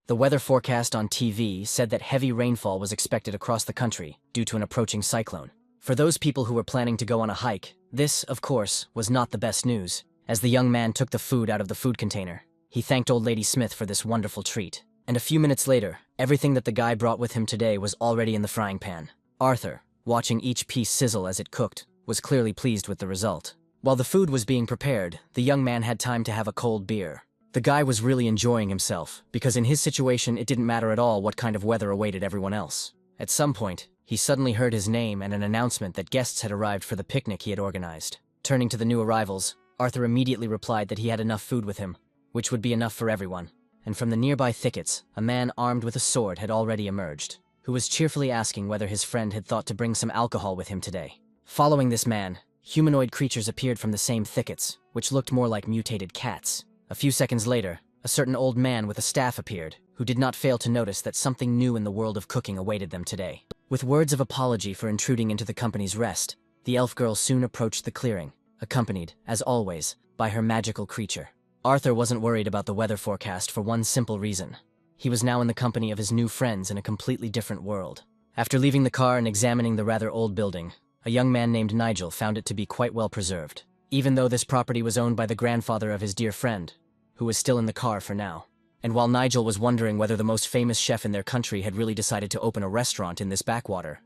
The weather forecast on TV said that heavy rainfall was expected across the country due to an approaching cyclone. For those people who were planning to go on a hike, this, of course, was not the best news. As the young man took the food out of the food container, he thanked Old Lady Smith for this wonderful treat. And a few minutes later, everything that the guy brought with him today was already in the frying pan. Arthur, watching each piece sizzle as it cooked, was clearly pleased with the result. While the food was being prepared, the young man had time to have a cold beer. The guy was really enjoying himself, because in his situation it didn't matter at all what kind of weather awaited everyone else. At some point, he suddenly heard his name and an announcement that guests had arrived for the picnic he had organized. Turning to the new arrivals, Arthur immediately replied that he had enough food with him, which would be enough for everyone. And from the nearby thickets, a man armed with a sword had already emerged, who was cheerfully asking whether his friend had thought to bring some alcohol with him today. Following this man, humanoid creatures appeared from the same thickets, which looked more like mutated cats. A few seconds later, a certain old man with a staff appeared, who did not fail to notice that something new in the world of cooking awaited them today. With words of apology for intruding into the company's rest, the elf girl soon approached the clearing, accompanied, as always, by her magical creature. Arthur wasn't worried about the weather forecast for one simple reason. He was now in the company of his new friends in a completely different world. After leaving the car and examining the rather old building, a young man named Nigel found it to be quite well preserved, even though this property was owned by the grandfather of his dear friend, who was still in the car for now. And while Nigel was wondering whether the most famous chef in their country had really decided to open a restaurant in this backwater,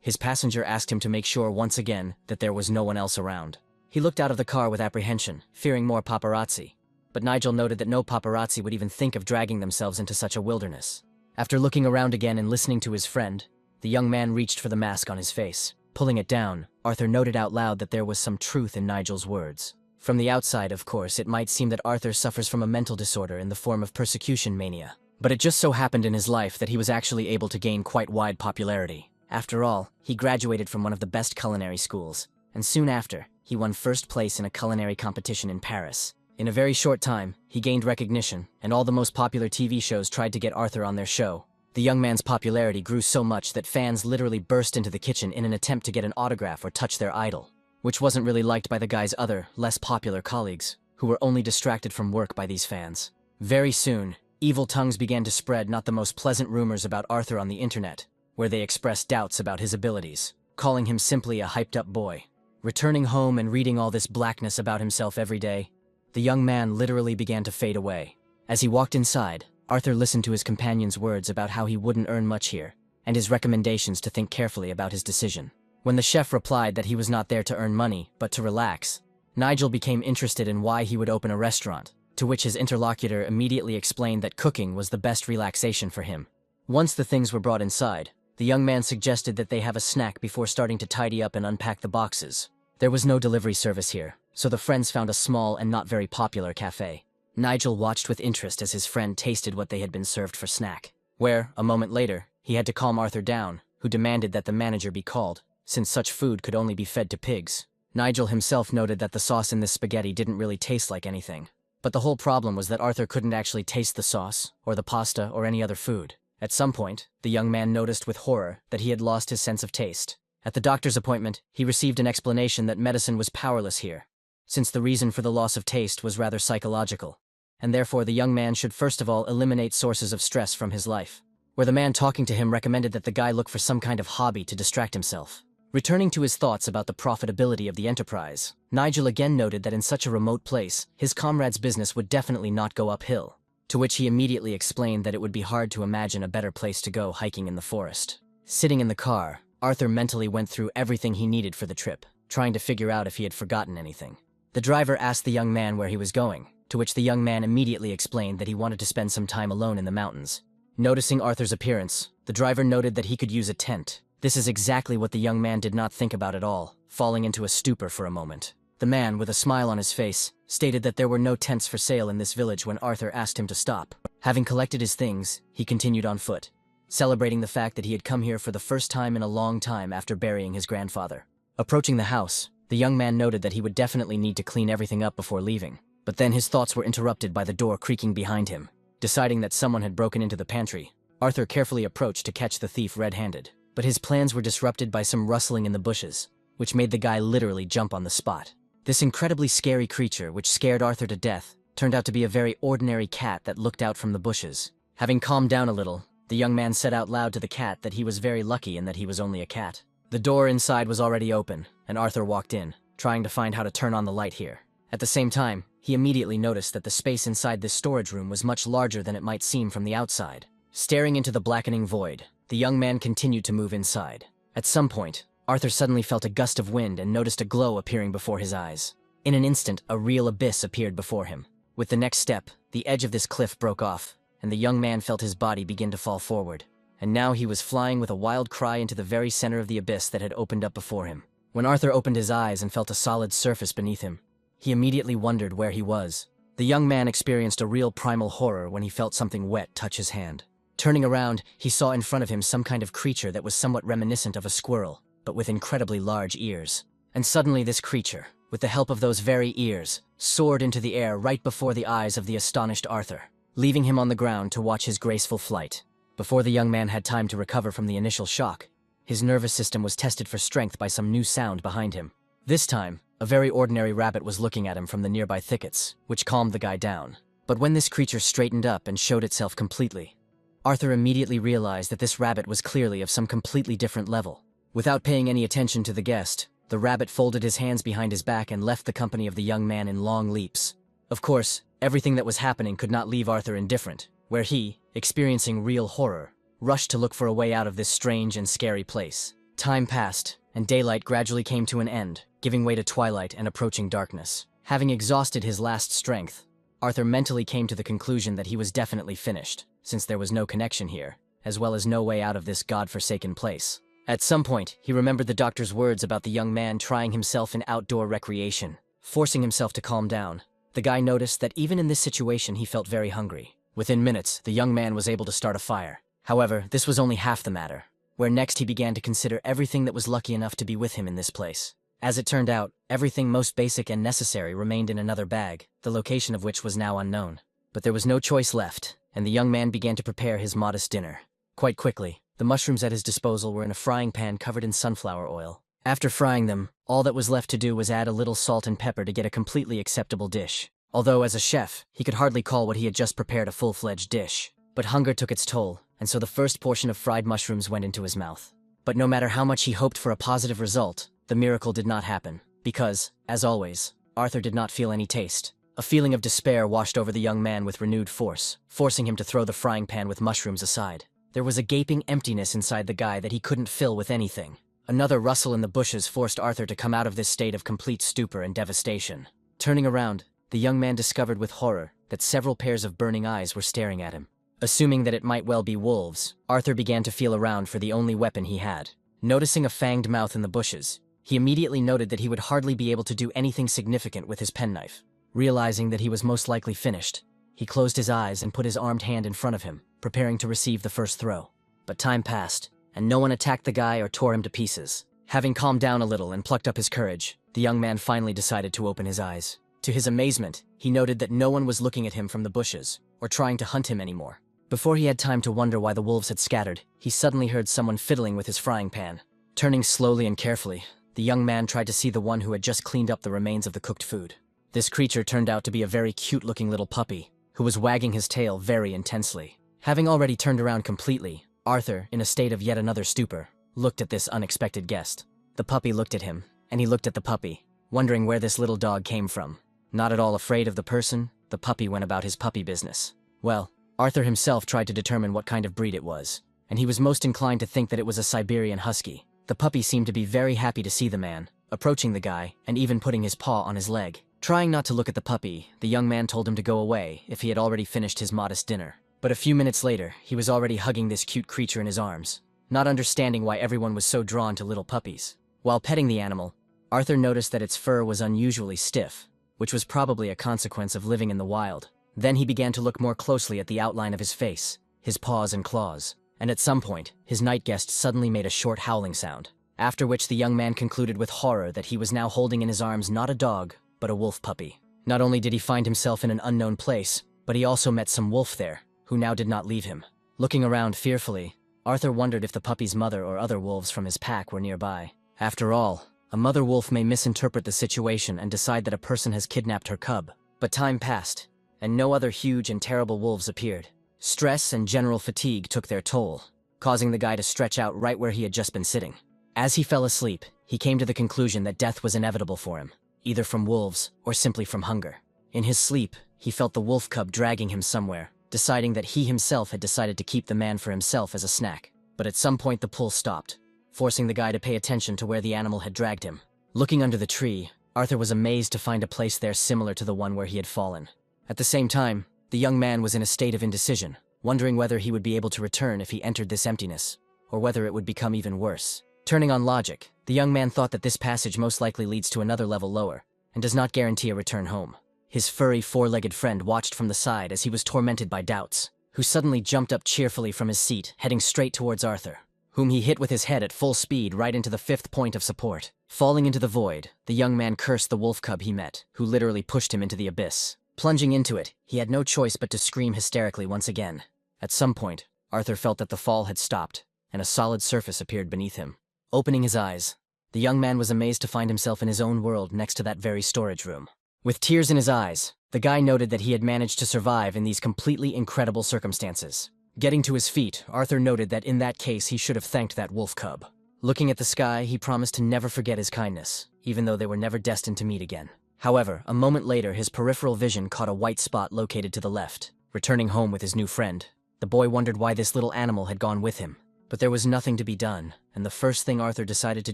his passenger asked him to make sure once again that there was no one else around. He looked out of the car with apprehension, fearing more paparazzi, but Nigel noted that no paparazzi would even think of dragging themselves into such a wilderness. After looking around again and listening to his friend, the young man reached for the mask on his face. Pulling it down, Arthur noted out loud that there was some truth in Nigel's words. From the outside, of course, it might seem that Arthur suffers from a mental disorder in the form of persecution mania. But it just so happened in his life that he was actually able to gain quite wide popularity. After all, he graduated from one of the best culinary schools, and soon after, he won first place in a culinary competition in Paris. In a very short time, he gained recognition, and all the most popular TV shows tried to get Arthur on their show. The young man's popularity grew so much that fans literally burst into the kitchen in an attempt to get an autograph or touch their idol, which wasn't really liked by the guy's other, less popular colleagues, who were only distracted from work by these fans. Very soon, evil tongues began to spread not the most pleasant rumors about Arthur on the internet, where they expressed doubts about his abilities, calling him simply a hyped-up boy. Returning home and reading all this blackness about himself every day, the young man literally began to fade away. As he walked inside, Arthur listened to his companion's words about how he wouldn't earn much here, and his recommendations to think carefully about his decision. When the chef replied that he was not there to earn money, but to relax, Nigel became interested in why he would open a restaurant, to which his interlocutor immediately explained that cooking was the best relaxation for him. Once the things were brought inside, the young man suggested that they have a snack before starting to tidy up and unpack the boxes. There was no delivery service here, so the friends found a small and not very popular cafe. Nigel watched with interest as his friend tasted what they had been served for snack, where, a moment later, he had to calm Arthur down, who demanded that the manager be called, since such food could only be fed to pigs. Nigel himself noted that the sauce in this spaghetti didn't really taste like anything. But the whole problem was that Arthur couldn't actually taste the sauce, or the pasta, or any other food. At some point, the young man noticed with horror that he had lost his sense of taste. At the doctor's appointment, he received an explanation that medicine was powerless here, since the reason for the loss of taste was rather psychological, and therefore the young man should first of all eliminate sources of stress from his life. Where the man talking to him recommended that the guy look for some kind of hobby to distract himself. Returning to his thoughts about the profitability of the enterprise, Nigel again noted that in such a remote place, his comrade's business would definitely not go uphill, to which he immediately explained that it would be hard to imagine a better place to go hiking in the forest. Sitting in the car, Arthur mentally went through everything he needed for the trip, trying to figure out if he had forgotten anything. The driver asked the young man where he was going, to which the young man immediately explained that he wanted to spend some time alone in the mountains. Noticing Arthur's appearance, the driver noted that he could use a tent. This is exactly what the young man did not think about at all, falling into a stupor for a moment. The man, with a smile on his face, stated that there were no tents for sale in this village when Arthur asked him to stop. Having collected his things, he continued on foot, celebrating the fact that he had come here for the first time in a long time after burying his grandfather. Approaching the house, the young man noted that he would definitely need to clean everything up before leaving, but then his thoughts were interrupted by the door creaking behind him. Deciding that someone had broken into the pantry, Arthur carefully approached to catch the thief red-handed, but his plans were disrupted by some rustling in the bushes, which made the guy literally jump on the spot. This incredibly scary creature, which scared Arthur to death, turned out to be a very ordinary cat that looked out from the bushes. Having calmed down a little, the young man said out loud to the cat that he was very lucky in that he was only a cat. The door inside was already open, and Arthur walked in, trying to find how to turn on the light here. At the same time, he immediately noticed that the space inside this storage room was much larger than it might seem from the outside. Staring into the blackening void, the young man continued to move inside. At some point, Arthur suddenly felt a gust of wind and noticed a glow appearing before his eyes. In an instant, a real abyss appeared before him. With the next step, the edge of this cliff broke off, and the young man felt his body begin to fall forward. And now he was flying with a wild cry into the very center of the abyss that had opened up before him. When Arthur opened his eyes and felt a solid surface beneath him, he immediately wondered where he was. The young man experienced a real primal horror when he felt something wet touch his hand. Turning around, he saw in front of him some kind of creature that was somewhat reminiscent of a squirrel, but with incredibly large ears. And suddenly this creature, with the help of those very ears, soared into the air right before the eyes of the astonished Arthur, leaving him on the ground to watch his graceful flight. Before the young man had time to recover from the initial shock, his nervous system was tested for strength by some new sound behind him. This time, a very ordinary rabbit was looking at him from the nearby thickets, which calmed the guy down. But when this creature straightened up and showed itself completely, Arthur immediately realized that this rabbit was clearly of some completely different level. Without paying any attention to the guest, the rabbit folded his hands behind his back and left the company of the young man in long leaps. Of course, everything that was happening could not leave Arthur indifferent, where he, experiencing real horror, rushed to look for a way out of this strange and scary place. Time passed, and daylight gradually came to an end, giving way to twilight and approaching darkness. Having exhausted his last strength, Arthur mentally came to the conclusion that he was definitely finished, since there was no connection here, as well as no way out of this god-forsaken place. At some point, he remembered the doctor's words about the young man trying himself in outdoor recreation. Forcing himself to calm down, the guy noticed that even in this situation he felt very hungry. Within minutes, the young man was able to start a fire. However, this was only half the matter, where next he began to consider everything that was lucky enough to be with him in this place. As it turned out, everything most basic and necessary remained in another bag, the location of which was now unknown. But there was no choice left, and the young man began to prepare his modest dinner. Quite quickly, the mushrooms at his disposal were in a frying pan covered in sunflower oil. After frying them, all that was left to do was add a little salt and pepper to get a completely acceptable dish. Although as a chef, he could hardly call what he had just prepared a full-fledged dish. But hunger took its toll, and so the first portion of fried mushrooms went into his mouth. But no matter how much he hoped for a positive result, the miracle did not happen, because, as always, Arthur did not feel any taste. A feeling of despair washed over the young man with renewed force, forcing him to throw the frying pan with mushrooms aside. There was a gaping emptiness inside the guy that he couldn't fill with anything. Another rustle in the bushes forced Arthur to come out of this state of complete stupor and devastation. Turning around, the young man discovered with horror that several pairs of burning eyes were staring at him. Assuming that it might well be wolves, Arthur began to feel around for the only weapon he had. Noticing a fanged mouth in the bushes, he immediately noted that he would hardly be able to do anything significant with his penknife. Realizing that he was most likely finished, he closed his eyes and put his armed hand in front of him, preparing to receive the first throw. But time passed, and no one attacked the guy or tore him to pieces. Having calmed down a little and plucked up his courage, the young man finally decided to open his eyes. To his amazement, he noted that no one was looking at him from the bushes, or trying to hunt him anymore. Before he had time to wonder why the wolves had scattered, he suddenly heard someone fiddling with his frying pan. Turning slowly and carefully, the young man tried to see the one who had just cleaned up the remains of the cooked food. This creature turned out to be a very cute-looking little puppy, who was wagging his tail very intensely. Having already turned around completely, Arthur, in a state of yet another stupor, looked at this unexpected guest. The puppy looked at him, and he looked at the puppy, wondering where this little dog came from. Not at all afraid of the person, the puppy went about his puppy business. Well, Arthur himself tried to determine what kind of breed it was, and he was most inclined to think that it was a Siberian husky. The puppy seemed to be very happy to see the man, approaching the guy, and even putting his paw on his leg. Trying not to look at the puppy, the young man told him to go away if he had already finished his modest dinner. But a few minutes later, he was already hugging this cute creature in his arms, not understanding why everyone was so drawn to little puppies. While petting the animal, Arthur noticed that its fur was unusually stiff, which was probably a consequence of living in the wild. Then he began to look more closely at the outline of his face, his paws and claws, and at some point, his night guest suddenly made a short howling sound, after which the young man concluded with horror that he was now holding in his arms not a dog, but a wolf puppy. Not only did he find himself in an unknown place, but he also met some wolf there, who now did not leave him. Looking around fearfully, Arthur wondered if the puppy's mother or other wolves from his pack were nearby. After all, a mother wolf may misinterpret the situation and decide that a person has kidnapped her cub. But time passed, and no other huge and terrible wolves appeared. Stress and general fatigue took their toll, causing the guy to stretch out right where he had just been sitting. As he fell asleep, he came to the conclusion that death was inevitable for him, either from wolves or simply from hunger. In his sleep, he felt the wolf cub dragging him somewhere, deciding that he himself had decided to keep the man for himself as a snack. But at some point the pull stopped, forcing the guy to pay attention to where the animal had dragged him. Looking under the tree, Arthur was amazed to find a place there similar to the one where he had fallen. At the same time, the young man was in a state of indecision, wondering whether he would be able to return if he entered this emptiness, or whether it would become even worse. Turning on logic, the young man thought that this passage most likely leads to another level lower, and does not guarantee a return home. His furry, four-legged friend watched from the side as he was tormented by doubts, who suddenly jumped up cheerfully from his seat, heading straight towards Arthur, whom he hit with his head at full speed right into the 5th point of support. Falling into the void, the young man cursed the wolf cub he met, who literally pushed him into the abyss. Plunging into it, he had no choice but to scream hysterically once again. At some point, Arthur felt that the fall had stopped, and a solid surface appeared beneath him. Opening his eyes, the young man was amazed to find himself in his own world next to that very storage room. With tears in his eyes, the guy noted that he had managed to survive in these completely incredible circumstances. Getting to his feet, Arthur noted that in that case he should have thanked that wolf cub. Looking at the sky, he promised to never forget his kindness, even though they were never destined to meet again. However, a moment later his peripheral vision caught a white spot located to the left. Returning home with his new friend, the boy wondered why this little animal had gone with him. But there was nothing to be done, and the first thing Arthur decided to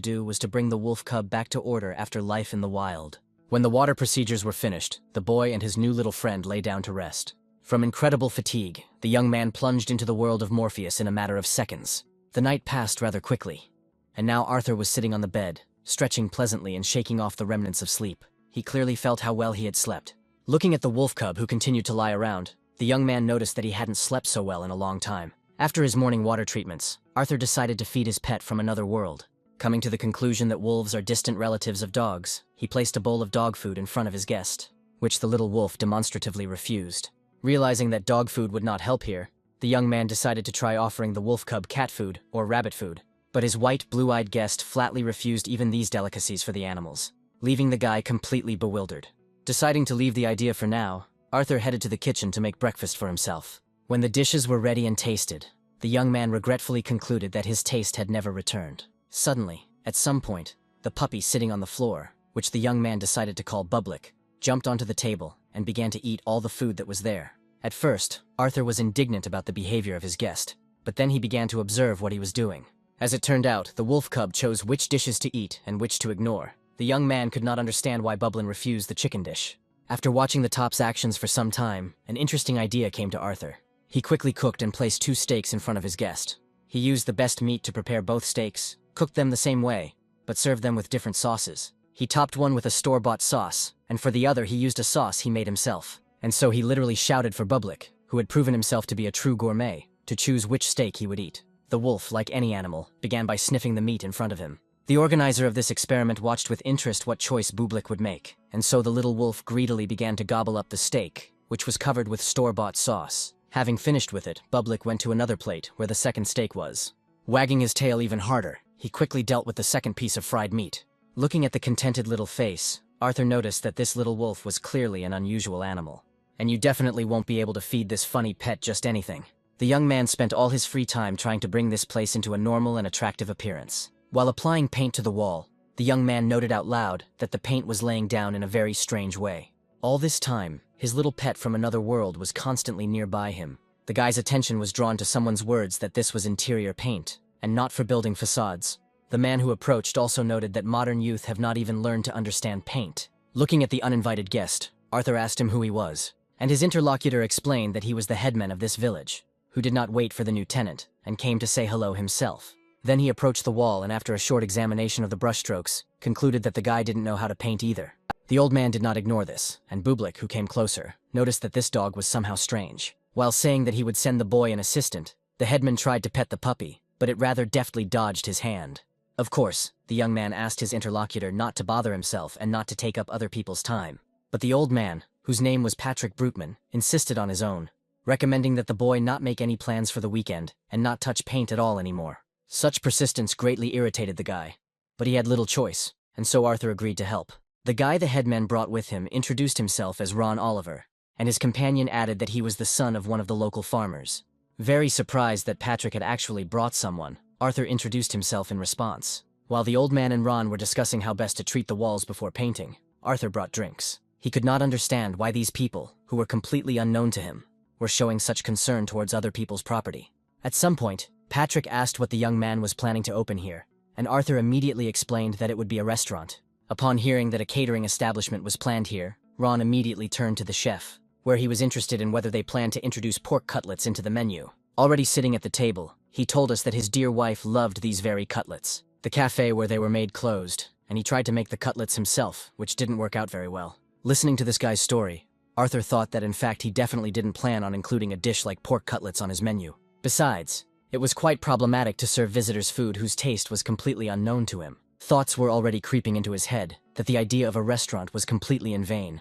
do was to bring the wolf cub back to order after life in the wild. When the water procedures were finished, the boy and his new little friend lay down to rest. From incredible fatigue, the young man plunged into the world of Morpheus in a matter of seconds. The night passed rather quickly, and now Arthur was sitting on the bed, stretching pleasantly and shaking off the remnants of sleep. He clearly felt how well he had slept. Looking at the wolf cub who continued to lie around, the young man noticed that he hadn't slept so well in a long time. After his morning water treatments, Arthur decided to feed his pet from another world. Coming to the conclusion that wolves are distant relatives of dogs, he placed a bowl of dog food in front of his guest, which the little wolf demonstratively refused. Realizing that dog food would not help here, the young man decided to try offering the wolf cub cat food or rabbit food. But his white, blue-eyed guest flatly refused even these delicacies for the animals, leaving the guy completely bewildered. Deciding to leave the idea for now, Arthur headed to the kitchen to make breakfast for himself. When the dishes were ready and tasted, the young man regretfully concluded that his taste had never returned. Suddenly, at some point, the puppy sitting on the floor, which the young man decided to call Bublik, jumped onto the table and began to eat all the food that was there. At first, Arthur was indignant about the behavior of his guest, but then he began to observe what he was doing. As it turned out, the wolf cub chose which dishes to eat and which to ignore. The young man could not understand why Bublin refused the chicken dish. After watching the top's actions for some time, an interesting idea came to Arthur. He quickly cooked and placed 2 steaks in front of his guest. He used the best meat to prepare both steaks, cooked them the same way, but served them with different sauces. He topped one with a store-bought sauce, and for the other he used a sauce he made himself. And so he literally shouted for Bublik, who had proven himself to be a true gourmet, to choose which steak he would eat. The wolf, like any animal, began by sniffing the meat in front of him. The organizer of this experiment watched with interest what choice Bublik would make, and so the little wolf greedily began to gobble up the steak, which was covered with store-bought sauce. Having finished with it, Bublik went to another plate where the second steak was. Wagging his tail even harder, he quickly dealt with the second piece of fried meat. Looking at the contented little face, Arthur noticed that this little wolf was clearly an unusual animal. And you definitely won't be able to feed this funny pet just anything. The young man spent all his free time trying to bring this place into a normal and attractive appearance. While applying paint to the wall, the young man noted out loud that the paint was laying down in a very strange way. All this time, his little pet from another world was constantly nearby him. The guy's attention was drawn to someone's words that this was interior paint, and not for building facades. The man who approached also noted that modern youth have not even learned to understand paint. Looking at the uninvited guest, Arthur asked him who he was, and his interlocutor explained that he was the headman of this village, who did not wait for the new tenant, and came to say hello himself. Then he approached the wall and after a short examination of the brushstrokes, concluded that the guy didn't know how to paint either. The old man did not ignore this, and Bublik, who came closer, noticed that this dog was somehow strange. While saying that he would send the boy an assistant, the headman tried to pet the puppy, but it rather deftly dodged his hand. Of course, the young man asked his interlocutor not to bother himself and not to take up other people's time. But the old man, whose name was Patrick Brutman, insisted on his own, recommending that the boy not make any plans for the weekend and not touch paint at all anymore. Such persistence greatly irritated the guy, but he had little choice, and so Arthur agreed to help. The guy the headman brought with him introduced himself as Ron Oliver, and his companion added that he was the son of one of the local farmers. Very surprised that Patrick had actually brought someone, Arthur introduced himself in response. While the old man and Ron were discussing how best to treat the walls before painting, Arthur brought drinks. He could not understand why these people, who were completely unknown to him, were showing such concern towards other people's property. At some point, Patrick asked what the young man was planning to open here, and Arthur immediately explained that it would be a restaurant. Upon hearing that a catering establishment was planned here, Ron immediately turned to the chef, where he was interested in whether they planned to introduce pork cutlets into the menu. Already sitting at the table, he told us that his dear wife loved these very cutlets. The cafe where they were made closed, and he tried to make the cutlets himself, which didn't work out very well. Listening to this guy's story, Arthur thought that in fact he definitely didn't plan on including a dish like pork cutlets on his menu. Besides, it was quite problematic to serve visitors food whose taste was completely unknown to him. Thoughts were already creeping into his head that the idea of a restaurant was completely in vain,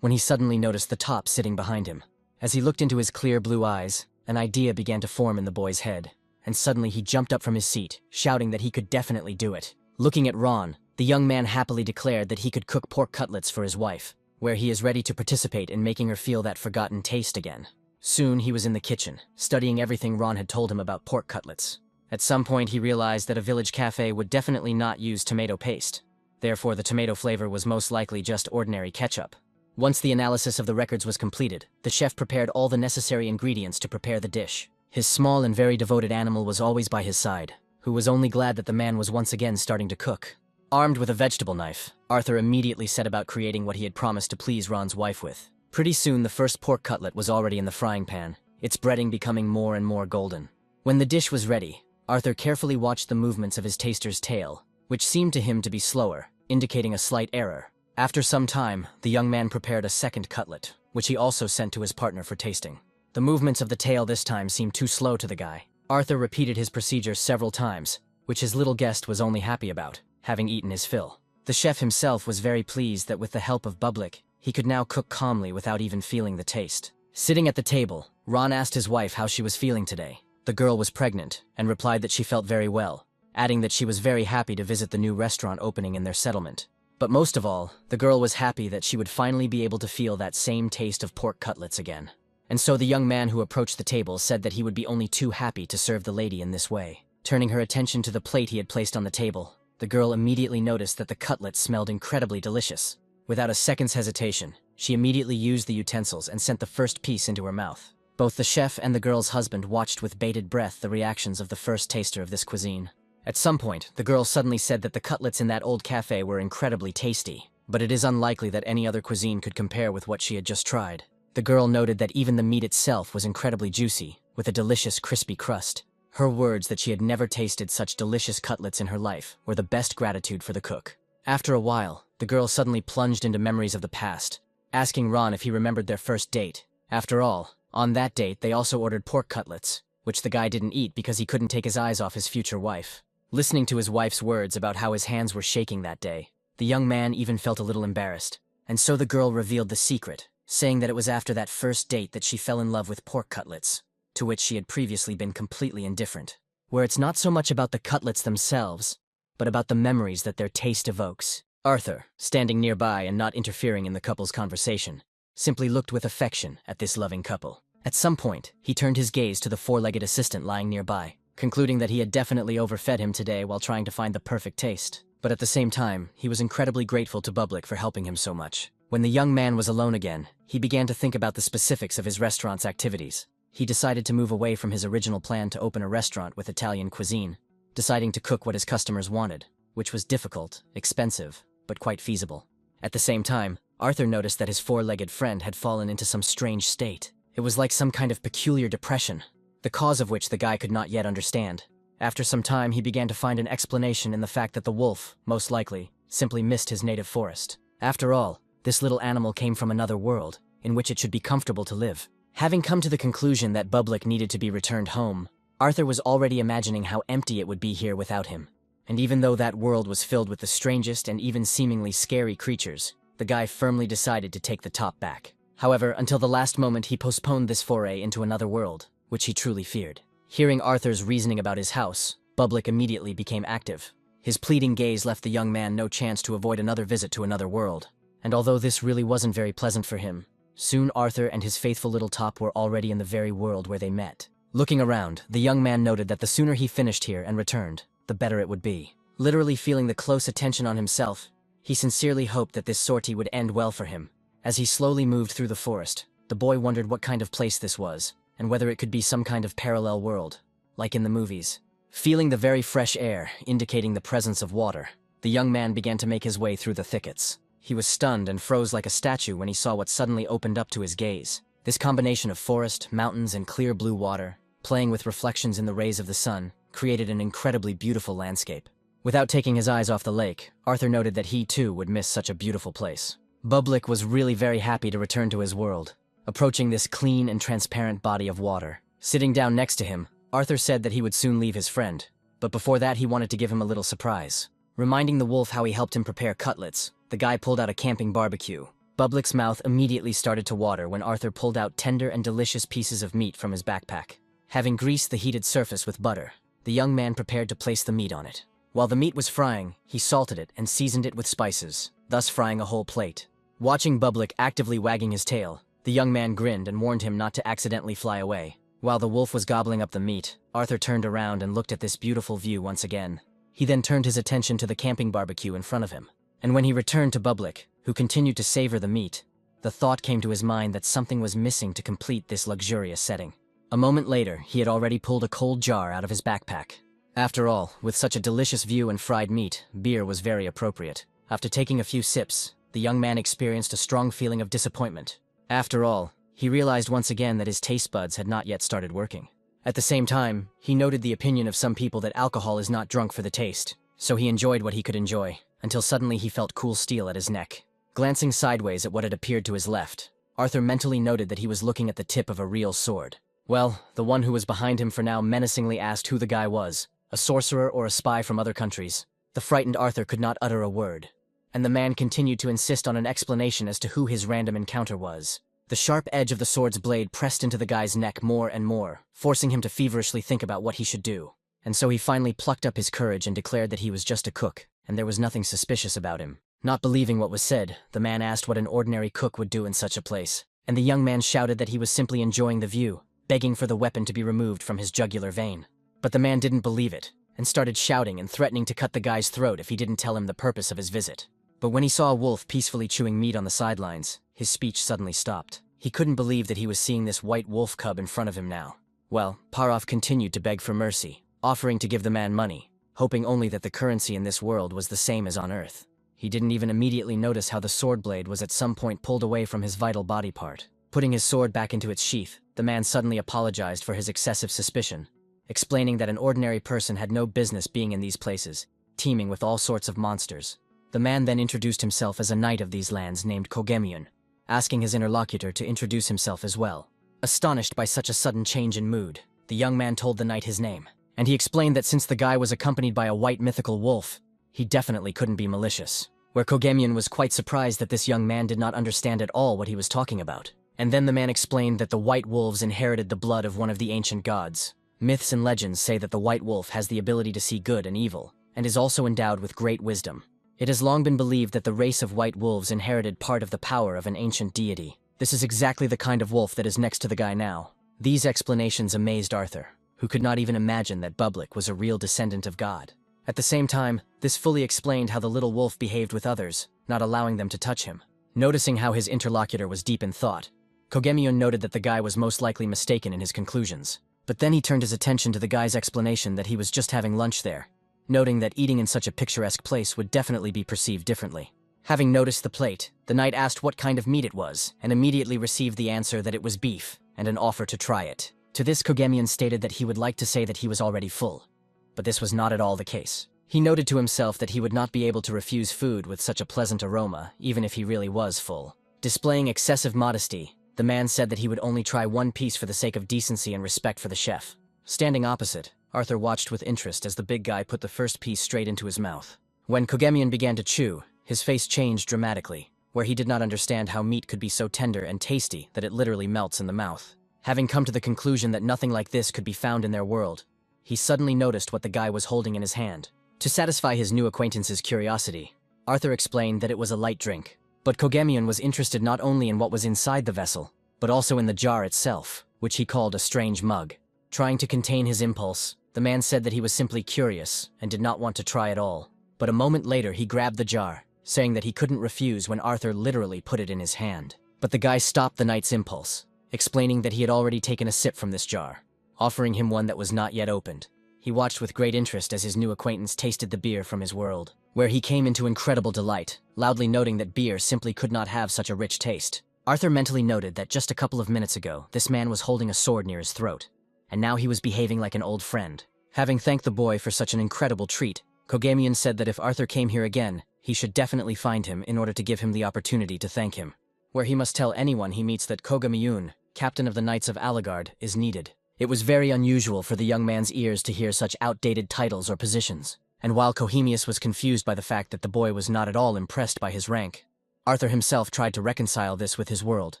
when he suddenly noticed the top sitting behind him. As he looked into his clear blue eyes, an idea began to form in the boy's head, and suddenly he jumped up from his seat, shouting that he could definitely do it. Looking at Ron, the young man happily declared that he could cook pork cutlets for his wife, where he is ready to participate in making her feel that forgotten taste again. Soon he was in the kitchen, studying everything Ron had told him about pork cutlets. At some point he realized that a village cafe would definitely not use tomato paste. Therefore the tomato flavor was most likely just ordinary ketchup. Once the analysis of the records was completed, the chef prepared all the necessary ingredients to prepare the dish. His small and very devoted animal was always by his side, who was only glad that the man was once again starting to cook. Armed with a vegetable knife, Arthur immediately set about creating what he had promised to please Ron's wife with. Pretty soon the first pork cutlet was already in the frying pan, its breading becoming more and more golden. When the dish was ready, Arthur carefully watched the movements of his taster's tail, which seemed to him to be slower, indicating a slight error. After some time, the young man prepared a second cutlet, which he also sent to his partner for tasting. The movements of the tail this time seemed too slow to the guy. Arthur repeated his procedure several times, which his little guest was only happy about, having eaten his fill. The chef himself was very pleased that with the help of Bublik, he could now cook calmly without even feeling the taste. Sitting at the table, Ron asked his wife how she was feeling today. The girl was pregnant, and replied that she felt very well, adding that she was very happy to visit the new restaurant opening in their settlement. But most of all, the girl was happy that she would finally be able to feel that same taste of pork cutlets again. And so the young man who approached the table said that he would be only too happy to serve the lady in this way. Turning her attention to the plate he had placed on the table, the girl immediately noticed that the cutlet smelled incredibly delicious. Without a second's hesitation, she immediately used the utensils and sent the first piece into her mouth. Both the chef and the girl's husband watched with bated breath the reactions of the first taster of this cuisine. At some point, the girl suddenly said that the cutlets in that old cafe were incredibly tasty, but it is unlikely that any other cuisine could compare with what she had just tried. The girl noted that even the meat itself was incredibly juicy, with a delicious crispy crust. Her words that she had never tasted such delicious cutlets in her life were the best gratitude for the cook. After a while, the girl suddenly plunged into memories of the past, asking Ron if he remembered their first date. After all, on that date they also ordered pork cutlets, which the guy didn't eat because he couldn't take his eyes off his future wife. Listening to his wife's words about how his hands were shaking that day, the young man even felt a little embarrassed. And so the girl revealed the secret, saying that it was after that first date that she fell in love with pork cutlets, to which she had previously been completely indifferent. Where it's not so much about the cutlets themselves, but about the memories that their taste evokes. Arthur, standing nearby and not interfering in the couple's conversation, simply looked with affection at this loving couple. At some point, he turned his gaze to the four-legged assistant lying nearby, concluding that he had definitely overfed him today while trying to find the perfect taste. But at the same time, he was incredibly grateful to Bublik for helping him so much. When the young man was alone again, he began to think about the specifics of his restaurant's activities. He decided to move away from his original plan to open a restaurant with Italian cuisine, deciding to cook what his customers wanted, which was difficult, expensive, but quite feasible. At the same time, Arthur noticed that his four-legged friend had fallen into some strange state. It was like some kind of peculiar depression, the cause of which the guy could not yet understand. After some time, he began to find an explanation in the fact that the wolf, most likely, simply missed his native forest. After all, this little animal came from another world, in which it should be comfortable to live. Having come to the conclusion that Bublik needed to be returned home, Arthur was already imagining how empty it would be here without him. And even though that world was filled with the strangest and even seemingly scary creatures, the guy firmly decided to take the top back. However, until the last moment he postponed this foray into another world, which he truly feared. Hearing Arthur's reasoning about his house, Bublik immediately became active. His pleading gaze left the young man no chance to avoid another visit to another world. And although this really wasn't very pleasant for him, Soon Arthur and his faithful little top were already in the very world where they met. Looking around, the young man noted that the sooner he finished here and returned, the better it would be. Literally feeling the close attention on himself, he sincerely hoped that this sortie would end well for him. As he slowly moved through the forest, the boy wondered what kind of place this was, and whether it could be some kind of parallel world, like in the movies. Feeling the very fresh air, indicating the presence of water, the young man began to make his way through the thickets. He was stunned and froze like a statue when he saw what suddenly opened up to his gaze. This combination of forest, mountains, and clear blue water, playing with reflections in the rays of the sun, created an incredibly beautiful landscape. Without taking his eyes off the lake, Arthur noted that he too would miss such a beautiful place. Bublik was really very happy to return to his world, approaching this clean and transparent body of water. Sitting down next to him, Arthur said that he would soon leave his friend, but before that he wanted to give him a little surprise. Reminding the wolf how he helped him prepare cutlets, the guy pulled out a camping barbecue. Bublik's mouth immediately started to water when Arthur pulled out tender and delicious pieces of meat from his backpack. Having greased the heated surface with butter, the young man prepared to place the meat on it. While the meat was frying, he salted it and seasoned it with spices, thus frying a whole plate. Watching Bublik actively wagging his tail, the young man grinned and warned him not to accidentally fly away. While the wolf was gobbling up the meat, Arthur turned around and looked at this beautiful view once again. He then turned his attention to the camping barbecue in front of him. And when he returned to Bublik, who continued to savor the meat, the thought came to his mind that something was missing to complete this luxurious setting. A moment later, he had already pulled a cold jar out of his backpack. After all, with such a delicious view and fried meat, beer was very appropriate. After taking a few sips, the young man experienced a strong feeling of disappointment. After all, he realized once again that his taste buds had not yet started working. At the same time, he noted the opinion of some people that alcohol is not drunk for the taste, so he enjoyed what he could enjoy, until suddenly he felt cool steel at his neck. Glancing sideways at what had appeared to his left, Arthur mentally noted that he was looking at the tip of a real sword. Well, the one who was behind him for now menacingly asked who the guy was, a sorcerer or a spy from other countries. The frightened Arthur could not utter a word, and the man continued to insist on an explanation as to who his random encounter was. The sharp edge of the sword's blade pressed into the guy's neck more and more, forcing him to feverishly think about what he should do. And so he finally plucked up his courage and declared that he was just a cook, and there was nothing suspicious about him. Not believing what was said, the man asked what an ordinary cook would do in such a place, and the young man shouted that he was simply enjoying the view, begging for the weapon to be removed from his jugular vein. But the man didn't believe it, and started shouting and threatening to cut the guy's throat if he didn't tell him the purpose of his visit. But when he saw a wolf peacefully chewing meat on the sidelines, his speech suddenly stopped. He couldn't believe that he was seeing this white wolf cub in front of him now. Well, Parov continued to beg for mercy, offering to give the man money, hoping only that the currency in this world was the same as on Earth. He didn't even immediately notice how the sword blade was at some point pulled away from his vital body part. Putting his sword back into its sheath, the man suddenly apologized for his excessive suspicion, explaining that an ordinary person had no business being in these places, teeming with all sorts of monsters. The man then introduced himself as a knight of these lands named Kogemion, asking his interlocutor to introduce himself as well. Astonished by such a sudden change in mood, the young man told the knight his name, and he explained that since the guy was accompanied by a white mythical wolf, he definitely couldn't be malicious. Where Kogemion was quite surprised that this young man did not understand at all what he was talking about. And then the man explained that the white wolves inherited the blood of one of the ancient gods. Myths and legends say that the white wolf has the ability to see good and evil, and is also endowed with great wisdom. It has long been believed that the race of white wolves inherited part of the power of an ancient deity. This is exactly the kind of wolf that is next to the guy now. These explanations amazed Arthur, who could not even imagine that Bublik was a real descendant of God. At the same time, this fully explained how the little wolf behaved with others, not allowing them to touch him. Noticing how his interlocutor was deep in thought, Kogemion noted that the guy was most likely mistaken in his conclusions. But then he turned his attention to the guy's explanation that he was just having lunch there, noting that eating in such a picturesque place would definitely be perceived differently. Having noticed the plate, the knight asked what kind of meat it was, and immediately received the answer that it was beef, and an offer to try it. To this, Kogemion stated that he would like to say that he was already full. But this was not at all the case. He noted to himself that he would not be able to refuse food with such a pleasant aroma, even if he really was full. Displaying excessive modesty, the man said that he would only try one piece for the sake of decency and respect for the chef. Standing opposite, Arthur watched with interest as the big guy put the first piece straight into his mouth. When Kogemion began to chew, his face changed dramatically, where he did not understand how meat could be so tender and tasty that it literally melts in the mouth. Having come to the conclusion that nothing like this could be found in their world, he suddenly noticed what the guy was holding in his hand. To satisfy his new acquaintance's curiosity, Arthur explained that it was a light drink, But Kogamiun was interested not only in what was inside the vessel, but also in the jar itself, which he called a strange mug. Trying to contain his impulse, the man said that he was simply curious and did not want to try at all. But a moment later he grabbed the jar, saying that he couldn't refuse when Arthur literally put it in his hand. But the guy stopped the knight's impulse, explaining that he had already taken a sip from this jar, offering him one that was not yet opened. He watched with great interest as his new acquaintance tasted the beer from his world, where he came into incredible delight, loudly noting that beer simply could not have such a rich taste. Arthur mentally noted that just a couple of minutes ago, this man was holding a sword near his throat, and now he was behaving like an old friend. Having thanked the boy for such an incredible treat, Kogamiun said that if Arthur came here again, he should definitely find him in order to give him the opportunity to thank him, where he must tell anyone he meets that Kogamiun, captain of the Knights of Alagard, is needed. It was very unusual for the young man's ears to hear such outdated titles or positions, and while Kohemius was confused by the fact that the boy was not at all impressed by his rank, Arthur himself tried to reconcile this with his world,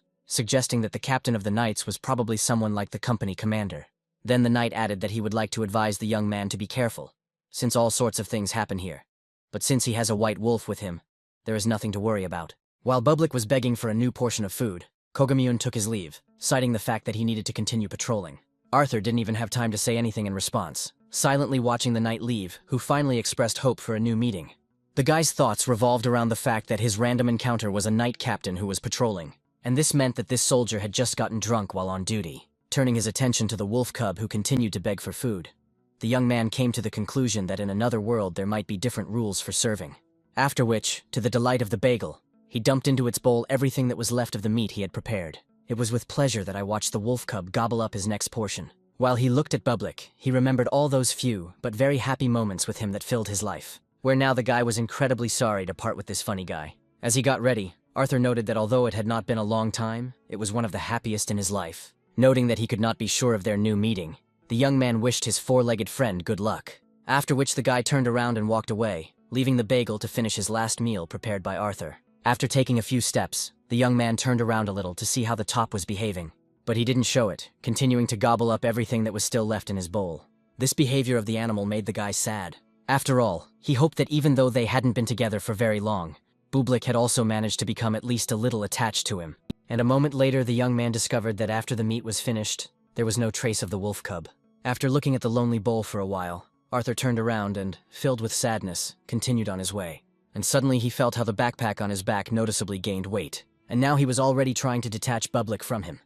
suggesting that the captain of the knights was probably someone like the company commander. Then the knight added that he would like to advise the young man to be careful, since all sorts of things happen here. But since he has a white wolf with him, there is nothing to worry about. While Bublik was begging for a new portion of food, Kogamiun took his leave, citing the fact that he needed to continue patrolling. Arthur didn't even have time to say anything in response, silently watching the knight leave, who finally expressed hope for a new meeting. The guy's thoughts revolved around the fact that his random encounter was a knight captain who was patrolling, and this meant that this soldier had just gotten drunk while on duty. Turning his attention to the wolf cub who continued to beg for food, the young man came to the conclusion that in another world there might be different rules for serving. After which, to the delight of the bagel, he dumped into its bowl everything that was left of the meat he had prepared. It was with pleasure that I watched the wolf cub gobble up his next portion. While he looked at Bublik, he remembered all those few, but very happy moments with him that filled his life, where now the guy was incredibly sorry to part with this funny guy. As he got ready, Arthur noted that although it had not been a long time, it was one of the happiest in his life. Noting that he could not be sure of their new meeting, the young man wished his four-legged friend good luck, after which the guy turned around and walked away, leaving the bagel to finish his last meal prepared by Arthur. After taking a few steps, the young man turned around a little to see how the top was behaving, but he didn't show it, continuing to gobble up everything that was still left in his bowl. This behavior of the animal made the guy sad. After all, he hoped that even though they hadn't been together for very long, Bublik had also managed to become at least a little attached to him. And a moment later the young man discovered that after the meat was finished, there was no trace of the wolf cub. After looking at the lonely bowl for a while, Arthur turned around and, filled with sadness, continued on his way. And suddenly he felt how the backpack on his back noticeably gained weight, and now he was already trying to detach Bublik from him,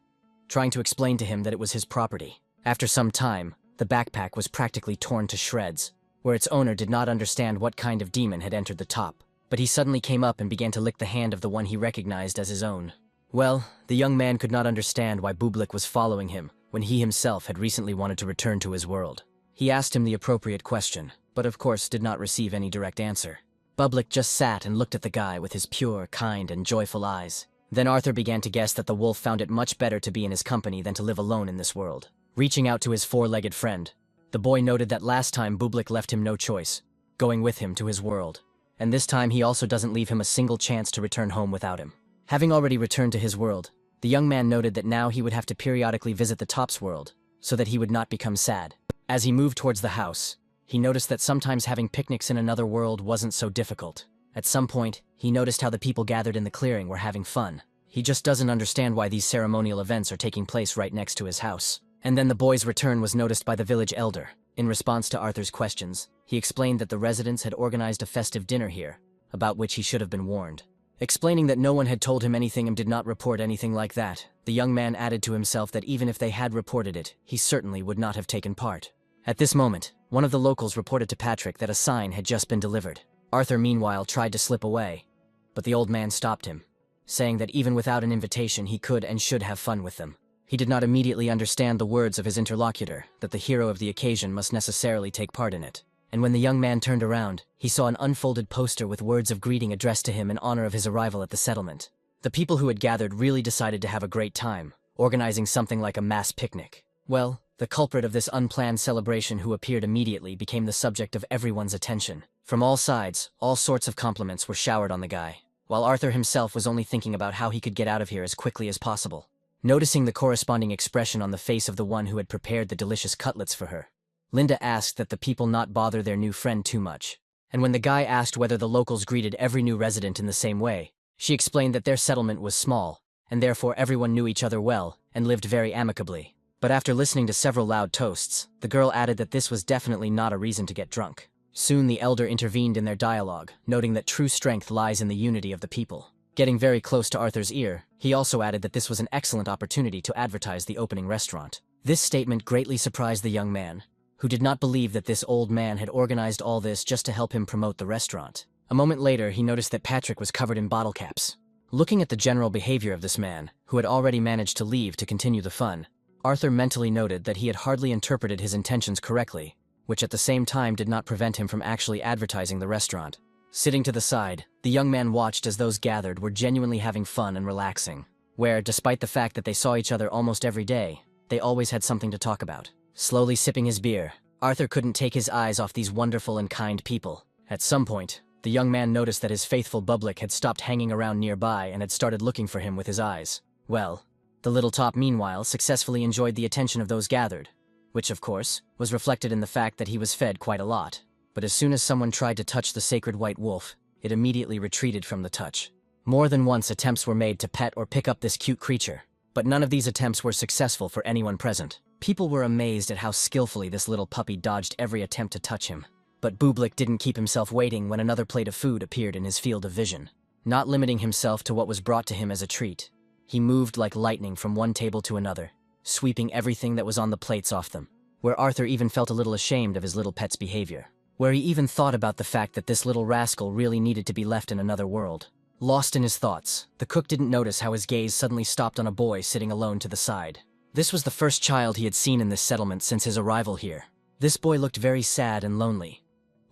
trying to explain to him that it was his property. After some time, the backpack was practically torn to shreds, where its owner did not understand what kind of demon had entered the top, but he suddenly came up and began to lick the hand of the one he recognized as his own. Well, the young man could not understand why Bublik was following him when he himself had recently wanted to return to his world. He asked him the appropriate question, but of course did not receive any direct answer. Bublik just sat and looked at the guy with his pure, kind, and joyful eyes. Then Arthur began to guess that the wolf found it much better to be in his company than to live alone in this world. Reaching out to his four-legged friend, the boy noted that last time Bublik left him no choice, going with him to his world. And this time he also doesn't leave him a single chance to return home without him. Having already returned to his world, the young man noted that now he would have to periodically visit the top's world, so that he would not become sad. As he moved towards the house, he noticed that sometimes having picnics in another world wasn't so difficult. At some point, he noticed how the people gathered in the clearing were having fun. He just doesn't understand why these ceremonial events are taking place right next to his house. And then the boy's return was noticed by the village elder. In response to Arthur's questions, he explained that the residents had organized a festive dinner here, about which he should have been warned. Explaining that no one had told him anything and did not report anything like that, the young man added to himself that even if they had reported it, he certainly would not have taken part. At this moment, one of the locals reported to Patrick that a sign had just been delivered. Arthur meanwhile tried to slip away, but the old man stopped him, saying that even without an invitation he could and should have fun with them. He did not immediately understand the words of his interlocutor, that the hero of the occasion must necessarily take part in it. And when the young man turned around, he saw an unfolded poster with words of greeting addressed to him in honor of his arrival at the settlement. The people who had gathered really decided to have a great time, organizing something like a mass picnic. Well, the culprit of this unplanned celebration who appeared immediately became the subject of everyone's attention. From all sides, all sorts of compliments were showered on the guy, while Arthur himself was only thinking about how he could get out of here as quickly as possible. Noticing the corresponding expression on the face of the one who had prepared the delicious cutlets for her, Linda asked that the people not bother their new friend too much. And when the guy asked whether the locals greeted every new resident in the same way, She explained that their settlement was small, and therefore everyone knew each other well and lived very amicably. But after listening to several loud toasts, the girl added that this was definitely not a reason to get drunk. Soon the elder intervened in their dialogue, noting that true strength lies in the unity of the people. Getting very close to Arthur's ear, he also added that this was an excellent opportunity to advertise the opening restaurant. This statement greatly surprised the young man, who did not believe that this old man had organized all this just to help him promote the restaurant. A moment later, he noticed that Patrick was covered in bottle caps. Looking at the general behavior of this man, who had already managed to leave to continue the fun, Arthur mentally noted that he had hardly interpreted his intentions correctly, which at the same time did not prevent him from actually advertising the restaurant. Sitting to the side, the young man watched as those gathered were genuinely having fun and relaxing, where, despite the fact that they saw each other almost every day, they always had something to talk about. Slowly sipping his beer, Arthur couldn't take his eyes off these wonderful and kind people. At some point, the young man noticed that his faithful Bublik had stopped hanging around nearby and had started looking for him with his eyes. Well, the little top meanwhile successfully enjoyed the attention of those gathered, which of course, was reflected in the fact that he was fed quite a lot. But as soon as someone tried to touch the sacred white wolf, it immediately retreated from the touch. More than once attempts were made to pet or pick up this cute creature, but none of these attempts were successful for anyone present. People were amazed at how skillfully this little puppy dodged every attempt to touch him. But Bublik didn't keep himself waiting when another plate of food appeared in his field of vision. Not limiting himself to what was brought to him as a treat, he moved like lightning from one table to another, sweeping everything that was on the plates off them, where Arthur even felt a little ashamed of his little pet's behavior. Where he even thought about the fact that this little rascal really needed to be left in another world. Lost in his thoughts, the cook didn't notice how his gaze suddenly stopped on a boy sitting alone to the side. This was the first child he had seen in this settlement since his arrival here. This boy looked very sad and lonely,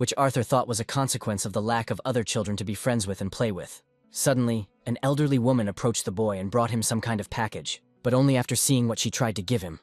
which Arthur thought was a consequence of the lack of other children to be friends with and play with. Suddenly, an elderly woman approached the boy and brought him some kind of package, but only after seeing what she tried to give him.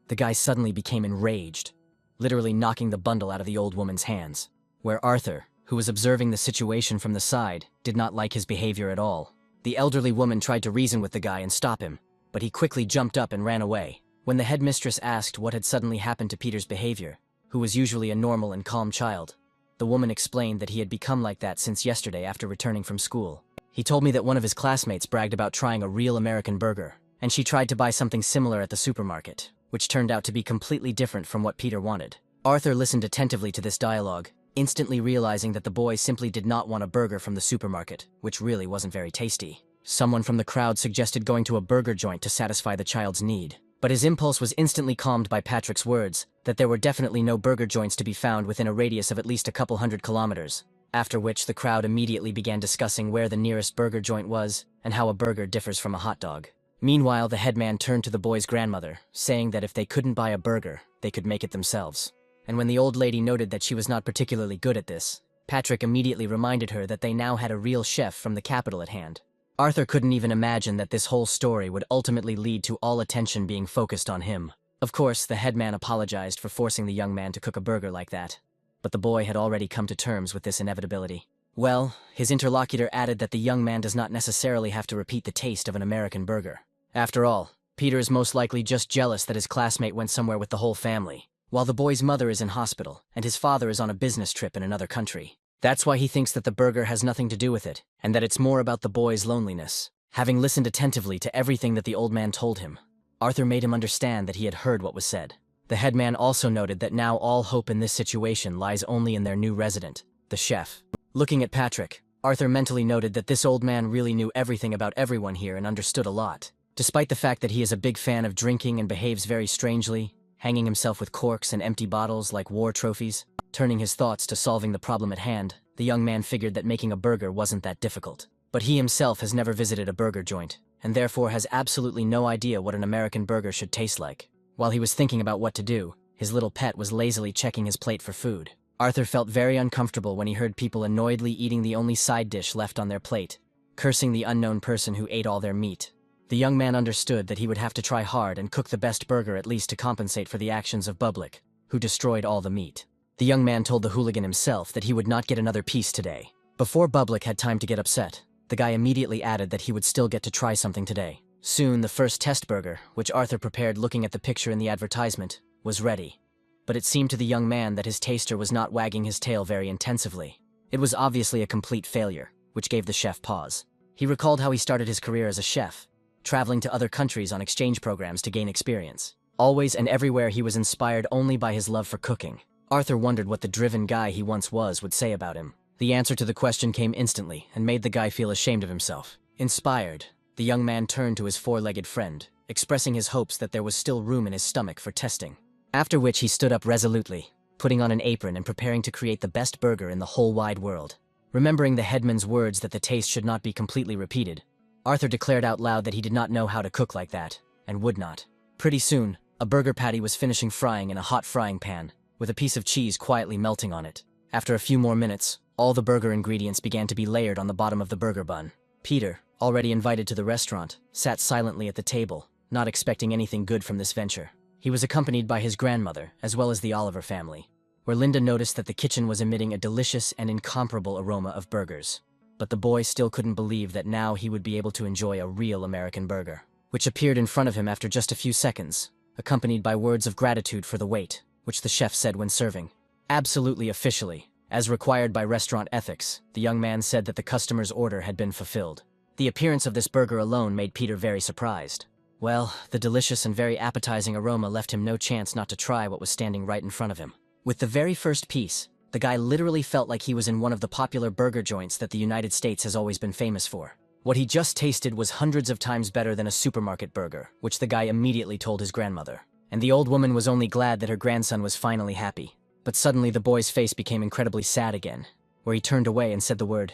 The guy suddenly became enraged, literally knocking the bundle out of the old woman's hands, where Arthur, who was observing the situation from the side, did not like his behavior at all. The elderly woman tried to reason with the guy and stop him, but he quickly jumped up and ran away. When the headmistress asked what had suddenly happened to Peter's behavior, who was usually a normal and calm child, the woman explained that he had become like that since yesterday after returning from school. He told me that one of his classmates bragged about trying a real American burger, and she tried to buy something similar at the supermarket, which turned out to be completely different from what Peter wanted. Arthur listened attentively to this dialogue, instantly realizing that the boy simply did not want a burger from the supermarket, which really wasn't very tasty. Someone from the crowd suggested going to a burger joint to satisfy the child's need, but his impulse was instantly calmed by Patrick's words that there were definitely no burger joints to be found within a radius of at least a couple hundred kilometers, after which the crowd immediately began discussing where the nearest burger joint was and how a burger differs from a hot dog. Meanwhile, the headman turned to the boy's grandmother, saying that if they couldn't buy a burger, they could make it themselves. And when the old lady noted that she was not particularly good at this, Patrick immediately reminded her that they now had a real chef from the capital at hand. Arthur couldn't even imagine that this whole story would ultimately lead to all attention being focused on him. Of course, the headman apologized for forcing the young man to cook a burger like that, but the boy had already come to terms with this inevitability. Well, his interlocutor added that the young man does not necessarily have to repeat the taste of an American burger. After all, Peter is most likely just jealous that his classmate went somewhere with the whole family, while the boy's mother is in hospital and his father is on a business trip in another country. That's why he thinks that the burger has nothing to do with it, and that it's more about the boy's loneliness. Having listened attentively to everything that the old man told him, Arthur made him understand that he had heard what was said. The headman also noted that now all hope in this situation lies only in their new resident, the chef. Looking at Patrick, Arthur mentally noted that this old man really knew everything about everyone here and understood a lot. Despite the fact that he is a big fan of drinking and behaves very strangely, hanging himself with corks and empty bottles like war trophies, turning his thoughts to solving the problem at hand, the young man figured that making a burger wasn't that difficult. But he himself has never visited a burger joint, and therefore has absolutely no idea what an American burger should taste like. While he was thinking about what to do, his little pet was lazily checking his plate for food. Arthur felt very uncomfortable when he heard people annoyedly eating the only side dish left on their plate, cursing the unknown person who ate all their meat. The young man understood that he would have to try hard and cook the best burger at least to compensate for the actions of Bublik, who destroyed all the meat. The young man told the hooligan himself that he would not get another piece today. Before Bublik had time to get upset, the guy immediately added that he would still get to try something today. Soon, the first test burger, which Arthur prepared looking at the picture in the advertisement, was ready. But it seemed to the young man that his taster was not wagging his tail very intensively. It was obviously a complete failure, which gave the chef pause. He recalled how he started his career as a chef, traveling to other countries on exchange programs to gain experience. Always and everywhere he was inspired only by his love for cooking. Arthur wondered what the driven guy he once was would say about him. The answer to the question came instantly and made the guy feel ashamed of himself. Inspired, the young man turned to his four-legged friend, expressing his hopes that there was still room in his stomach for testing. After which he stood up resolutely, putting on an apron and preparing to create the best burger in the whole wide world. Remembering the headman's words that the taste should not be completely repeated, Arthur declared out loud that he did not know how to cook like that, and would not. Pretty soon, a burger patty was finishing frying in a hot frying pan, with a piece of cheese quietly melting on it. After a few more minutes, all the burger ingredients began to be layered on the bottom of the burger bun. Peter, already invited to the restaurant, sat silently at the table, not expecting anything good from this venture. He was accompanied by his grandmother, as well as the Oliver family, where Linda noticed that the kitchen was emitting a delicious and incomparable aroma of burgers. But the boy still couldn't believe that now he would be able to enjoy a real American burger, which appeared in front of him after just a few seconds, accompanied by words of gratitude for the wait, which the chef said when serving. Absolutely officially, as required by restaurant ethics, the young man said that the customer's order had been fulfilled. The appearance of this burger alone made Peter very surprised. Well, the delicious and very appetizing aroma left him no chance not to try what was standing right in front of him. With the very first piece, the guy literally felt like he was in one of the popular burger joints that the United States has always been famous for. What he just tasted was hundreds of times better than a supermarket burger, which the guy immediately told his grandmother. And the old woman was only glad that her grandson was finally happy. But suddenly the boy's face became incredibly sad again, where he turned away and said the word,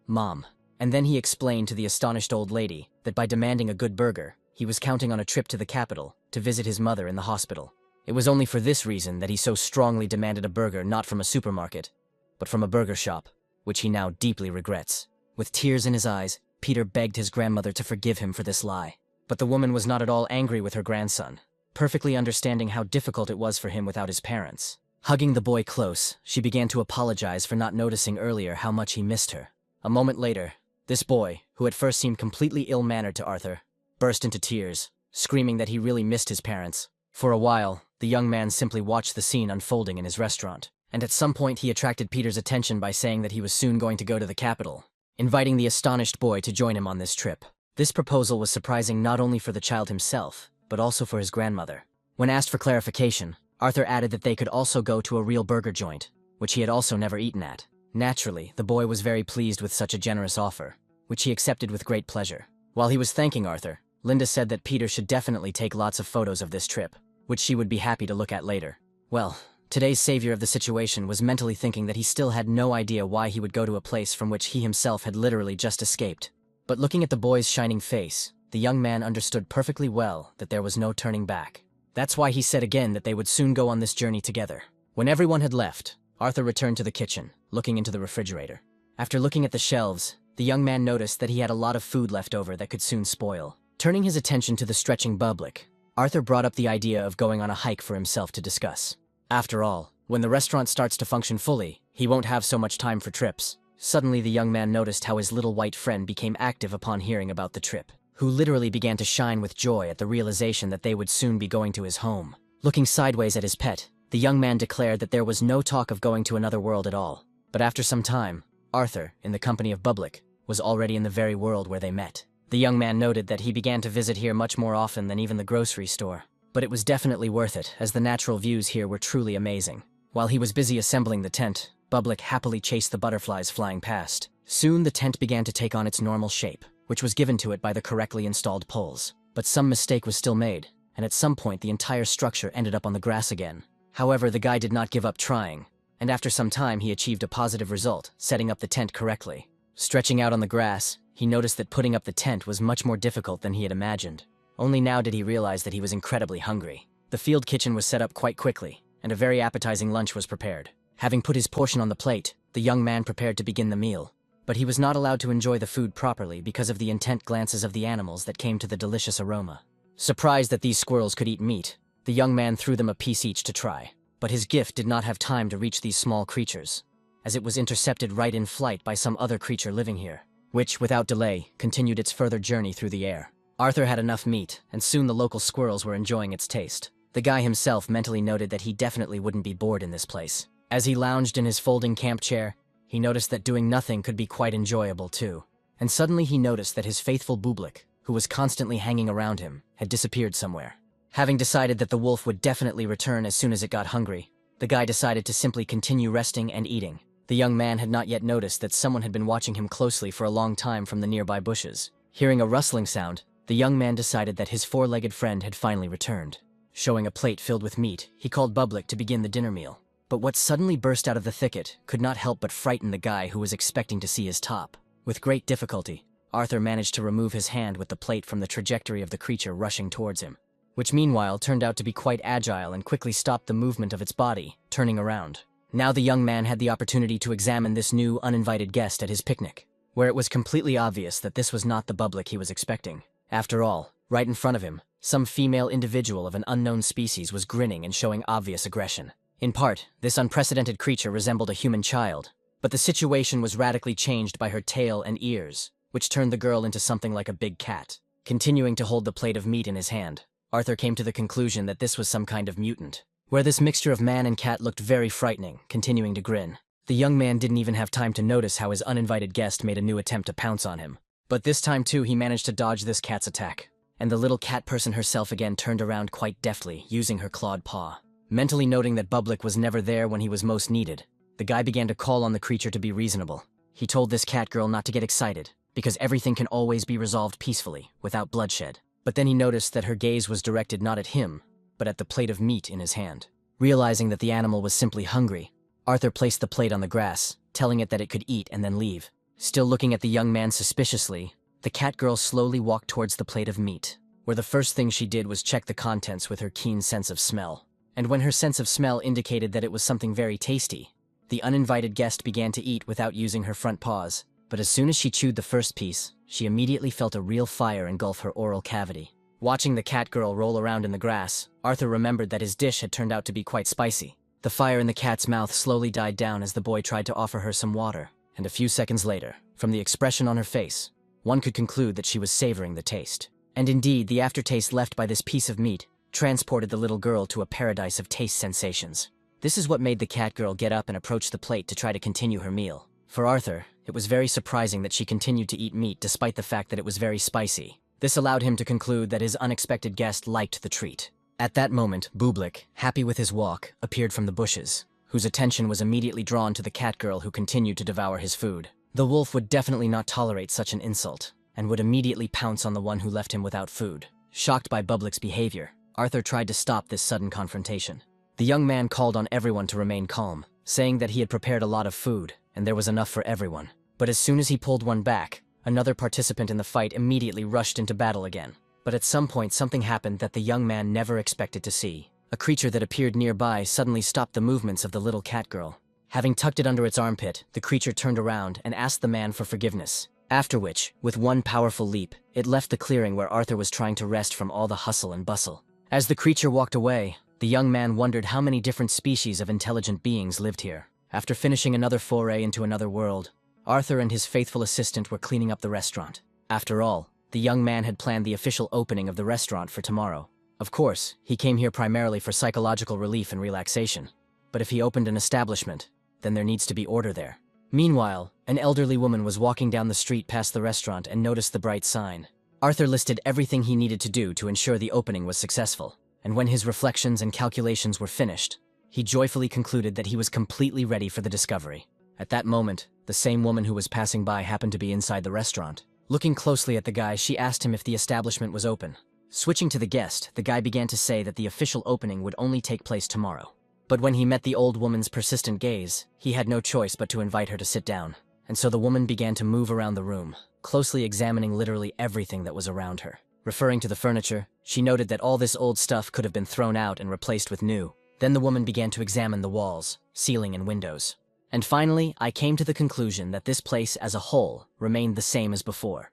"Mom." And then he explained to the astonished old lady that by demanding a good burger, he was counting on a trip to the capital to visit his mother in the hospital. It was only for this reason that he so strongly demanded a burger not from a supermarket, but from a burger shop, which he now deeply regrets. With tears in his eyes, Peter begged his grandmother to forgive him for this lie. But the woman was not at all angry with her grandson, perfectly understanding how difficult it was for him without his parents. Hugging the boy close, she began to apologize for not noticing earlier how much he missed her. A moment later, this boy, who at first seemed completely ill-mannered to Arthur, burst into tears, screaming that he really missed his parents. For a while, the young man simply watched the scene unfolding in his restaurant, and at some point he attracted Peter's attention by saying that he was soon going to go to the capital, inviting the astonished boy to join him on this trip. This proposal was surprising not only for the child himself, but also for his grandmother. When asked for clarification, Arthur added that they could also go to a real burger joint, which he had also never eaten at. Naturally, the boy was very pleased with such a generous offer, which he accepted with great pleasure. While he was thanking Arthur, Linda said that Peter should definitely take lots of photos of this trip, which she would be happy to look at later. Well, today's savior of the situation was mentally thinking that he still had no idea why he would go to a place from which he himself had literally just escaped. But looking at the boy's shining face, the young man understood perfectly well that there was no turning back. That's why he said again that they would soon go on this journey together. When everyone had left, Arthur returned to the kitchen, looking into the refrigerator. After looking at the shelves, the young man noticed that he had a lot of food left over that could soon spoil. Turning his attention to the stretching public, Arthur brought up the idea of going on a hike for himself to discuss. After all, when the restaurant starts to function fully, he won't have so much time for trips. Suddenly the young man noticed how his little white friend became active upon hearing about the trip, who literally began to shine with joy at the realization that they would soon be going to his home. Looking sideways at his pet, the young man declared that there was no talk of going to another world at all. But after some time, Arthur, in the company of Bublik, was already in the very world where they met. The young man noted that he began to visit here much more often than even the grocery store. But it was definitely worth it, as the natural views here were truly amazing. While he was busy assembling the tent, Bublik happily chased the butterflies flying past. Soon the tent began to take on its normal shape, which was given to it by the correctly installed poles. But some mistake was still made, and at some point the entire structure ended up on the grass again. However, the guy did not give up trying, and after some time he achieved a positive result, setting up the tent correctly. Stretching out on the grass, he noticed that putting up the tent was much more difficult than he had imagined. Only now did he realize that he was incredibly hungry. The field kitchen was set up quite quickly, and a very appetizing lunch was prepared. Having put his portion on the plate, the young man prepared to begin the meal. But he was not allowed to enjoy the food properly because of the intent glances of the animals that came to the delicious aroma. Surprised that these squirrels could eat meat, the young man threw them a piece each to try. But his gift did not have time to reach these small creatures, as it was intercepted right in flight by some other creature living here, which, without delay, continued its further journey through the air. Arthur had enough meat, and soon the local squirrels were enjoying its taste. The guy himself mentally noted that he definitely wouldn't be bored in this place. As he lounged in his folding camp chair, he noticed that doing nothing could be quite enjoyable too. and suddenly he noticed that his faithful Bublik, who was constantly hanging around him, had disappeared somewhere. Having decided that the wolf would definitely return as soon as it got hungry, the guy decided to simply continue resting and eating. The young man had not yet noticed that someone had been watching him closely for a long time from the nearby bushes. Hearing a rustling sound, the young man decided that his four-legged friend had finally returned. Showing a plate filled with meat, he called Bublik to begin the dinner meal. But what suddenly burst out of the thicket could not help but frighten the guy who was expecting to see his top. With great difficulty, Arthur managed to remove his hand with the plate from the trajectory of the creature rushing towards him, which meanwhile turned out to be quite agile and quickly stopped the movement of its body, turning around. Now the young man had the opportunity to examine this new, uninvited guest at his picnic, where it was completely obvious that this was not the Bublik he was expecting. After all, right in front of him, some female individual of an unknown species was grinning and showing obvious aggression. In part, this unprecedented creature resembled a human child, but the situation was radically changed by her tail and ears, which turned the girl into something like a big cat. Continuing to hold the plate of meat in his hand, Arthur came to the conclusion that this was some kind of mutant, where this mixture of man and cat looked very frightening, continuing to grin. The young man didn't even have time to notice how his uninvited guest made a new attempt to pounce on him. But this time too he managed to dodge this cat's attack, and the little cat person herself again turned around quite deftly, using her clawed paw. Mentally noting that Bublik was never there when he was most needed, the guy began to call on the creature to be reasonable. He told this cat girl not to get excited, because everything can always be resolved peacefully, without bloodshed. But then he noticed that her gaze was directed not at him, but at the plate of meat in his hand. Realizing that the animal was simply hungry, Arthur placed the plate on the grass, telling it that it could eat and then leave. Still looking at the young man suspiciously, the cat girl slowly walked towards the plate of meat, where the first thing she did was check the contents with her keen sense of smell. And when her sense of smell indicated that it was something very tasty, the uninvited guest began to eat without using her front paws. But as soon as she chewed the first piece, she immediately felt a real fire engulf her oral cavity. Watching the cat girl roll around in the grass, Arthur remembered that his dish had turned out to be quite spicy. The fire in the cat's mouth slowly died down as the boy tried to offer her some water, and a few seconds later, from the expression on her face, one could conclude that she was savoring the taste. And indeed, the aftertaste left by this piece of meat transported the little girl to a paradise of taste sensations. This is what made the cat girl get up and approach the plate to try to continue her meal. For Arthur, it was very surprising that she continued to eat meat despite the fact that it was very spicy. This allowed him to conclude that his unexpected guest liked the treat. At that moment, Bublik, happy with his walk, appeared from the bushes, whose attention was immediately drawn to the cat girl who continued to devour his food. The wolf would definitely not tolerate such an insult, and would immediately pounce on the one who left him without food. Shocked by Bublik's behavior, Arthur tried to stop this sudden confrontation. The young man called on everyone to remain calm, saying that he had prepared a lot of food, and there was enough for everyone. But as soon as he pulled one back, another participant in the fight immediately rushed into battle again. But at some point something happened that the young man never expected to see. A creature that appeared nearby suddenly stopped the movements of the little cat girl. Having tucked it under its armpit, the creature turned around and asked the man for forgiveness. After which, with one powerful leap, it left the clearing where Arthur was trying to rest from all the hustle and bustle. As the creature walked away, the young man wondered how many different species of intelligent beings lived here. After finishing another foray into another world, Arthur and his faithful assistant were cleaning up the restaurant. After all, the young man had planned the official opening of the restaurant for tomorrow. Of course, he came here primarily for psychological relief and relaxation. But if he opened an establishment, then there needs to be order there. Meanwhile, an elderly woman was walking down the street past the restaurant and noticed the bright sign. Arthur listed everything he needed to do to ensure the opening was successful, and when his reflections and calculations were finished, he joyfully concluded that he was completely ready for the discovery. At that moment, the same woman who was passing by happened to be inside the restaurant. Looking closely at the guy, she asked him if the establishment was open. Switching to the guest, the guy began to say that the official opening would only take place tomorrow. But when he met the old woman's persistent gaze, he had no choice but to invite her to sit down. And so the woman began to move around the room, closely examining literally everything that was around her. Referring to the furniture, she noted that all this old stuff could have been thrown out and replaced with new. Then the woman began to examine the walls, ceiling, and windows. And finally, I came to the conclusion that this place as a whole remained the same as before,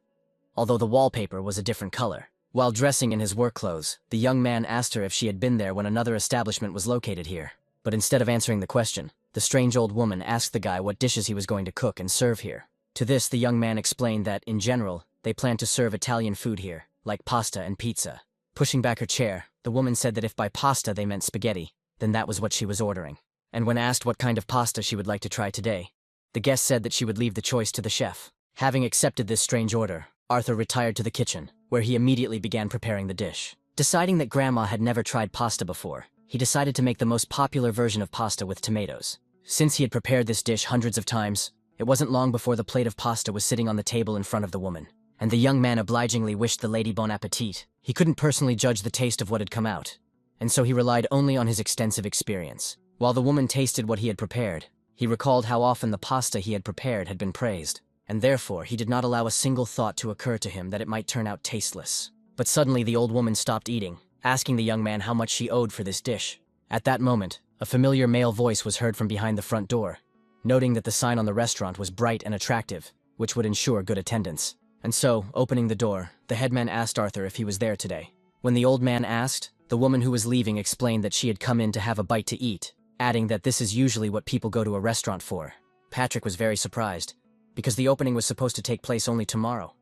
although the wallpaper was a different color. While dressing in his work clothes, the young man asked her if she had been there when another establishment was located here. But instead of answering the question, the strange old woman asked the guy what dishes he was going to cook and serve here. To this, the young man explained that, in general, they plan to serve Italian food here, like pasta and pizza. Pushing back her chair, the woman said that if by pasta they meant spaghetti, then that was what she was ordering. And when asked what kind of pasta she would like to try today, the guest said that she would leave the choice to the chef. Having accepted this strange order, Arthur retired to the kitchen, where he immediately began preparing the dish. Deciding that Grandma had never tried pasta before, he decided to make the most popular version of pasta with tomatoes. Since he had prepared this dish hundreds of times, it wasn't long before the plate of pasta was sitting on the table in front of the woman, and the young man obligingly wished the lady bon appetit. He couldn't personally judge the taste of what had come out, and so he relied only on his extensive experience. While the woman tasted what he had prepared, he recalled how often the pasta he had prepared had been praised, and therefore he did not allow a single thought to occur to him that it might turn out tasteless. But suddenly the old woman stopped eating, asking the young man how much she owed for this dish. At that moment, a familiar male voice was heard from behind the front door, noting that the sign on the restaurant was bright and attractive, which would ensure good attendance. And so, opening the door, the headman asked Arthur if he was there today. When the old man asked, the woman who was leaving explained that she had come in to have a bite to eat, adding that this is usually what people go to a restaurant for. Patrick was very surprised, because the opening was supposed to take place only tomorrow.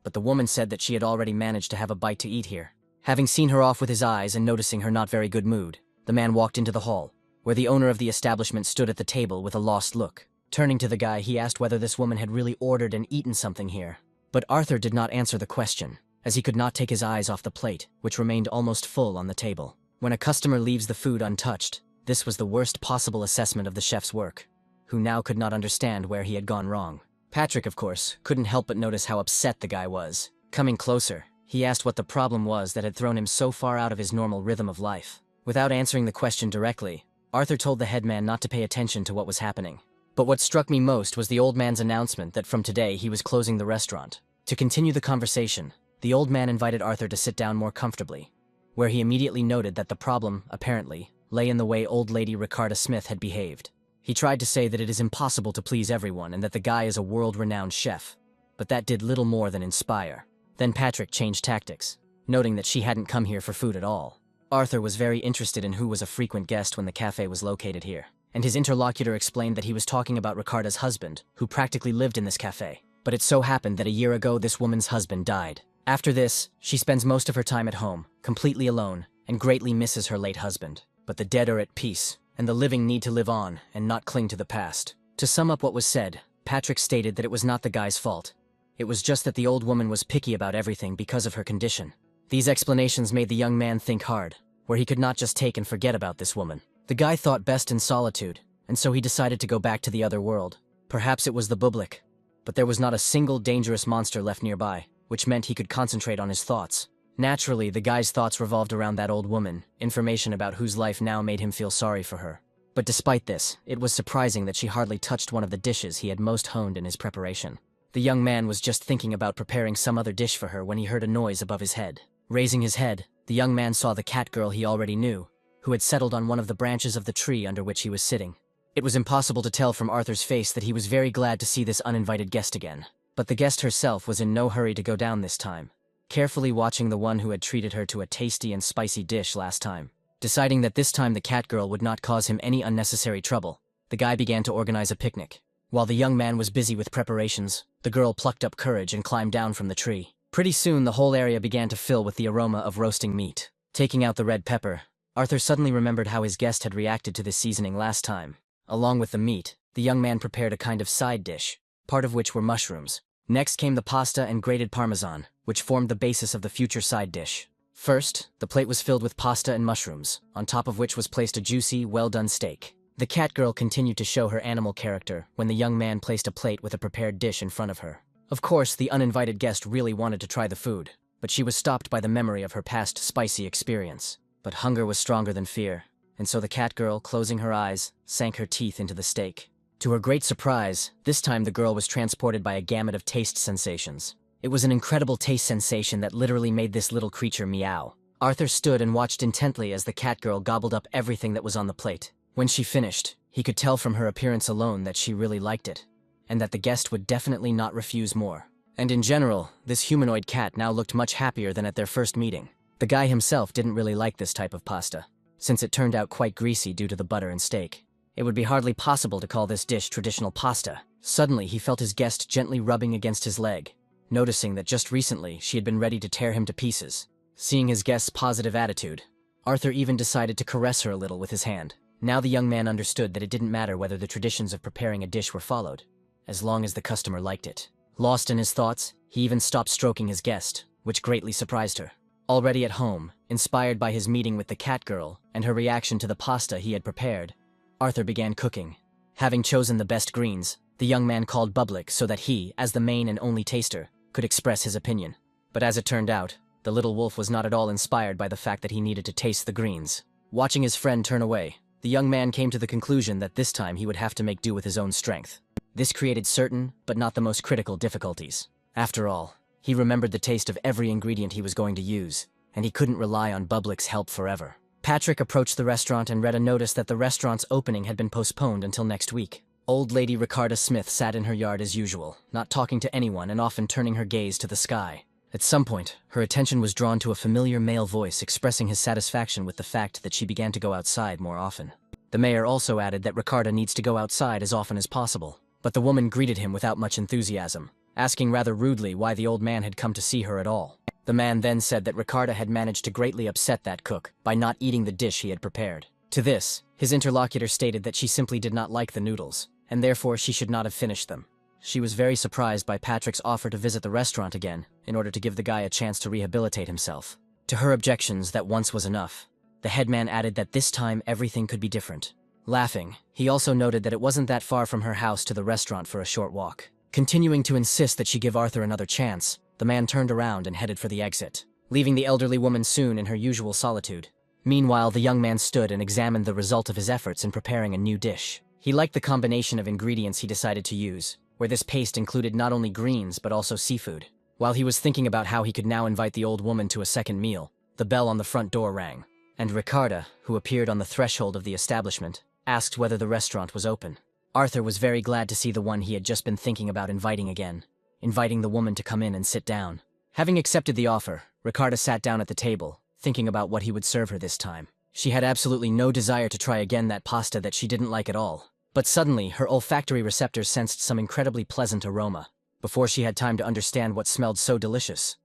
But the woman said that she had already managed to have a bite to eat here. Having seen her off with his eyes and noticing her not very good mood, the man walked into the hall, where the owner of the establishment stood at the table with a lost look. Turning to the guy, he asked whether this woman had really ordered and eaten something here. But Arthur did not answer the question, as he could not take his eyes off the plate, which remained almost full on the table. When a customer leaves the food untouched, this was the worst possible assessment of the chef's work, who now could not understand where he had gone wrong. Patrick, of course, couldn't help but notice how upset the guy was. Coming closer, he asked what the problem was that had thrown him so far out of his normal rhythm of life. Without answering the question directly, Arthur told the headman not to pay attention to what was happening. But what struck me most was the old man's announcement that from today he was closing the restaurant. To continue the conversation, the old man invited Arthur to sit down more comfortably, where he immediately noted that the problem, apparently, lay in the way old lady Ricarda Smith had behaved. He tried to say that it is impossible to please everyone and that the guy is a world-renowned chef, but that did little more than inspire. Then Patrick changed tactics, noting that she hadn't come here for food at all. Arthur was very interested in who was a frequent guest when the cafe was located here, and his interlocutor explained that he was talking about Ricarda's husband, who practically lived in this cafe. But it so happened that a year ago this woman's husband died. After this, she spends most of her time at home, completely alone, and greatly misses her late husband. But the dead are at peace, and the living need to live on and not cling to the past. To sum up what was said, Patrick stated that it was not the guy's fault. It was just that the old woman was picky about everything because of her condition. These explanations made the young man think hard, where he could not just take and forget about this woman. The guy thought best in solitude, and so he decided to go back to the other world. Perhaps it was the Bublik, but there was not a single dangerous monster left nearby, which meant he could concentrate on his thoughts. Naturally, the guy's thoughts revolved around that old woman, information about whose life now made him feel sorry for her. But despite this, it was surprising that she hardly touched one of the dishes he had most honed in his preparation. The young man was just thinking about preparing some other dish for her when he heard a noise above his head. Raising his head, the young man saw the catgirl he already knew, who had settled on one of the branches of the tree under which he was sitting. It was impossible to tell from Arthur's face that he was very glad to see this uninvited guest again. But the guest herself was in no hurry to go down this time, carefully watching the one who had treated her to a tasty and spicy dish last time. Deciding that this time the catgirl would not cause him any unnecessary trouble, the guy began to organize a picnic. While the young man was busy with preparations, the girl plucked up courage and climbed down from the tree. Pretty soon the whole area began to fill with the aroma of roasting meat. Taking out the red pepper, Arthur suddenly remembered how his guest had reacted to this seasoning last time. Along with the meat, the young man prepared a kind of side dish, part of which were mushrooms. Next came the pasta and grated parmesan, which formed the basis of the future side dish. First, the plate was filled with pasta and mushrooms, on top of which was placed a juicy, well-done steak. The catgirl continued to show her animal character when the young man placed a plate with a prepared dish in front of her. Of course, the uninvited guest really wanted to try the food, but she was stopped by the memory of her past spicy experience. But hunger was stronger than fear, and so the catgirl, closing her eyes, sank her teeth into the steak. To her great surprise, this time the girl was transported by a gamut of taste sensations. It was an incredible taste sensation that literally made this little creature meow. Arthur stood and watched intently as the catgirl gobbled up everything that was on the plate. When she finished, he could tell from her appearance alone that she really liked it, and that the guest would definitely not refuse more. And in general, this humanoid cat now looked much happier than at their first meeting. The guy himself didn't really like this type of pasta, since it turned out quite greasy due to the butter and steak. It would be hardly possible to call this dish traditional pasta. Suddenly, he felt his guest gently rubbing against his leg, noticing that just recently she had been ready to tear him to pieces. Seeing his guest's positive attitude, Arthur even decided to caress her a little with his hand. Now the young man understood that it didn't matter whether the traditions of preparing a dish were followed, as long as the customer liked it. Lost in his thoughts, he even stopped stroking his guest, which greatly surprised her. Already at home, inspired by his meeting with the catgirl and her reaction to the pasta he had prepared, Arthur began cooking. Having chosen the best greens, the young man called Bublik so that he, as the main and only taster, could express his opinion. But as it turned out, the little wolf was not at all inspired by the fact that he needed to taste the greens. Watching his friend turn away, the young man came to the conclusion that this time he would have to make do with his own strength. This created certain, but not the most critical difficulties. After all, he remembered the taste of every ingredient he was going to use, and he couldn't rely on Bublik's help forever. Patrick approached the restaurant and read a notice that the restaurant's opening had been postponed until next week. Old lady Ricarda Smith sat in her yard as usual, not talking to anyone and often turning her gaze to the sky. At some point, her attention was drawn to a familiar male voice expressing his satisfaction with the fact that she began to go outside more often. The mayor also added that Ricarda needs to go outside as often as possible, but the woman greeted him without much enthusiasm, asking rather rudely why the old man had come to see her at all. The man then said that Ricarda had managed to greatly upset that cook by not eating the dish he had prepared. To this, his interlocutor stated that she simply did not like the noodles, and therefore she should not have finished them. She was very surprised by Patrick's offer to visit the restaurant again, in order to give the guy a chance to rehabilitate himself. To her objections that once was enough, the headman added that this time everything could be different. Laughing, he also noted that it wasn't that far from her house to the restaurant for a short walk. Continuing to insist that she give Arthur another chance, the man turned around and headed for the exit, leaving the elderly woman soon in her usual solitude. Meanwhile, the young man stood and examined the result of his efforts in preparing a new dish. He liked the combination of ingredients he decided to use, where this paste included not only greens but also seafood. While he was thinking about how he could now invite the old woman to a second meal, the bell on the front door rang, and Ricarda, who appeared on the threshold of the establishment, asked whether the restaurant was open. Arthur was very glad to see the one he had just been thinking about inviting again, inviting the woman to come in and sit down. Having accepted the offer, Ricarda sat down at the table, thinking about what he would serve her this time. She had absolutely no desire to try again that pasta that she didn't like at all. But suddenly, her olfactory receptors sensed some incredibly pleasant aroma, before she had time to understand what smelled so delicious.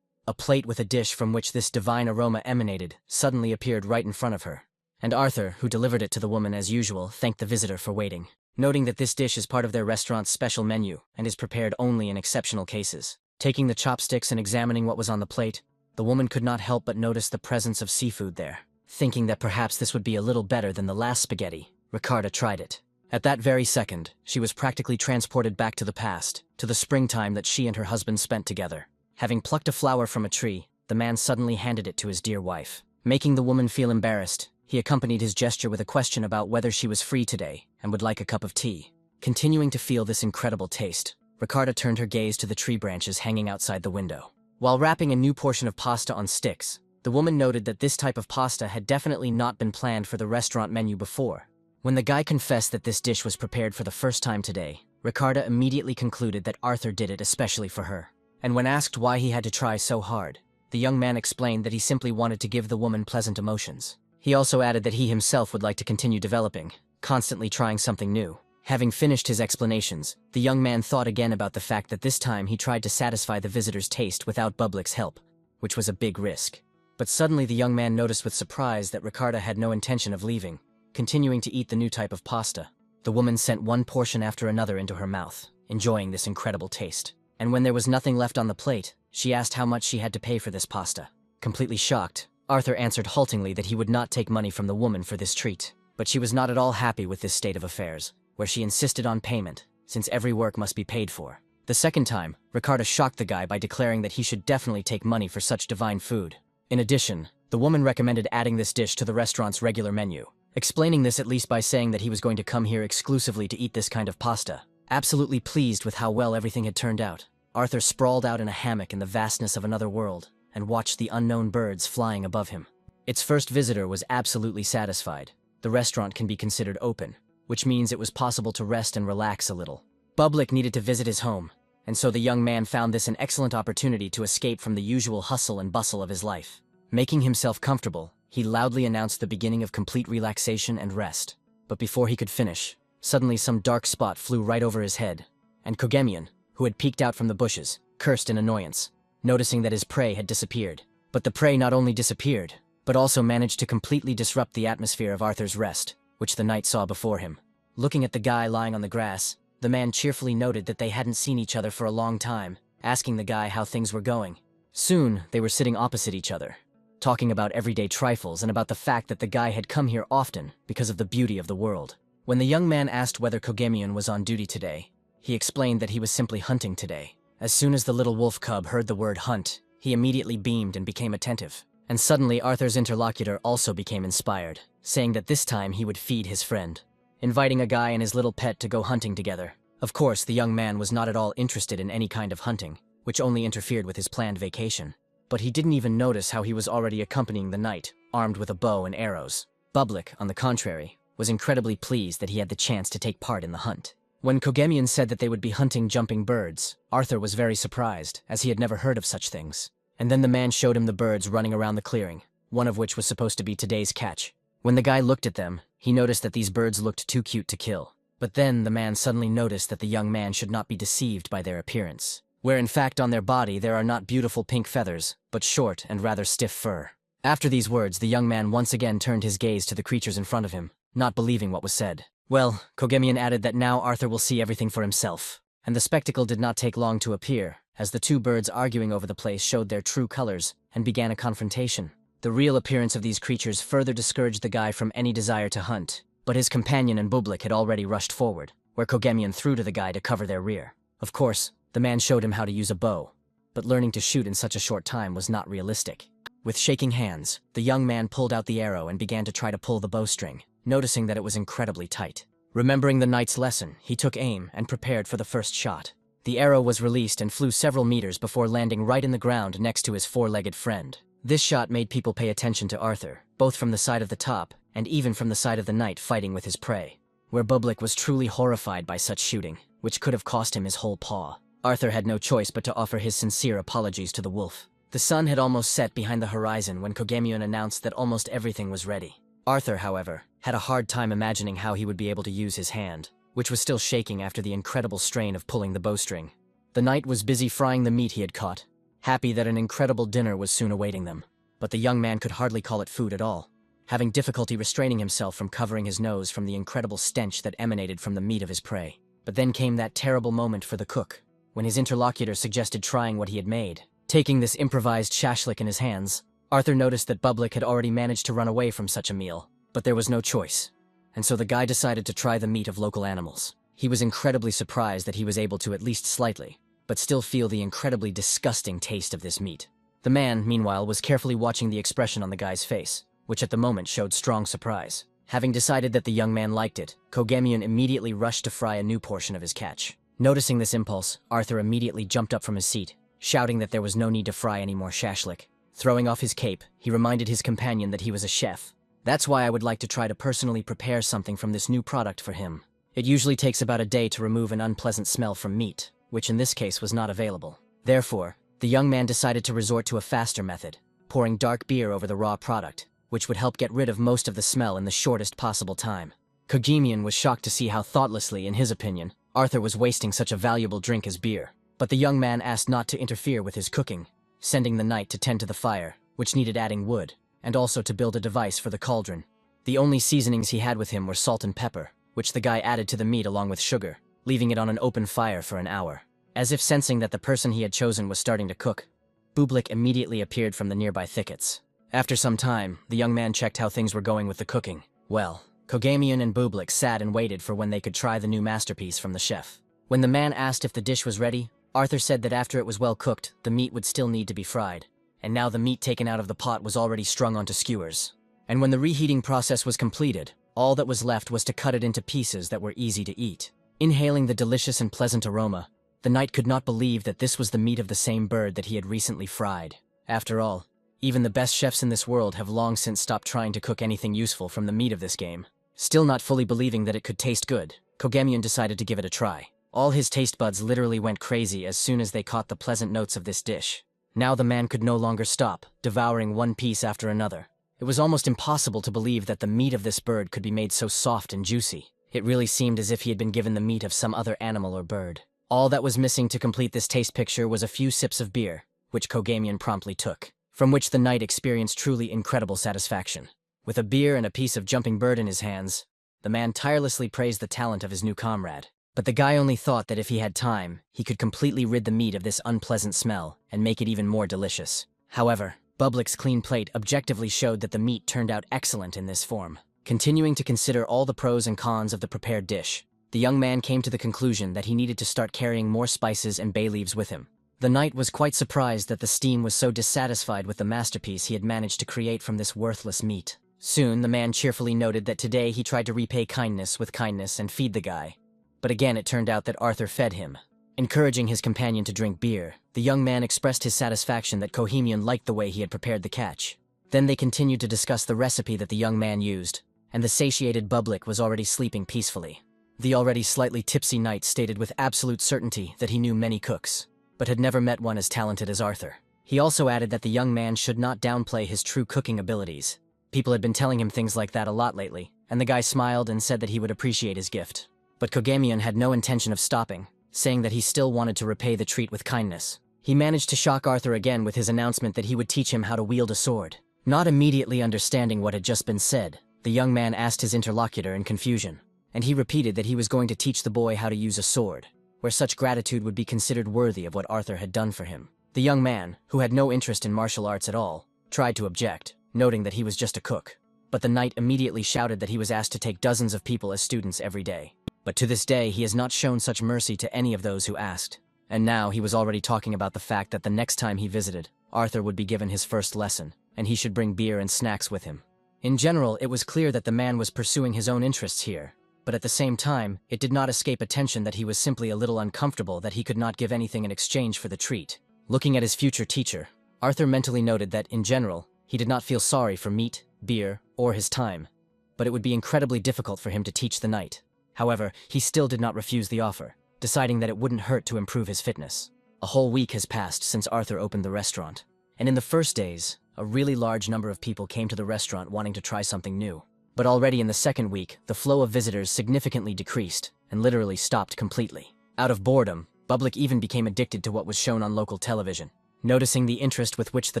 A plate with a dish from which this divine aroma emanated suddenly appeared right in front of her, and Arthur, who delivered it to the woman as usual, thanked the visitor for waiting, noting that this dish is part of their restaurant's special menu and is prepared only in exceptional cases. Taking the chopsticks and examining what was on the plate, the woman could not help but notice the presence of seafood there. Thinking that perhaps this would be a little better than the last spaghetti, Ricarda tried it. At that very second, she was practically transported back to the past, to the springtime that she and her husband spent together. Having plucked a flower from a tree, the man suddenly handed it to his dear wife. Making the woman feel embarrassed, he accompanied his gesture with a question about whether she was free today and would like a cup of tea. Continuing to feel this incredible taste, Ricarda turned her gaze to the tree branches hanging outside the window. While wrapping a new portion of pasta on sticks, the woman noted that this type of pasta had definitely not been planned for the restaurant menu before. When the guy confessed that this dish was prepared for the first time today, Ricarda immediately concluded that Arthur did it especially for her. And when asked why he had to try so hard, the young man explained that he simply wanted to give the woman pleasant emotions. He also added that he himself would like to continue developing, constantly trying something new. Having finished his explanations, the young man thought again about the fact that this time he tried to satisfy the visitor's taste without Bublik's help, which was a big risk. But suddenly the young man noticed with surprise that Ricarda had no intention of leaving, continuing to eat the new type of pasta. The woman sent one portion after another into her mouth, enjoying this incredible taste. And when there was nothing left on the plate, she asked how much she had to pay for this pasta. Completely shocked, Arthur answered haltingly that he would not take money from the woman for this treat. But she was not at all happy with this state of affairs, where she insisted on payment, since every work must be paid for. The second time, Ricarda shocked the guy by declaring that he should definitely take money for such divine food. In addition, the woman recommended adding this dish to the restaurant's regular menu, explaining this at least by saying that he was going to come here exclusively to eat this kind of pasta. Absolutely pleased with how well everything had turned out, Arthur sprawled out in a hammock in the vastness of another world and watched the unknown birds flying above him. Its first visitor was absolutely satisfied. The restaurant can be considered open, which means it was possible to rest and relax a little. Bublik needed to visit his home, and so the young man found this an excellent opportunity to escape from the usual hustle and bustle of his life. Making himself comfortable, he loudly announced the beginning of complete relaxation and rest. But before he could finish, suddenly some dark spot flew right over his head, and Kogemian, who had peeked out from the bushes, cursed in annoyance, noticing that his prey had disappeared. But the prey not only disappeared, but also managed to completely disrupt the atmosphere of Arthur's rest, which the knight saw before him. Looking at the guy lying on the grass, the man cheerfully noted that they hadn't seen each other for a long time, asking the guy how things were going. Soon, they were sitting opposite each other, talking about everyday trifles and about the fact that the guy had come here often because of the beauty of the world. When the young man asked whether Kogemion was on duty today, he explained that he was simply hunting today. As soon as the little wolf cub heard the word hunt, he immediately beamed and became attentive. And suddenly Arthur's interlocutor also became inspired, saying that this time he would feed his friend, inviting a guy and his little pet to go hunting together. Of course, the young man was not at all interested in any kind of hunting, which only interfered with his planned vacation. But he didn't even notice how he was already accompanying the knight, armed with a bow and arrows. Bublik, on the contrary, was incredibly pleased that he had the chance to take part in the hunt. When Kogemion said that they would be hunting jumping birds, Arthur was very surprised, as he had never heard of such things. And then the man showed him the birds running around the clearing, one of which was supposed to be today's catch. When the guy looked at them, he noticed that these birds looked too cute to kill. But then the man suddenly noticed that the young man should not be deceived by their appearance, where in fact on their body there are not beautiful pink feathers, but short and rather stiff fur. After these words, the young man once again turned his gaze to the creatures in front of him, not believing what was said. Well, Kogemion added that now Arthur will see everything for himself. And the spectacle did not take long to appear, as the two birds arguing over the place showed their true colors and began a confrontation. The real appearance of these creatures further discouraged the guy from any desire to hunt, but his companion and Bublik had already rushed forward, where Kogemion threw to the guy to cover their rear. Of course, the man showed him how to use a bow, but learning to shoot in such a short time was not realistic. With shaking hands, the young man pulled out the arrow and began to try to pull the bowstring, noticing that it was incredibly tight. Remembering the knight's lesson, he took aim and prepared for the first shot. The arrow was released and flew several meters before landing right in the ground next to his four-legged friend. This shot made people pay attention to Arthur, both from the side of the top and even from the side of the knight fighting with his prey, where Bublik was truly horrified by such shooting, which could have cost him his whole paw. Arthur had no choice but to offer his sincere apologies to the wolf. The sun had almost set behind the horizon when Kogemion announced that almost everything was ready. Arthur, however, had a hard time imagining how he would be able to use his hand, which was still shaking after the incredible strain of pulling the bowstring. The knight was busy frying the meat he had caught, happy that an incredible dinner was soon awaiting them. But the young man could hardly call it food at all, having difficulty restraining himself from covering his nose from the incredible stench that emanated from the meat of his prey. But then came that terrible moment for the cook, when his interlocutor suggested trying what he had made. Taking this improvised shashlik in his hands, Arthur noticed that Bublik had already managed to run away from such a meal, but there was no choice. And so the guy decided to try the meat of local animals. He was incredibly surprised that he was able to at least slightly, but still feel the incredibly disgusting taste of this meat. The man, meanwhile, was carefully watching the expression on the guy's face, which at the moment showed strong surprise. Having decided that the young man liked it, Kogemion immediately rushed to fry a new portion of his catch. Noticing this impulse, Arthur immediately jumped up from his seat, shouting that there was no need to fry any more shashlik. Throwing off his cape, he reminded his companion that he was a chef. That's why I would like to try to personally prepare something from this new product for him. It usually takes about a day to remove an unpleasant smell from meat, which in this case was not available. Therefore, the young man decided to resort to a faster method, pouring dark beer over the raw product, which would help get rid of most of the smell in the shortest possible time. Kogemion was shocked to see how thoughtlessly, in his opinion, Arthur was wasting such a valuable drink as beer. But the young man asked not to interfere with his cooking, sending the knight to tend to the fire, which needed adding wood, and also to build a device for the cauldron. The only seasonings he had with him were salt and pepper, which the guy added to the meat along with sugar, leaving it on an open fire for an hour. As if sensing that the person he had chosen was starting to cook, Bublik immediately appeared from the nearby thickets. After some time, the young man checked how things were going with the cooking. Well, Kogemion and Bublik sat and waited for when they could try the new masterpiece from the chef. When the man asked if the dish was ready, Arthur said that after it was well cooked, the meat would still need to be fried. And now the meat taken out of the pot was already strung onto skewers. And when the reheating process was completed, all that was left was to cut it into pieces that were easy to eat. Inhaling the delicious and pleasant aroma, the knight could not believe that this was the meat of the same bird that he had recently fried. After all, even the best chefs in this world have long since stopped trying to cook anything useful from the meat of this game. Still not fully believing that it could taste good, Kogemion decided to give it a try. All his taste buds literally went crazy as soon as they caught the pleasant notes of this dish. Now the man could no longer stop, devouring one piece after another. It was almost impossible to believe that the meat of this bird could be made so soft and juicy. It really seemed as if he had been given the meat of some other animal or bird. All that was missing to complete this taste picture was a few sips of beer, which Kogemion promptly took, from which the knight experienced truly incredible satisfaction. With a beer and a piece of jumping bird in his hands, the man tirelessly praised the talent of his new comrade. But the guy only thought that if he had time, he could completely rid the meat of this unpleasant smell and make it even more delicious. However, Bublik's clean plate objectively showed that the meat turned out excellent in this form. Continuing to consider all the pros and cons of the prepared dish, the young man came to the conclusion that he needed to start carrying more spices and bay leaves with him. The knight was quite surprised that the steam was so dissatisfied with the masterpiece he had managed to create from this worthless meat. Soon, the man cheerfully noted that today he tried to repay kindness with kindness and feed the guy. But again it turned out that Arthur fed him. Encouraging his companion to drink beer, the young man expressed his satisfaction that Kohemian liked the way he had prepared the catch. Then they continued to discuss the recipe that the young man used, and the satiated Bublik was already sleeping peacefully. The already slightly tipsy knight stated with absolute certainty that he knew many cooks, but had never met one as talented as Arthur. He also added that the young man should not downplay his true cooking abilities. People had been telling him things like that a lot lately, and the guy smiled and said that he would appreciate his gift. But Kohemian had no intention of stopping, saying that he still wanted to repay the treat with kindness. He managed to shock Arthur again with his announcement that he would teach him how to wield a sword. Not immediately understanding what had just been said, the young man asked his interlocutor in confusion, and he repeated that he was going to teach the boy how to use a sword, where such gratitude would be considered worthy of what Arthur had done for him. The young man, who had no interest in martial arts at all, tried to object, noting that he was just a cook. But the knight immediately shouted that he was asked to take dozens of people as students every day. But to this day, he has not shown such mercy to any of those who asked. And now he was already talking about the fact that the next time he visited, Arthur would be given his first lesson, and he should bring beer and snacks with him. In general, it was clear that the man was pursuing his own interests here, but at the same time, it did not escape attention that he was simply a little uncomfortable that he could not give anything in exchange for the treat. Looking at his future teacher, Arthur mentally noted that, in general, he did not feel sorry for meat, beer, or his time, but it would be incredibly difficult for him to teach the knight. However, he still did not refuse the offer, deciding that it wouldn't hurt to improve his fitness. A whole week has passed since Arthur opened the restaurant, and in the first days, a really large number of people came to the restaurant wanting to try something new. But already in the second week, the flow of visitors significantly decreased and literally stopped completely. Out of boredom, Bublik even became addicted to what was shown on local television. Noticing the interest with which the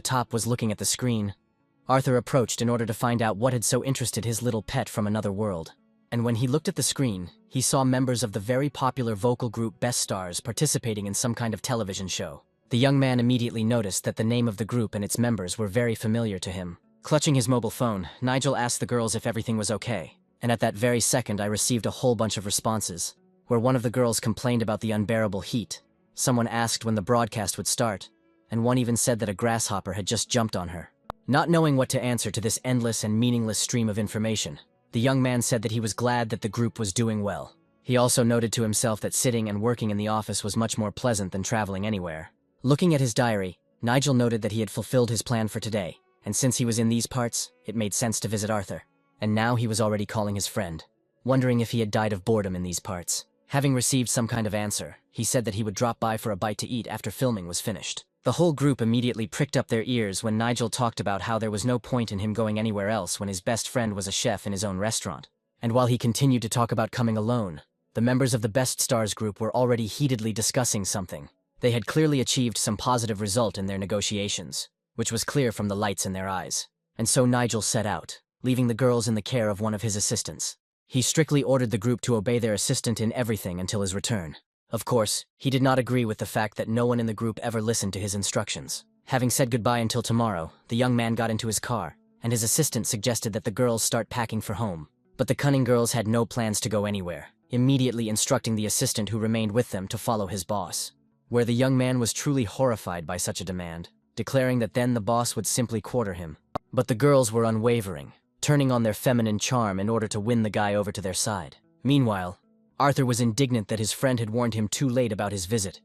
top was looking at the screen, Arthur approached in order to find out what had so interested his little pet from another world. And when he looked at the screen, he saw members of the very popular vocal group Best Stars participating in some kind of television show. The young man immediately noticed that the name of the group and its members were very familiar to him. Clutching his mobile phone, Nigel asked the girls if everything was okay, and at that very second I received a whole bunch of responses, where one of the girls complained about the unbearable heat, someone asked when the broadcast would start, and one even said that a grasshopper had just jumped on her. Not knowing what to answer to this endless and meaningless stream of information, the young man said that he was glad that the group was doing well. He also noted to himself that sitting and working in the office was much more pleasant than traveling anywhere. Looking at his diary, Nigel noted that he had fulfilled his plan for today, and since he was in these parts, it made sense to visit Arthur. And now he was already calling his friend, wondering if he had died of boredom in these parts. Having received some kind of answer, he said that he would drop by for a bite to eat after filming was finished. The whole group immediately pricked up their ears when Nigel talked about how there was no point in him going anywhere else when his best friend was a chef in his own restaurant. And while he continued to talk about coming alone, the members of the Best Stars group were already heatedly discussing something. They had clearly achieved some positive result in their negotiations, which was clear from the lights in their eyes. And so Nigel set out, leaving the girls in the care of one of his assistants. He strictly ordered the group to obey their assistant in everything until his return. Of course, he did not agree with the fact that no one in the group ever listened to his instructions. Having said goodbye until tomorrow, the young man got into his car, and his assistant suggested that the girls start packing for home. But the cunning girls had no plans to go anywhere, immediately instructing the assistant who remained with them to follow his boss. Where the young man was truly horrified by such a demand, declaring that then the boss would simply quarter him. But the girls were unwavering, turning on their feminine charm in order to win the guy over to their side. Meanwhile, Arthur was indignant that his friend had warned him too late about his visit,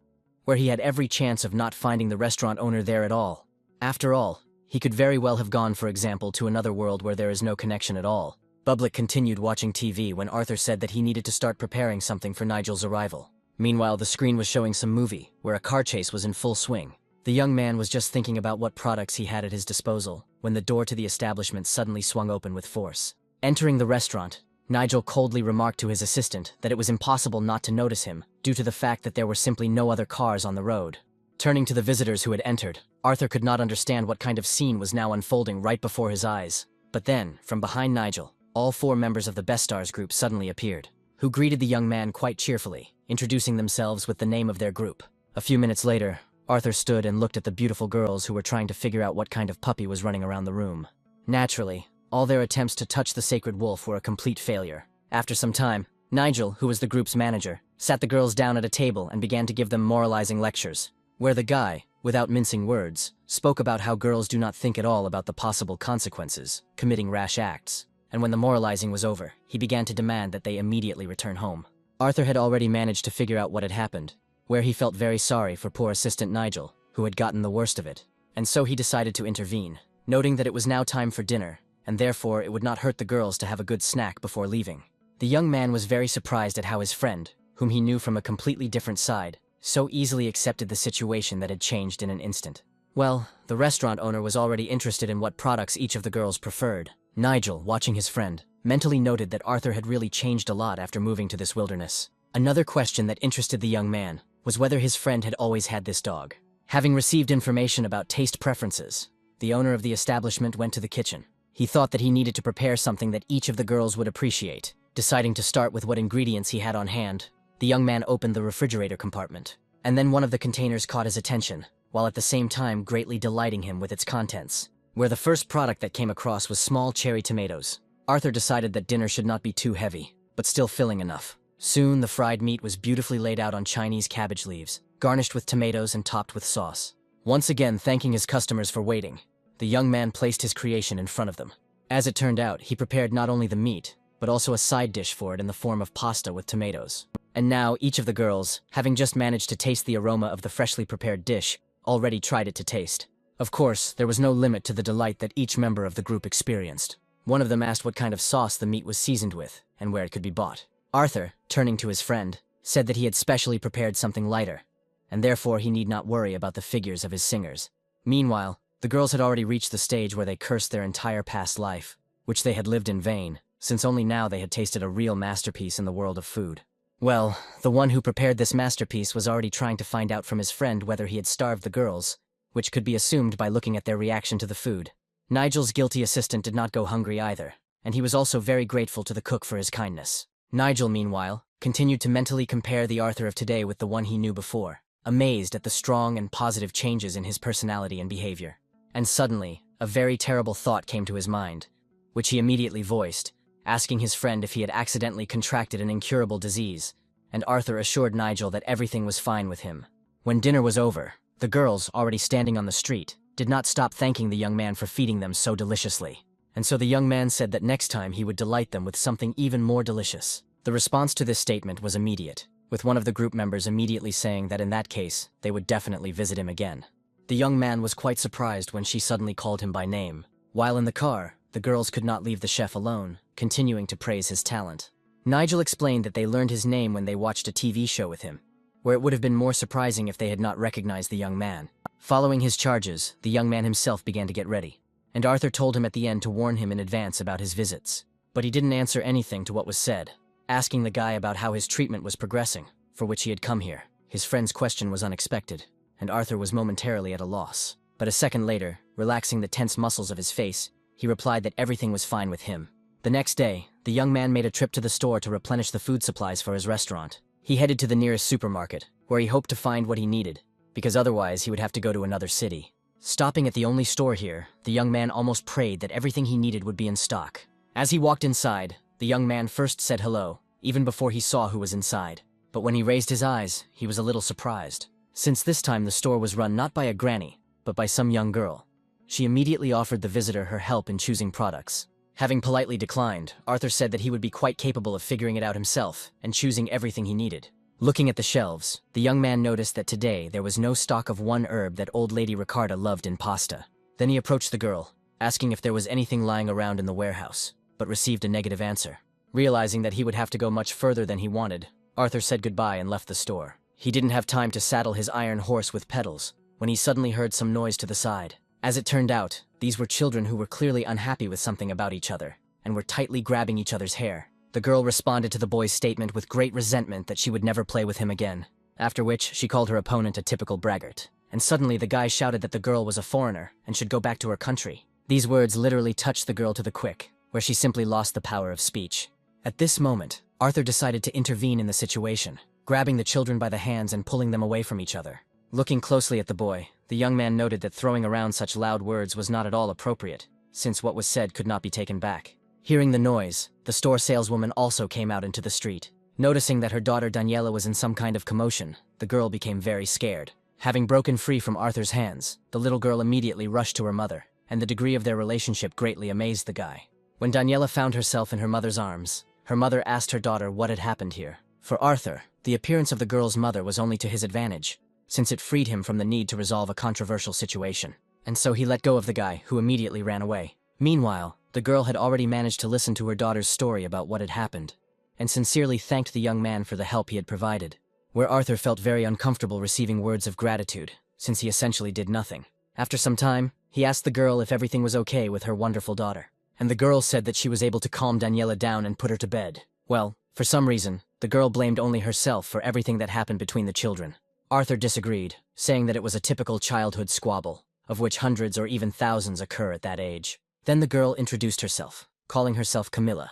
where he had every chance of not finding the restaurant owner there at all. After all, he could very well have gone, for example, to another world where there is no connection at all. Bublik continued watching TV when Arthur said that he needed to start preparing something for Nigel's arrival. Meanwhile, the screen was showing some movie, where a car chase was in full swing. The young man was just thinking about what products he had at his disposal, when the door to the establishment suddenly swung open with force. Entering the restaurant, Nigel coldly remarked to his assistant that it was impossible not to notice him, due to the fact that there were simply no other cars on the road. Turning to the visitors who had entered, Arthur could not understand what kind of scene was now unfolding right before his eyes. But then, from behind Nigel, all 4 members of the Best Stars group suddenly appeared. who greeted the young man quite cheerfully, introducing themselves with the name of their group. A few minutes later, Arthur stood and looked at the beautiful girls who were trying to figure out what kind of puppy was running around the room. Naturally, all their attempts to touch the sacred wolf were a complete failure. After some time, Nigel, who was the group's manager, sat the girls down at a table and began to give them moralizing lectures, where the guy, without mincing words, spoke about how girls do not think at all about the possible consequences, committing rash acts, and when the moralizing was over, he began to demand that they immediately return home. Arthur had already managed to figure out what had happened, where he felt very sorry for poor assistant Nigel, who had gotten the worst of it, and so he decided to intervene, noting that it was now time for dinner, and therefore it would not hurt the girls to have a good snack before leaving. The young man was very surprised at how his friend, whom he knew from a completely different side, so easily accepted the situation that had changed in an instant. Well, the restaurant owner was already interested in what products each of the girls preferred. Nigel, watching his friend, mentally noted that Arthur had really changed a lot after moving to this wilderness. Another question that interested the young man was whether his friend had always had this dog. Having received information about taste preferences, the owner of the establishment went to the kitchen. He thought that he needed to prepare something that each of the girls would appreciate. Deciding to start with what ingredients he had on hand, the young man opened the refrigerator compartment, and then one of the containers caught his attention, while at the same time greatly delighting him with its contents, where the first product that came across was small cherry tomatoes. Arthur decided that dinner should not be too heavy, but still filling enough. Soon the fried meat was beautifully laid out on Chinese cabbage leaves, garnished with tomatoes and topped with sauce. Once again thanking his customers for waiting, the young man placed his creation in front of them. As it turned out, he prepared not only the meat, but also a side dish for it in the form of pasta with tomatoes. And now each of the girls, having just managed to taste the aroma of the freshly prepared dish, already tried it to taste. Of course, there was no limit to the delight that each member of the group experienced. One of them asked what kind of sauce the meat was seasoned with, and where it could be bought. Arthur, turning to his friend, said that he had specially prepared something lighter, and therefore he need not worry about the figures of his singers. Meanwhile, the girls had already reached the stage where they cursed their entire past life, which they had lived in vain, since only now they had tasted a real masterpiece in the world of food. Well, the one who prepared this masterpiece was already trying to find out from his friend whether he had starved the girls, which could be assumed by looking at their reaction to the food. Nigel's guilty assistant did not go hungry either, and he was also very grateful to the cook for his kindness. Nigel, meanwhile, continued to mentally compare the Arthur of today with the one he knew before, amazed at the strong and positive changes in his personality and behavior. And suddenly, a very terrible thought came to his mind, which he immediately voiced, asking his friend if he had accidentally contracted an incurable disease, and Arthur assured Nigel that everything was fine with him. When dinner was over, the girls, already standing on the street, did not stop thanking the young man for feeding them so deliciously. And so the young man said that next time he would delight them with something even more delicious. The response to this statement was immediate, with one of the group members immediately saying that in that case, they would definitely visit him again. The young man was quite surprised when she suddenly called him by name. While in the car, the girls could not leave the chef alone, continuing to praise his talent. Nigel explained that they learned his name when they watched a TV show with him, where it would have been more surprising if they had not recognized the young man. Following his charges, the young man himself began to get ready, and Arthur told him at the end to warn him in advance about his visits. But he didn't answer anything to what was said, asking the guy about how his treatment was progressing, for which he had come here. His friend's question was unexpected, and Arthur was momentarily at a loss. But a second later, relaxing the tense muscles of his face, he replied that everything was fine with him. The next day, the young man made a trip to the store to replenish the food supplies for his restaurant. He headed to the nearest supermarket, where he hoped to find what he needed, because otherwise he would have to go to another city. Stopping at the only store here, the young man almost prayed that everything he needed would be in stock. As he walked inside, the young man first said hello, even before he saw who was inside. But when he raised his eyes, he was a little surprised, since this time the store was run not by a granny, but by some young girl. She immediately offered the visitor her help in choosing products. Having politely declined, Arthur said that he would be quite capable of figuring it out himself and choosing everything he needed. Looking at the shelves, the young man noticed that today there was no stock of one herb that old lady Ricarda loved in pasta. Then he approached the girl, asking if there was anything lying around in the warehouse, but received a negative answer. Realizing that he would have to go much further than he wanted, Arthur said goodbye and left the store. He didn't have time to saddle his iron horse with pedals when he suddenly heard some noise to the side. As it turned out, these were children who were clearly unhappy with something about each other and were tightly grabbing each other's hair. The girl responded to the boy's statement with great resentment that she would never play with him again, after which she called her opponent a typical braggart. And suddenly the guy shouted that the girl was a foreigner and should go back to her country. These words literally touched the girl to the quick, where she simply lost the power of speech. At this moment, Arthur decided to intervene in the situation, grabbing the children by the hands and pulling them away from each other. Looking closely at the boy, the young man noted that throwing around such loud words was not at all appropriate, since what was said could not be taken back. Hearing the noise, the store saleswoman also came out into the street. Noticing that her daughter Daniela was in some kind of commotion, the girl became very scared. Having broken free from Arthur's hands, the little girl immediately rushed to her mother, and the degree of their relationship greatly amazed the guy. When Daniela found herself in her mother's arms, her mother asked her daughter what had happened here. For Arthur, the appearance of the girl's mother was only to his advantage, since it freed him from the need to resolve a controversial situation. And so he let go of the guy, who immediately ran away. Meanwhile, the girl had already managed to listen to her daughter's story about what had happened, and sincerely thanked the young man for the help he had provided, where Arthur felt very uncomfortable receiving words of gratitude, since he essentially did nothing. After some time, he asked the girl if everything was okay with her wonderful daughter, and the girl said that she was able to calm Daniela down and put her to bed. Well, for some reason, the girl blamed only herself for everything that happened between the children. Arthur disagreed, saying that it was a typical childhood squabble, of which hundreds or even thousands occur at that age. Then the girl introduced herself, calling herself Camilla,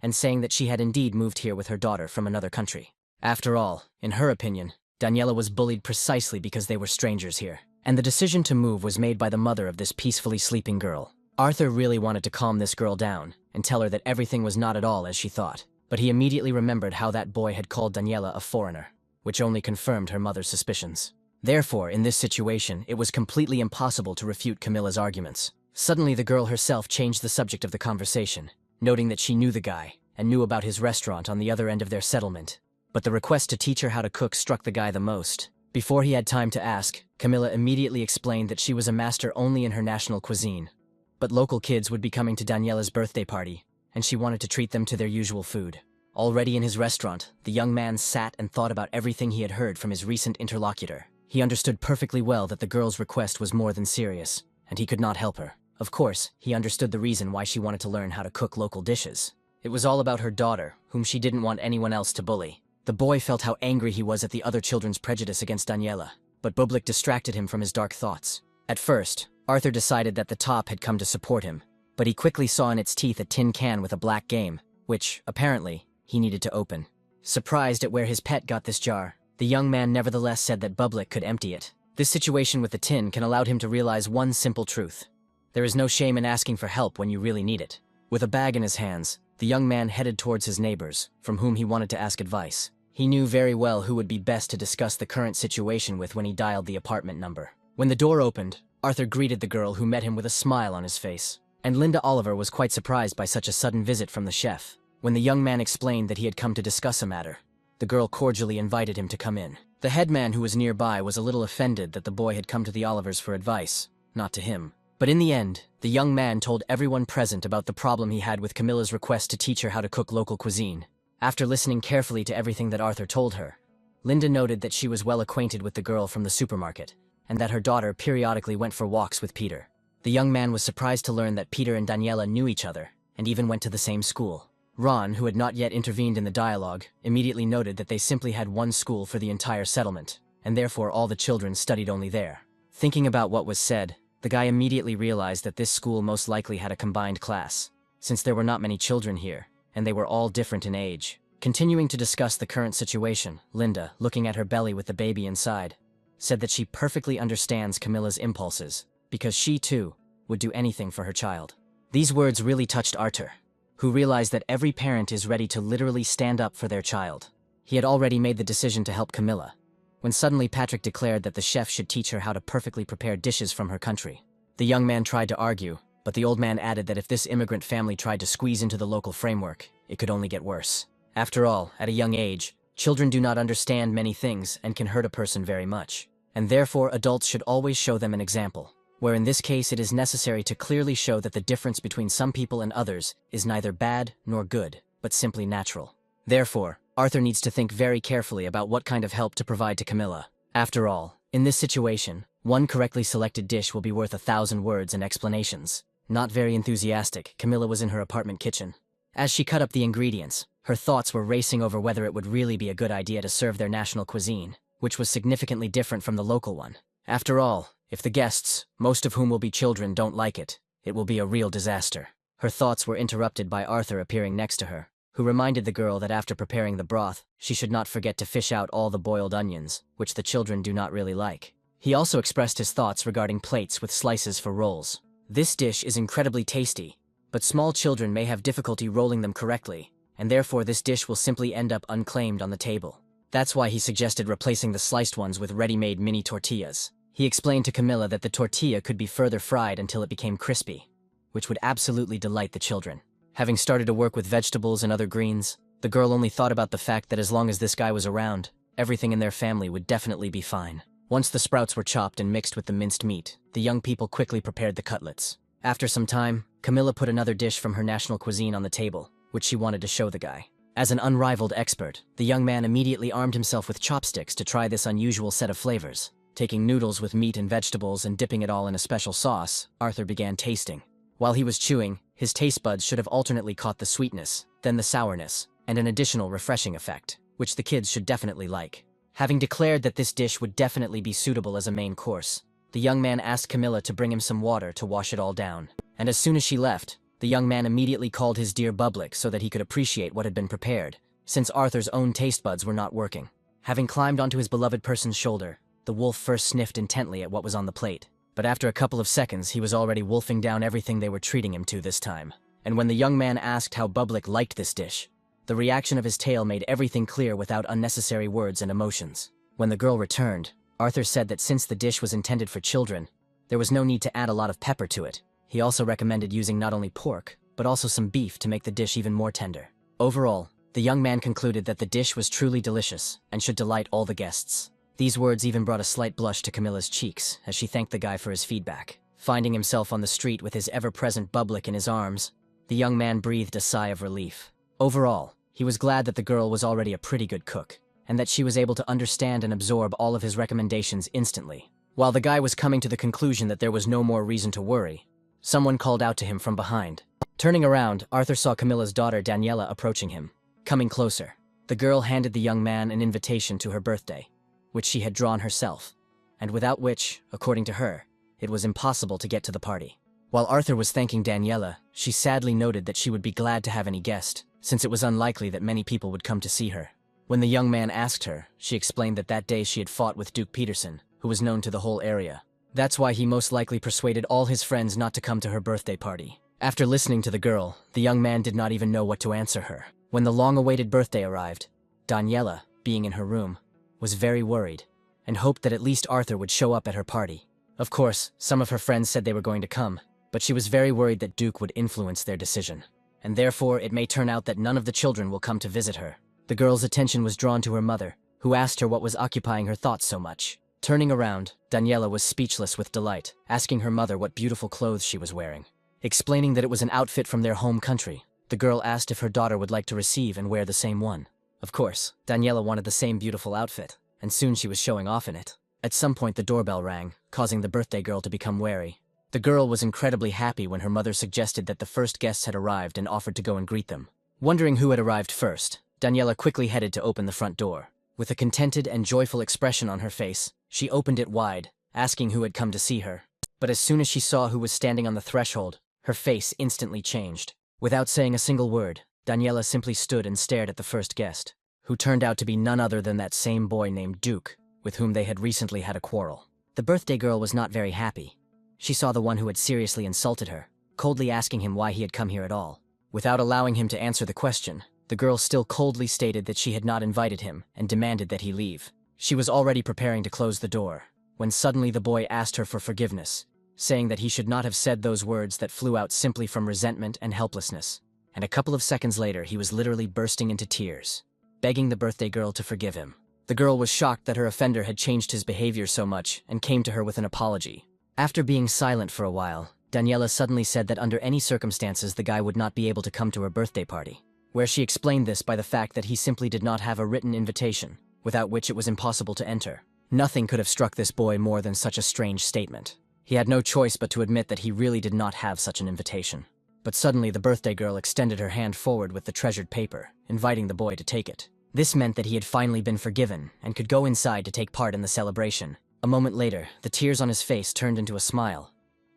and saying that she had indeed moved here with her daughter from another country. After all, in her opinion, Daniela was bullied precisely because they were strangers here, and the decision to move was made by the mother of this peacefully sleeping girl. Arthur really wanted to calm this girl down and tell her that everything was not at all as she thought, but he immediately remembered how that boy had called Daniela a foreigner, which only confirmed her mother's suspicions. Therefore, in this situation, it was completely impossible to refute Camilla's arguments. Suddenly, the girl herself changed the subject of the conversation, noting that she knew the guy and knew about his restaurant on the other end of their settlement. But the request to teach her how to cook struck the guy the most. Before he had time to ask, Camilla immediately explained that she was a master only in her national cuisine. But local kids would be coming to Daniela's birthday party, and she wanted to treat them to their usual food. Already in his restaurant, the young man sat and thought about everything he had heard from his recent interlocutor. He understood perfectly well that the girl's request was more than serious, and he could not help her. Of course, he understood the reason why she wanted to learn how to cook local dishes. It was all about her daughter, whom she didn't want anyone else to bully. The boy felt how angry he was at the other children's prejudice against Daniela, but Bublik distracted him from his dark thoughts. At first, Arthur decided that the top had come to support him, but he quickly saw in its teeth a tin can with a black game, which, apparently, he needed to open. Surprised at where his pet got this jar, the young man nevertheless said that Bublik could empty it. This situation with the tin can allow him to realize one simple truth. There is no shame in asking for help when you really need it. With a bag in his hands, the young man headed towards his neighbors, from whom he wanted to ask advice. He knew very well who would be best to discuss the current situation with when he dialed the apartment number. When the door opened, Arthur greeted the girl, who met him with a smile on his face. And Linda Oliver was quite surprised by such a sudden visit from the chef. When the young man explained that he had come to discuss a matter, the girl cordially invited him to come in. The headman, who was nearby, was a little offended that the boy had come to the Olivers for advice, not to him. But in the end, the young man told everyone present about the problem he had with Camilla's request to teach her how to cook local cuisine. After listening carefully to everything that Arthur told her, Linda noted that she was well acquainted with the girl from the supermarket, and that her daughter periodically went for walks with Peter. The young man was surprised to learn that Peter and Daniela knew each other, and even went to the same school. Ron, who had not yet intervened in the dialogue, immediately noted that they simply had one school for the entire settlement, and therefore all the children studied only there. Thinking about what was said, the guy immediately realized that this school most likely had a combined class, since there were not many children here, and they were all different in age. Continuing to discuss the current situation, Linda, looking at her belly with the baby inside, said that she perfectly understands Camilla's impulses, because she, too, would do anything for her child. These words really touched Arthur, who realized that every parent is ready to literally stand up for their child. He had already made the decision to help Camilla, when suddenly Patrick declared that the chef should teach her how to perfectly prepare dishes from her country. The young man tried to argue, but the old man added that if this immigrant family tried to squeeze into the local framework, it could only get worse. After all, at a young age, children do not understand many things and can hurt a person very much, and therefore adults should always show them an example, where in this case it is necessary to clearly show that the difference between some people and others is neither bad nor good, but simply natural. Therefore, Arthur needs to think very carefully about what kind of help to provide to Camilla. After all, in this situation, one correctly selected dish will be worth 1,000 words and explanations. Not very enthusiastic, Camilla was in her apartment kitchen. As she cut up the ingredients, her thoughts were racing over whether it would really be a good idea to serve their national cuisine, which was significantly different from the local one. After all, if the guests, most of whom will be children, don't like it, it will be a real disaster. Her thoughts were interrupted by Arthur appearing next to her, who reminded the girl that after preparing the broth, she should not forget to fish out all the boiled onions, which the children do not really like. He also expressed his thoughts regarding plates with slices for rolls. This dish is incredibly tasty, but small children may have difficulty rolling them correctly, and therefore this dish will simply end up unclaimed on the table. That's why he suggested replacing the sliced ones with ready-made mini tortillas. He explained to Camilla that the tortilla could be further fried until it became crispy, which would absolutely delight the children. Having started to work with vegetables and other greens, the girl only thought about the fact that as long as this guy was around, everything in their family would definitely be fine. Once the sprouts were chopped and mixed with the minced meat, the young people quickly prepared the cutlets. After some time, Camilla put another dish from her national cuisine on the table, which she wanted to show the guy. As an unrivaled expert, the young man immediately armed himself with chopsticks to try this unusual set of flavors. Taking noodles with meat and vegetables and dipping it all in a special sauce, Arthur began tasting. While he was chewing, his taste buds should have alternately caught the sweetness, then the sourness, and an additional refreshing effect, which the kids should definitely like. Having declared that this dish would definitely be suitable as a main course, the young man asked Camilla to bring him some water to wash it all down. And as soon as she left, the young man immediately called his dear Bublik so that he could appreciate what had been prepared, since Arthur's own taste buds were not working. Having climbed onto his beloved person's shoulder, the wolf first sniffed intently at what was on the plate, but after a couple of seconds he was already wolfing down everything they were treating him to this time. And when the young man asked how Bublik liked this dish, the reaction of his tail made everything clear without unnecessary words and emotions. When the girl returned, Arthur said that since the dish was intended for children, there was no need to add a lot of pepper to it. He also recommended using not only pork, but also some beef to make the dish even more tender. Overall, the young man concluded that the dish was truly delicious and should delight all the guests. These words even brought a slight blush to Camilla's cheeks as she thanked the guy for his feedback. Finding himself on the street with his ever-present Bublik in his arms, the young man breathed a sigh of relief. Overall, he was glad that the girl was already a pretty good cook, and that she was able to understand and absorb all of his recommendations instantly. While the guy was coming to the conclusion that there was no more reason to worry, someone called out to him from behind. Turning around, Arthur saw Camilla's daughter Daniela approaching him. Coming closer, the girl handed the young man an invitation to her birthday, which she had drawn herself, and without which, according to her, it was impossible to get to the party. While Arthur was thanking Daniela, she sadly noted that she would be glad to have any guest, since it was unlikely that many people would come to see her. When the young man asked her, she explained that day she had fought with Duke Peterson, who was known to the whole area. That's why he most likely persuaded all his friends not to come to her birthday party. After listening to the girl, the young man did not even know what to answer her. When the long-awaited birthday arrived, Daniela, being in her room, was very worried, and hoped that at least Arthur would show up at her party. Of course, some of her friends said they were going to come, but she was very worried that Duke would influence their decision, and therefore it may turn out that none of the children will come to visit her. The girl's attention was drawn to her mother, who asked her what was occupying her thoughts so much. Turning around, Daniela was speechless with delight, asking her mother what beautiful clothes she was wearing. Explaining that it was an outfit from their home country, the girl asked if her daughter would like to receive and wear the same one. Of course, Daniela wanted the same beautiful outfit, and soon she was showing off in it. At some point the doorbell rang, causing the birthday girl to become wary. The girl was incredibly happy when her mother suggested that the first guests had arrived and offered to go and greet them. Wondering who had arrived first, Daniela quickly headed to open the front door. With a contented and joyful expression on her face, she opened it wide, asking who had come to see her. But as soon as she saw who was standing on the threshold, her face instantly changed. Without saying a single word, Daniela simply stood and stared at the first guest, who turned out to be none other than that same boy named Duke, with whom they had recently had a quarrel. The birthday girl was not very happy. She saw the one who had seriously insulted her, coldly asking him why he had come here at all. Without allowing him to answer the question, the girl still coldly stated that she had not invited him and demanded that he leave. She was already preparing to close the door, when suddenly the boy asked her for forgiveness, saying that he should not have said those words that flew out simply from resentment and helplessness. And a couple of seconds later, he was literally bursting into tears, begging the birthday girl to forgive him. The girl was shocked that her offender had changed his behavior so much and came to her with an apology. After being silent for a while, Daniela suddenly said that under any circumstances the guy would not be able to come to her birthday party, where she explained this by the fact that he simply did not have a written invitation, without which it was impossible to enter. Nothing could have struck this boy more than such a strange statement. He had no choice but to admit that he really did not have such an invitation. But suddenly the birthday girl extended her hand forward with the treasured paper, inviting the boy to take it. This meant that he had finally been forgiven and could go inside to take part in the celebration. A moment later, the tears on his face turned into a smile,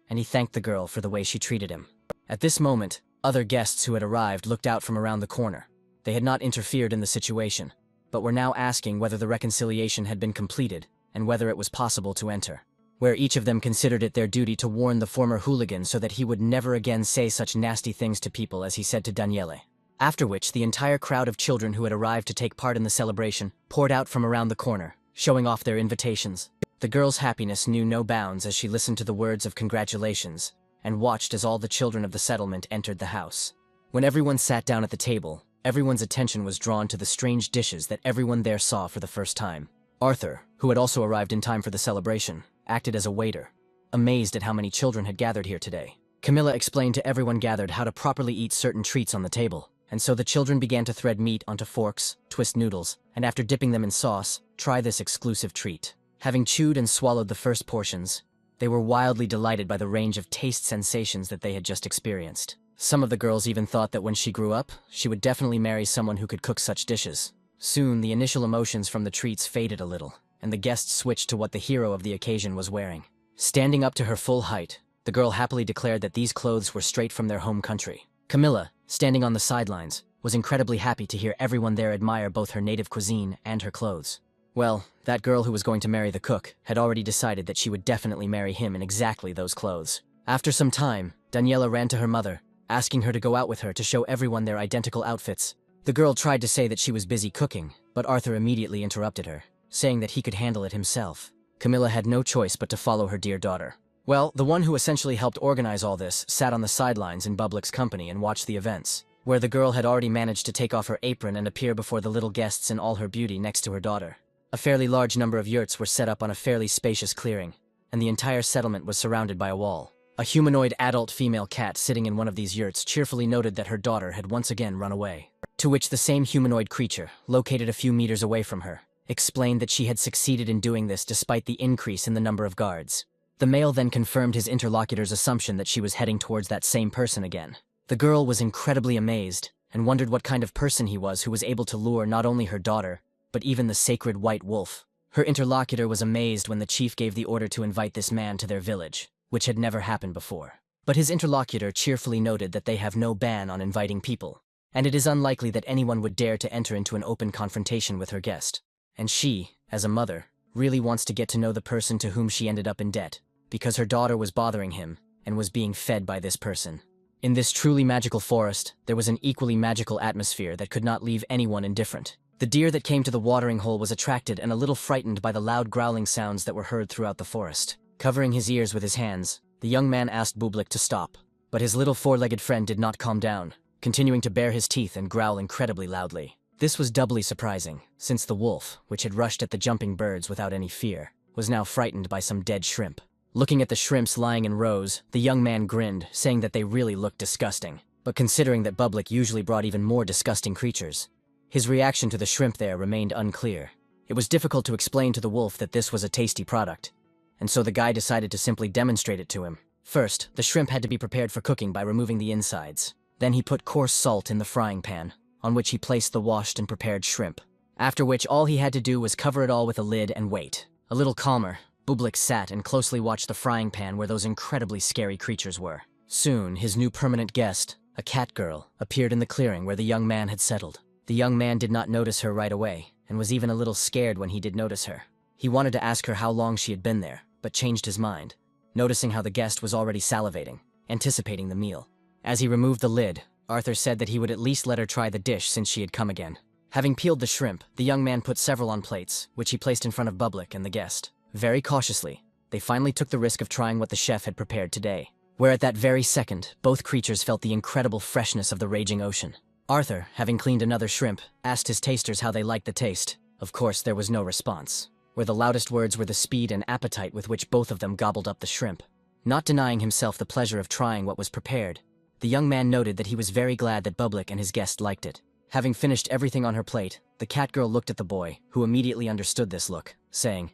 and he thanked the girl for the way she treated him. At this moment, other guests who had arrived looked out from around the corner, They had not interfered in the situation, but were now asking whether the reconciliation had been completed and whether it was possible to enter, where each of them considered it their duty to warn the former hooligan so that he would never again say such nasty things to people as he said to Daniele. After which, the entire crowd of children who had arrived to take part in the celebration poured out from around the corner, showing off their invitations. The girl's happiness knew no bounds as she listened to the words of congratulations and watched as all the children of the settlement entered the house. When everyone sat down at the table, everyone's attention was drawn to the strange dishes that everyone there saw for the first time. Arthur, who had also arrived in time for the celebration, acted as a waiter, amazed at how many children had gathered here today. Camilla explained to everyone gathered how to properly eat certain treats on the table, and so the children began to thread meat onto forks, twist noodles, and after dipping them in sauce, try this exclusive treat. Having chewed and swallowed the first portions, they were wildly delighted by the range of taste sensations that they had just experienced. Some of the girls even thought that when she grew up, she would definitely marry someone who could cook such dishes. Soon, the initial emotions from the treats faded a little, and the guests switched to what the hero of the occasion was wearing. Standing up to her full height, the girl happily declared that these clothes were straight from their home country. Camilla, standing on the sidelines, was incredibly happy to hear everyone there admire both her native cuisine and her clothes. Well, that girl who was going to marry the cook had already decided that she would definitely marry him in exactly those clothes. After some time, Daniela ran to her mother, asking her to go out with her to show everyone their identical outfits. The girl tried to say that she was busy cooking, but Arthur immediately interrupted her, saying that he could handle it himself. Camilla had no choice but to follow her dear daughter. Well, the one who essentially helped organize all this sat on the sidelines in Bublik's company and watched the events, where the girl had already managed to take off her apron and appear before the little guests in all her beauty next to her daughter. A fairly large number of yurts were set up on a fairly spacious clearing, and the entire settlement was surrounded by a wall. A humanoid adult female cat sitting in one of these yurts cheerfully noted that her daughter had once again run away, to which the same humanoid creature, located a few meters away from her, explained that she had succeeded in doing this despite the increase in the number of guards. The male then confirmed his interlocutor's assumption that she was heading towards that same person again. The girl was incredibly amazed and wondered what kind of person he was who was able to lure not only her daughter, but even the sacred white wolf. Her interlocutor was amazed when the chief gave the order to invite this man to their village, which had never happened before. But his interlocutor cheerfully noted that they have no ban on inviting people, and it is unlikely that anyone would dare to enter into an open confrontation with her guest. And she, as a mother, really wants to get to know the person to whom she ended up in debt, because her daughter was bothering him and was being fed by this person. In this truly magical forest, there was an equally magical atmosphere that could not leave anyone indifferent. The deer that came to the watering hole was attracted and a little frightened by the loud growling sounds that were heard throughout the forest. Covering his ears with his hands, the young man asked Bublik to stop, but his little four-legged friend did not calm down, continuing to bare his teeth and growl incredibly loudly. This was doubly surprising, since the wolf, which had rushed at the jumping birds without any fear, was now frightened by some dead shrimp. Looking at the shrimps lying in rows, the young man grinned, saying that they really looked disgusting. But considering that Bublik usually brought even more disgusting creatures, his reaction to the shrimp there remained unclear. It was difficult to explain to the wolf that this was a tasty product, and so the guy decided to simply demonstrate it to him. First, the shrimp had to be prepared for cooking by removing the insides. Then he put coarse salt in the frying pan, on which he placed the washed and prepared shrimp. After which all he had to do was cover it all with a lid and wait. A little calmer, Bublik sat and closely watched the frying pan where those incredibly scary creatures were. Soon, his new permanent guest, a catgirl, appeared in the clearing where the young man had settled. The young man did not notice her right away, and was even a little scared when he did notice her. He wanted to ask her how long she had been there, but changed his mind, noticing how the guest was already salivating, anticipating the meal. As he removed the lid, Arthur said that he would at least let her try the dish since she had come again. Having peeled the shrimp, the young man put several on plates, which he placed in front of Bublik and the guest. Very cautiously, they finally took the risk of trying what the chef had prepared today, where at that very second, both creatures felt the incredible freshness of the raging ocean. Arthur, having cleaned another shrimp, asked his tasters how they liked the taste. Of course, there was no response, where the loudest words were the speed and appetite with which both of them gobbled up the shrimp. Not denying himself the pleasure of trying what was prepared, the young man noted that he was very glad that Bublik and his guest liked it. Having finished everything on her plate, the catgirl looked at the boy, who immediately understood this look, saying,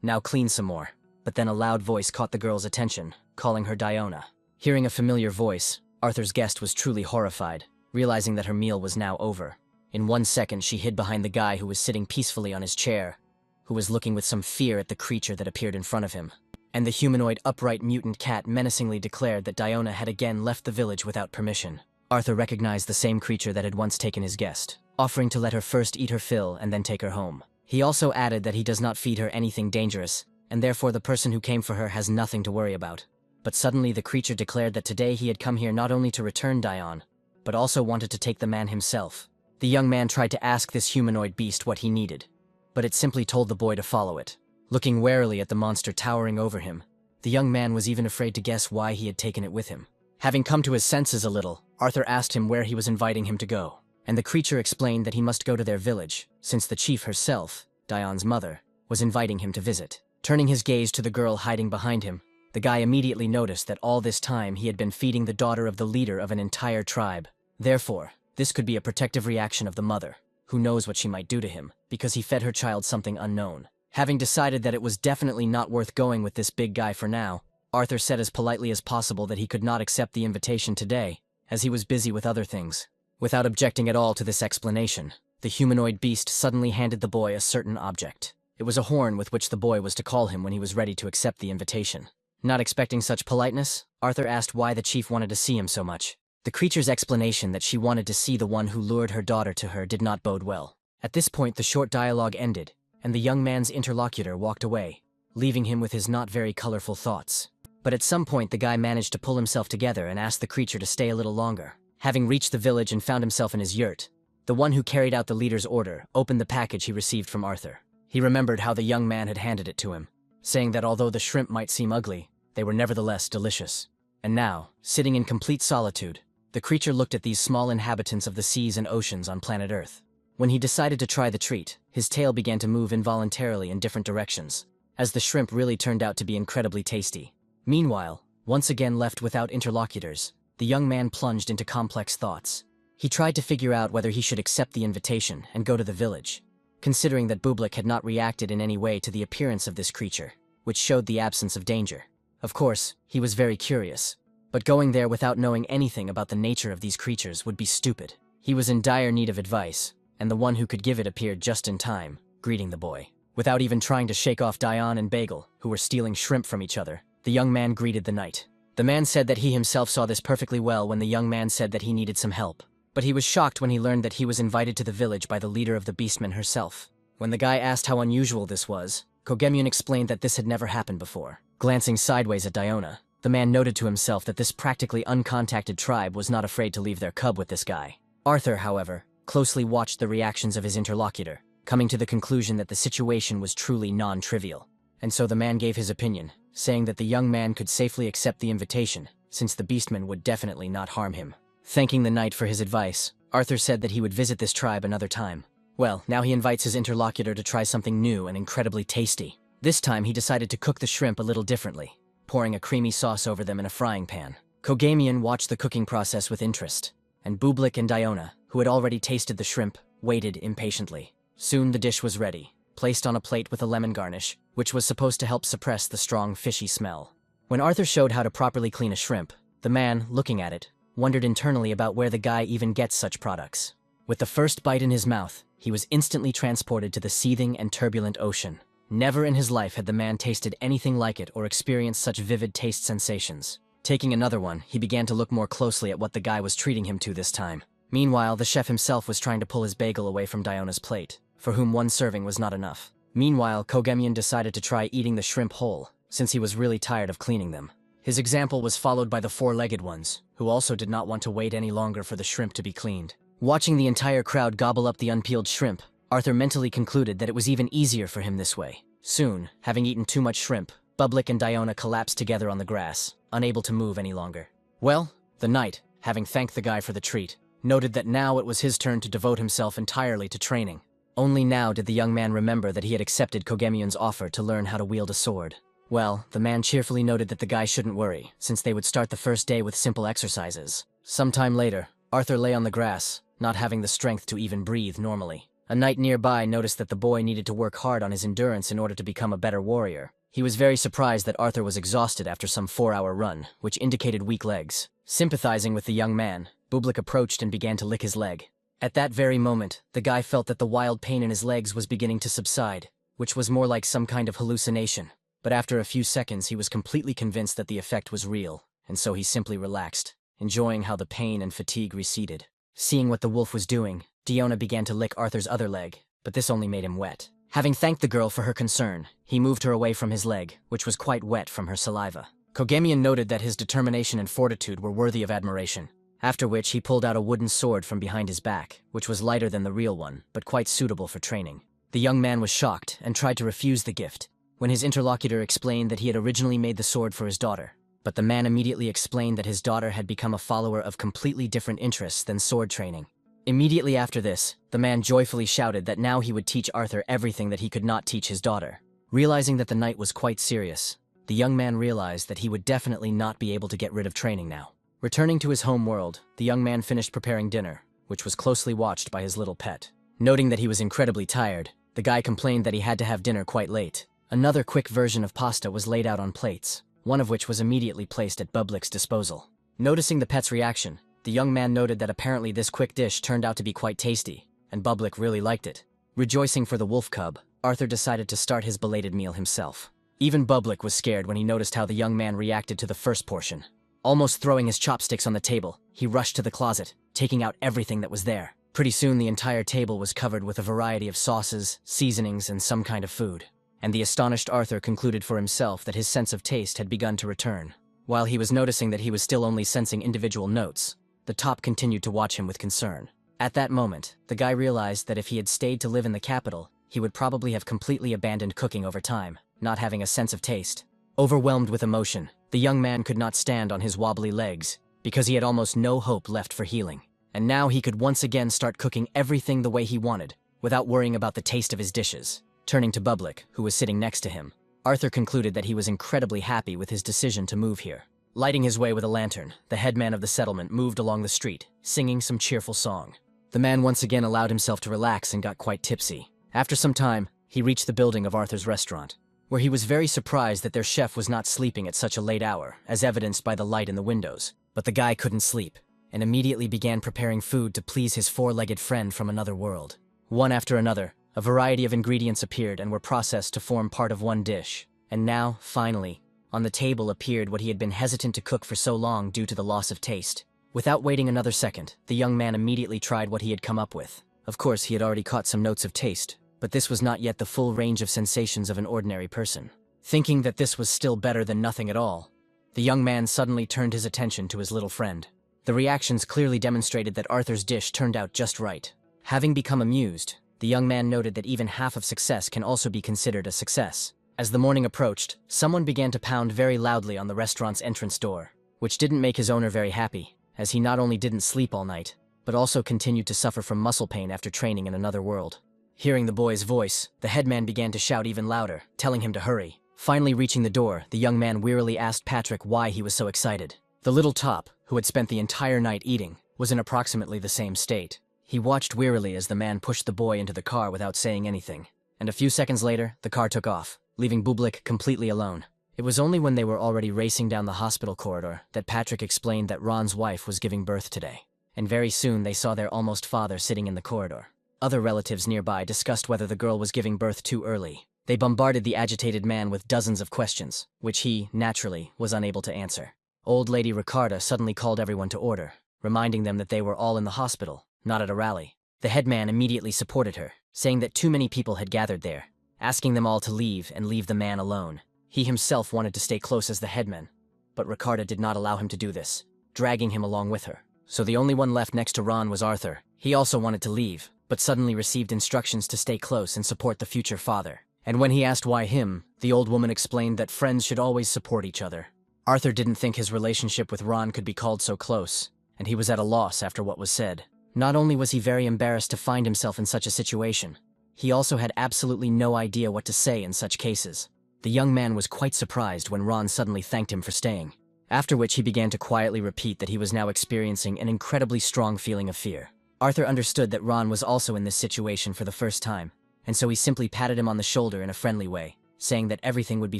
"Now clean some more." But then a loud voice caught the girl's attention, calling her Diona. Hearing a familiar voice, Arthur's guest was truly horrified, realizing that her meal was now over. In 1 second, she hid behind the guy who was sitting peacefully on his chair, who was looking with some fear at the creature that appeared in front of him. And the humanoid upright mutant cat menacingly declared that Diona had again left the village without permission. Arthur recognized the same creature that had once taken his guest. offering to let her first eat her fill and then take her home. He also added that he does not feed her anything dangerous, and therefore the person who came for her has nothing to worry about. But suddenly the creature declared that today he had come here not only to return Dion, but also wanted to take the man himself. The young man tried to ask this humanoid beast what he needed, but it simply told the boy to follow it. Looking warily at the monster towering over him, the young man was even afraid to guess why he had taken it with him. Having come to his senses a little, Arthur asked him where he was inviting him to go, and the creature explained that he must go to their village, since the chief herself, Dion's mother, was inviting him to visit. Turning his gaze to the girl hiding behind him, the guy immediately noticed that all this time he had been feeding the daughter of the leader of an entire tribe. Therefore, this could be a protective reaction of the mother, who knows what she might do to him, because he fed her child something unknown. Having decided that it was definitely not worth going with this big guy for now, Arthur said as politely as possible that he could not accept the invitation today, as he was busy with other things. Without objecting at all to this explanation, the humanoid beast suddenly handed the boy a certain object. It was a horn with which the boy was to call him when he was ready to accept the invitation. Not expecting such politeness, Arthur asked why the chief wanted to see him so much. The creature's explanation that she wanted to see the one who lured her daughter to her did not bode well. At this point, the short dialogue ended, and the young man's interlocutor walked away, leaving him with his not very colorful thoughts. But at some point, the guy managed to pull himself together and asked the creature to stay a little longer. Having reached the village and found himself in his yurt, the one who carried out the leader's order opened the package he received from Arthur. He remembered how the young man had handed it to him, saying that although the shrimp might seem ugly, they were nevertheless delicious. And now, sitting in complete solitude, the creature looked at these small inhabitants of the seas and oceans on planet Earth. When he decided to try the treat, his tail began to move involuntarily in different directions, as the shrimp really turned out to be incredibly tasty. Meanwhile, once again left without interlocutors, the young man plunged into complex thoughts. He tried to figure out whether he should accept the invitation and go to the village, considering that Bublik had not reacted in any way to the appearance of this creature, which showed the absence of danger. Of course, he was very curious, but going there without knowing anything about the nature of these creatures would be stupid. He was in dire need of advice, and the one who could give it appeared just in time, greeting the boy. Without even trying to shake off Dion and Bagel, who were stealing shrimp from each other, the young man greeted the knight. The man said that he himself saw this perfectly well when the young man said that he needed some help. But he was shocked when he learned that he was invited to the village by the leader of the beastmen herself. When the guy asked how unusual this was, Kogemian explained that this had never happened before. Glancing sideways at Diona, the man noted to himself that this practically uncontacted tribe was not afraid to leave their cub with this guy. Arthur, however, closely watched the reactions of his interlocutor, coming to the conclusion that the situation was truly non-trivial. And so the man gave his opinion, saying that the young man could safely accept the invitation, since the beastmen would definitely not harm him. Thanking the knight for his advice, Arthur said that he would visit this tribe another time. Well, now he invites his interlocutor to try something new and incredibly tasty. This time he decided to cook the shrimp a little differently, pouring a creamy sauce over them in a frying pan. Kogamian watched the cooking process with interest, and Bublik and Diona, who had already tasted the shrimp, waited impatiently. Soon the dish was ready, placed on a plate with a lemon garnish, which was supposed to help suppress the strong fishy smell. When Arthur showed how to properly clean a shrimp, the man, looking at it, wondered internally about where the guy even gets such products. With the first bite in his mouth, he was instantly transported to the seething and turbulent ocean. Never in his life had the man tasted anything like it or experienced such vivid taste sensations. Taking another one, he began to look more closely at what the guy was treating him to this time. Meanwhile, the chef himself was trying to pull his bagel away from Diona's plate, for whom one serving was not enough. Meanwhile, Kogemian decided to try eating the shrimp whole, since he was really tired of cleaning them. His example was followed by the four-legged ones, who also did not want to wait any longer for the shrimp to be cleaned. Watching the entire crowd gobble up the unpeeled shrimp, Arthur mentally concluded that it was even easier for him this way. Soon, having eaten too much shrimp, Bublik and Diona collapsed together on the grass, unable to move any longer. Well, the knight, having thanked the guy for the treat, noted that now it was his turn to devote himself entirely to training. Only now did the young man remember that he had accepted Kogemian's offer to learn how to wield a sword. Well, the man cheerfully noted that the guy shouldn't worry, since they would start the first day with simple exercises. Sometime later, Arthur lay on the grass, not having the strength to even breathe normally. A knight nearby noticed that the boy needed to work hard on his endurance in order to become a better warrior. He was very surprised that Arthur was exhausted after some 4-hour run, which indicated weak legs. Sympathizing with the young man, Bublik approached and began to lick his leg. At that very moment, the guy felt that the wild pain in his legs was beginning to subside, which was more like some kind of hallucination. But after a few seconds, he was completely convinced that the effect was real, and so he simply relaxed, enjoying how the pain and fatigue receded. Seeing what the wolf was doing, Diona began to lick Arthur's other leg, but this only made him wet. Having thanked the girl for her concern, he moved her away from his leg, which was quite wet from her saliva. Kogamian noted that his determination and fortitude were worthy of admiration, after which he pulled out a wooden sword from behind his back, which was lighter than the real one, but quite suitable for training. The young man was shocked and tried to refuse the gift, when his interlocutor explained that he had originally made the sword for his daughter. But the man immediately explained that his daughter had become a follower of completely different interests than sword training. Immediately after this, the man joyfully shouted that now he would teach Arthur everything that he could not teach his daughter. Realizing that the night was quite serious, the young man realized that he would definitely not be able to get rid of training now. Returning to his home world, the young man finished preparing dinner, which was closely watched by his little pet. Noting that he was incredibly tired, the guy complained that he had to have dinner quite late. Another quick version of pasta was laid out on plates, one of which was immediately placed at Bublik's disposal. Noticing the pet's reaction, the young man noted that apparently this quick dish turned out to be quite tasty, and Bublik really liked it. Rejoicing for the wolf cub, Arthur decided to start his belated meal himself. Even Bublik was scared when he noticed how the young man reacted to the first portion. Almost throwing his chopsticks on the table, he rushed to the closet, taking out everything that was there. Pretty soon the entire table was covered with a variety of sauces, seasonings, and some kind of food. And the astonished Arthur concluded for himself that his sense of taste had begun to return. While he was noticing that he was still only sensing individual notes, the top continued to watch him with concern. At that moment, the guy realized that if he had stayed to live in the capital, he would probably have completely abandoned cooking over time, not having a sense of taste. Overwhelmed with emotion, the young man could not stand on his wobbly legs, because he had almost no hope left for healing. And now he could once again start cooking everything the way he wanted, without worrying about the taste of his dishes. Turning to Bublik, who was sitting next to him, Arthur concluded that he was incredibly happy with his decision to move here. Lighting his way with a lantern, the headman of the settlement moved along the street, singing some cheerful song. The man once again allowed himself to relax and got quite tipsy. After some time, he reached the building of Arthur's restaurant, where he was very surprised that their chef was not sleeping at such a late hour, as evidenced by the light in the windows. But the guy couldn't sleep, and immediately began preparing food to please his four-legged friend from another world. One after another, a variety of ingredients appeared and were processed to form part of one dish. And now, finally, on the table appeared what he had been hesitant to cook for so long due to the loss of taste. Without waiting another second, the young man immediately tried what he had come up with. Of course, he had already caught some notes of taste, but this was not yet the full range of sensations of an ordinary person. Thinking that this was still better than nothing at all, the young man suddenly turned his attention to his little friend. The reactions clearly demonstrated that Arthur's dish turned out just right. Having become amused, the young man noted that even half of success can also be considered a success. As the morning approached, someone began to pound very loudly on the restaurant's entrance door, which didn't make his owner very happy, as he not only didn't sleep all night, but also continued to suffer from muscle pain after training in another world. Hearing the boy's voice, the headman began to shout even louder, telling him to hurry. Finally reaching the door, the young man wearily asked Patrick why he was so excited. The little top, who had spent the entire night eating, was in approximately the same state. He watched wearily as the man pushed the boy into the car without saying anything, and a few seconds later, the car took off, leaving Bublik completely alone. It was only when they were already racing down the hospital corridor that Patrick explained that Ron's wife was giving birth today, and very soon they saw their almost father sitting in the corridor. Other relatives nearby discussed whether the girl was giving birth too early. They bombarded the agitated man with dozens of questions, which he, naturally, was unable to answer. Old Lady Ricarda suddenly called everyone to order, reminding them that they were all in the hospital, not at a rally. The headman immediately supported her, saying that too many people had gathered there, asking them all to leave and leave the man alone. He himself wanted to stay close as the headman, but Ricarda did not allow him to do this, dragging him along with her. So the only one left next to Ron was Arthur. He also wanted to leave, but suddenly received instructions to stay close and support the future father. And when he asked why him, the old woman explained that friends should always support each other. Arthur didn't think his relationship with Ron could be called so close, and he was at a loss after what was said. Not only was he very embarrassed to find himself in such a situation, he also had absolutely no idea what to say in such cases. The young man was quite surprised when Ron suddenly thanked him for staying, after which he began to quietly repeat that he was now experiencing an incredibly strong feeling of fear. Arthur understood that Ron was also in this situation for the first time, and so he simply patted him on the shoulder in a friendly way, saying that everything would be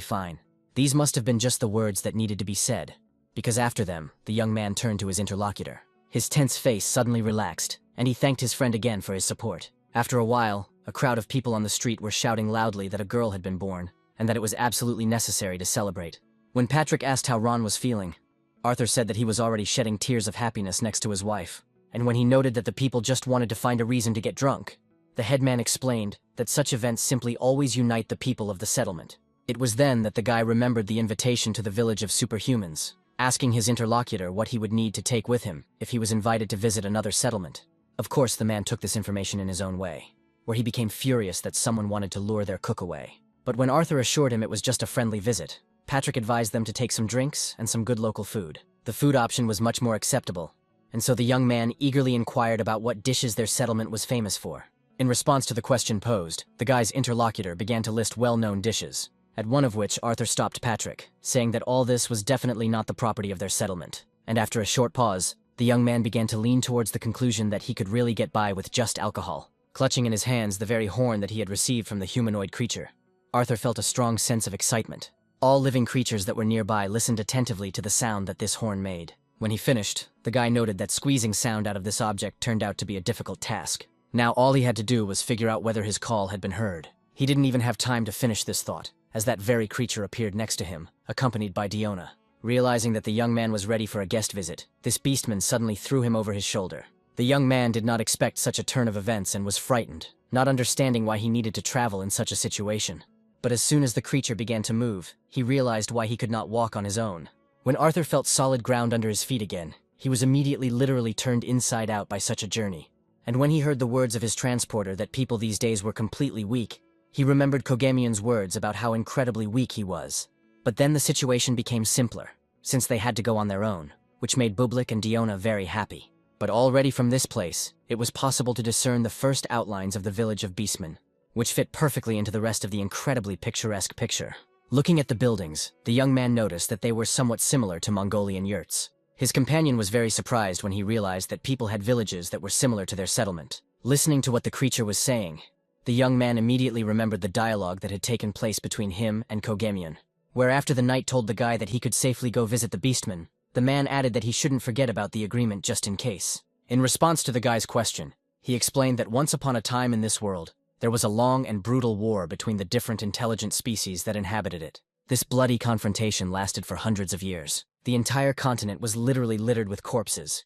fine. These must have been just the words that needed to be said, because after them, the young man turned to his interlocutor. His tense face suddenly relaxed, and he thanked his friend again for his support. After a while, a crowd of people on the street were shouting loudly that a girl had been born, and that it was absolutely necessary to celebrate. When Patrick asked how Ron was feeling, Arthur said that he was already shedding tears of happiness next to his wife. and when he noted that the people just wanted to find a reason to get drunk, the headman explained that such events simply always unite the people of the settlement. It was then that the guy remembered the invitation to the village of superhumans, asking his interlocutor what he would need to take with him if he was invited to visit another settlement. Of course, the man took this information in his own way, where he became furious that someone wanted to lure their cook away. But when Arthur assured him it was just a friendly visit, Patrick advised them to take some drinks and some good local food. The food option was much more acceptable, and so the young man eagerly inquired about what dishes their settlement was famous for. In response to the question posed, the guy's interlocutor began to list well-known dishes, at one of which Arthur stopped Patrick, saying that all this was definitely not the property of their settlement. And after a short pause, the young man began to lean towards the conclusion that he could really get by with just alcohol, clutching in his hands the very horn that he had received from the humanoid creature. Arthur felt a strong sense of excitement. All living creatures that were nearby listened attentively to the sound that this horn made. When he finished, the guy noted that squeezing sound out of this object turned out to be a difficult task. Now all he had to do was figure out whether his call had been heard. He didn't even have time to finish this thought, as that very creature appeared next to him, accompanied by Diona. Realizing that the young man was ready for a guest visit, this beastman suddenly threw him over his shoulder. The young man did not expect such a turn of events and was frightened, not understanding why he needed to travel in such a situation. But as soon as the creature began to move, he realized why he could not walk on his own. When Arthur felt solid ground under his feet again, he was immediately literally turned inside out by such a journey. And when he heard the words of his transporter that people these days were completely weak, he remembered Kogamian's words about how incredibly weak he was. But then the situation became simpler, since they had to go on their own, which made Bublik and Diona very happy. But already from this place, it was possible to discern the first outlines of the village of beastmen, which fit perfectly into the rest of the incredibly picturesque picture. Looking at the buildings, the young man noticed that they were somewhat similar to Mongolian yurts. His companion was very surprised when he realized that people had villages that were similar to their settlement. Listening to what the creature was saying, the young man immediately remembered the dialogue that had taken place between him and Kogamian, where after the knight told the guy that he could safely go visit the beastmen, the man added that he shouldn't forget about the agreement just in case. In response to the guy's question, he explained that once upon a time in this world, there was a long and brutal war between the different intelligent species that inhabited it. This bloody confrontation lasted for hundreds of years. The entire continent was literally littered with corpses,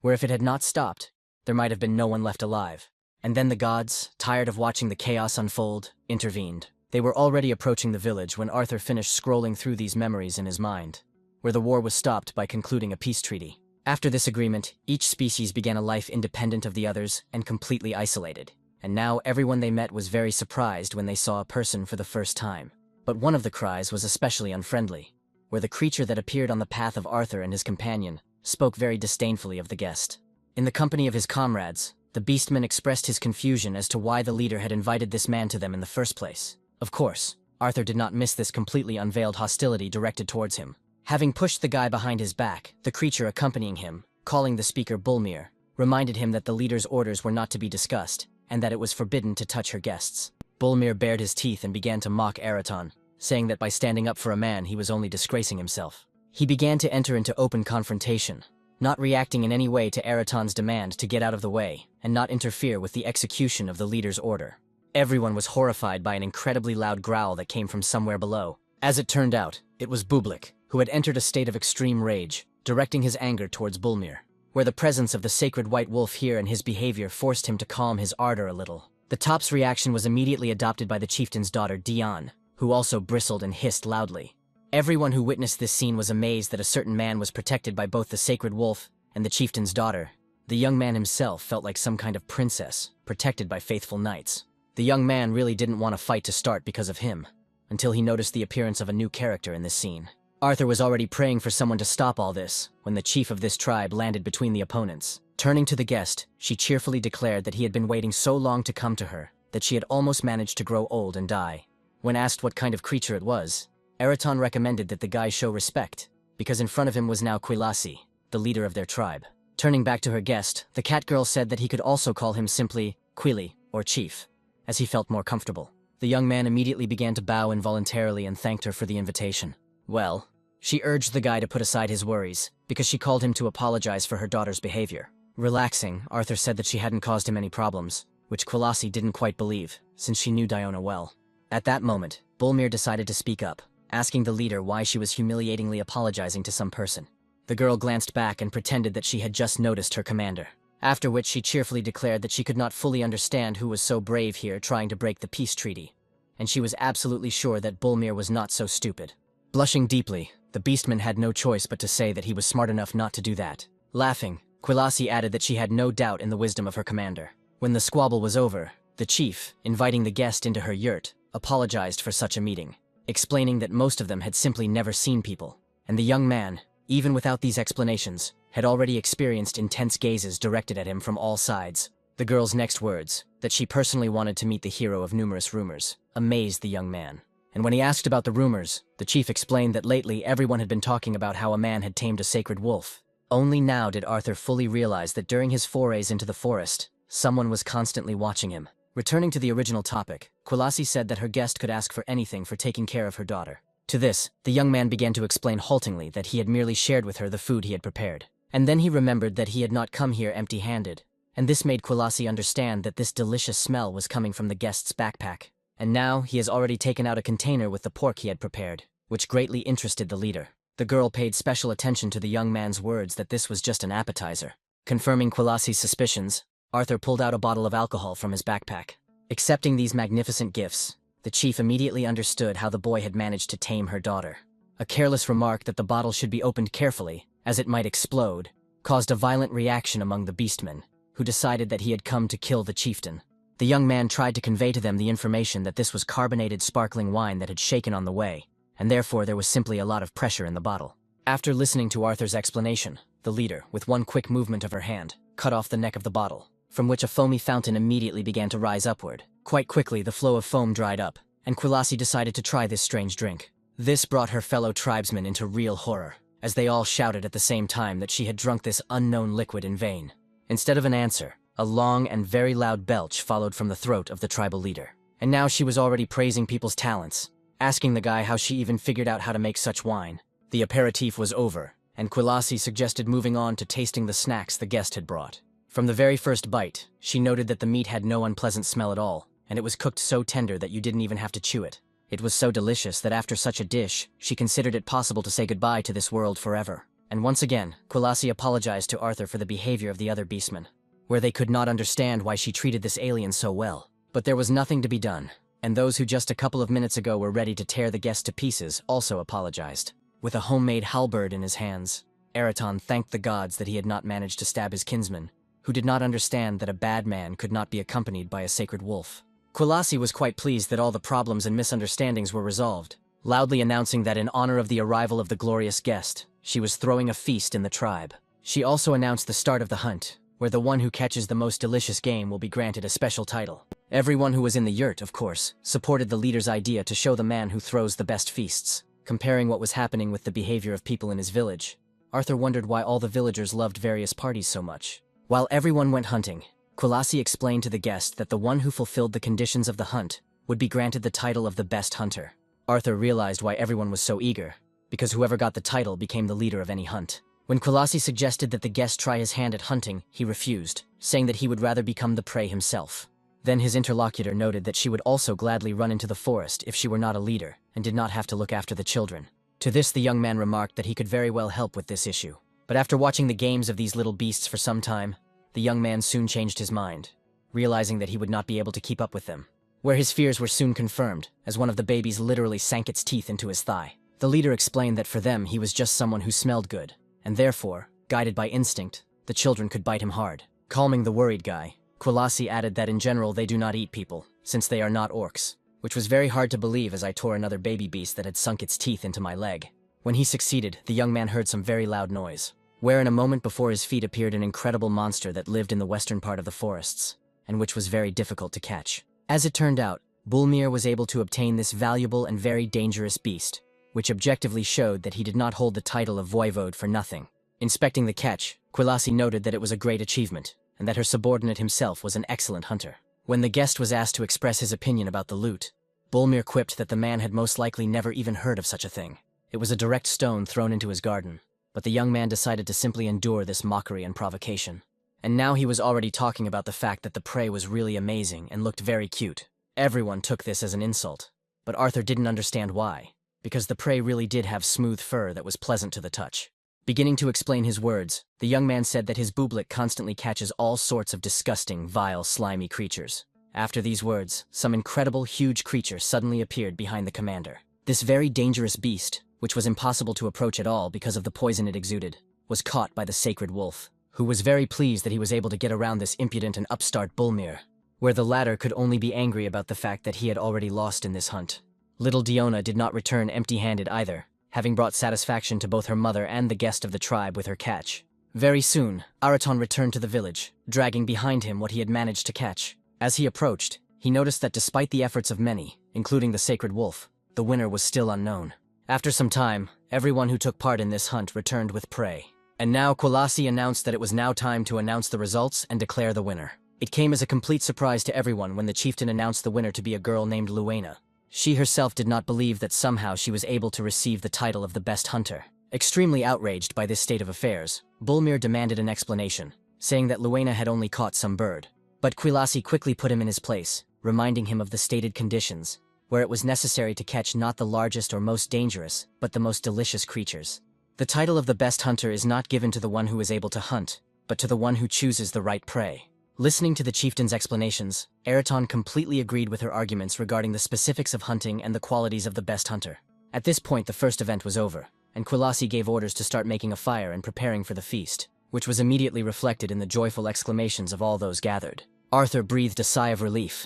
where if it had not stopped, there might have been no one left alive. And then the gods, tired of watching the chaos unfold, intervened. They were already approaching the village when Arthur finished scrolling through these memories in his mind, where the war was stopped by concluding a peace treaty. After this agreement, each species began a life independent of the others and completely isolated. And now everyone they met was very surprised when they saw a person for the first time. But one of the cries was especially unfriendly, where the creature that appeared on the path of Arthur and his companion spoke very disdainfully of the guest. In the company of his comrades, the beastman expressed his confusion as to why the leader had invited this man to them in the first place. Of course, Arthur did not miss this completely unveiled hostility directed towards him. Having pushed the guy behind his back, the creature accompanying him, calling the speaker Bulmir, reminded him that the leader's orders were not to be discussed, and that it was forbidden to touch her guests. Bulmir bared his teeth and began to mock Araton, saying that by standing up for a man he was only disgracing himself. He began to enter into open confrontation, not reacting in any way to Araton's demand to get out of the way and not interfere with the execution of the leader's order. Everyone was horrified by an incredibly loud growl that came from somewhere below. As it turned out, it was Bublik, who had entered a state of extreme rage, directing his anger towards Bulmir, where the presence of the sacred white wolf here and his behavior forced him to calm his ardor a little. The top's reaction was immediately adopted by the chieftain's daughter, Dion, who also bristled and hissed loudly. Everyone who witnessed this scene was amazed that a certain man was protected by both the sacred wolf and the chieftain's daughter. The young man himself felt like some kind of princess, protected by faithful knights. The young man really didn't want a fight to start because of him, until he noticed the appearance of a new character in this scene. Arthur was already praying for someone to stop all this when the chief of this tribe landed between the opponents. Turning to the guest, she cheerfully declared that he had been waiting so long to come to her that she had almost managed to grow old and die. When asked what kind of creature it was, Araton recommended that the guy show respect, because in front of him was now Quilasi, the leader of their tribe. Turning back to her guest, the catgirl said that he could also call him simply Quili, or Chief, as he felt more comfortable. The young man immediately began to bow involuntarily and thanked her for the invitation. Well, she urged the guy to put aside his worries, because she called him to apologize for her daughter's behavior. Relaxing, Arthur said that she hadn't caused him any problems, which Quilasi didn't quite believe, since she knew Diona well. At that moment, Bulmir decided to speak up, asking the leader why she was humiliatingly apologizing to some person. The girl glanced back and pretended that she had just noticed her commander. after which she cheerfully declared that she could not fully understand who was so brave here trying to break the peace treaty, and she was absolutely sure that Bulmir was not so stupid. Blushing deeply, the beastman had no choice but to say that he was smart enough not to do that. Laughing, Quilasi added that she had no doubt in the wisdom of her commander. When the squabble was over, the chief, inviting the guest into her yurt, apologized for such a meeting, explaining that most of them had simply never seen people, and the young man, even without these explanations, had already experienced intense gazes directed at him from all sides. The girl's next words, that she personally wanted to meet the hero of numerous rumors, amazed the young man. And when he asked about the rumors, the chief explained that lately everyone had been talking about how a man had tamed a sacred wolf. Only now did Arthur fully realize that during his forays into the forest, someone was constantly watching him. Returning to the original topic, Quilasi said that her guest could ask for anything for taking care of her daughter. To this, the young man began to explain haltingly that he had merely shared with her the food he had prepared. And then he remembered that he had not come here empty-handed, and this made Quilasi understand that this delicious smell was coming from the guest's backpack. And now he has already taken out a container with the pork he had prepared, which greatly interested the leader. The girl paid special attention to the young man's words that this was just an appetizer. Confirming Quilasi's suspicions, Arthur pulled out a bottle of alcohol from his backpack. Accepting these magnificent gifts, the chief immediately understood how the boy had managed to tame her daughter. A careless remark that the bottle should be opened carefully, as it might explode, caused a violent reaction among the beastmen, who decided that he had come to kill the chieftain. The young man tried to convey to them the information that this was carbonated sparkling wine that had shaken on the way, and therefore there was simply a lot of pressure in the bottle. After listening to Arthur's explanation, the leader, with one quick movement of her hand, cut off the neck of the bottle, from which a foamy fountain immediately began to rise upward. Quite quickly, the flow of foam dried up, and Quilasi decided to try this strange drink. This brought her fellow tribesmen into real horror, as they all shouted at the same time that she had drunk this unknown liquid in vain. Instead of an answer, a long and very loud belch followed from the throat of the tribal leader. And now she was already praising people's talents, asking the guy how she even figured out how to make such wine. The aperitif was over, and Quilasi suggested moving on to tasting the snacks the guest had brought. From the very first bite, she noted that the meat had no unpleasant smell at all, and it was cooked so tender that you didn't even have to chew it. It was so delicious that after such a dish, she considered it possible to say goodbye to this world forever. And once again, Quilasi apologized to Arthur for the behavior of the other beastmen, where they could not understand why she treated this alien so well. But there was nothing to be done, and those who just a couple of minutes ago were ready to tear the guest to pieces also apologized. With a homemade halberd in his hands, Eraton thanked the gods that he had not managed to stab his kinsman, who did not understand that a bad man could not be accompanied by a sacred wolf. Quilasi was quite pleased that all the problems and misunderstandings were resolved, loudly announcing that in honor of the arrival of the glorious guest, she was throwing a feast in the tribe. She also announced the start of the hunt, where the one who catches the most delicious game will be granted a special title. Everyone who was in the yurt, of course, supported the leader's idea to show the man who throws the best feasts. Comparing what was happening with the behavior of people in his village, Arthur wondered why all the villagers loved various parties so much. While everyone went hunting, Quilasi explained to the guest that the one who fulfilled the conditions of the hunt would be granted the title of the best hunter. Arthur realized why everyone was so eager, because whoever got the title became the leader of any hunt. When Quilasi suggested that the guest try his hand at hunting, he refused, saying that he would rather become the prey himself. Then his interlocutor noted that she would also gladly run into the forest if she were not a leader and did not have to look after the children. To this the young man remarked that he could very well help with this issue. But after watching the games of these little beasts for some time, the young man soon changed his mind, realizing that he would not be able to keep up with them. Where his fears were soon confirmed, as one of the babies literally sank its teeth into his thigh. The leader explained that for them he was just someone who smelled good, and therefore, guided by instinct, the children could bite him hard. Calming the worried guy, Quilasi added that in general they do not eat people, since they are not orcs, which was very hard to believe as I tore another baby beast that had sunk its teeth into my leg. When he succeeded, the young man heard some very loud noise, where in a moment before his feet appeared an incredible monster that lived in the western part of the forests, and which was very difficult to catch. As it turned out, Bulmir was able to obtain this valuable and very dangerous beast, which objectively showed that he did not hold the title of voivode for nothing. Inspecting the catch, Quilasi noted that it was a great achievement, and that her subordinate himself was an excellent hunter. When the guest was asked to express his opinion about the loot, Bulmir quipped that the man had most likely never even heard of such a thing. It was a direct stone thrown into his garden, but the young man decided to simply endure this mockery and provocation. And now he was already talking about the fact that the prey was really amazing and looked very cute. Everyone took this as an insult, but Arthur didn't understand why, because the prey really did have smooth fur that was pleasant to the touch. Beginning to explain his words, the young man said that his booblik constantly catches all sorts of disgusting, vile, slimy creatures. After these words, some incredible, huge creature suddenly appeared behind the commander. This very dangerous beast, which was impossible to approach at all because of the poison it exuded, was caught by the sacred wolf, who was very pleased that he was able to get around this impudent and upstart Bulmir, where the latter could only be angry about the fact that he had already lost in this hunt. Little Diona did not return empty-handed either, having brought satisfaction to both her mother and the guest of the tribe with her catch. Very soon, Araton returned to the village, dragging behind him what he had managed to catch. As he approached, he noticed that despite the efforts of many, including the sacred wolf, the winner was still unknown. After some time, everyone who took part in this hunt returned with prey. And now Quilasi announced that it was now time to announce the results and declare the winner. It came as a complete surprise to everyone when the chieftain announced the winner to be a girl named Luena. She herself did not believe that somehow she was able to receive the title of the best hunter. Extremely outraged by this state of affairs, Bulmir demanded an explanation, saying that Luena had only caught some bird. But Quilasi quickly put him in his place, reminding him of the stated conditions, where it was necessary to catch not the largest or most dangerous, but the most delicious creatures. The title of the best hunter is not given to the one who is able to hunt, but to the one who chooses the right prey. Listening to the chieftain's explanations, Araton completely agreed with her arguments regarding the specifics of hunting and the qualities of the best hunter. At this point, the first event was over, and Quilasi gave orders to start making a fire and preparing for the feast, which was immediately reflected in the joyful exclamations of all those gathered. Arthur breathed a sigh of relief,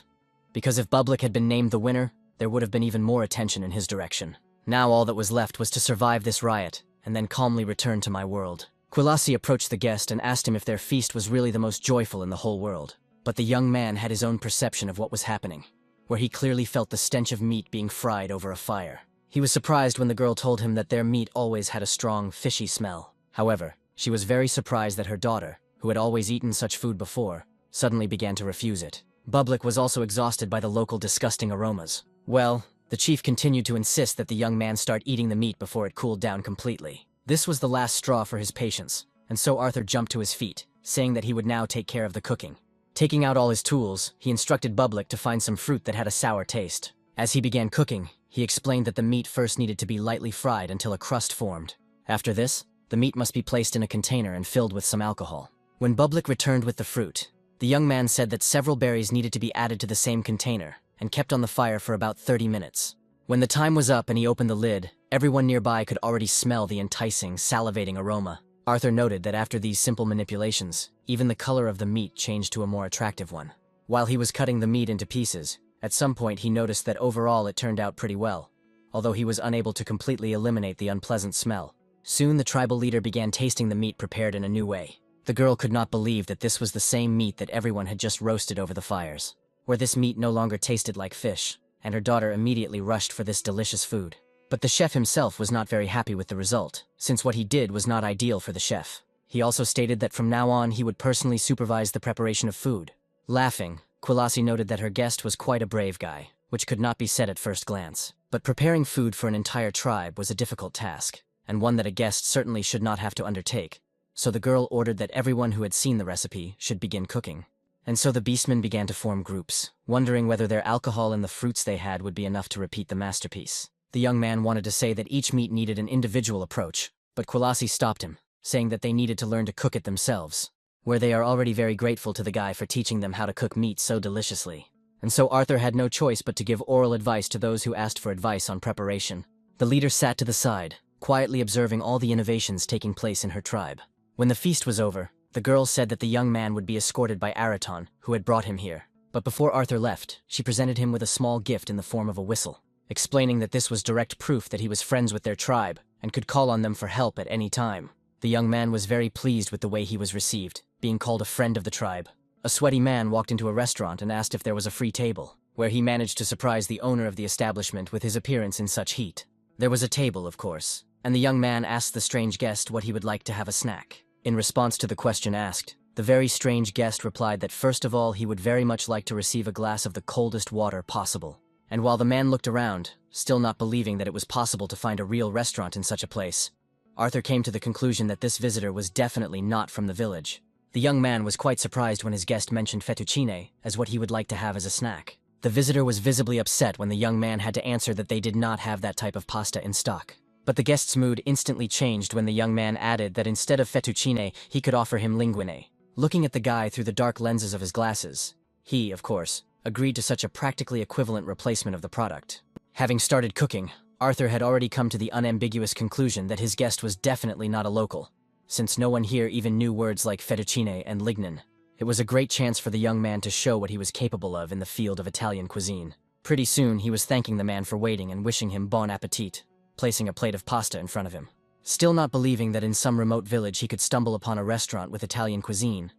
because if Bublik had been named the winner, there would have been even more attention in his direction. Now all that was left was to survive this riot, and then calmly return to my world. Quilasi approached the guest and asked him if their feast was really the most joyful in the whole world. But the young man had his own perception of what was happening, where he clearly felt the stench of meat being fried over a fire. He was surprised when the girl told him that their meat always had a strong, fishy smell. However, she was very surprised that her daughter, who had always eaten such food before, suddenly began to refuse it. Bublik was also exhausted by the local disgusting aromas. Well, the chief continued to insist that the young man start eating the meat before it cooled down completely. This was the last straw for his patience, and so Arthur jumped to his feet, saying that he would now take care of the cooking. Taking out all his tools, he instructed Bublik to find some fruit that had a sour taste. As he began cooking, he explained that the meat first needed to be lightly fried until a crust formed. After this, the meat must be placed in a container and filled with some alcohol. When Bublik returned with the fruit, the young man said that several berries needed to be added to the same container, and kept on the fire for about 30 minutes. When the time was up and he opened the lid, everyone nearby could already smell the enticing, salivating aroma. Arthur noted that after these simple manipulations, even the color of the meat changed to a more attractive one. While he was cutting the meat into pieces, at some point he noticed that overall it turned out pretty well, although he was unable to completely eliminate the unpleasant smell. Soon the tribal leader began tasting the meat prepared in a new way. The girl could not believe that this was the same meat that everyone had just roasted over the fires, where this meat no longer tasted like fish, and her daughter immediately rushed for this delicious food. But the chef himself was not very happy with the result, since what he did was not ideal for the chef. He also stated that from now on he would personally supervise the preparation of food. Laughing, Quilasi noted that her guest was quite a brave guy, which could not be said at first glance. But preparing food for an entire tribe was a difficult task, and one that a guest certainly should not have to undertake. So the girl ordered that everyone who had seen the recipe should begin cooking. And so the beastmen began to form groups, wondering whether their alcohol and the fruits they had would be enough to repeat the masterpiece. The young man wanted to say that each meat needed an individual approach, but Quilasi stopped him, saying that they needed to learn to cook it themselves, where they are already very grateful to the guy for teaching them how to cook meat so deliciously. And so Arthur had no choice but to give oral advice to those who asked for advice on preparation. The leader sat to the side, quietly observing all the innovations taking place in her tribe. When the feast was over, the girl said that the young man would be escorted by Araton, who had brought him here. But before Arthur left, she presented him with a small gift in the form of a whistle, explaining that this was direct proof that he was friends with their tribe and could call on them for help at any time. The young man was very pleased with the way he was received, being called a friend of the tribe. A sweaty man walked into a restaurant and asked if there was a free table, where he managed to surprise the owner of the establishment with his appearance in such heat. There was a table, of course, and the young man asked the strange guest what he would like to have a snack. In response to the question asked, the very strange guest replied that first of all he would very much like to receive a glass of the coldest water possible. And while the man looked around, still not believing that it was possible to find a real restaurant in such a place, Arthur came to the conclusion that this visitor was definitely not from the village. The young man was quite surprised when his guest mentioned fettuccine as what he would like to have as a snack. The visitor was visibly upset when the young man had to answer that they did not have that type of pasta in stock. But the guest's mood instantly changed when the young man added that instead of fettuccine, he could offer him linguine. Looking at the guy through the dark lenses of his glasses, he, of course, agreed to such a practically equivalent replacement of the product. Having started cooking, Arthur had already come to the unambiguous conclusion that his guest was definitely not a local, since no one here even knew words like fettuccine and lignin. It was a great chance for the young man to show what he was capable of in the field of Italian cuisine. Pretty soon, he was thanking the man for waiting and wishing him bon appetit, placing a plate of pasta in front of him. Still not believing that in some remote village he could stumble upon a restaurant with Italian cuisine,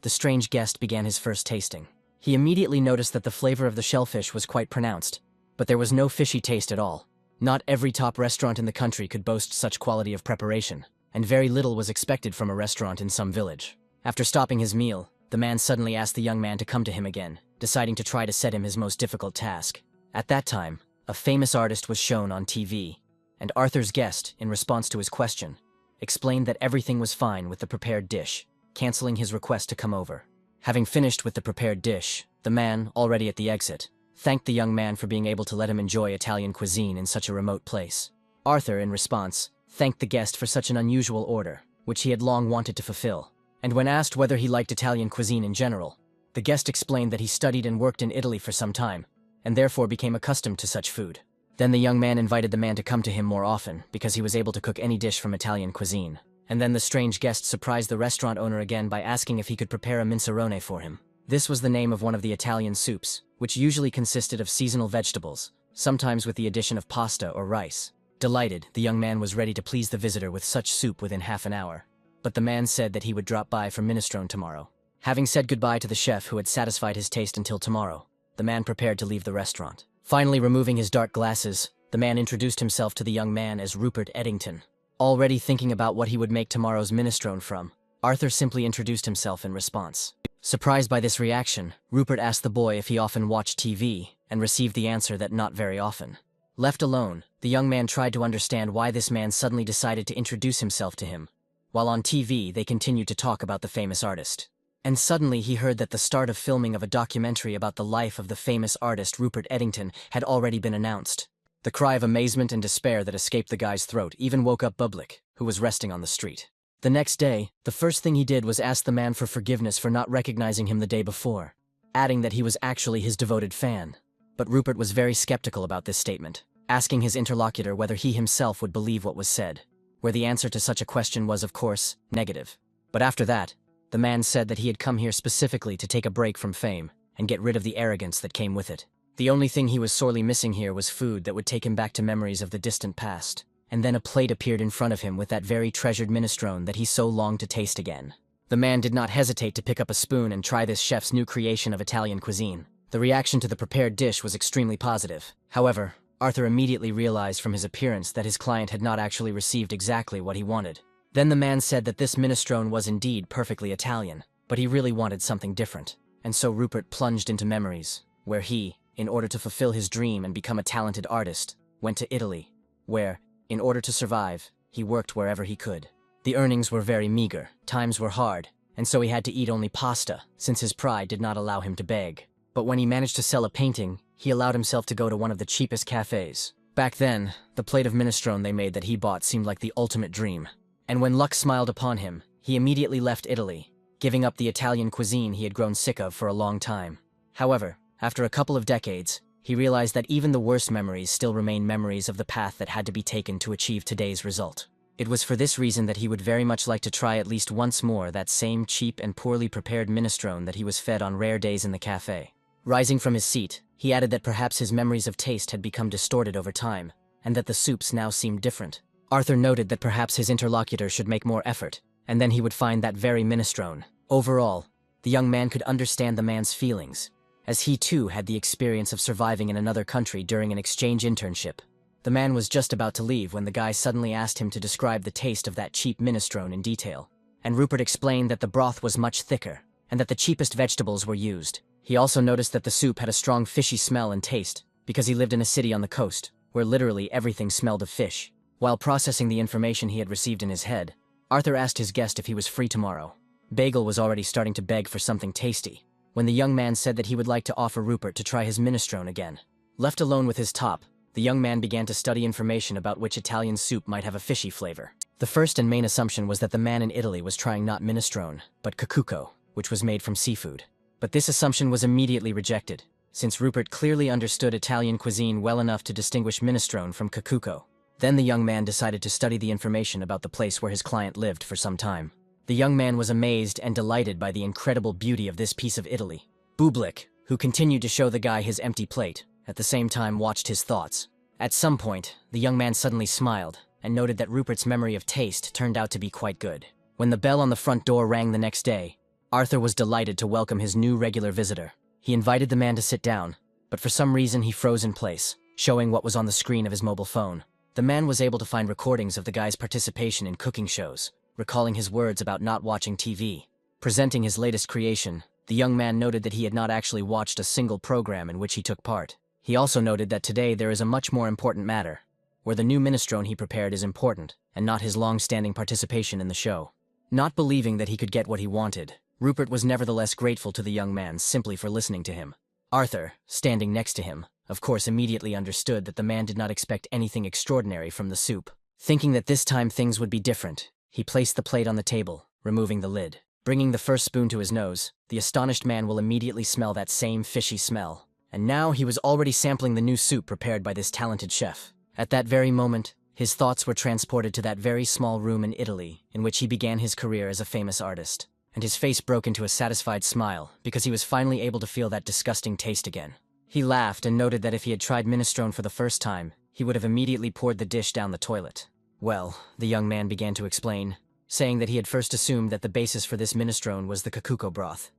the strange guest began his first tasting. He immediately noticed that the flavor of the shellfish was quite pronounced, but there was no fishy taste at all. Not every top restaurant in the country could boast such quality of preparation, and very little was expected from a restaurant in some village. After stopping his meal, the man suddenly asked the young man to come to him again, deciding to try to set him his most difficult task. At that time, a famous artist was shown on TV, and Arthur's guest, in response to his question, explained that everything was fine with the prepared dish, canceling his request to come over. Having finished with the prepared dish, the man, already at the exit, thanked the young man for being able to let him enjoy Italian cuisine in such a remote place. Arthur, in response, thanked the guest for such an unusual order, which he had long wanted to fulfill. And when asked whether he liked Italian cuisine in general, the guest explained that he studied and worked in Italy for some time, and therefore became accustomed to such food. Then the young man invited the man to come to him more often, because he was able to cook any dish from Italian cuisine. And then the strange guest surprised the restaurant owner again by asking if he could prepare a mincerone for him. This was the name of one of the Italian soups, which usually consisted of seasonal vegetables, sometimes with the addition of pasta or rice. Delighted, the young man was ready to please the visitor with such soup within half an hour. But the man said that he would drop by for minestrone tomorrow. Having said goodbye to the chef who had satisfied his taste until tomorrow, the man prepared to leave the restaurant. Finally removing his dark glasses, the man introduced himself to the young man as Rupert Edington. Already thinking about what he would make tomorrow's minestrone from, Arthur simply introduced himself in response. Surprised by this reaction, Rupert asked the boy if he often watched TV, and received the answer that not very often. Left alone, the young man tried to understand why this man suddenly decided to introduce himself to him. While on TV, they continued to talk about the famous artist. And suddenly he heard that the start of filming of a documentary about the life of the famous artist Rupert Edington had already been announced. The cry of amazement and despair that escaped the guy's throat even woke up Bublik, who was resting on the street. The next day, the first thing he did was ask the man for forgiveness for not recognizing him the day before, adding that he was actually his devoted fan. But Rupert was very skeptical about this statement, asking his interlocutor whether he himself would believe what was said, where the answer to such a question was, of course, negative. But after that, the man said that he had come here specifically to take a break from fame and get rid of the arrogance that came with it. The only thing he was sorely missing here was food that would take him back to memories of the distant past. And then a plate appeared in front of him with that very treasured minestrone that he so longed to taste again. The man did not hesitate to pick up a spoon and try this chef's new creation of Italian cuisine. The reaction to the prepared dish was extremely positive. However, Arthur immediately realized from his appearance that his client had not actually received exactly what he wanted. Then the man said that this minestrone was indeed perfectly Italian, but he really wanted something different. And so Rupert plunged into memories, where he, in order to fulfill his dream and become a talented artist, went to Italy, where, in order to survive, he worked wherever he could. The earnings were very meager, times were hard, and so he had to eat only pasta, since his pride did not allow him to beg. But when he managed to sell a painting, he allowed himself to go to one of the cheapest cafes. Back then, the plate of minestrone they made that he bought seemed like the ultimate dream. And when luck smiled upon him, he immediately left Italy, giving up the Italian cuisine he had grown sick of for a long time. However, after a couple of decades, he realized that even the worst memories still remain memories of the path that had to be taken to achieve today's result. It was for this reason that he would very much like to try at least once more that same cheap and poorly prepared minestrone that he was fed on rare days in the cafe. Rising from his seat, he added that perhaps his memories of taste had become distorted over time, and that the soups now seemed different. Arthur noted that perhaps his interlocutor should make more effort, and then he would find that very minestrone. Overall, the young man could understand the man's feelings, as he too had the experience of surviving in another country during an exchange internship. The man was just about to leave when the guy suddenly asked him to describe the taste of that cheap minestrone in detail, and Rupert explained that the broth was much thicker, and that the cheapest vegetables were used. He also noticed that the soup had a strong fishy smell and taste, because he lived in a city on the coast, where literally everything smelled of fish. While processing the information he had received in his head, Arthur asked his guest if he was free tomorrow. Bagel was already starting to beg for something tasty, when the young man said that he would like to offer Rupert to try his minestrone again. Left alone with his top, the young man began to study information about which Italian soup might have a fishy flavor. The first and main assumption was that the man in Italy was trying not minestrone, but cacuco, which was made from seafood. But this assumption was immediately rejected, since Rupert clearly understood Italian cuisine well enough to distinguish minestrone from cacuco. Then the young man decided to study the information about the place where his client lived for some time. The young man was amazed and delighted by the incredible beauty of this piece of Italy. Bublik, who continued to show the guy his empty plate, at the same time watched his thoughts. At some point, the young man suddenly smiled and noted that Rupert's memory of taste turned out to be quite good. When the bell on the front door rang the next day, Arthur was delighted to welcome his new regular visitor. He invited the man to sit down, but for some reason he froze in place, showing what was on the screen of his mobile phone. The man was able to find recordings of the guy's participation in cooking shows, recalling his words about not watching TV. Presenting his latest creation, the young man noted that he had not actually watched a single program in which he took part. He also noted that today there is a much more important matter, where the new minestrone he prepared is important, and not his long-standing participation in the show. Not believing that he could get what he wanted, Rupert was nevertheless grateful to the young man simply for listening to him. Arthur, standing next to him, of course immediately understood that the man did not expect anything extraordinary from the soup. Thinking that this time things would be different, he placed the plate on the table, removing the lid. Bringing the first spoon to his nose, the astonished man will immediately smell that same fishy smell. And now he was already sampling the new soup prepared by this talented chef. At that very moment, his thoughts were transported to that very small room in Italy in which he began his career as a famous artist. And his face broke into a satisfied smile because he was finally able to feel that disgusting taste again. He laughed and noted that if he had tried minestrone for the first time, he would have immediately poured the dish down the toilet. Well, the young man began to explain, saying that he had first assumed that the basis for this minestrone was the cacuco broth.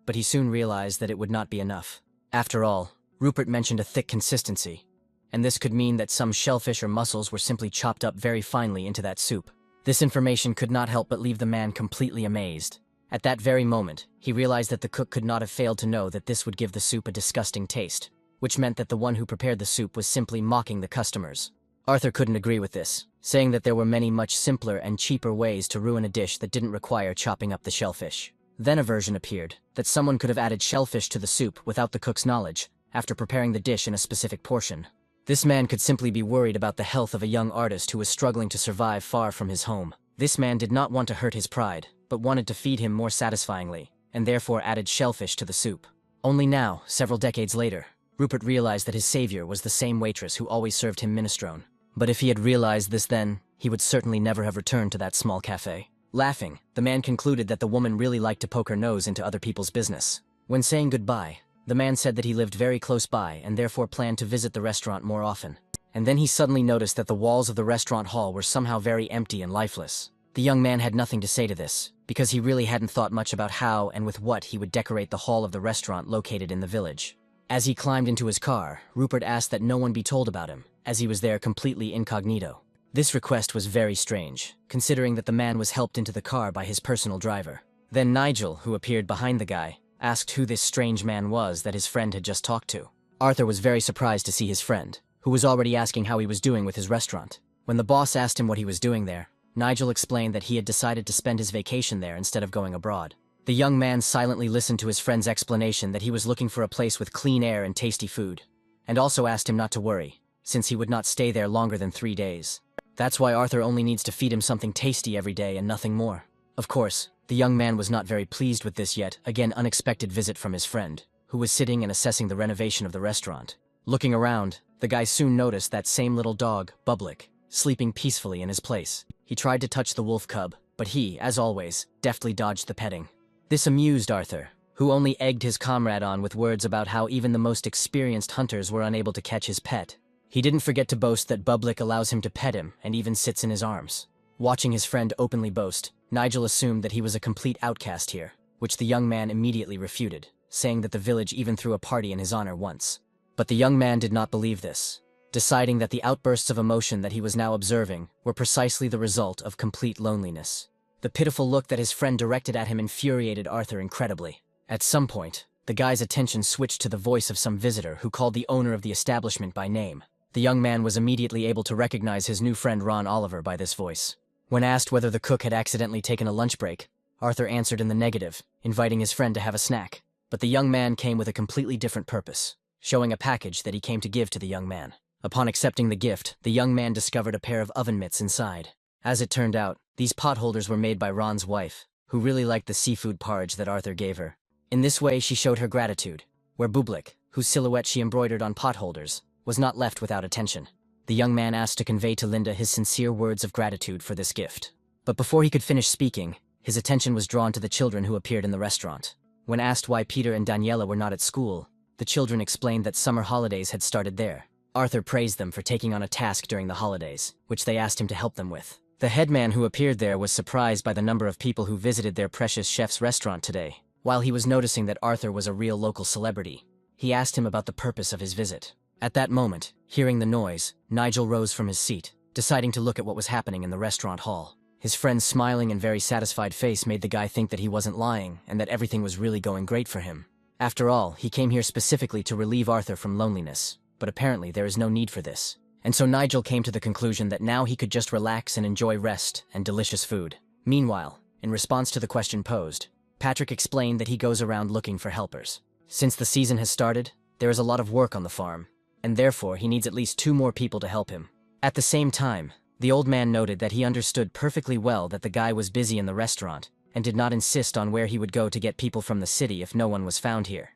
But he soon realized that it would not be enough. After all, Rupert mentioned a thick consistency, and this could mean that some shellfish or mussels were simply chopped up very finely into that soup. This information could not help but leave the man completely amazed. At that very moment, he realized that the cook could not have failed to know that this would give the soup a disgusting taste, which meant that the one who prepared the soup was simply mocking the customers. Arthur couldn't agree with this, saying that there were many much simpler and cheaper ways to ruin a dish that didn't require chopping up the shellfish. Then a version appeared that someone could have added shellfish to the soup without the cook's knowledge, after preparing the dish in a specific portion. This man could simply be worried about the health of a young artist who was struggling to survive far from his home. This man did not want to hurt his pride, but wanted to feed him more satisfyingly, and therefore added shellfish to the soup. Only now, several decades later, Rupert realized that his savior was the same waitress who always served him minestrone. But if he had realized this then, he would certainly never have returned to that small cafe. Laughing, the man concluded that the woman really liked to poke her nose into other people's business. When saying goodbye, the man said that he lived very close by and therefore planned to visit the restaurant more often. And then he suddenly noticed that the walls of the restaurant hall were somehow very empty and lifeless. The young man had nothing to say to this, because he really hadn't thought much about how and with what he would decorate the hall of the restaurant located in the village. As he climbed into his car, Rupert asked that no one be told about him, as he was there completely incognito. This request was very strange, considering that the man was helped into the car by his personal driver. Then Nigel, who appeared behind the guy, asked who this strange man was that his friend had just talked to. Arthur was very surprised to see his friend, who was already asking how he was doing with his restaurant. When the boss asked him what he was doing there, Nigel explained that he had decided to spend his vacation there instead of going abroad. The young man silently listened to his friend's explanation that he was looking for a place with clean air and tasty food, and also asked him not to worry, since he would not stay there longer than 3 days. That's why Arthur only needs to feed him something tasty every day and nothing more. Of course, the young man was not very pleased with this yet again unexpected visit from his friend, who was sitting and assessing the renovation of the restaurant. Looking around, the guy soon noticed that same little dog, Bublik, sleeping peacefully in his place. He tried to touch the wolf cub, but he, as always, deftly dodged the petting. This amused Arthur, who only egged his comrade on with words about how even the most experienced hunters were unable to catch his pet. He didn't forget to boast that Bublik allows him to pet him and even sits in his arms. Watching his friend openly boast, Nigel assumed that he was a complete outcast here, which the young man immediately refuted, saying that the village even threw a party in his honor once. But the young man did not believe this, deciding that the outbursts of emotion that he was now observing were precisely the result of complete loneliness. The pitiful look that his friend directed at him infuriated Arthur incredibly. At some point, the guy's attention switched to the voice of some visitor who called the owner of the establishment by name. The young man was immediately able to recognize his new friend Ron Oliver by this voice. When asked whether the cook had accidentally taken a lunch break, Arthur answered in the negative, inviting his friend to have a snack. But the young man came with a completely different purpose, showing a package that he came to give to the young man. Upon accepting the gift, the young man discovered a pair of oven mitts inside. As it turned out, these potholders were made by Ron's wife, who really liked the seafood porridge that Arthur gave her. In this way, she showed her gratitude, where Bublik, whose silhouette she embroidered on potholders, was not left without attention. The young man asked to convey to Linda his sincere words of gratitude for this gift. But before he could finish speaking, his attention was drawn to the children who appeared in the restaurant. When asked why Peter and Daniela were not at school, the children explained that summer holidays had started there. Arthur praised them for taking on a task during the holidays, which they asked him to help them with. The headman who appeared there was surprised by the number of people who visited their precious chef's restaurant today. While he was noticing that Arthur was a real local celebrity, he asked him about the purpose of his visit. At that moment, hearing the noise, Nigel rose from his seat, deciding to look at what was happening in the restaurant hall. His friend's smiling and very satisfied face made the guy think that he wasn't lying and that everything was really going great for him. After all, he came here specifically to relieve Arthur from loneliness, but apparently there is no need for this. And so Nigel came to the conclusion that now he could just relax and enjoy rest and delicious food. Meanwhile, in response to the question posed, Patrick explained that he goes around looking for helpers. Since the season has started, there is a lot of work on the farm, and therefore he needs at least 2 more people to help him. At the same time, the old man noted that he understood perfectly well that the guy was busy in the restaurant and did not insist on where he would go to get people from the city if no one was found here,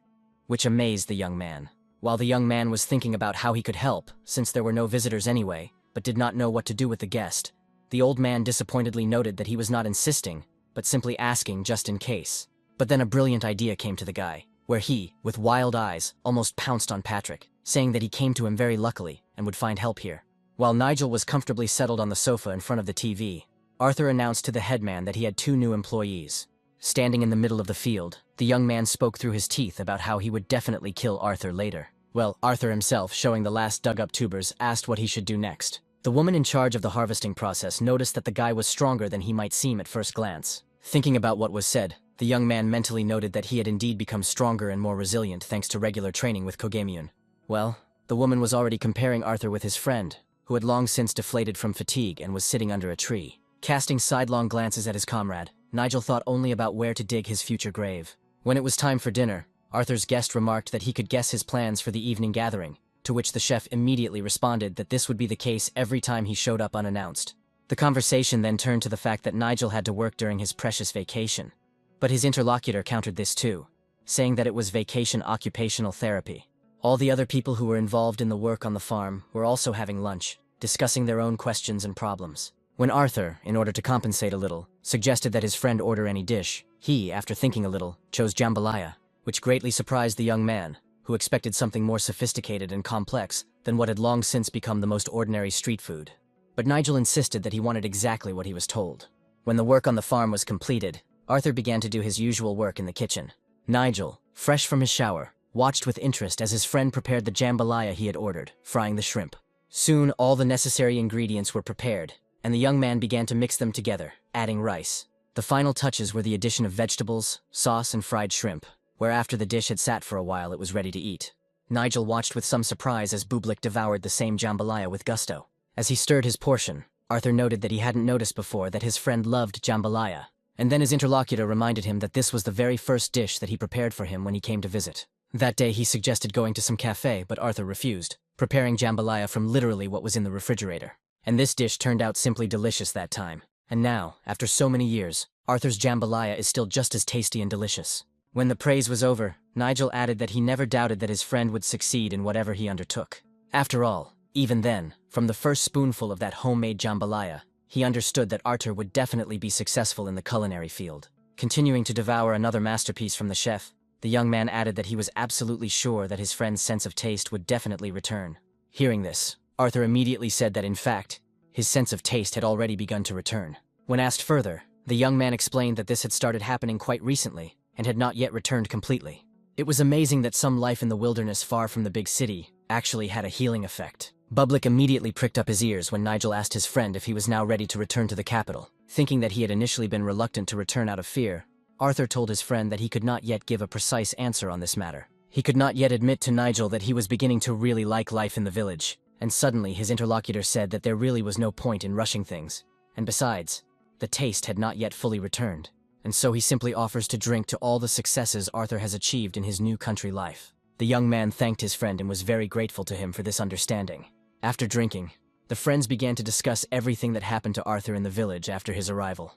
which amazed the young man. While the young man was thinking about how he could help, since there were no visitors anyway, but did not know what to do with the guest, the old man disappointedly noted that he was not insisting, but simply asking just in case. But then a brilliant idea came to the guy, where he, with wild eyes, almost pounced on Patrick, saying that he came to him very luckily and would find help here. While Nigel was comfortably settled on the sofa in front of the TV, Arthur announced to the headman that he had 2 new employees. Standing in the middle of the field, the young man spoke through his teeth about how he would definitely kill Arthur later. Well, Arthur himself, showing the last dug-up tubers, asked what he should do next. The woman in charge of the harvesting process noticed that the guy was stronger than he might seem at first glance. Thinking about what was said, the young man mentally noted that he had indeed become stronger and more resilient thanks to regular training with Kogemyun. Well, the woman was already comparing Arthur with his friend, who had long since deflated from fatigue and was sitting under a tree. Casting sidelong glances at his comrade, Nigel thought only about where to dig his future grave. When it was time for dinner, Arthur's guest remarked that he could guess his plans for the evening gathering, to which the chef immediately responded that this would be the case every time he showed up unannounced. The conversation then turned to the fact that Nigel had to work during his precious vacation. But his interlocutor countered this too, saying that it was vacation occupational therapy. All the other people who were involved in the work on the farm were also having lunch, discussing their own questions and problems. When Arthur, in order to compensate a little, suggested that his friend order any dish, he, after thinking a little, chose Jambalaya, which greatly surprised the young man, who expected something more sophisticated and complex than what had long since become the most ordinary street food. But Nigel insisted that he wanted exactly what he was told. When the work on the farm was completed, Arthur began to do his usual work in the kitchen. Nigel, fresh from his shower, watched with interest as his friend prepared the jambalaya he had ordered, frying the shrimp. Soon all the necessary ingredients were prepared, and the young man began to mix them together, adding rice. The final touches were the addition of vegetables, sauce, and fried shrimp, where after the dish had sat for a while it was ready to eat. Nigel watched with some surprise as Bublik devoured the same jambalaya with gusto. As he stirred his portion, Arthur noted that he hadn't noticed before that his friend loved jambalaya, and then his interlocutor reminded him that this was the very first dish that he prepared for him when he came to visit. That day he suggested going to some cafe, but Arthur refused, preparing jambalaya from literally what was in the refrigerator. And this dish turned out simply delicious that time. And now, after so many years, Arthur's jambalaya is still just as tasty and delicious. When the praise was over, Nigel added that he never doubted that his friend would succeed in whatever he undertook. After all, even then, from the first spoonful of that homemade jambalaya, he understood that Arthur would definitely be successful in the culinary field. Continuing to devour another masterpiece from the chef, the young man added that he was absolutely sure that his friend's sense of taste would definitely return. Hearing this, Arthur immediately said that in fact, his sense of taste had already begun to return. When asked further, the young man explained that this had started happening quite recently and had not yet returned completely. It was amazing that some life in the wilderness far from the big city actually had a healing effect. Bublik immediately pricked up his ears when Nigel asked his friend if he was now ready to return to the capital. Thinking that he had initially been reluctant to return out of fear, Arthur told his friend that he could not yet give a precise answer on this matter. He could not yet admit to Nigel that he was beginning to really like life in the village, and suddenly his interlocutor said that there really was no point in rushing things. And besides, the taste had not yet fully returned, and so he simply offers to drink to all the successes Arthur has achieved in his new country life. The young man thanked his friend and was very grateful to him for this understanding. After drinking, the friends began to discuss everything that happened to Arthur in the village after his arrival.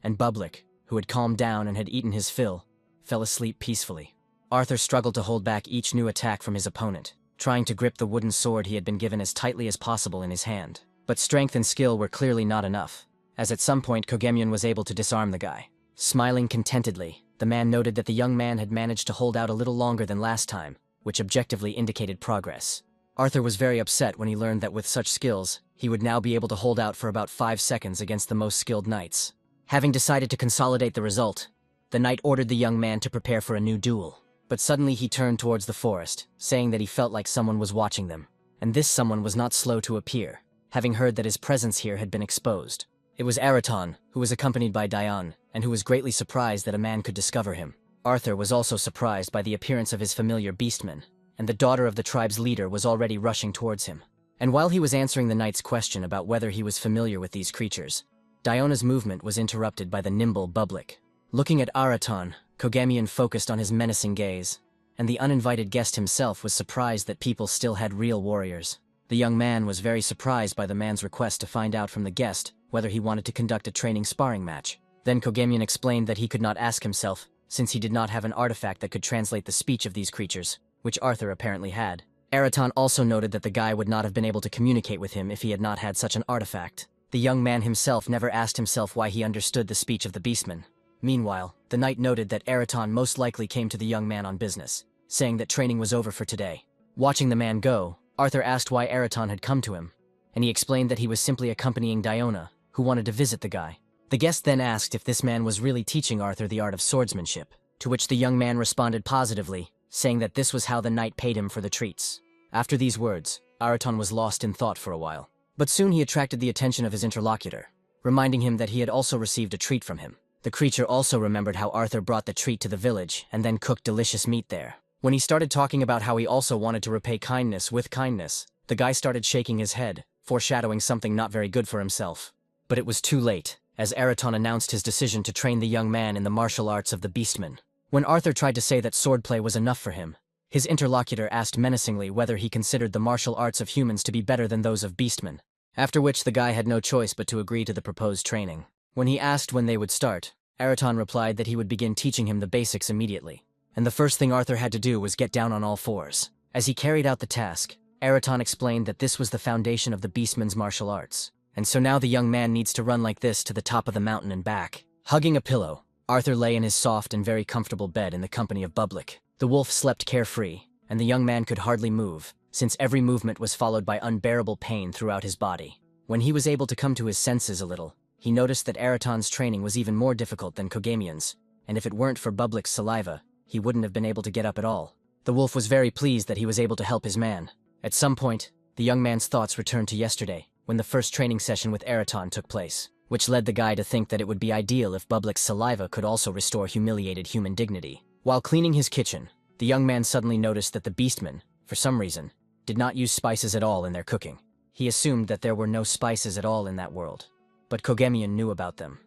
And Bublik, who had calmed down and had eaten his fill, fell asleep peacefully. Arthur struggled to hold back each new attack from his opponent, trying to grip the wooden sword he had been given as tightly as possible in his hand. But strength and skill were clearly not enough, as at some point Kogemyun was able to disarm the guy. Smiling contentedly, the man noted that the young man had managed to hold out a little longer than last time, which objectively indicated progress. Arthur was very upset when he learned that with such skills, he would now be able to hold out for about 5 seconds against the most skilled knights. Having decided to consolidate the result, the knight ordered the young man to prepare for a new duel. But suddenly he turned towards the forest, saying that he felt like someone was watching them. And this someone was not slow to appear, having heard that his presence here had been exposed. It was Araton, who was accompanied by Dion, and who was greatly surprised that a man could discover him. Arthur was also surprised by the appearance of his familiar beastmen, and the daughter of the tribe's leader was already rushing towards him. And while he was answering the knight's question about whether he was familiar with these creatures, Diona's movement was interrupted by the nimble Bublik. Looking at Araton, Kogemyun focused on his menacing gaze, and the uninvited guest himself was surprised that people still had real warriors. The young man was very surprised by the man's request to find out from the guest whether he wanted to conduct a training sparring match. Then Kogemyun explained that he could not ask himself, since he did not have an artifact that could translate the speech of these creatures, which Arthur apparently had. Araton also noted that the guy would not have been able to communicate with him if he had not had such an artifact. The young man himself never asked himself why he understood the speech of the beastmen. Meanwhile, the knight noted that Araton most likely came to the young man on business, saying that training was over for today. Watching the man go, Arthur asked why Araton had come to him, and he explained that he was simply accompanying Diona, who wanted to visit the guy. The guest then asked if this man was really teaching Arthur the art of swordsmanship, to which the young man responded positively, saying that this was how the knight paid him for the treats. After these words, Araton was lost in thought for a while. But soon he attracted the attention of his interlocutor, reminding him that he had also received a treat from him. The creature also remembered how Arthur brought the treat to the village and then cooked delicious meat there. When he started talking about how he also wanted to repay kindness with kindness, the guy started shaking his head, foreshadowing something not very good for himself. But it was too late, as Araton announced his decision to train the young man in the martial arts of the beastmen. When Arthur tried to say that swordplay was enough for him, his interlocutor asked menacingly whether he considered the martial arts of humans to be better than those of beastmen, after which the guy had no choice but to agree to the proposed training. When he asked when they would start, Araton replied that he would begin teaching him the basics immediately, and the first thing Arthur had to do was get down on all fours. As he carried out the task, Araton explained that this was the foundation of the beastmen's martial arts, and so now the young man needs to run like this to the top of the mountain and back. Hugging a pillow, Arthur lay in his soft and very comfortable bed in the company of Bublik. The wolf slept carefree, and the young man could hardly move, since every movement was followed by unbearable pain throughout his body. When he was able to come to his senses a little, he noticed that Araton's training was even more difficult than Kogemyun's, and if it weren't for Bublik's saliva, he wouldn't have been able to get up at all. The wolf was very pleased that he was able to help his man. At some point, the young man's thoughts returned to yesterday, when the first training session with Araton took place, which led the guy to think that it would be ideal if Bublik's saliva could also restore humiliated human dignity. While cleaning his kitchen, the young man suddenly noticed that the beastmen, for some reason, did not use spices at all in their cooking. He assumed that there were no spices at all in that world, but Kogemyun knew about them,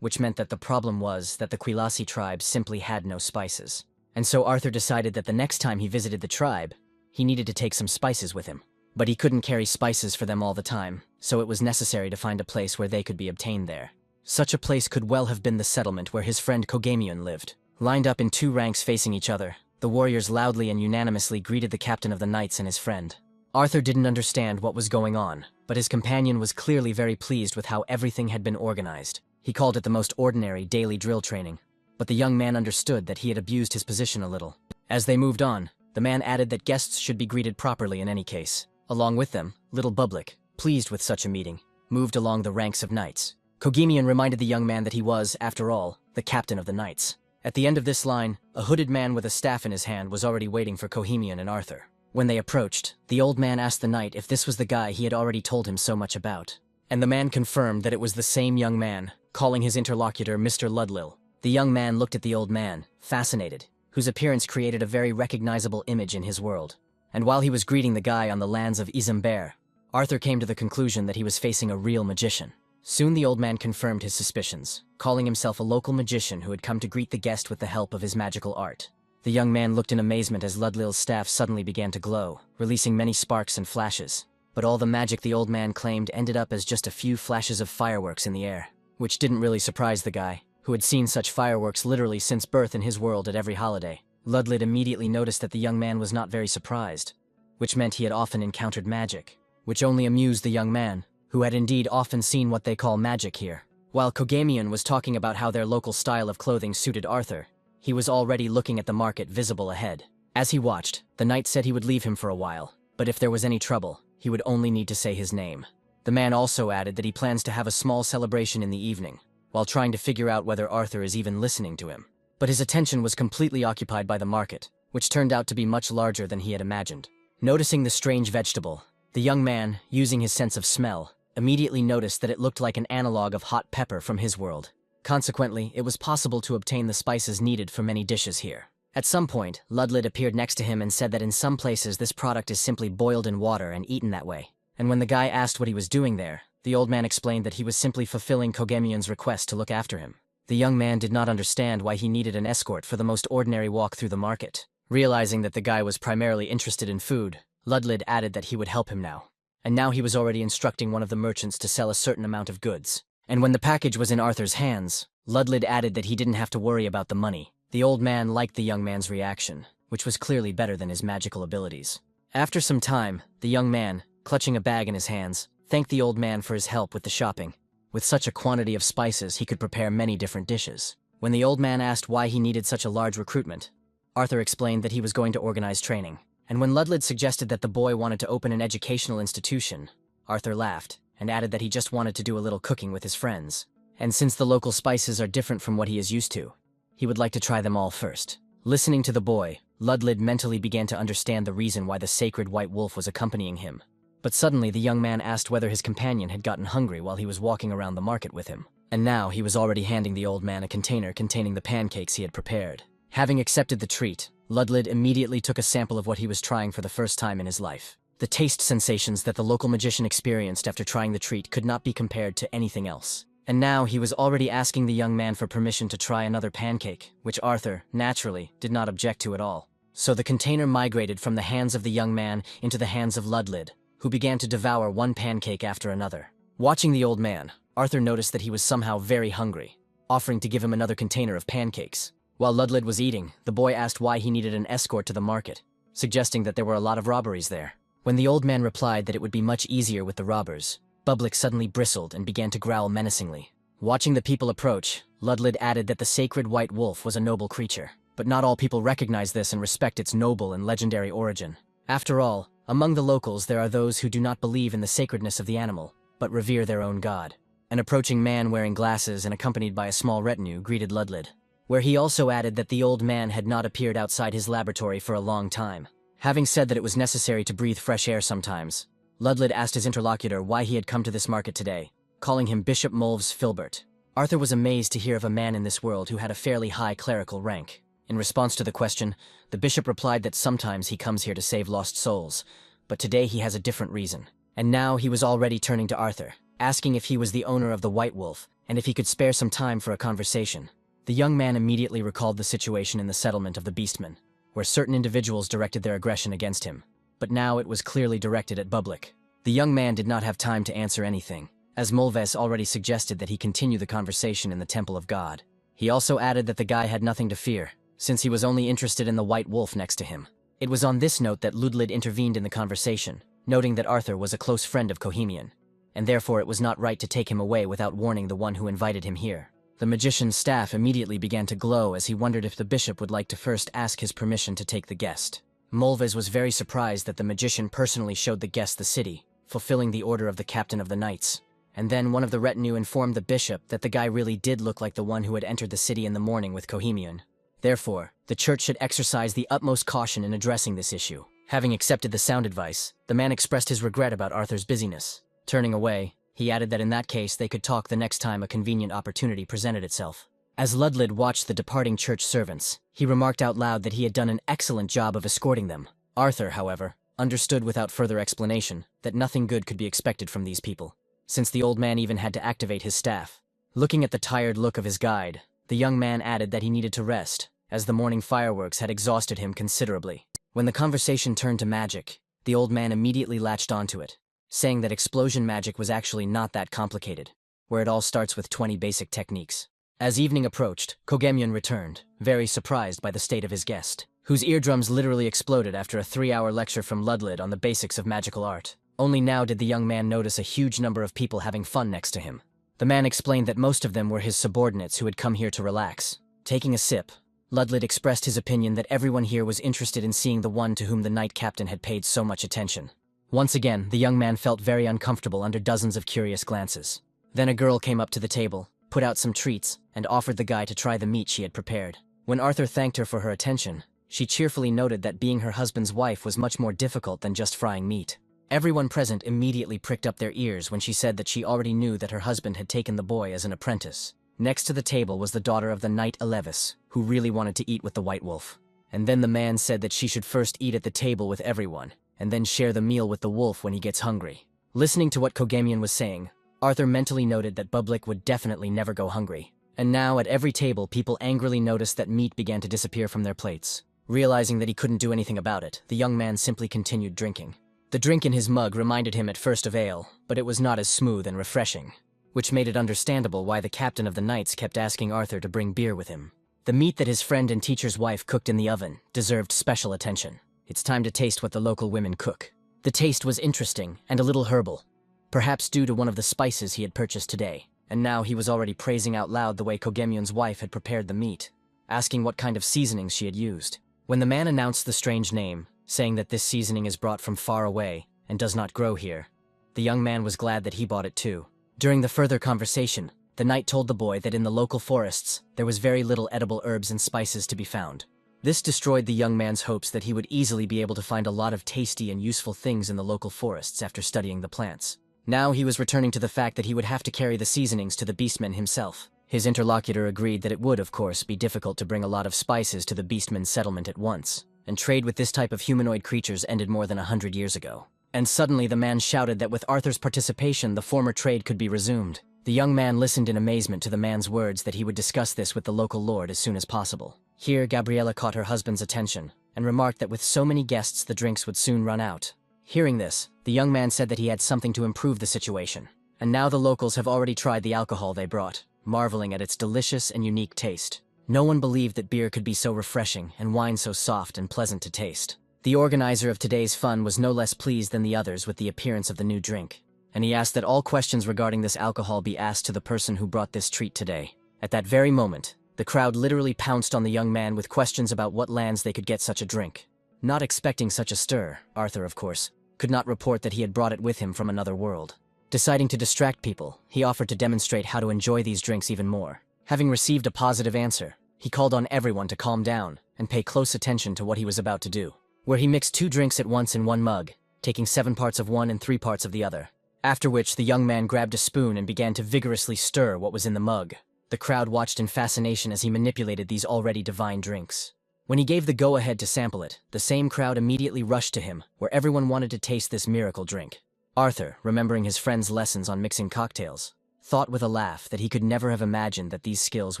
which meant that the problem was that the Quilasi tribe simply had no spices. And so Arthur decided that the next time he visited the tribe, he needed to take some spices with him. But he couldn't carry spices for them all the time, so it was necessary to find a place where they could be obtained there. Such a place could well have been the settlement where his friend Kogemyun lived. Lined up in 2 ranks facing each other, the warriors loudly and unanimously greeted the captain of the knights and his friend. Arthur didn't understand what was going on, but his companion was clearly very pleased with how everything had been organized. He called it the most ordinary daily drill training, but the young man understood that he had abused his position a little. As they moved on, the man added that guests should be greeted properly in any case. Along with them, little Bublik, pleased with such a meeting, moved along the ranks of knights. Kogemyun reminded the young man that he was, after all, the captain of the knights. At the end of this line, a hooded man with a staff in his hand was already waiting for Kogemyun and Arthur. When they approached, the old man asked the knight if this was the guy he had already told him so much about. And the man confirmed that it was the same young man, calling his interlocutor Mr. Ludlil. The young man looked at the old man, fascinated, whose appearance created a very recognizable image in his world. And while he was greeting the guy on the lands of Izamber, Arthur came to the conclusion that he was facing a real magician. Soon the old man confirmed his suspicions, calling himself a local magician who had come to greet the guest with the help of his magical art. The young man looked in amazement as Ludlil's staff suddenly began to glow, releasing many sparks and flashes. but all the magic the old man claimed ended up as just a few flashes of fireworks in the air, which didn't really surprise the guy, who had seen such fireworks literally since birth in his world at every holiday. Ludlid immediately noticed that the young man was not very surprised, which meant he had often encountered magic, which only amused the young man, who had indeed often seen what they call magic here. While Kogamian was talking about how their local style of clothing suited Arthur, he was already looking at the market visible ahead. As he watched, the knight said he would leave him for a while, but if there was any trouble, he would only need to say his name. The man also added that he plans to have a small celebration in the evening, while trying to figure out whether Arthur is even listening to him. But his attention was completely occupied by the market, which turned out to be much larger than he had imagined. Noticing the strange vegetable, the young man, using his sense of smell, immediately noticed that it looked like an analog of hot pepper from his world. Consequently, it was possible to obtain the spices needed for many dishes here. At some point, Ludlid appeared next to him and said that in some places this product is simply boiled in water and eaten that way. And when the guy asked what he was doing there, the old man explained that he was simply fulfilling Kogamian's request to look after him. The young man did not understand why he needed an escort for the most ordinary walk through the market. Realizing that the guy was primarily interested in food, Ludlid added that he would help him now. And now he was already instructing one of the merchants to sell a certain amount of goods. And when the package was in Arthur's hands, Ludlid added that he didn't have to worry about the money. The old man liked the young man's reaction, which was clearly better than his magical abilities. After some time, the young man, clutching a bag in his hands, thanked the old man for his help with the shopping. With such a quantity of spices, he could prepare many different dishes. When the old man asked why he needed such a large recruitment, Arthur explained that he was going to organize training. And when Ludlid suggested that the boy wanted to open an educational institution, Arthur laughed and added that he just wanted to do a little cooking with his friends. And since the local spices are different from what he is used to, he would like to try them all first. Listening to the boy, Ludlid mentally began to understand the reason why the sacred white wolf was accompanying him. But suddenly the young man asked whether his companion had gotten hungry while he was walking around the market with him. And now he was already handing the old man a container containing the pancakes he had prepared. Having accepted the treat, Ludlid immediately took a sample of what he was trying for the first time in his life. The taste sensations that the local magician experienced after trying the treat could not be compared to anything else. And now he was already asking the young man for permission to try another pancake, which Arthur, naturally, did not object to at all. So the container migrated from the hands of the young man into the hands of Ludlid, who began to devour one pancake after another. Watching the old man, Arthur noticed that he was somehow very hungry, offering to give him another container of pancakes. While Ludlid was eating, the boy asked why he needed an escort to the market, suggesting that there were a lot of robberies there. When the old man replied that it would be much easier with the robbers, Bublik suddenly bristled and began to growl menacingly. Watching the people approach, Ludlid added that the sacred white wolf was a noble creature, but not all people recognize this and respect its noble and legendary origin. After all, among the locals there are those who do not believe in the sacredness of the animal, but revere their own god. An approaching man wearing glasses and accompanied by a small retinue greeted Ludlid, where he also added that the old man had not appeared outside his laboratory for a long time. Having said that it was necessary to breathe fresh air sometimes, Ludlid asked his interlocutor why he had come to this market today, calling him Bishop Mulvs Filbert. Arthur was amazed to hear of a man in this world who had a fairly high clerical rank. In response to the question, the bishop replied that sometimes he comes here to save lost souls, but today he has a different reason. And now he was already turning to Arthur, asking if he was the owner of the White Wolf, and if he could spare some time for a conversation. The young man immediately recalled the situation in the settlement of the beastmen, where certain individuals directed their aggression against him, but now it was clearly directed at Bublik. The young man did not have time to answer anything, as Mulves already suggested that he continue the conversation in the Temple of God. He also added that the guy had nothing to fear, since he was only interested in the white wolf next to him. It was on this note that Ludlid intervened in the conversation, noting that Arthur was a close friend of Kohemian, and therefore it was not right to take him away without warning the one who invited him here. The magician's staff immediately began to glow as he wondered if the bishop would like to first ask his permission to take the guest. Mulves was very surprised that the magician personally showed the guest the city, fulfilling the order of the captain of the knights. And then one of the retinue informed the bishop that the guy really did look like the one who had entered the city in the morning with Kohemian. Therefore, the church should exercise the utmost caution in addressing this issue. Having accepted the sound advice, the man expressed his regret about Arthur's busyness. Turning away, he added that in that case they could talk the next time a convenient opportunity presented itself. As Ludlid watched the departing church servants, he remarked out loud that he had done an excellent job of escorting them. Arthur, however, understood without further explanation that nothing good could be expected from these people, since the old man even had to activate his staff. Looking at the tired look of his guide, the young man added that he needed to rest, as the morning fireworks had exhausted him considerably. When the conversation turned to magic, the old man immediately latched onto it, saying that explosion magic was actually not that complicated, where it all starts with 20 basic techniques. As evening approached, Kogemyun returned, very surprised by the state of his guest, whose eardrums literally exploded after a 3-hour lecture from Ludlid on the basics of magical art. Only now did the young man notice a huge number of people having fun next to him. The man explained that most of them were his subordinates who had come here to relax. Taking a sip, Ludlid expressed his opinion that everyone here was interested in seeing the one to whom the knight captain had paid so much attention. Once again, the young man felt very uncomfortable under dozens of curious glances. Then a girl came up to the table, put out some treats, and offered the guy to try the meat she had prepared. When Arthur thanked her for her attention, she cheerfully noted that being her husband's wife was much more difficult than just frying meat. Everyone present immediately pricked up their ears when she said that she already knew that her husband had taken the boy as an apprentice. Next to the table was the daughter of the knight Alevis, who really wanted to eat with the White Wolf. And then the man said that she should first eat at the table with everyone, and then share the meal with the wolf when he gets hungry. Listening to what Kogemyun was saying, Arthur mentally noted that Bublik would definitely never go hungry. And now, at every table, people angrily noticed that meat began to disappear from their plates. Realizing that he couldn't do anything about it, the young man simply continued drinking. The drink in his mug reminded him at first of ale, but it was not as smooth and refreshing, which made it understandable why the captain of the knights kept asking Arthur to bring beer with him. The meat that his friend and teacher's wife cooked in the oven deserved special attention. It's time to taste what the local women cook. The taste was interesting and a little herbal, perhaps due to one of the spices he had purchased today, and now he was already praising out loud the way Kogemyun's wife had prepared the meat, asking what kind of seasonings she had used. When the man announced the strange name, saying that this seasoning is brought from far away and does not grow here, the young man was glad that he bought it too. During the further conversation, the knight told the boy that in the local forests, there was very little edible herbs and spices to be found. This destroyed the young man's hopes that he would easily be able to find a lot of tasty and useful things in the local forests after studying the plants. Now he was returning to the fact that he would have to carry the seasonings to the beastmen himself. His interlocutor agreed that it would, of course, be difficult to bring a lot of spices to the beastmen's settlement at once, and trade with this type of humanoid creatures ended more than 100 years ago. And suddenly the man shouted that with Arthur's participation, the former trade could be resumed. The young man listened in amazement to the man's words that he would discuss this with the local lord as soon as possible. Here, Gabriella caught her husband's attention, and remarked that with so many guests the drinks would soon run out. Hearing this, the young man said that he had something to improve the situation, and now the locals have already tried the alcohol they brought, marveling at its delicious and unique taste. No one believed that beer could be so refreshing and wine so soft and pleasant to taste. The organizer of today's fun was no less pleased than the others with the appearance of the new drink, and he asked that all questions regarding this alcohol be asked to the person who brought this treat today. At that very moment, the crowd literally pounced on the young man with questions about what lands they could get such a drink. Not expecting such a stir, Arthur, of course, could not report that he had brought it with him from another world. Deciding to distract people, he offered to demonstrate how to enjoy these drinks even more. Having received a positive answer, he called on everyone to calm down and pay close attention to what he was about to do, where he mixed 2 drinks at once in one mug, taking 7 parts of one and 3 parts of the other. After which, the young man grabbed a spoon and began to vigorously stir what was in the mug. The crowd watched in fascination as he manipulated these already divine drinks. When he gave the go-ahead to sample it, the same crowd immediately rushed to him, where everyone wanted to taste this miracle drink. Arthur, remembering his friend's lessons on mixing cocktails, thought with a laugh that he could never have imagined that these skills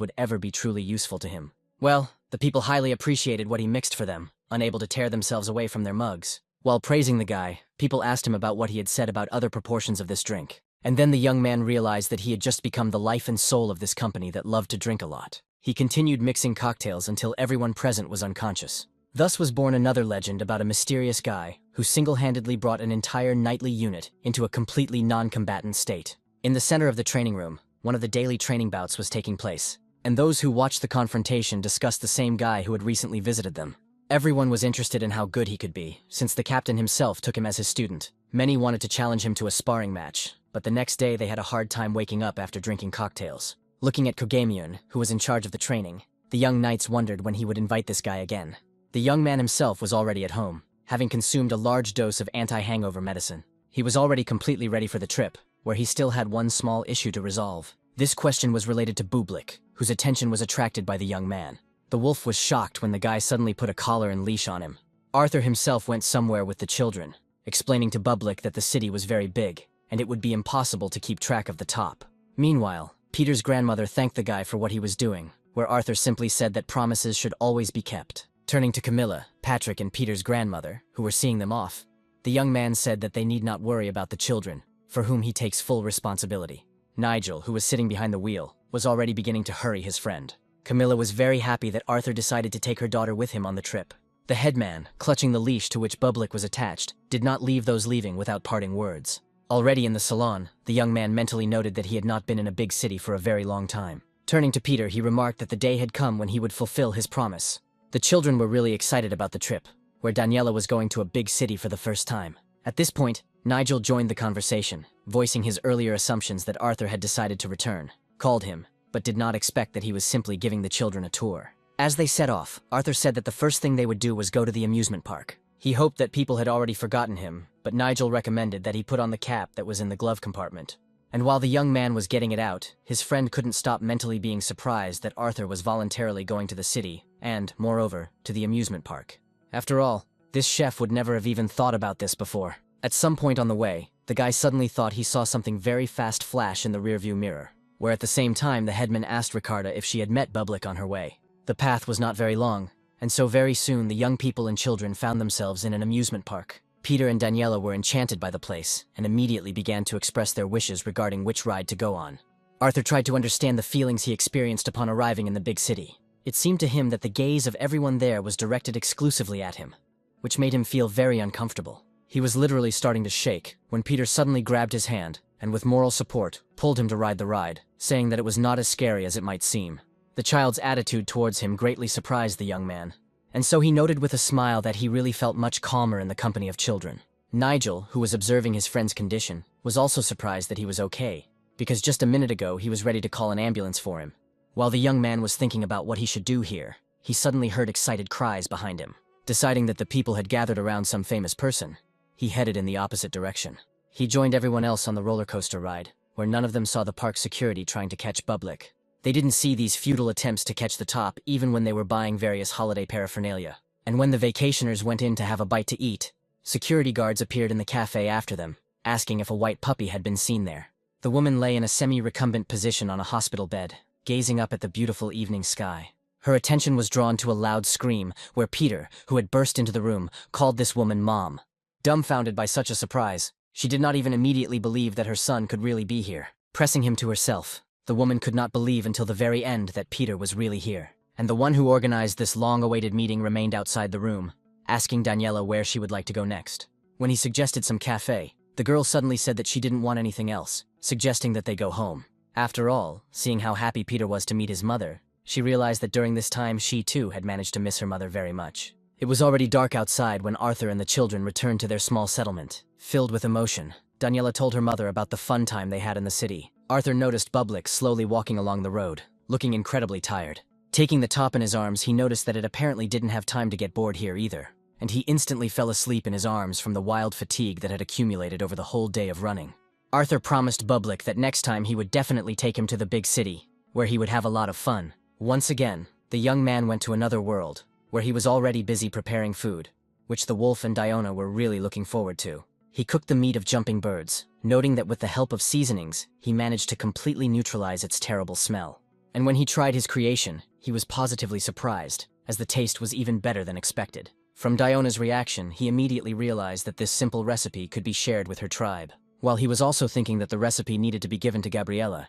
would ever be truly useful to him. Well, the people highly appreciated what he mixed for them, unable to tear themselves away from their mugs. While praising the guy, people asked him about what he had said about other proportions of this drink. And then the young man realized that he had just become the life and soul of this company that loved to drink a lot. He continued mixing cocktails until everyone present was unconscious. Thus was born another legend about a mysterious guy who single-handedly brought an entire knightly unit into a completely non-combatant state. In the center of the training room, one of the daily training bouts was taking place, and those who watched the confrontation discussed the same guy who had recently visited them. Everyone was interested in how good he could be, since the captain himself took him as his student. Many wanted to challenge him to a sparring match, but the next day they had a hard time waking up after drinking cocktails. Looking at Kogemyun, who was in charge of the training, the young knights wondered when he would invite this guy again. The young man himself was already at home, having consumed a large dose of anti-hangover medicine. He was already completely ready for the trip, where he still had one small issue to resolve. This question was related to Bublik, whose attention was attracted by the young man. The wolf was shocked when the guy suddenly put a collar and leash on him. Arthur himself went somewhere with the children, explaining to Bublik that the city was very big, and it would be impossible to keep track of the top. Meanwhile, Peter's grandmother thanked the guy for what he was doing, where Arthur simply said that promises should always be kept. Turning to Camilla, Patrick, and Peter's grandmother, who were seeing them off, The young man said that they need not worry about the children, for whom he takes full responsibility. Nigel, who was sitting behind the wheel, was already beginning to hurry his friend. Camilla was very happy that Arthur decided to take her daughter with him on the trip. The headman, clutching the leash to which Bublik was attached, did not leave those leaving without parting words. Already in the salon, the young man mentally noted that he had not been in a big city for a very long time. Turning to Peter, he remarked that the day had come when he would fulfill his promise. The children were really excited about the trip, where Daniela was going to a big city for the first time. At this point, Nigel joined the conversation, voicing his earlier assumptions that Arthur had decided to return, called him, but did not expect that he was simply giving the children a tour. As they set off, Arthur said that the first thing they would do was go to the amusement park. He hoped that people had already forgotten him, but Nigel recommended that he put on the cap that was in the glove compartment. And while the young man was getting it out, his friend couldn't stop mentally being surprised that Arthur was voluntarily going to the city, and, moreover, to the amusement park. After all, this chef would never have even thought about this before. At some point on the way, the guy suddenly thought he saw something very fast flash in the rearview mirror, where at the same time the headman asked Ricarda if she had met Bublik on her way. The path was not very long, and so very soon the young people and children found themselves in an amusement park. Peter and Daniela were enchanted by the place, and immediately began to express their wishes regarding which ride to go on. Arthur tried to understand the feelings he experienced upon arriving in the big city. It seemed to him that the gaze of everyone there was directed exclusively at him, which made him feel very uncomfortable. He was literally starting to shake when Peter suddenly grabbed his hand, and with moral support, pulled him to ride the ride, saying that it was not as scary as it might seem. The child's attitude towards him greatly surprised the young man, and so he noted with a smile that he really felt much calmer in the company of children. Nigel, who was observing his friend's condition, was also surprised that he was okay, because just a minute ago he was ready to call an ambulance for him. While the young man was thinking about what he should do here, he suddenly heard excited cries behind him. Deciding that the people had gathered around some famous person, he headed in the opposite direction. He joined everyone else on the roller coaster ride, where none of them saw the park security trying to catch Bublik. They didn't see these futile attempts to catch the top even when they were buying various holiday paraphernalia. And when the vacationers went in to have a bite to eat, security guards appeared in the cafe after them, asking if a white puppy had been seen there. The woman lay in a semi-recumbent position on a hospital bed, gazing up at the beautiful evening sky. Her attention was drawn to a loud scream, where Peter, who had burst into the room, called this woman Mom. Dumbfounded by such a surprise, she did not even immediately believe that her son could really be here. Pressing him to herself, the woman could not believe until the very end that Peter was really here. And the one who organized this long-awaited meeting remained outside the room, asking Daniela where she would like to go next. When he suggested some cafe, the girl suddenly said that she didn't want anything else, suggesting that they go home. After all, seeing how happy Peter was to meet his mother, she realized that during this time she too had managed to miss her mother very much. It was already dark outside when Arthur and the children returned to their small settlement. Filled with emotion, Daniela told her mother about the fun time they had in the city. Arthur noticed Bublik slowly walking along the road, looking incredibly tired. Taking the top in his arms, he noticed that it apparently didn't have time to get bored here either, and he instantly fell asleep in his arms from the wild fatigue that had accumulated over the whole day of running. Arthur promised Bublik that next time he would definitely take him to the big city, where he would have a lot of fun. Once again, the young man went to another world, where he was already busy preparing food, which the wolf and Diona were really looking forward to. He cooked the meat of jumping birds, noting that with the help of seasonings, he managed to completely neutralize its terrible smell. And when he tried his creation, he was positively surprised, as the taste was even better than expected. From Diona's reaction, he immediately realized that this simple recipe could be shared with her tribe. While he was also thinking that the recipe needed to be given to Gabriella,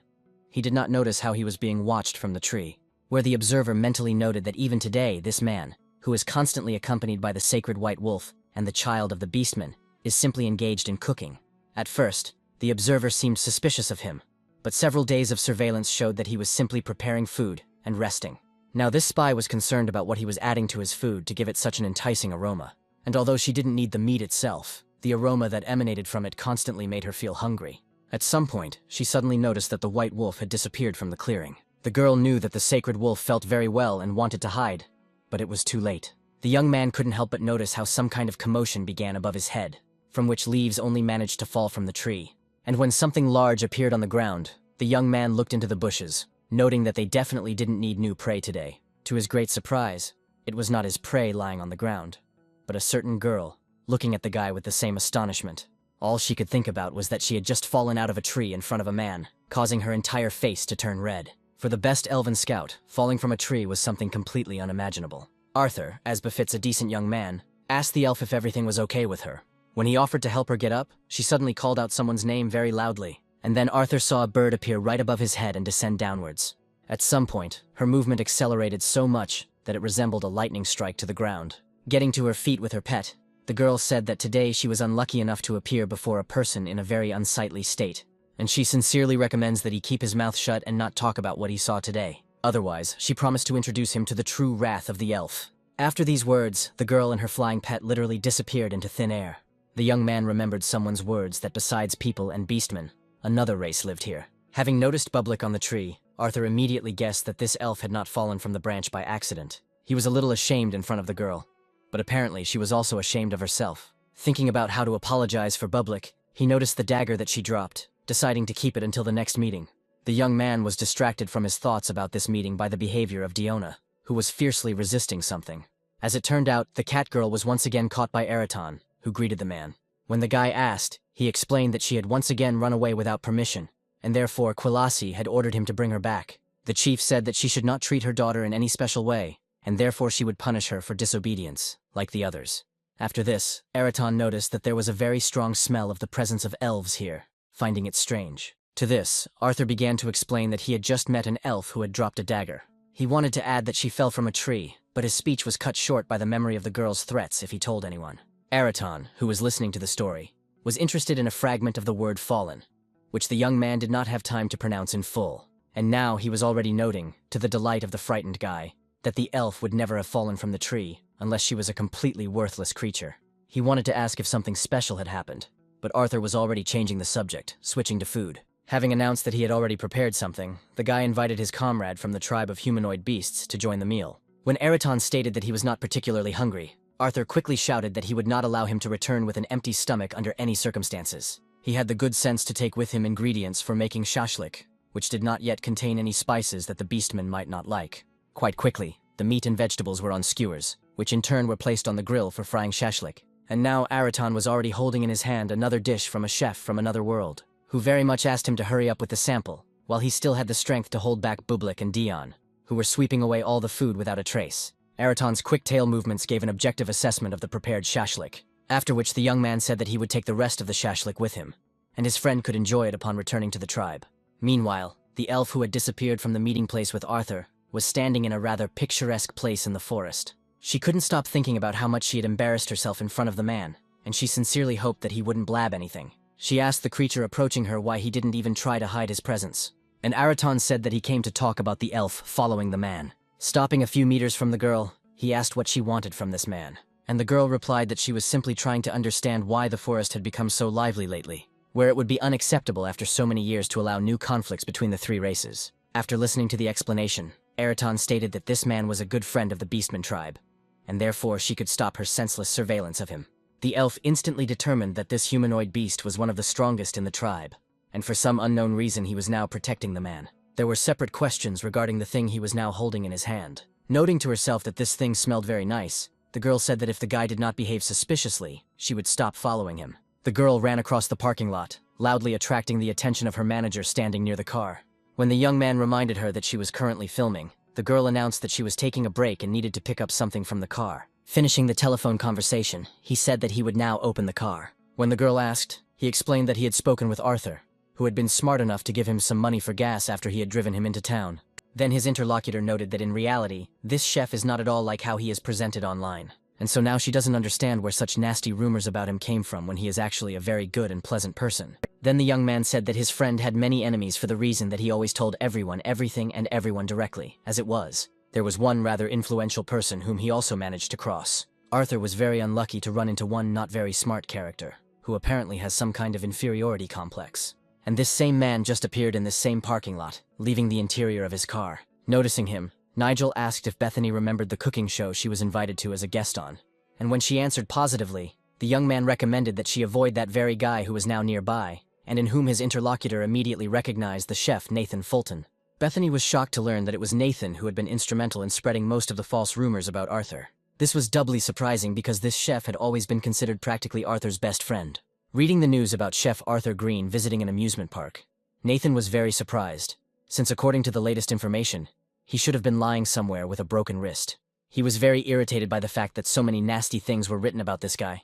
he did not notice how he was being watched from the tree, where the observer mentally noted that even today this man, who is constantly accompanied by the sacred white wolf and the child of the beastmen, is simply engaged in cooking. At first, the observer seemed suspicious of him, but several days of surveillance showed that he was simply preparing food and resting. Now this spy was concerned about what he was adding to his food to give it such an enticing aroma, and although she didn't need the meat itself, the aroma that emanated from it constantly made her feel hungry. At some point, she suddenly noticed that the white wolf had disappeared from the clearing. The girl knew that the sacred wolf felt very well and wanted to hide, but it was too late. The young man couldn't help but notice how some kind of commotion began above his head, from which leaves only managed to fall from the tree. And when something large appeared on the ground, the young man looked into the bushes, noting that they definitely didn't need new prey today. To his great surprise, it was not his prey lying on the ground, but a certain girl, looking at the guy with the same astonishment. All she could think about was that she had just fallen out of a tree in front of a man, causing her entire face to turn red. For the best elven scout, falling from a tree was something completely unimaginable. Arthur, as befits a decent young man, asked the elf if everything was okay with her. When he offered to help her get up, she suddenly called out someone's name very loudly, and then Arthur saw a bird appear right above his head and descend downwards. At some point, her movement accelerated so much that it resembled a lightning strike to the ground. Getting to her feet with her pet, the girl said that today she was unlucky enough to appear before a person in a very unsightly state, and she sincerely recommends that he keep his mouth shut and not talk about what he saw today. Otherwise, she promised to introduce him to the true wrath of the elf. After these words, the girl and her flying pet literally disappeared into thin air. The young man remembered someone's words that besides people and beastmen, another race lived here. Having noticed Bublik on the tree, Arthur immediately guessed that this elf had not fallen from the branch by accident. He was a little ashamed in front of the girl, but apparently she was also ashamed of herself. Thinking about how to apologize for Bublik, he noticed the dagger that she dropped, deciding to keep it until the next meeting. The young man was distracted from his thoughts about this meeting by the behavior of Diona, who was fiercely resisting something. As it turned out, the catgirl was once again caught by Eraton, who greeted the man. When the guy asked, he explained that she had once again run away without permission, and therefore Quilasi had ordered him to bring her back. The chief said that she should not treat her daughter in any special way, and therefore she would punish her for disobedience, like the others. After this, Eraton noticed that there was a very strong smell of the presence of elves here, finding it strange. To this, Arthur began to explain that he had just met an elf who had dropped a dagger. He wanted to add that she fell from a tree, but his speech was cut short by the memory of the girl's threats if he told anyone. Eraton, who was listening to the story, was interested in a fragment of the word fallen, which the young man did not have time to pronounce in full, and now he was already noting, to the delight of the frightened guy, that the elf would never have fallen from the tree unless she was a completely worthless creature. He wanted to ask if something special had happened, but Arthur was already changing the subject, switching to food. Having announced that he had already prepared something, the guy invited his comrade from the tribe of humanoid beasts to join the meal. When Eraton stated that he was not particularly hungry, Arthur quickly shouted that he would not allow him to return with an empty stomach under any circumstances. He had the good sense to take with him ingredients for making shashlik, which did not yet contain any spices that the beastmen might not like. Quite quickly, the meat and vegetables were on skewers, which in turn were placed on the grill for frying shashlik. And now Eraton was already holding in his hand another dish from a chef from another world, who very much asked him to hurry up with the sample, while he still had the strength to hold back Bublik and Dion, who were sweeping away all the food without a trace. Eraton's quick tail movements gave an objective assessment of the prepared shashlik, after which the young man said that he would take the rest of the shashlik with him, and his friend could enjoy it upon returning to the tribe. Meanwhile, the elf who had disappeared from the meeting place with Arthur was standing in a rather picturesque place in the forest. She couldn't stop thinking about how much she had embarrassed herself in front of the man, and she sincerely hoped that he wouldn't blab anything. She asked the creature approaching her why he didn't even try to hide his presence, and Eraton said that he came to talk about the elf following the man. Stopping a few meters from the girl, he asked what she wanted from this man, and the girl replied that she was simply trying to understand why the forest had become so lively lately, where it would be unacceptable after so many years to allow new conflicts between the three races. After listening to the explanation, Eraton stated that this man was a good friend of the Beastmen tribe, and therefore she could stop her senseless surveillance of him. The elf instantly determined that this humanoid beast was one of the strongest in the tribe, and for some unknown reason he was now protecting the man. There were separate questions regarding the thing he was now holding in his hand. Noting to herself that this thing smelled very nice, the girl said that if the guy did not behave suspiciously, she would stop following him. The girl ran across the parking lot, loudly attracting the attention of her manager standing near the car. When the young man reminded her that she was currently filming, the girl announced that she was taking a break and needed to pick up something from the car. Finishing the telephone conversation, he said that he would now open the car. When the girl asked, he explained that he had spoken with Arthur, who had been smart enough to give him some money for gas after he had driven him into town. Then his interlocutor noted that in reality, this chef is not at all like how he is presented online, and so now she doesn't understand where such nasty rumors about him came from when he is actually a very good and pleasant person. Then the young man said that his friend had many enemies for the reason that he always told everyone everything and everyone directly, as it was. There was one rather influential person whom he also managed to cross. Arthur was very unlucky to run into one not very smart character, who apparently has some kind of inferiority complex. And this same man just appeared in this same parking lot, leaving the interior of his car. Noticing him, Nigel asked if Bethany remembered the cooking show she was invited to as a guest on, and when she answered positively, the young man recommended that she avoid that very guy who was now nearby, and in whom his interlocutor immediately recognized the chef Nathan Fulton. Bethany was shocked to learn that it was Nathan who had been instrumental in spreading most of the false rumors about Arthur. This was doubly surprising because this chef had always been considered practically Arthur's best friend. Reading the news about Chef Arthur Green visiting an amusement park, Nathan was very surprised, since according to the latest information, he should have been lying somewhere with a broken wrist. He was very irritated by the fact that so many nasty things were written about this guy.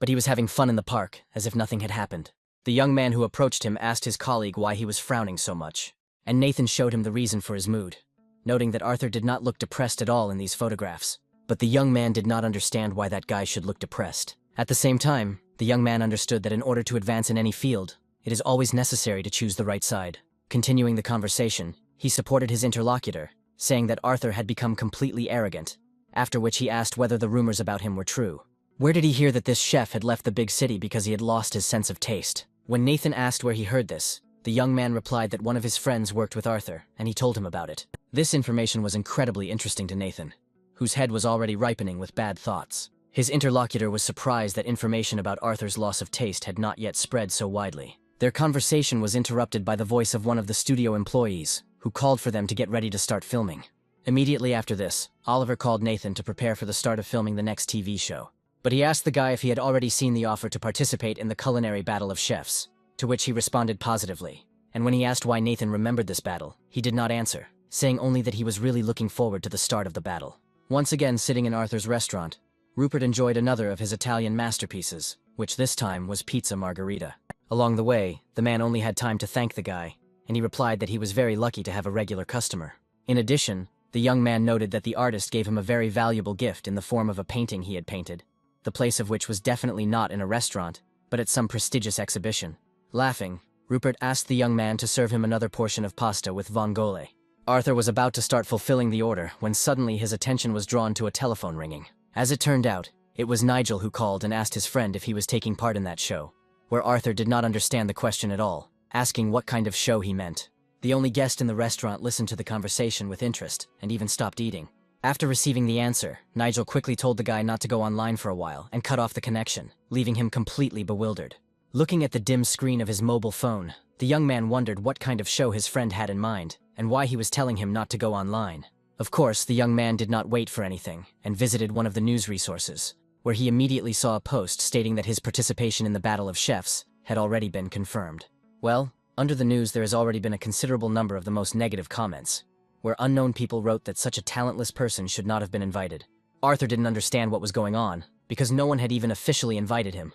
but he was having fun in the park, as if nothing had happened. The young man who approached him asked his colleague why he was frowning so much, and Nathan showed him the reason for his mood, noting that Arthur did not look depressed at all in these photographs. But the young man did not understand why that guy should look depressed. At the same time, the young man understood that in order to advance in any field, it is always necessary to choose the right side. Continuing the conversation, he supported his interlocutor, saying that Arthur had become completely arrogant, after which he asked whether the rumors about him were true. Where did he hear that this chef had left the big city because he had lost his sense of taste? When Nathan asked where he heard this, the young man replied that one of his friends worked with Arthur, and he told him about it. This information was incredibly interesting to Nathan, whose head was already ripening with bad thoughts. His interlocutor was surprised that information about Arthur's loss of taste had not yet spread so widely. Their conversation was interrupted by the voice of one of the studio employees, who called for them to get ready to start filming. Immediately after this, Oliver called Nathan to prepare for the start of filming the next TV show. But he asked the guy if he had already seen the offer to participate in the culinary battle of chefs, to which he responded positively. And when he asked why Nathan remembered this battle, he did not answer, saying only that he was really looking forward to the start of the battle. Once again sitting in Arthur's restaurant, Rupert enjoyed another of his Italian masterpieces, which this time was pizza margherita. Along the way, the man only had time to thank the guy, and he replied that he was very lucky to have a regular customer. In addition, the young man noted that the artist gave him a very valuable gift in the form of a painting he had painted, the place of which was definitely not in a restaurant, but at some prestigious exhibition. Laughing, Rupert asked the young man to serve him another portion of pasta with vongole. Arthur was about to start fulfilling the order when suddenly his attention was drawn to a telephone ringing. As it turned out, it was Nigel who called and asked his friend if he was taking part in that show, where Arthur did not understand the question at all, asking what kind of show he meant. The only guest in the restaurant listened to the conversation with interest and even stopped eating. After receiving the answer, Nigel quickly told the guy not to go online for a while and cut off the connection, leaving him completely bewildered. Looking at the dim screen of his mobile phone, the young man wondered what kind of show his friend had in mind and why he was telling him not to go online. Of course, the young man did not wait for anything and visited one of the news resources, where he immediately saw a post stating that his participation in the Battle of Chefs had already been confirmed. Well, under the news there has already been a considerable number of the most negative comments, where unknown people wrote that such a talentless person should not have been invited. Arthur didn't understand what was going on, because no one had even officially invited him,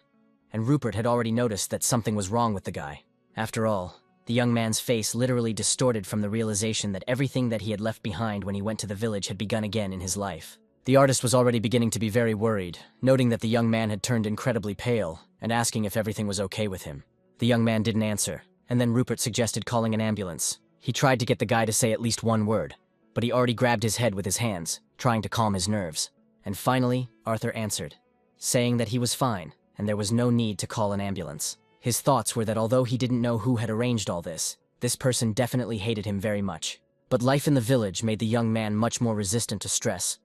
and Rupert had already noticed that something was wrong with the guy. After all, the young man's face literally distorted from the realization that everything that he had left behind when he went to the village had begun again in his life. The artist was already beginning to be very worried, noting that the young man had turned incredibly pale and asking if everything was okay with him. The young man didn't answer, and then Rupert suggested calling an ambulance. He tried to get the guy to say at least one word, but he already grabbed his head with his hands, trying to calm his nerves. And finally, Arthur answered, saying that he was fine and there was no need to call an ambulance. His thoughts were that although he didn't know who had arranged all this person definitely hated him very much. But life in the village made the young man much more resistant to stress,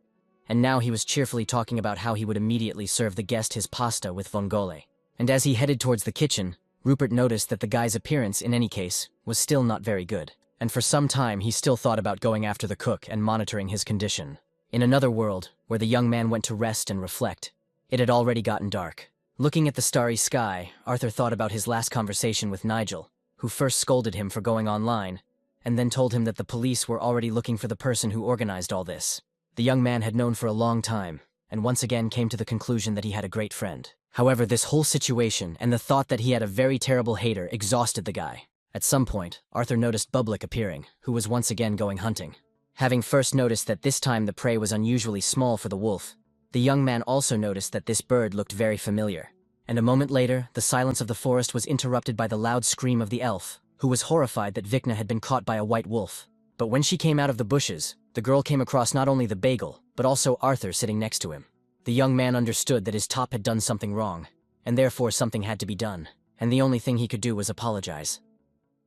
and now he was cheerfully talking about how he would immediately serve the guest his pasta with vongole. And as he headed towards the kitchen, Rupert noticed that the guy's appearance, in any case, was still not very good. And for some time he still thought about going after the cook and monitoring his condition. In another world, where the young man went to rest and reflect, it had already gotten dark. Looking at the starry sky, Arthur thought about his last conversation with Nigel, who first scolded him for going online, and then told him that the police were already looking for the person who organized all this. The young man had known for a long time, and once again came to the conclusion that he had a great friend. However, this whole situation and the thought that he had a very terrible hater exhausted the guy. At some point, Arthur noticed Bublik appearing, who was once again going hunting. Having first noticed that this time the prey was unusually small for the wolf, the young man also noticed that this bird looked very familiar. And a moment later, the silence of the forest was interrupted by the loud scream of the elf, who was horrified that Vikna had been caught by a white wolf. But when she came out of the bushes, the girl came across not only the bagel, but also Arthur sitting next to him. The young man understood that his top had done something wrong, and therefore something had to be done, and the only thing he could do was apologize.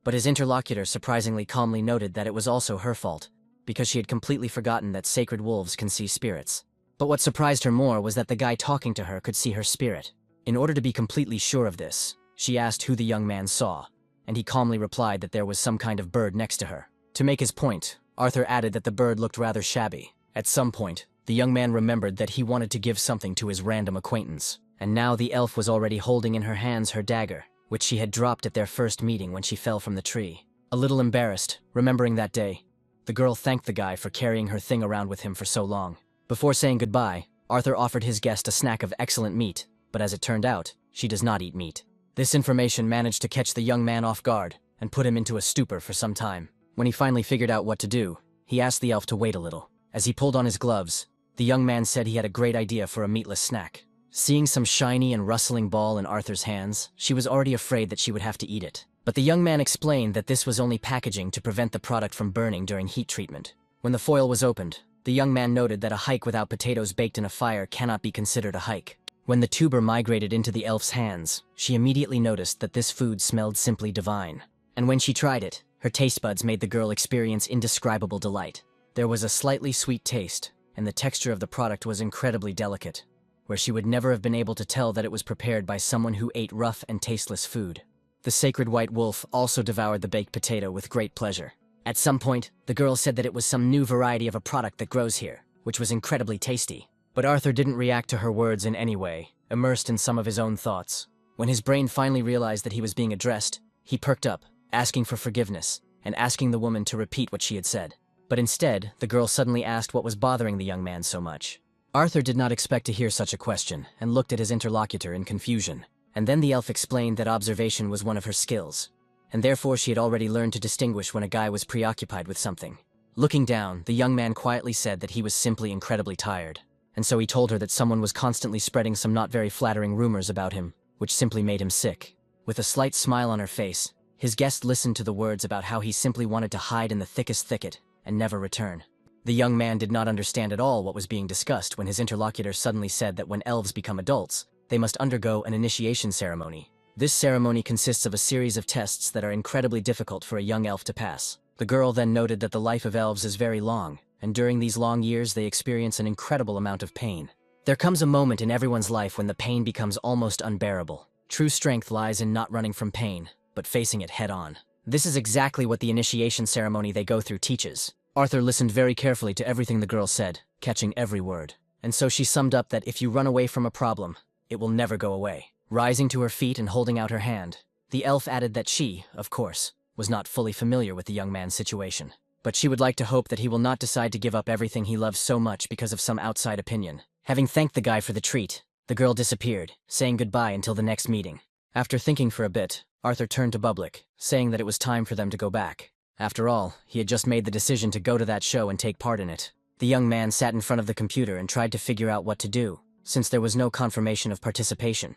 But his interlocutor surprisingly calmly noted that it was also her fault, because she had completely forgotten that sacred wolves can see spirits. But what surprised her more was that the guy talking to her could see her spirit. In order to be completely sure of this, she asked who the young man saw, and he calmly replied that there was some kind of bird next to her. To make his point, Arthur added that the bird looked rather shabby. At some point, the young man remembered that he wanted to give something to his random acquaintance, and now the elf was already holding in her hands her dagger, which she had dropped at their first meeting when she fell from the tree. A little embarrassed, remembering that day, the girl thanked the guy for carrying her thing around with him for so long. Before saying goodbye, Arthur offered his guest a snack of excellent meat, but as it turned out, she does not eat meat. This information managed to catch the young man off guard and put him into a stupor for some time. When he finally figured out what to do, he asked the elf to wait a little. As he pulled on his gloves, the young man said he had a great idea for a meatless snack. Seeing some shiny and rustling ball in Arthur's hands, she was already afraid that she would have to eat it. But the young man explained that this was only packaging to prevent the product from burning during heat treatment. When the foil was opened, the young man noted that a hike without potatoes baked in a fire cannot be considered a hike. When the tuber migrated into the elf's hands, she immediately noticed that this food smelled simply divine. And when she tried it, her taste buds made the girl experience indescribable delight. There was a slightly sweet taste, and the texture of the product was incredibly delicate, where she would never have been able to tell that it was prepared by someone who ate rough and tasteless food. The sacred white wolf also devoured the baked potato with great pleasure. At some point, the girl said that it was some new variety of a product that grows here, which was incredibly tasty. But Arthur didn't react to her words in any way, immersed in some of his own thoughts. When his brain finally realized that he was being addressed, he perked up, asking for forgiveness, and asking the woman to repeat what she had said. But instead, the girl suddenly asked what was bothering the young man so much. Arthur did not expect to hear such a question, and looked at his interlocutor in confusion. And then the elf explained that observation was one of her skills, and therefore she had already learned to distinguish when a guy was preoccupied with something. Looking down, the young man quietly said that he was simply incredibly tired, and so he told her that someone was constantly spreading some not very flattering rumors about him, which simply made him sick. With a slight smile on her face, his guest listened to the words about how he simply wanted to hide in the thickest thicket and never return. The young man did not understand at all what was being discussed when his interlocutor suddenly said that when elves become adults, they must undergo an initiation ceremony. This ceremony consists of a series of tests that are incredibly difficult for a young elf to pass. The girl then noted that the life of elves is very long, and during these long years they experience an incredible amount of pain. There comes a moment in everyone's life when the pain becomes almost unbearable. True strength lies in not running from pain, but facing it head on. This is exactly what the initiation ceremony they go through teaches. Arthur listened very carefully to everything the girl said, catching every word. And so she summed up that if you run away from a problem, it will never go away. Rising to her feet and holding out her hand, the elf added that she, of course, was not fully familiar with the young man's situation. But she would like to hope that he will not decide to give up everything he loves so much because of some outside opinion. Having thanked the guy for the treat, the girl disappeared, saying goodbye until the next meeting. After thinking for a bit, Arthur turned to Bublik, saying that it was time for them to go back. After all, he had just made the decision to go to that show and take part in it. The young man sat in front of the computer and tried to figure out what to do, since there was no confirmation of participation.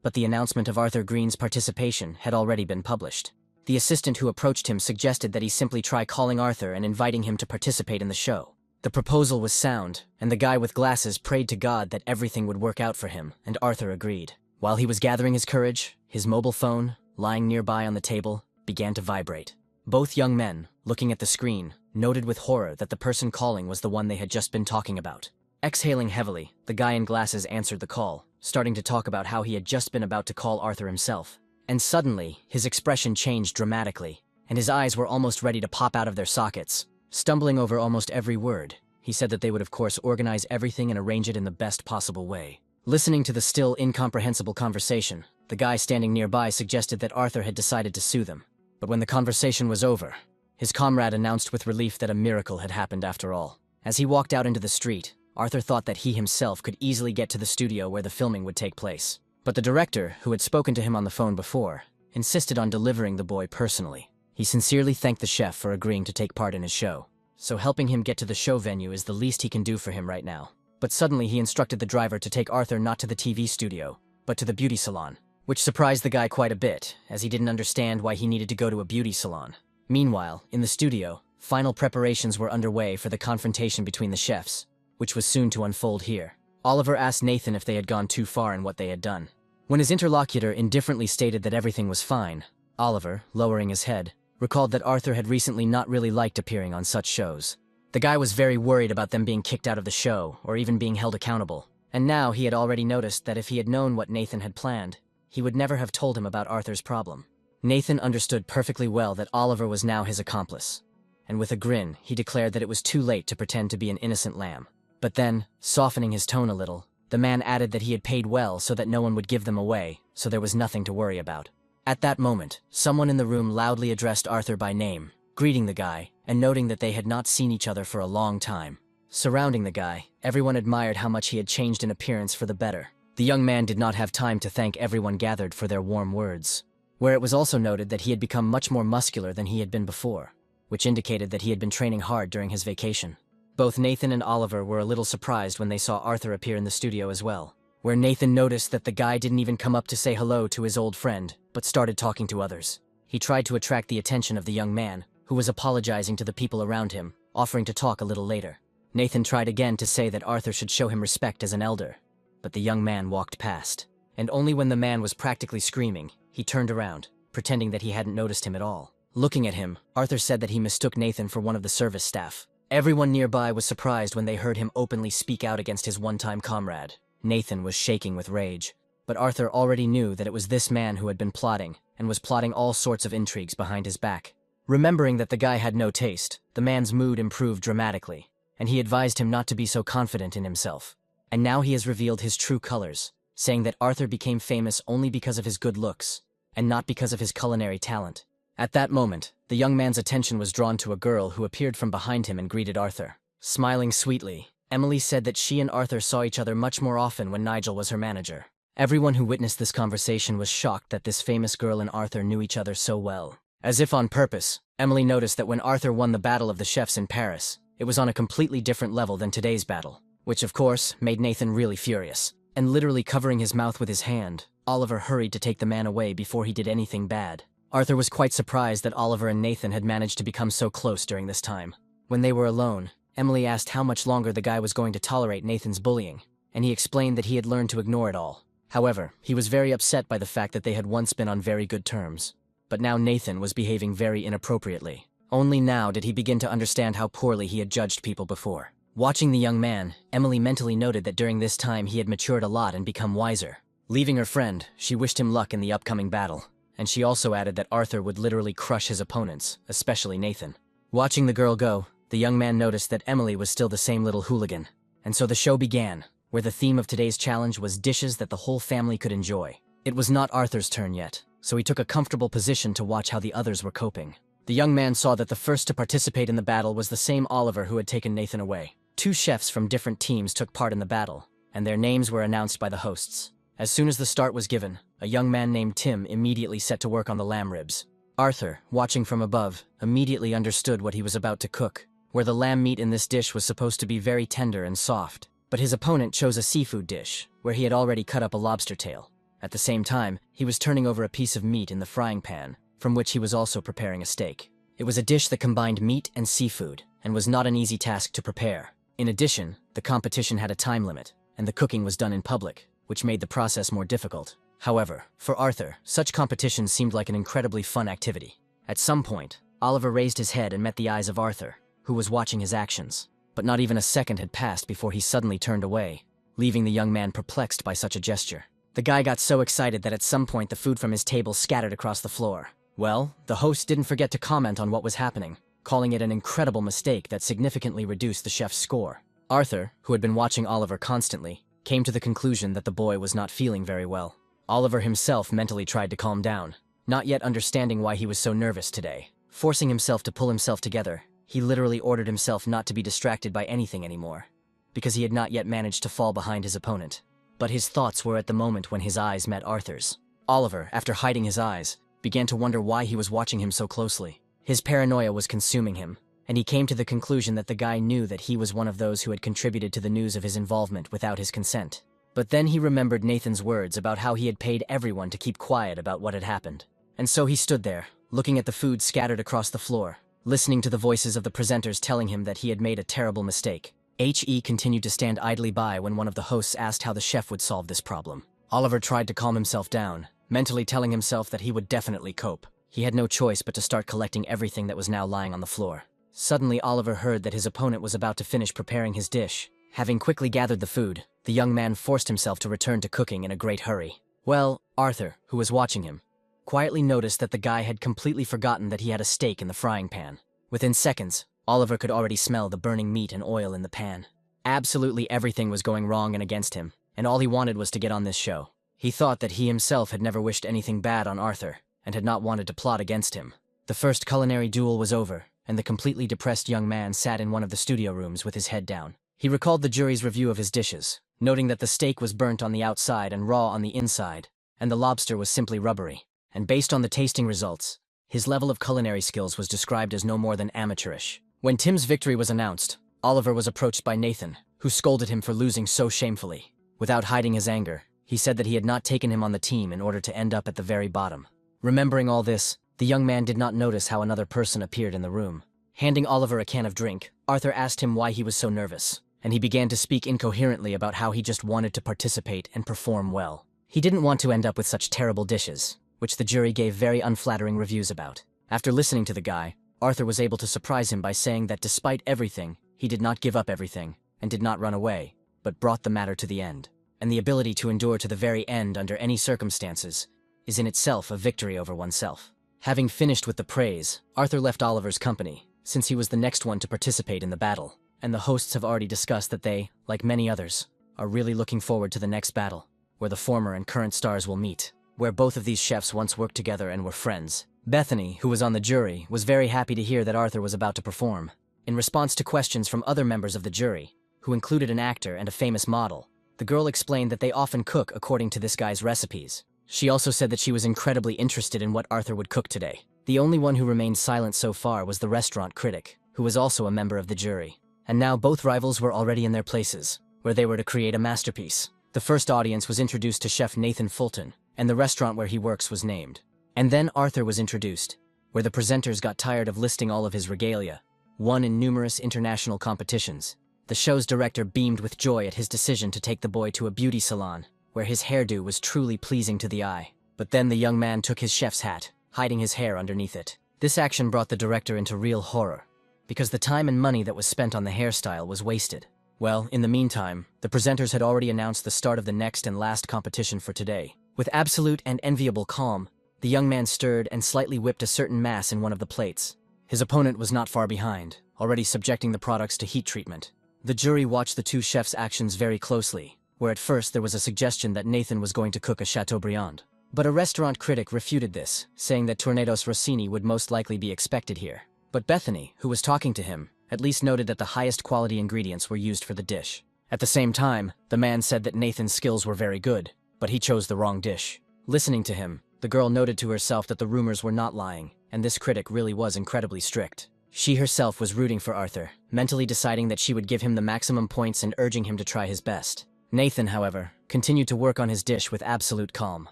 But the announcement of Arthur Green's participation had already been published. The assistant who approached him suggested that he simply try calling Arthur and inviting him to participate in the show. The proposal was sound, and the guy with glasses prayed to God that everything would work out for him, and Arthur agreed. While he was gathering his courage, his mobile phone, lying nearby on the table, began to vibrate. Both young men, looking at the screen, noted with horror that the person calling was the one they had just been talking about. Exhaling heavily, the guy in glasses answered the call, starting to talk about how he had just been about to call Arthur himself. And suddenly, his expression changed dramatically, and his eyes were almost ready to pop out of their sockets. Stumbling over almost every word, he said that they would of course organize everything and arrange it in the best possible way. Listening to the still incomprehensible conversation, the guy standing nearby suggested that Arthur had decided to sue them. But when the conversation was over, his comrade announced with relief that a miracle had happened after all. As he walked out into the street, Arthur thought that he himself could easily get to the studio where the filming would take place. But the director, who had spoken to him on the phone before, insisted on delivering the boy personally. He sincerely thanked the chef for agreeing to take part in his show, so helping him get to the show venue is the least he can do for him right now. But suddenly he instructed the driver to take Arthur not to the TV studio, but to the beauty salon, which surprised the guy quite a bit, as he didn't understand why he needed to go to a beauty salon. Meanwhile, in the studio, final preparations were underway for the confrontation between the chefs, which was soon to unfold here. Oliver asked Nathan if they had gone too far in what they had done. When his interlocutor indifferently stated that everything was fine, Oliver, lowering his head, recalled that Arthur had recently not really liked appearing on such shows. The guy was very worried about them being kicked out of the show, or even being held accountable. And now he had already noticed that if he had known what Nathan had planned, he would never have told him about Arthur's problem. Nathan understood perfectly well that Oliver was now his accomplice, and with a grin, he declared that it was too late to pretend to be an innocent lamb. But then, softening his tone a little, the man added that he had paid well so that no one would give them away, so there was nothing to worry about. At that moment, someone in the room loudly addressed Arthur by name, greeting the guy, and noting that they had not seen each other for a long time. Surrounding the guy, everyone admired how much he had changed in appearance for the better. The young man did not have time to thank everyone gathered for their warm words, where it was also noted that he had become much more muscular than he had been before, which indicated that he had been training hard during his vacation. Both Nathan and Oliver were a little surprised when they saw Arthur appear in the studio as well, where Nathan noticed that the guy didn't even come up to say hello to his old friend, but started talking to others. He tried to attract the attention of the young man, who was apologizing to the people around him, offering to talk a little later. Nathan tried again to say that Arthur should show him respect as an elder, but the young man walked past, and only when the man was practically screaming, he turned around, pretending that he hadn't noticed him at all. Looking at him, Arthur said that he mistook Nathan for one of the service staff. Everyone nearby was surprised when they heard him openly speak out against his one-time comrade. Nathan was shaking with rage, but Arthur already knew that it was this man who had been plotting, and was plotting all sorts of intrigues behind his back. Remembering that the guy had no taste, the man's mood improved dramatically, and he advised him not to be so confident in himself. And now he has revealed his true colors, saying that Arthur became famous only because of his good looks, and not because of his culinary talent. At that moment, the young man's attention was drawn to a girl who appeared from behind him and greeted Arthur. Smiling sweetly, Emily said that she and Arthur saw each other much more often when Nigel was her manager. Everyone who witnessed this conversation was shocked that this famous girl and Arthur knew each other so well. As if on purpose, Emily noticed that when Arthur won the Battle of the Chefs in Paris, it was on a completely different level than today's battle, which of course made Nathan really furious. And literally covering his mouth with his hand, Oliver hurried to take the man away before he did anything bad. Arthur was quite surprised that Oliver and Nathan had managed to become so close during this time. When they were alone, Emily asked how much longer the guy was going to tolerate Nathan's bullying, and he explained that he had learned to ignore it all. However, he was very upset by the fact that they had once been on very good terms. But now Nathan was behaving very inappropriately. Only now did he begin to understand how poorly he had judged people before. Watching the young man, Emily mentally noted that during this time he had matured a lot and become wiser. Leaving her friend, she wished him luck in the upcoming battle, and she also added that Arthur would literally crush his opponents, especially Nathan. Watching the girl go, the young man noticed that Emily was still the same little hooligan. And so the show began, where the theme of today's challenge was dishes that the whole family could enjoy. It was not Arthur's turn yet, so he took a comfortable position to watch how the others were coping. The young man saw that the first to participate in the battle was the same Oliver who had taken Nathan away. 2 chefs from different teams took part in the battle, and their names were announced by the hosts. As soon as the start was given, a young man named Tim immediately set to work on the lamb ribs. Arthur, watching from above, immediately understood what he was about to cook, where the lamb meat in this dish was supposed to be very tender and soft. But his opponent chose a seafood dish, where he had already cut up a lobster tail. At the same time, he was turning over a piece of meat in the frying pan, from which he was also preparing a steak. It was a dish that combined meat and seafood, and was not an easy task to prepare. In addition, the competition had a time limit, and the cooking was done in public, which made the process more difficult. However, for Arthur, such competitions seemed like an incredibly fun activity. At some point, Oliver raised his head and met the eyes of Arthur, who was watching his actions. But not even a second had passed before he suddenly turned away, leaving the young man perplexed by such a gesture. The guy got so excited that at some point the food from his table scattered across the floor. Well, the host didn't forget to comment on what was happening, calling it an incredible mistake that significantly reduced the chef's score. Arthur, who had been watching Oliver constantly, came to the conclusion that the boy was not feeling very well. Oliver himself mentally tried to calm down, not yet understanding why he was so nervous today. Forcing himself to pull himself together, he literally ordered himself not to be distracted by anything anymore, because he had not yet managed to fall behind his opponent. But his thoughts were at the moment when his eyes met Arthur's. Oliver, after hiding his eyes, began to wonder why he was watching him so closely. His paranoia was consuming him, and he came to the conclusion that the guy knew that he was one of those who had contributed to the news of his involvement without his consent. But then he remembered Nathan's words about how he had paid everyone to keep quiet about what had happened. And so he stood there, looking at the food scattered across the floor, listening to the voices of the presenters telling him that he had made a terrible mistake. He continued to stand idly by when one of the hosts asked how the chef would solve this problem. Oliver tried to calm himself down, mentally telling himself that he would definitely cope. He had no choice but to start collecting everything that was now lying on the floor. Suddenly, Oliver heard that his opponent was about to finish preparing his dish. Having quickly gathered the food, the young man forced himself to return to cooking in a great hurry. Well, Arthur, who was watching him, quietly noticed that the guy had completely forgotten that he had a steak in the frying pan. Within seconds, Oliver could already smell the burning meat and oil in the pan. Absolutely everything was going wrong and against him, and all he wanted was to get on this show. He thought that he himself had never wished anything bad on Arthur, and had not wanted to plot against him. The first culinary duel was over, and the completely depressed young man sat in one of the studio rooms with his head down. He recalled the jury's review of his dishes, noting that the steak was burnt on the outside and raw on the inside, and the lobster was simply rubbery. And based on the tasting results, his level of culinary skills was described as no more than amateurish. When Tim's victory was announced, Oliver was approached by Nathan, who scolded him for losing so shamefully. Without hiding his anger, he said that he had not taken him on the team in order to end up at the very bottom. Remembering all this, the young man did not notice how another person appeared in the room. Handing Oliver a can of drink, Arthur asked him why he was so nervous, and he began to speak incoherently about how he just wanted to participate and perform well. He didn't want to end up with such terrible dishes, which the jury gave very unflattering reviews about. After listening to the guy, Arthur was able to surprise him by saying that despite everything, he did not give up everything, and did not run away, but brought the matter to the end. And the ability to endure to the very end under any circumstances is in itself a victory over oneself. Having finished with the praise, Arthur left Oliver's company, since he was the next one to participate in the battle, and the hosts have already discussed that they, like many others, are really looking forward to the next battle, where the former and current stars will meet, where both of these chefs once worked together and were friends. Bethany, who was on the jury, was very happy to hear that Arthur was about to perform. In response to questions from other members of the jury, who included an actor and a famous model, the girl explained that they often cook according to this guy's recipes. She also said that she was incredibly interested in what Arthur would cook today. The only one who remained silent so far was the restaurant critic, who was also a member of the jury. And now both rivals were already in their places, where they were to create a masterpiece. The first audience was introduced to Chef Nathan Fulton, and the restaurant where he works was named. And then Arthur was introduced, where the presenters got tired of listing all of his regalia, won in numerous international competitions. The show's director beamed with joy at his decision to take the boy to a beauty salon, where his hairdo was truly pleasing to the eye. But then the young man took his chef's hat, hiding his hair underneath it. This action brought the director into real horror, because the time and money that was spent on the hairstyle was wasted. Well, in the meantime, the presenters had already announced the start of the next and last competition for today. With absolute and enviable calm, the young man stirred and slightly whipped a certain mass in one of the plates. His opponent was not far behind, already subjecting the products to heat treatment. The jury watched the two chefs' actions very closely, where at first there was a suggestion that Nathan was going to cook a Chateaubriand. But a restaurant critic refuted this, saying that Tornados Rossini would most likely be expected here. But Bethany, who was talking to him, at least noted that the highest quality ingredients were used for the dish. At the same time, the man said that Nathan's skills were very good, but he chose the wrong dish. Listening to him, the girl noted to herself that the rumors were not lying, and this critic really was incredibly strict. She herself was rooting for Arthur, mentally deciding that she would give him the maximum points and urging him to try his best. Nathan, however, continued to work on his dish with absolute calm.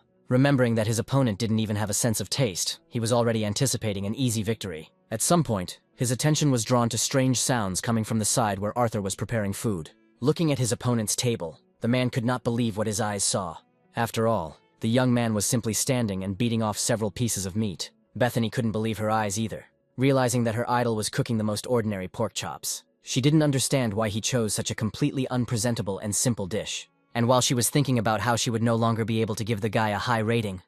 Remembering that his opponent didn't even have a sense of taste, he was already anticipating an easy victory. At some point, his attention was drawn to strange sounds coming from the side where Arthur was preparing food. Looking at his opponent's table, the man could not believe what his eyes saw. After all, the young man was simply standing and beating off several pieces of meat. Bethany couldn't believe her eyes either, realizing that her idol was cooking the most ordinary pork chops. She didn't understand why he chose such a completely unpresentable and simple dish. And while she was thinking about how she would no longer be able to give the guy a high rating,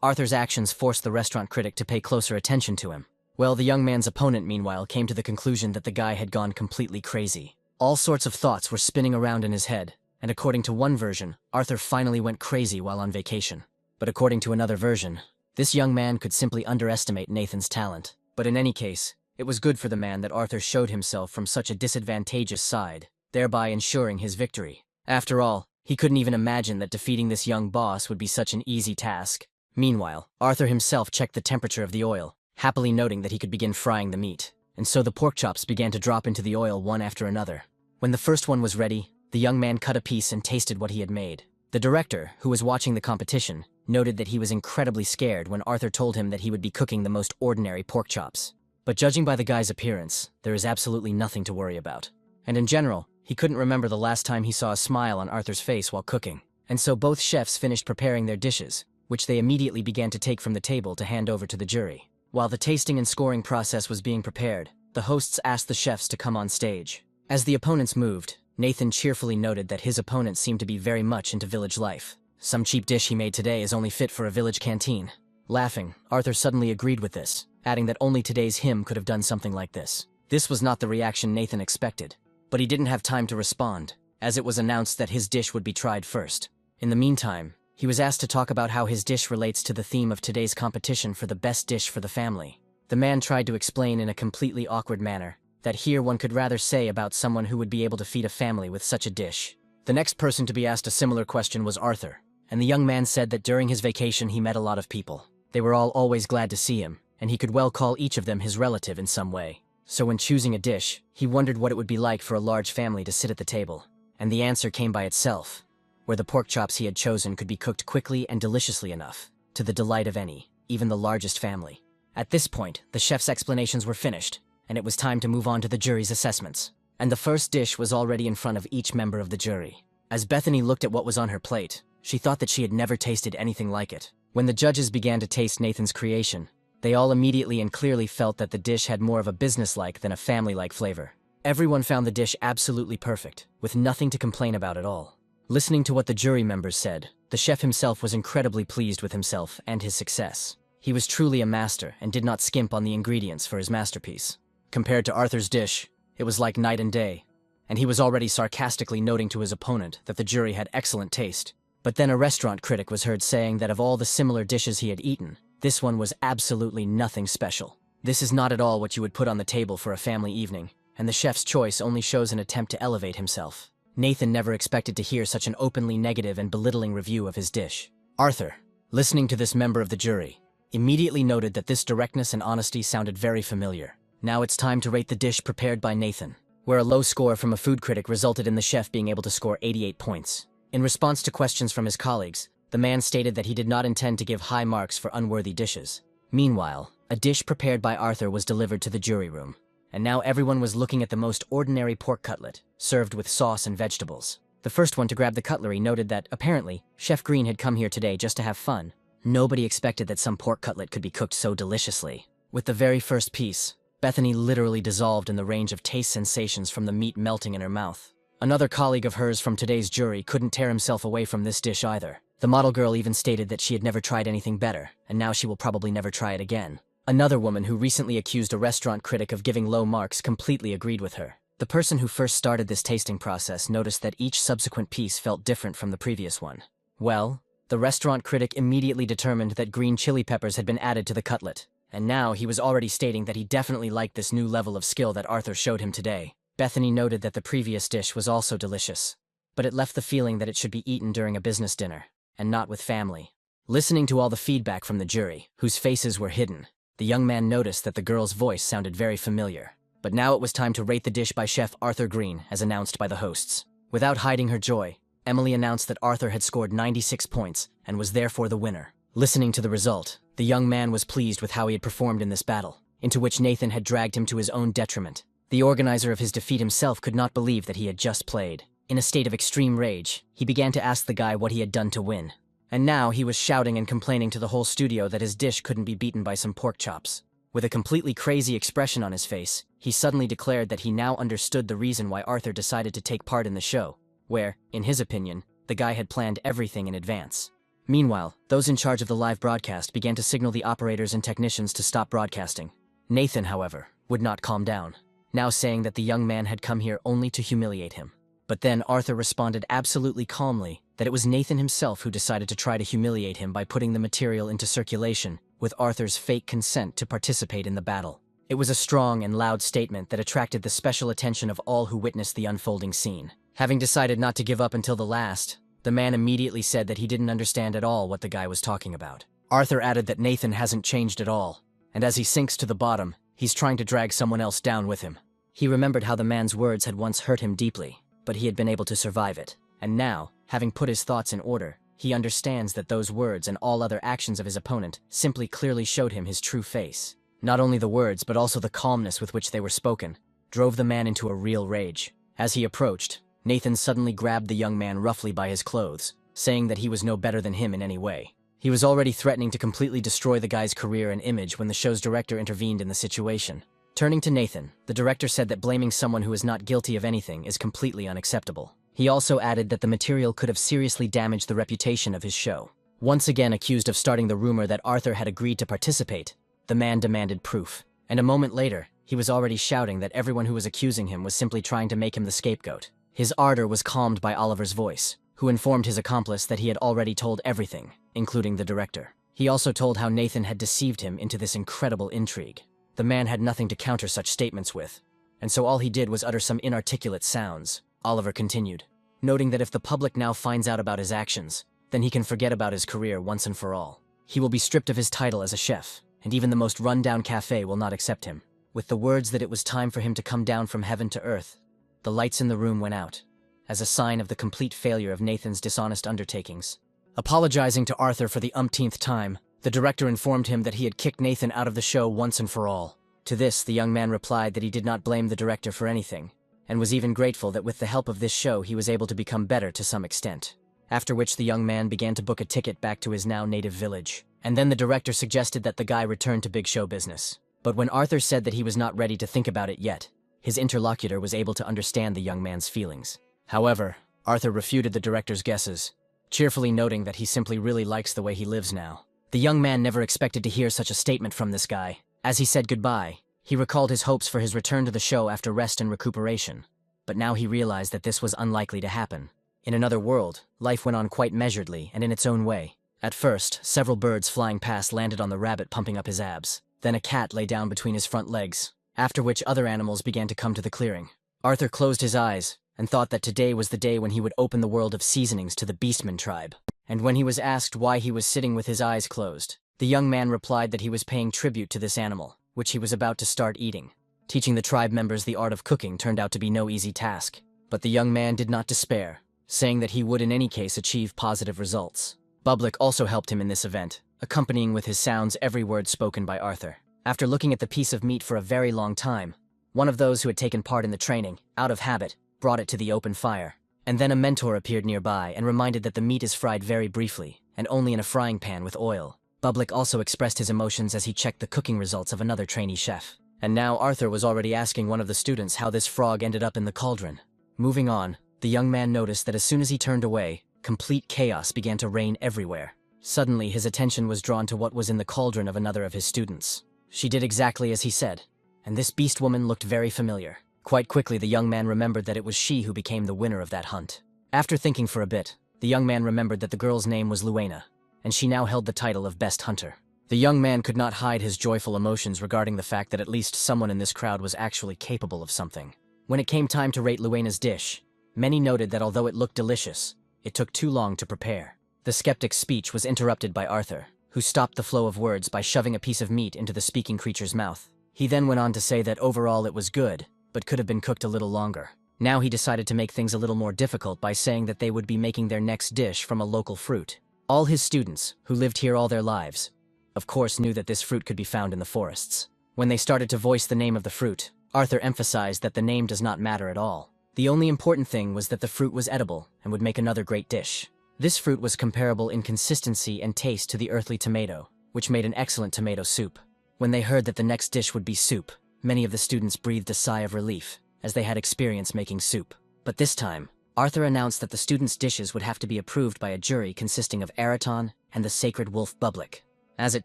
Arthur's actions forced the restaurant critic to pay closer attention to him. Well, the young man's opponent, meanwhile, came to the conclusion that the guy had gone completely crazy. All sorts of thoughts were spinning around in his head, and according to one version, Arthur finally went crazy while on vacation. But according to another version, this young man could simply underestimate Nathan's talent. But in any case, it was good for the man that Arthur showed himself from such a disadvantageous side, thereby ensuring his victory. After all, he couldn't even imagine that defeating this young boss would be such an easy task. Meanwhile, Arthur himself checked the temperature of the oil, happily noting that he could begin frying the meat. And so the pork chops began to drop into the oil one after another. When the first one was ready, the young man cut a piece and tasted what he had made. The director, who was watching the competition, noted that he was incredibly scared when Arthur told him that he would be cooking the most ordinary pork chops. But judging by the guy's appearance, there is absolutely nothing to worry about. And in general, he couldn't remember the last time he saw a smile on Arthur's face while cooking. And so both chefs finished preparing their dishes, which they immediately began to take from the table to hand over to the jury. While the tasting and scoring process was being prepared, the hosts asked the chefs to come on stage. As the opponents moved, Nathan cheerfully noted that his opponent seemed to be very much into village life. Some cheap dish he made today is only fit for a village canteen. Laughing, Arthur suddenly agreed with this, adding that only today's him could have done something like this. This was not the reaction Nathan expected, but he didn't have time to respond, as it was announced that his dish would be tried first. In the meantime, he was asked to talk about how his dish relates to the theme of today's competition for the best dish for the family. The man tried to explain in a completely awkward manner, that here one could rather say about someone who would be able to feed a family with such a dish. The next person to be asked a similar question was Arthur, and the young man said that during his vacation he met a lot of people. They were all always glad to see him, and he could well call each of them his relative in some way. So when choosing a dish, he wondered what it would be like for a large family to sit at the table. And the answer came by itself, where the pork chops he had chosen could be cooked quickly and deliciously enough, to the delight of any, even the largest family. At this point, the chef's explanations were finished, and it was time to move on to the jury's assessments. And the first dish was already in front of each member of the jury. As Bethany looked at what was on her plate, she thought that she had never tasted anything like it. When the judges began to taste Nathan's creation, they all immediately and clearly felt that the dish had more of a business-like than a family-like flavor. Everyone found the dish absolutely perfect, with nothing to complain about at all. Listening to what the jury members said, the chef himself was incredibly pleased with himself and his success. He was truly a master and did not skimp on the ingredients for his masterpiece. Compared to Arthur's dish, it was like night and day, and he was already sarcastically noting to his opponent that the jury had excellent taste. But then a restaurant critic was heard saying that of all the similar dishes he had eaten, this one was absolutely nothing special. This is not at all what you would put on the table for a family evening, and the chef's choice only shows an attempt to elevate himself. Nathan never expected to hear such an openly negative and belittling review of his dish. Arthur, listening to this member of the jury, immediately noted that this directness and honesty sounded very familiar. Now it's time to rate the dish prepared by Nathan, where a low score from a food critic resulted in the chef being able to score 88 points. In response to questions from his colleagues, the man stated that he did not intend to give high marks for unworthy dishes. Meanwhile, a dish prepared by Arthur was delivered to the jury room, and now everyone was looking at the most ordinary pork cutlet, served with sauce and vegetables. The first one to grab the cutlery noted that, apparently, Chef Green had come here today just to have fun. Nobody expected that some pork cutlet could be cooked so deliciously. With the very first piece, Bethany literally dissolved in the range of taste sensations from the meat melting in her mouth. Another colleague of hers from today's jury couldn't tear himself away from this dish either. The model girl even stated that she had never tried anything better, and now she will probably never try it again. Another woman who recently accused a restaurant critic of giving low marks completely agreed with her. The person who first started this tasting process noticed that each subsequent piece felt different from the previous one. Well, the restaurant critic immediately determined that green chili peppers had been added to the cutlet, and now he was already stating that he definitely liked this new level of skill that Arthur showed him today. Bethany noted that the previous dish was also delicious, but it left the feeling that it should be eaten during a business dinner, and not with family. Listening to all the feedback from the jury, whose faces were hidden, the young man noticed that the girl's voice sounded very familiar. But now it was time to rate the dish by Chef Arthur Green, as announced by the hosts. Without hiding her joy, Emily announced that Arthur had scored 96 points and was therefore the winner. Listening to the result, the young man was pleased with how he had performed in this battle, into which Nathan had dragged him to his own detriment. The organizer of his defeat himself could not believe that he had just played. In a state of extreme rage, he began to ask the guy what he had done to win. And now he was shouting and complaining to the whole studio that his dish couldn't be beaten by some pork chops. With a completely crazy expression on his face, he suddenly declared that he now understood the reason why Arthur decided to take part in the show, where, in his opinion, the guy had planned everything in advance. Meanwhile, those in charge of the live broadcast began to signal the operators and technicians to stop broadcasting. Nathan, however, would not calm down, now saying that the young man had come here only to humiliate him. But then Arthur responded absolutely calmly that it was Nathan himself who decided to try to humiliate him by putting the material into circulation, with Arthur's fake consent to participate in the battle. It was a strong and loud statement that attracted the special attention of all who witnessed the unfolding scene. Having decided not to give up until the last, the man immediately said that he didn't understand at all what the guy was talking about. Arthur added that Nathan hasn't changed at all, and as he sinks to the bottom, he's trying to drag someone else down with him. He remembered how the man's words had once hurt him deeply, but he had been able to survive it. And now, having put his thoughts in order, he understands that those words and all other actions of his opponent simply clearly showed him his true face. Not only the words, but also the calmness with which they were spoken, drove the man into a real rage. As he approached, Nathan suddenly grabbed the young man roughly by his clothes, saying that he was no better than him in any way. He was already threatening to completely destroy the guy's career and image when the show's director intervened in the situation. Turning to Nathan, the director said that blaming someone who is not guilty of anything is completely unacceptable. He also added that the material could have seriously damaged the reputation of his show. Once again accused of starting the rumor that Arthur had agreed to participate, the man demanded proof. And a moment later, he was already shouting that everyone who was accusing him was simply trying to make him the scapegoat. His ardor was calmed by Oliver's voice, who informed his accomplice that he had already told everything, including the director. He also told how Nathan had deceived him into this incredible intrigue. The man had nothing to counter such statements with, and so all he did was utter some inarticulate sounds. Oliver continued, noting that if the public now finds out about his actions, then he can forget about his career once and for all. He will be stripped of his title as a chef, and even the most run-down cafe will not accept him. With the words that it was time for him to come down from heaven to earth, the lights in the room went out, as a sign of the complete failure of Nathan's dishonest undertakings. Apologizing to Arthur for the umpteenth time, the director informed him that he had kicked Nathan out of the show once and for all. To this, the young man replied that he did not blame the director for anything, and was even grateful that with the help of this show he was able to become better to some extent. After which the young man began to book a ticket back to his now native village. And then the director suggested that the guy return to big show business. But when Arthur said that he was not ready to think about it yet, his interlocutor was able to understand the young man's feelings. However, Arthur refuted the director's guesses, cheerfully noting that he simply really likes the way he lives now. The young man never expected to hear such a statement from this guy. As he said goodbye, he recalled his hopes for his return to the show after rest and recuperation. But now he realized that this was unlikely to happen. In another world, life went on quite measuredly and in its own way. At first, several birds flying past landed on the rabbit pumping up his abs. Then a cat lay down between his front legs, after which other animals began to come to the clearing. Arthur closed his eyes and thought that today was the day when he would open the world of seasonings to the beastmen tribe. And when he was asked why he was sitting with his eyes closed, the young man replied that he was paying tribute to this animal, which he was about to start eating. Teaching the tribe members the art of cooking turned out to be no easy task, but the young man did not despair, saying that he would in any case achieve positive results. Bublik also helped him in this event, accompanying with his sounds every word spoken by Arthur. After looking at the piece of meat for a very long time, one of those who had taken part in the training, out of habit, brought it to the open fire. And then a mentor appeared nearby and reminded that the meat is fried very briefly, and only in a frying pan with oil. Bublik also expressed his emotions as he checked the cooking results of another trainee chef. And now Arthur was already asking one of the students how this frog ended up in the cauldron. Moving on, the young man noticed that as soon as he turned away, complete chaos began to reign everywhere. Suddenly, his attention was drawn to what was in the cauldron of another of his students. She did exactly as he said, and this beast woman looked very familiar. Quite quickly, the young man remembered that it was she who became the winner of that hunt. After thinking for a bit, the young man remembered that the girl's name was Luena, and she now held the title of Best Hunter. The young man could not hide his joyful emotions regarding the fact that at least someone in this crowd was actually capable of something. When it came time to rate Luena's dish, many noted that although it looked delicious, it took too long to prepare. The skeptic's speech was interrupted by Arthur, who stopped the flow of words by shoving a piece of meat into the speaking creature's mouth. He then went on to say that overall it was good, but could have been cooked a little longer. Now he decided to make things a little more difficult by saying that they would be making their next dish from a local fruit. All his students, who lived here all their lives, of course knew that this fruit could be found in the forests. When they started to voice the name of the fruit, Arthur emphasized that the name does not matter at all. The only important thing was that the fruit was edible and would make another great dish. This fruit was comparable in consistency and taste to the earthly tomato, which made an excellent tomato soup. When they heard that the next dish would be soup, many of the students breathed a sigh of relief, as they had experience making soup. But this time, Arthur announced that the students' dishes would have to be approved by a jury consisting of Araton and the sacred wolf Bublik. As it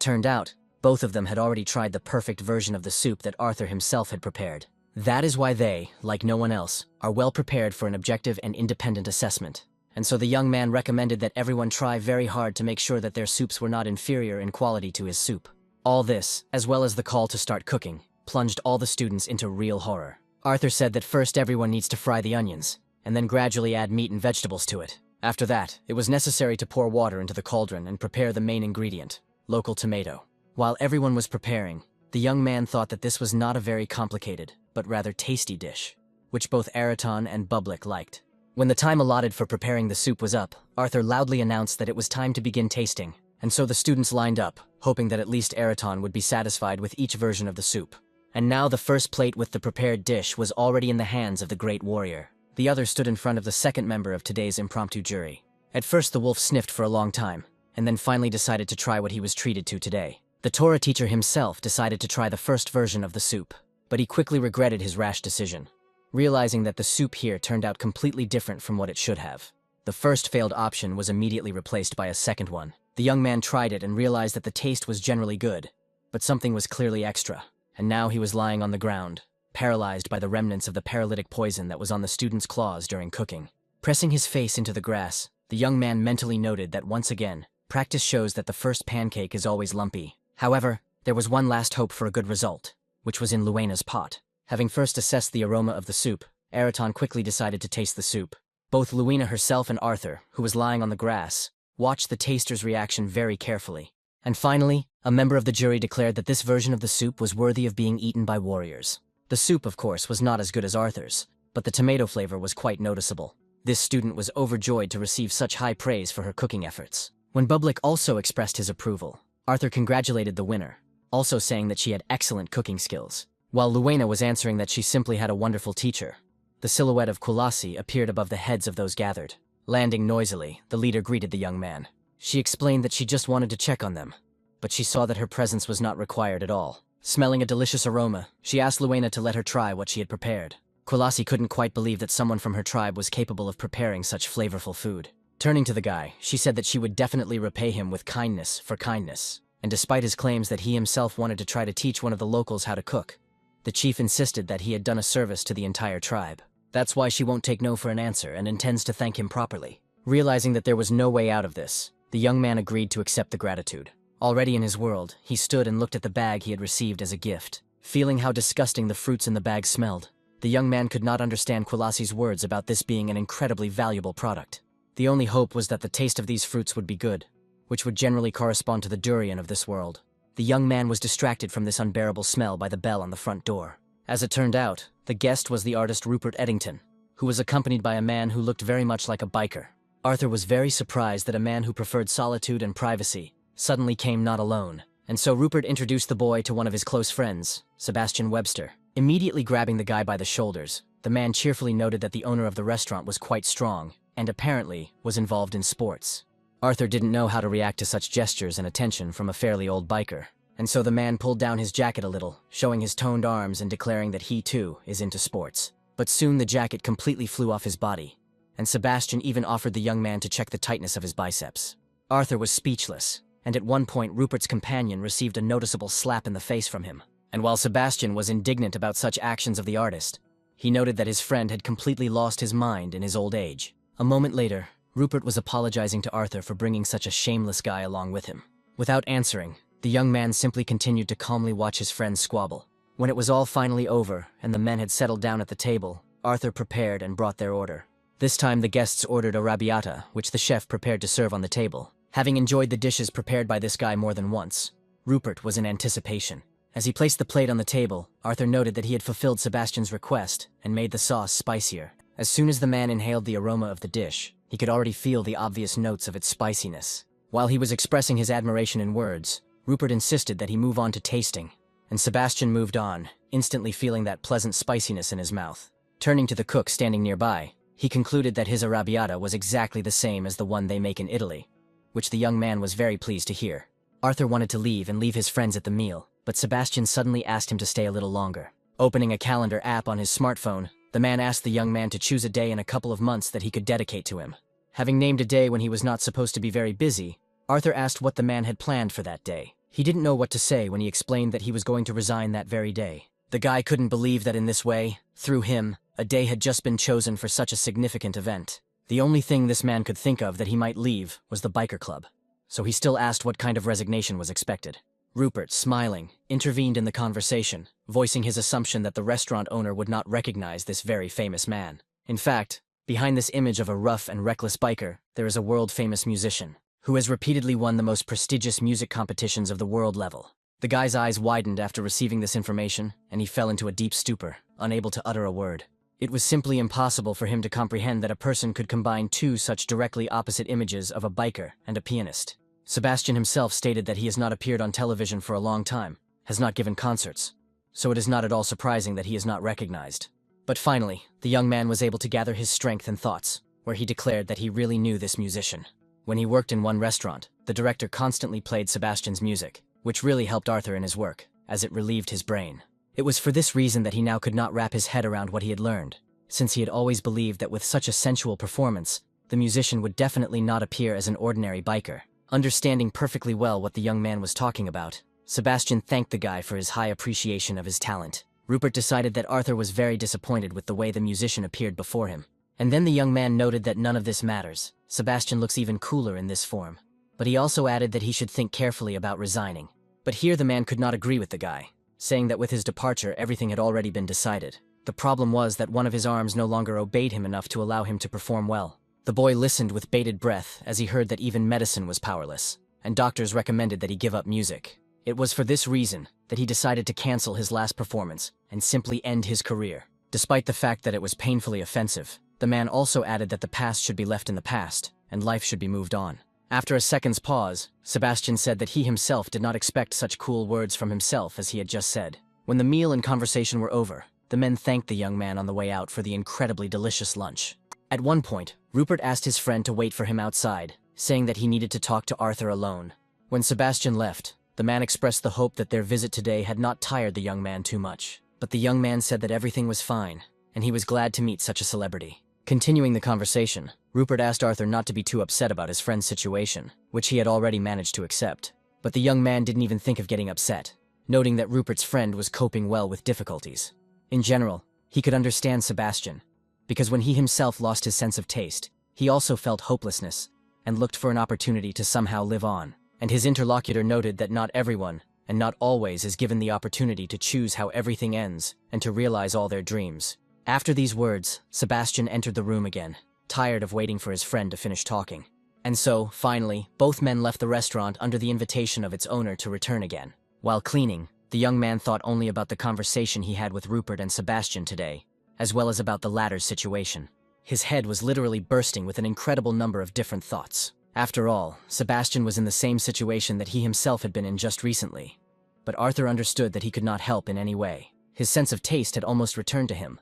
turned out, both of them had already tried the perfect version of the soup that Arthur himself had prepared. That is why they, like no one else, are well prepared for an objective and independent assessment. And so the young man recommended that everyone try very hard to make sure that their soups were not inferior in quality to his soup. All this, as well as the call to start cooking, plunged all the students into real horror. Arthur said that first everyone needs to fry the onions, and then gradually add meat and vegetables to it. After that, it was necessary to pour water into the cauldron and prepare the main ingredient, local tomato. While everyone was preparing, the young man thought that this was not a very complicated, but rather tasty dish, which both Araton and Bublik liked. When the time allotted for preparing the soup was up, Arthur loudly announced that it was time to begin tasting, and so the students lined up, hoping that at least Araton would be satisfied with each version of the soup. And now the first plate with the prepared dish was already in the hands of the great warrior. The other stood in front of the second member of today's impromptu jury. At first the wolf sniffed for a long time, and then finally decided to try what he was treated to today. The Torah teacher himself decided to try the first version of the soup, but he quickly regretted his rash decision, realizing that the soup here turned out completely different from what it should have. The first failed option was immediately replaced by a second one. The young man tried it and realized that the taste was generally good, but something was clearly extra, and now he was lying on the ground, paralyzed by the remnants of the paralytic poison that was on the student's claws during cooking. Pressing his face into the grass, the young man mentally noted that once again, practice shows that the first pancake is always lumpy. However, there was one last hope for a good result, which was in Luena's pot. Having first assessed the aroma of the soup, Eraton quickly decided to taste the soup. Both Luina herself and Arthur, who was lying on the grass, watched the taster's reaction very carefully. And finally, a member of the jury declared that this version of the soup was worthy of being eaten by warriors. The soup, of course, was not as good as Arthur's, but the tomato flavor was quite noticeable. This student was overjoyed to receive such high praise for her cooking efforts. When Bublik also expressed his approval, Arthur congratulated the winner, also saying that she had excellent cooking skills, while Luena was answering that she simply had a wonderful teacher. The silhouette of Kulasi appeared above the heads of those gathered. Landing noisily, the leader greeted the young man. She explained that she just wanted to check on them, but she saw that her presence was not required at all. Smelling a delicious aroma, she asked Luena to let her try what she had prepared. Kulasi couldn't quite believe that someone from her tribe was capable of preparing such flavorful food. Turning to the guy, she said that she would definitely repay him with kindness for kindness. And despite his claims that he himself wanted to try to teach one of the locals how to cook, the chief insisted that he had done a service to the entire tribe. That's why she won't take no for an answer and intends to thank him properly. Realizing that there was no way out of this, the young man agreed to accept the gratitude. Already in his world, he stood and looked at the bag he had received as a gift. Feeling how disgusting the fruits in the bag smelled, the young man could not understand Kulasi's words about this being an incredibly valuable product. The only hope was that the taste of these fruits would be good, which would generally correspond to the durian of this world. The young man was distracted from this unbearable smell by the bell on the front door. As it turned out, the guest was the artist Rupert Edington, who was accompanied by a man who looked very much like a biker. Arthur was very surprised that a man who preferred solitude and privacy suddenly came not alone, and so Rupert introduced the boy to one of his close friends, Sebastian Webster. Immediately grabbing the guy by the shoulders, the man cheerfully noted that the owner of the restaurant was quite strong, and apparently was involved in sports. Arthur didn't know how to react to such gestures and attention from a fairly old biker, and so the man pulled down his jacket a little, showing his toned arms and declaring that he too is into sports. But soon the jacket completely flew off his body, and Sebastian even offered the young man to check the tightness of his biceps. Arthur was speechless, and at one point Rupert's companion received a noticeable slap in the face from him. And while Sebastian was indignant about such actions of the artist, he noted that his friend had completely lost his mind in his old age. A moment later, Rupert was apologizing to Arthur for bringing such a shameless guy along with him. Without answering, the young man simply continued to calmly watch his friends squabble. When it was all finally over and the men had settled down at the table, Arthur prepared and brought their order. This time the guests ordered a arrabbiata, which the chef prepared to serve on the table. Having enjoyed the dishes prepared by this guy more than once, Rupert was in anticipation. As he placed the plate on the table, Arthur noted that he had fulfilled Sebastian's request and made the sauce spicier. As soon as the man inhaled the aroma of the dish, he could already feel the obvious notes of its spiciness. While he was expressing his admiration in words, Rupert insisted that he move on to tasting, and Sebastian moved on, instantly feeling that pleasant spiciness in his mouth. Turning to the cook standing nearby, he concluded that his arrabbiata was exactly the same as the one they make in Italy, which the young man was very pleased to hear. Arthur wanted to leave his friends at the meal, but Sebastian suddenly asked him to stay a little longer. Opening a calendar app on his smartphone, the man asked the young man to choose a day in a couple of months that he could dedicate to him. Having named a day when he was not supposed to be very busy, Arthur asked what the man had planned for that day. He didn't know what to say when he explained that he was going to resign that very day. The guy couldn't believe that in this way, through him, a day had just been chosen for such a significant event. The only thing this man could think of that he might leave was the biker club, so he still asked what kind of resignation was expected. Rupert, smiling, intervened in the conversation, voicing his assumption that the restaurant owner would not recognize this very famous man. In fact, behind this image of a rough and reckless biker, there is a world-famous musician, who has repeatedly won the most prestigious music competitions of the world level. The guy's eyes widened after receiving this information, and he fell into a deep stupor, unable to utter a word. It was simply impossible for him to comprehend that a person could combine two such directly opposite images of a biker and a pianist. Sebastian himself stated that he has not appeared on television for a long time, has not given concerts, so it is not at all surprising that he is not recognized. But finally, the young man was able to gather his strength and thoughts, where he declared that he really knew this musician. When he worked in one restaurant, the director constantly played Sebastian's music, which really helped Arthur in his work, as it relieved his brain. It was for this reason that he now could not wrap his head around what he had learned, since he had always believed that with such a sensual performance, the musician would definitely not appear as an ordinary biker. Understanding perfectly well what the young man was talking about, Sebastian thanked the guy for his high appreciation of his talent. Rupert decided that Arthur was very disappointed with the way the musician appeared before him. And then the young man noted that none of this matters. Sebastian looks even cooler in this form. But he also added that he should think carefully about resigning. But here the man could not agree with the guy. saying that with his departure everything had already been decided. The problem was that one of his arms no longer obeyed him enough to allow him to perform well. The boy listened with bated breath as he heard that even medicine was powerless, and doctors recommended that he give up music. It was for this reason that he decided to cancel his last performance and simply end his career. Despite the fact that it was painfully offensive, the man also added that the past should be left in the past, and life should be moved on. After a second's pause, Sebastian said that he himself did not expect such cool words from himself as he had just said. When the meal and conversation were over, the men thanked the young man on the way out for the incredibly delicious lunch. At one point, Rupert asked his friend to wait for him outside, saying that he needed to talk to Arthur alone. When Sebastian left, the man expressed the hope that their visit today had not tired the young man too much. But the young man said that everything was fine, and he was glad to meet such a celebrity. Continuing the conversation, Rupert asked Arthur not to be too upset about his friend's situation, which he had already managed to accept. But the young man didn't even think of getting upset, noting that Rupert's friend was coping well with difficulties. In general, he could understand Sebastian, because when he himself lost his sense of taste, he also felt hopelessness and looked for an opportunity to somehow live on. And his interlocutor noted that not everyone, and not always, is given the opportunity to choose how everything ends and to realize all their dreams. After these words, Sebastian entered the room again, tired of waiting for his friend to finish talking. And so, finally, both men left the restaurant under the invitation of its owner to return again. While cleaning, the young man thought only about the conversation he had with Rupert and Sebastian today, as well as about the latter's situation. His head was literally bursting with an incredible number of different thoughts. After all, Sebastian was in the same situation that he himself had been in just recently. But Arthur understood that he could not help in any way. His sense of taste had almost returned to him.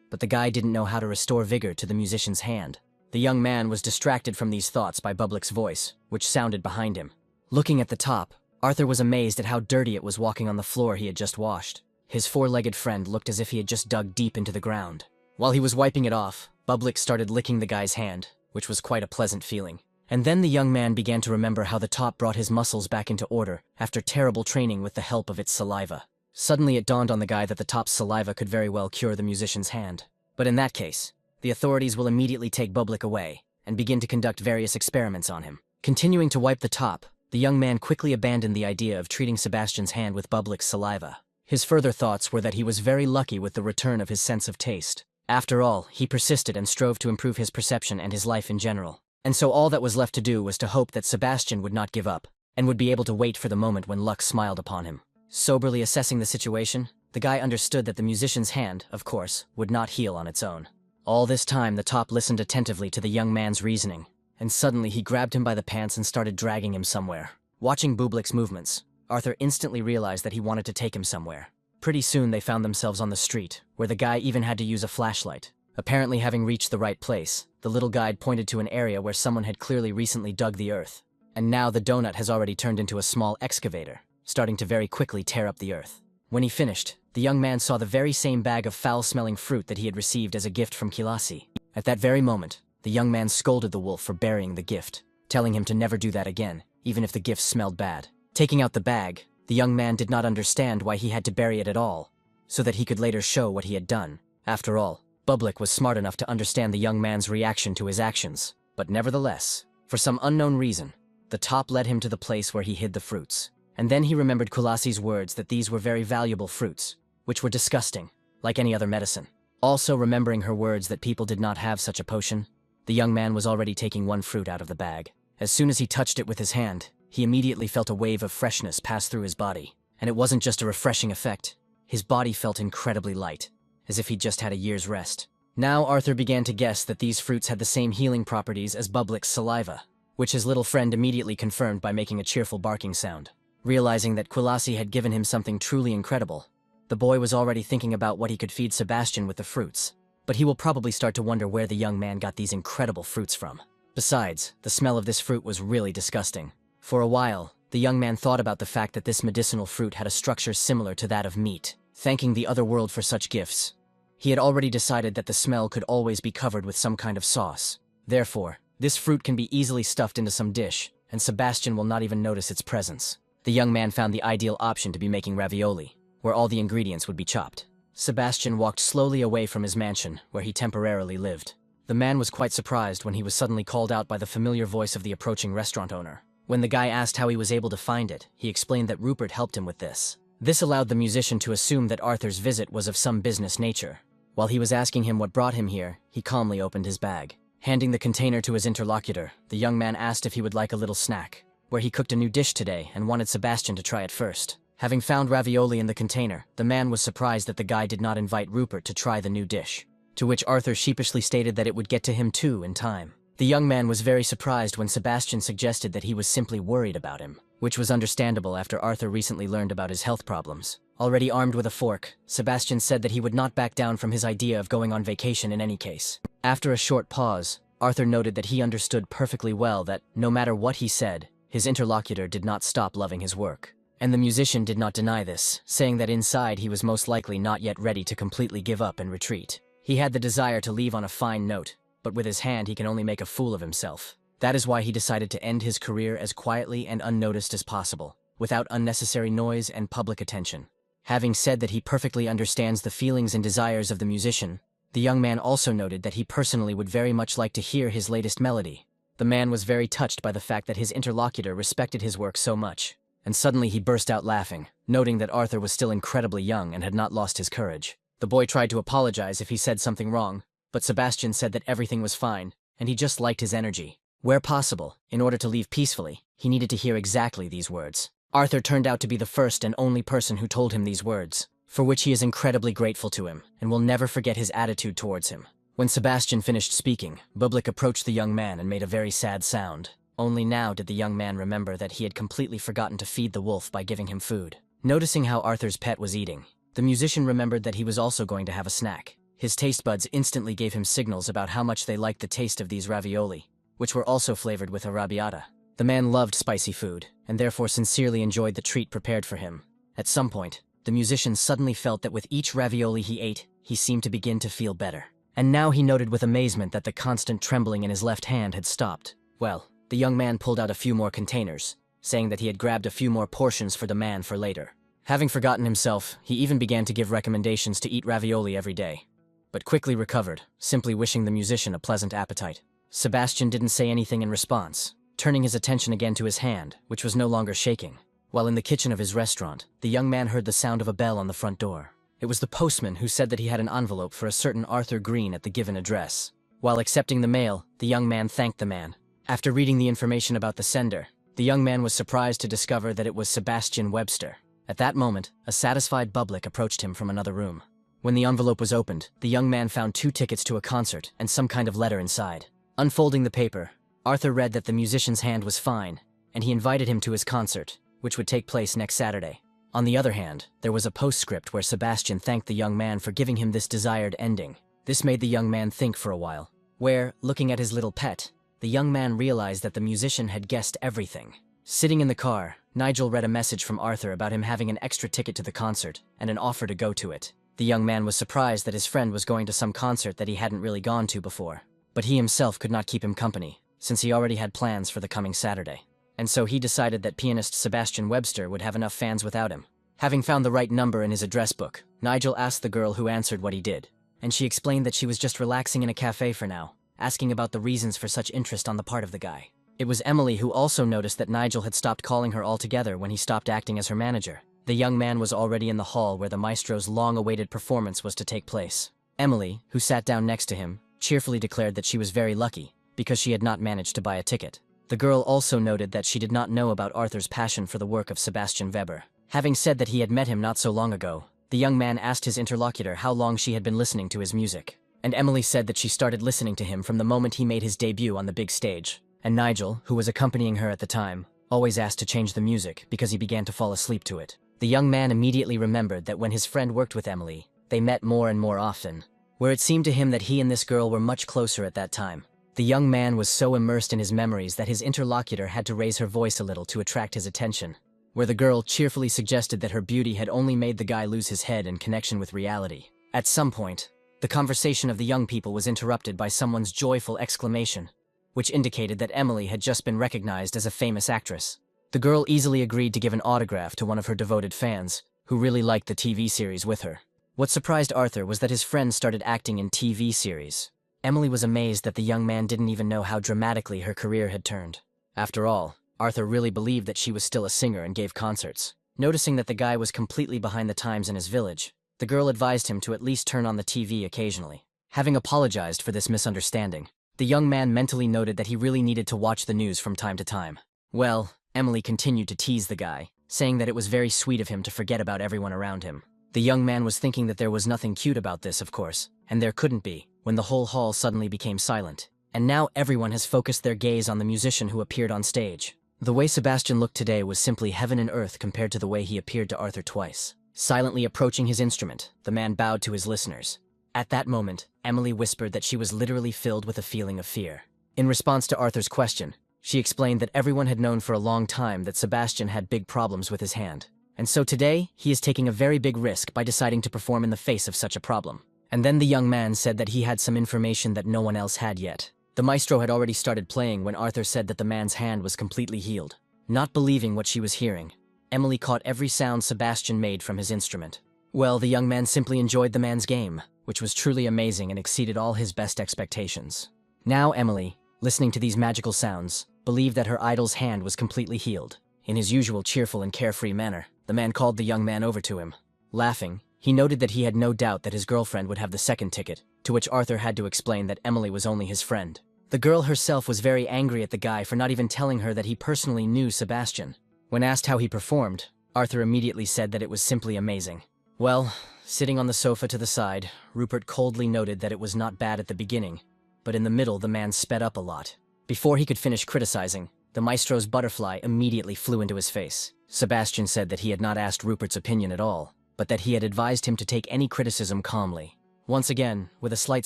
But the guy didn't know how to restore vigor to the musician's hand. The young man was distracted from these thoughts by Bublik's voice, which sounded behind him. Looking at the top, Arthur was amazed at how dirty it was walking on the floor he had just washed. His four-legged friend looked as if he had just dug deep into the ground. While he was wiping it off, Bublik started licking the guy's hand, which was quite a pleasant feeling. And then the young man began to remember how the top brought his muscles back into order after terrible training with the help of its saliva. Suddenly it dawned on the guy that the top's saliva could very well cure the musician's hand. But in that case, the authorities will immediately take Bublik away and begin to conduct various experiments on him. Continuing to wipe the top, the young man quickly abandoned the idea of treating Sebastian's hand with Bublik's saliva. His further thoughts were that he was very lucky with the return of his sense of taste. After all, he persisted and strove to improve his perception and his life in general. And so all that was left to do was to hope that Sebastian would not give up, and would be able to wait for the moment when luck smiled upon him. Soberly assessing the situation, the guy understood that the musician's hand, of course, would not heal on its own. All this time the top listened attentively to the young man's reasoning, and suddenly he grabbed him by the pants and started dragging him somewhere. Watching Bublik's movements, Arthur instantly realized that he wanted to take him somewhere. Pretty soon they found themselves on the street, where the guy even had to use a flashlight. Apparently having reached the right place, the little guide pointed to an area where someone had clearly recently dug the earth. And now the donut has already turned into a small excavator, starting to very quickly tear up the earth. When he finished, the young man saw the very same bag of foul-smelling fruit that he had received as a gift from Kilasi. At that very moment, the young man scolded the wolf for burying the gift, telling him to never do that again, even if the gift smelled bad. Taking out the bag, the young man did not understand why he had to bury it at all, so that he could later show what he had done. After all, Bublik was smart enough to understand the young man's reaction to his actions, but nevertheless, for some unknown reason, the top led him to the place where he hid the fruits. And then he remembered Kulasi's words that these were very valuable fruits, which were disgusting, like any other medicine. Also remembering her words that people did not have such a potion, the young man was already taking one fruit out of the bag. As soon as he touched it with his hand, he immediately felt a wave of freshness pass through his body. And it wasn't just a refreshing effect. His body felt incredibly light, as if he'd just had a year's rest. Now Arthur began to guess that these fruits had the same healing properties as Bublik's saliva, which his little friend immediately confirmed by making a cheerful barking sound. Realizing that Kulasi had given him something truly incredible, the boy was already thinking about what he could feed Sebastian with the fruits. But he will probably start to wonder where the young man got these incredible fruits from. Besides, the smell of this fruit was really disgusting. For a while, the young man thought about the fact that this medicinal fruit had a structure similar to that of meat. Thanking the other world for such gifts, he had already decided that the smell could always be covered with some kind of sauce. Therefore, this fruit can be easily stuffed into some dish, and Sebastian will not even notice its presence. The young man found the ideal option to be making ravioli, where all the ingredients would be chopped. Sebastian walked slowly away from his mansion, where he temporarily lived. The man was quite surprised when he was suddenly called out by the familiar voice of the approaching restaurant owner. When the guy asked how he was able to find it, he explained that Rupert helped him with this. This allowed the musician to assume that Arthur's visit was of some business nature. While he was asking him what brought him here, he calmly opened his bag. Handing the container to his interlocutor, the young man asked if he would like a little snack, where he cooked a new dish today and wanted Sebastian to try it first. Having found ravioli in the container, the man was surprised that the guy did not invite Rupert to try the new dish, to which Arthur sheepishly stated that it would get to him too in time. The young man was very surprised when Sebastian suggested that he was simply worried about him, which was understandable after Arthur recently learned about his health problems. Already armed with a fork, Sebastian said that he would not back down from his idea of going on vacation in any case. After a short pause, Arthur noted that he understood perfectly well that, no matter what he said, his interlocutor did not stop loving his work. And the musician did not deny this, saying that inside he was most likely not yet ready to completely give up and retreat. He had the desire to leave on a fine note, but with his hand he can only make a fool of himself. That is why he decided to end his career as quietly and unnoticed as possible, without unnecessary noise and public attention. Having said that he perfectly understands the feelings and desires of the musician, the young man also noted that he personally would very much like to hear his latest melody. The man was very touched by the fact that his interlocutor respected his work so much, and suddenly he burst out laughing, noting that Arthur was still incredibly young and had not lost his courage. The boy tried to apologize if he said something wrong, but Sebastian said that everything was fine, and he just liked his energy. Where possible, in order to leave peacefully, he needed to hear exactly these words. Arthur turned out to be the first and only person who told him these words, for which he is incredibly grateful to him, and will never forget his attitude towards him. When Sebastian finished speaking, Bublik approached the young man and made a very sad sound. Only now did the young man remember that he had completely forgotten to feed the wolf by giving him food. Noticing how Arthur's pet was eating, the musician remembered that he was also going to have a snack. His taste buds instantly gave him signals about how much they liked the taste of these ravioli, which were also flavored with arrabbiata. The man loved spicy food, and therefore sincerely enjoyed the treat prepared for him. At some point, the musician suddenly felt that with each ravioli he ate, he seemed to begin to feel better. And now he noted with amazement that the constant trembling in his left hand had stopped. Well, the young man pulled out a few more containers, saying that he had grabbed a few more portions for the man for later. Having forgotten himself, he even began to give recommendations to eat ravioli every day, but quickly recovered, simply wishing the musician a pleasant appetite. Sebastian didn't say anything in response, turning his attention again to his hand, which was no longer shaking. While in the kitchen of his restaurant, the young man heard the sound of a bell on the front door. It was the postman who said that he had an envelope for a certain Arthur Green at the given address. While accepting the mail, the young man thanked the man. After reading the information about the sender, the young man was surprised to discover that it was Sebastian Webster. At that moment, a satisfied Bublik approached him from another room. When the envelope was opened, the young man found 2 tickets to a concert and some kind of letter inside. Unfolding the paper, Arthur read that the musician's hand was fine, and he invited him to his concert, which would take place next Saturday. On the other hand, there was a postscript where Sebastian thanked the young man for giving him this desired ending. This made the young man think for a while, where, looking at his little pet, the young man realized that the musician had guessed everything. Sitting in the car, Nigel read a message from Arthur about him having an extra ticket to the concert and an offer to go to it. The young man was surprised that his friend was going to some concert that he hadn't really gone to before, but he himself could not keep him company, since he already had plans for the coming Saturday. And so he decided that pianist Sebastian Webster would have enough fans without him. Having found the right number in his address book, Nigel asked the girl who answered what he did, and she explained that she was just relaxing in a cafe for now, asking about the reasons for such interest on the part of the guy. It was Emily who also noticed that Nigel had stopped calling her altogether when he stopped acting as her manager. The young man was already in the hall where the maestro's long-awaited performance was to take place. Emily, who sat down next to him, cheerfully declared that she was very lucky, because she had not managed to buy a ticket. The girl also noted that she did not know about Arthur's passion for the work of Sebastian Weber. Having said that he had met him not so long ago, the young man asked his interlocutor how long she had been listening to his music. And Emily said that she started listening to him from the moment he made his debut on the big stage. And Nigel, who was accompanying her at the time, always asked to change the music because he began to fall asleep to it. The young man immediately remembered that when his friend worked with Emily, they met more and more often, where it seemed to him that he and this girl were much closer at that time. The young man was so immersed in his memories that his interlocutor had to raise her voice a little to attract his attention, where the girl cheerfully suggested that her beauty had only made the guy lose his head in connection with reality. At some point, the conversation of the young people was interrupted by someone's joyful exclamation, which indicated that Emily had just been recognized as a famous actress. The girl easily agreed to give an autograph to one of her devoted fans, who really liked the TV series with her. What surprised Arthur was that his friend started acting in TV series. Emily was amazed that the young man didn't even know how dramatically her career had turned. After all, Arthur really believed that she was still a singer and gave concerts. Noticing that the guy was completely behind the times in his village, the girl advised him to at least turn on the TV occasionally. Having apologized for this misunderstanding, the young man mentally noted that he really needed to watch the news from time to time. Well, Emily continued to tease the guy, saying that it was very sweet of him to forget about everyone around him. The young man was thinking that there was nothing cute about this, of course, and there couldn't be, when the whole hall suddenly became silent. And now everyone has focused their gaze on the musician who appeared on stage. The way Sebastian looked today was simply heaven and earth compared to the way he appeared to Arthur twice. Silently approaching his instrument, the man bowed to his listeners. At that moment, Emily whispered that she was literally filled with a feeling of fear. In response to Arthur's question, she explained that everyone had known for a long time that Sebastian had big problems with his hand. And so today, he is taking a very big risk by deciding to perform in the face of such a problem. And then the young man said that he had some information that no one else had yet. The maestro had already started playing when Arthur said that the man's hand was completely healed. Not believing what she was hearing, Emily caught every sound Sebastian made from his instrument. Well, the young man simply enjoyed the man's game, which was truly amazing and exceeded all his best expectations. Now Emily, listening to these magical sounds, believed that her idol's hand was completely healed. In his usual cheerful and carefree manner, the man called the young man over to him. Laughing, he noted that he had no doubt that his girlfriend would have the second ticket, to which Arthur had to explain that Emily was only his friend. The girl herself was very angry at the guy for not even telling her that he personally knew Sebastian. When asked how he performed, Arthur immediately said that it was simply amazing. Well, sitting on the sofa to the side, Rupert coldly noted that it was not bad at the beginning, but in the middle the man sped up a lot. Before he could finish criticizing, the maestro's butterfly immediately flew into his face. Sebastian said that he had not asked Rupert's opinion at all, but that he had advised him to take any criticism calmly. Once again, with a slight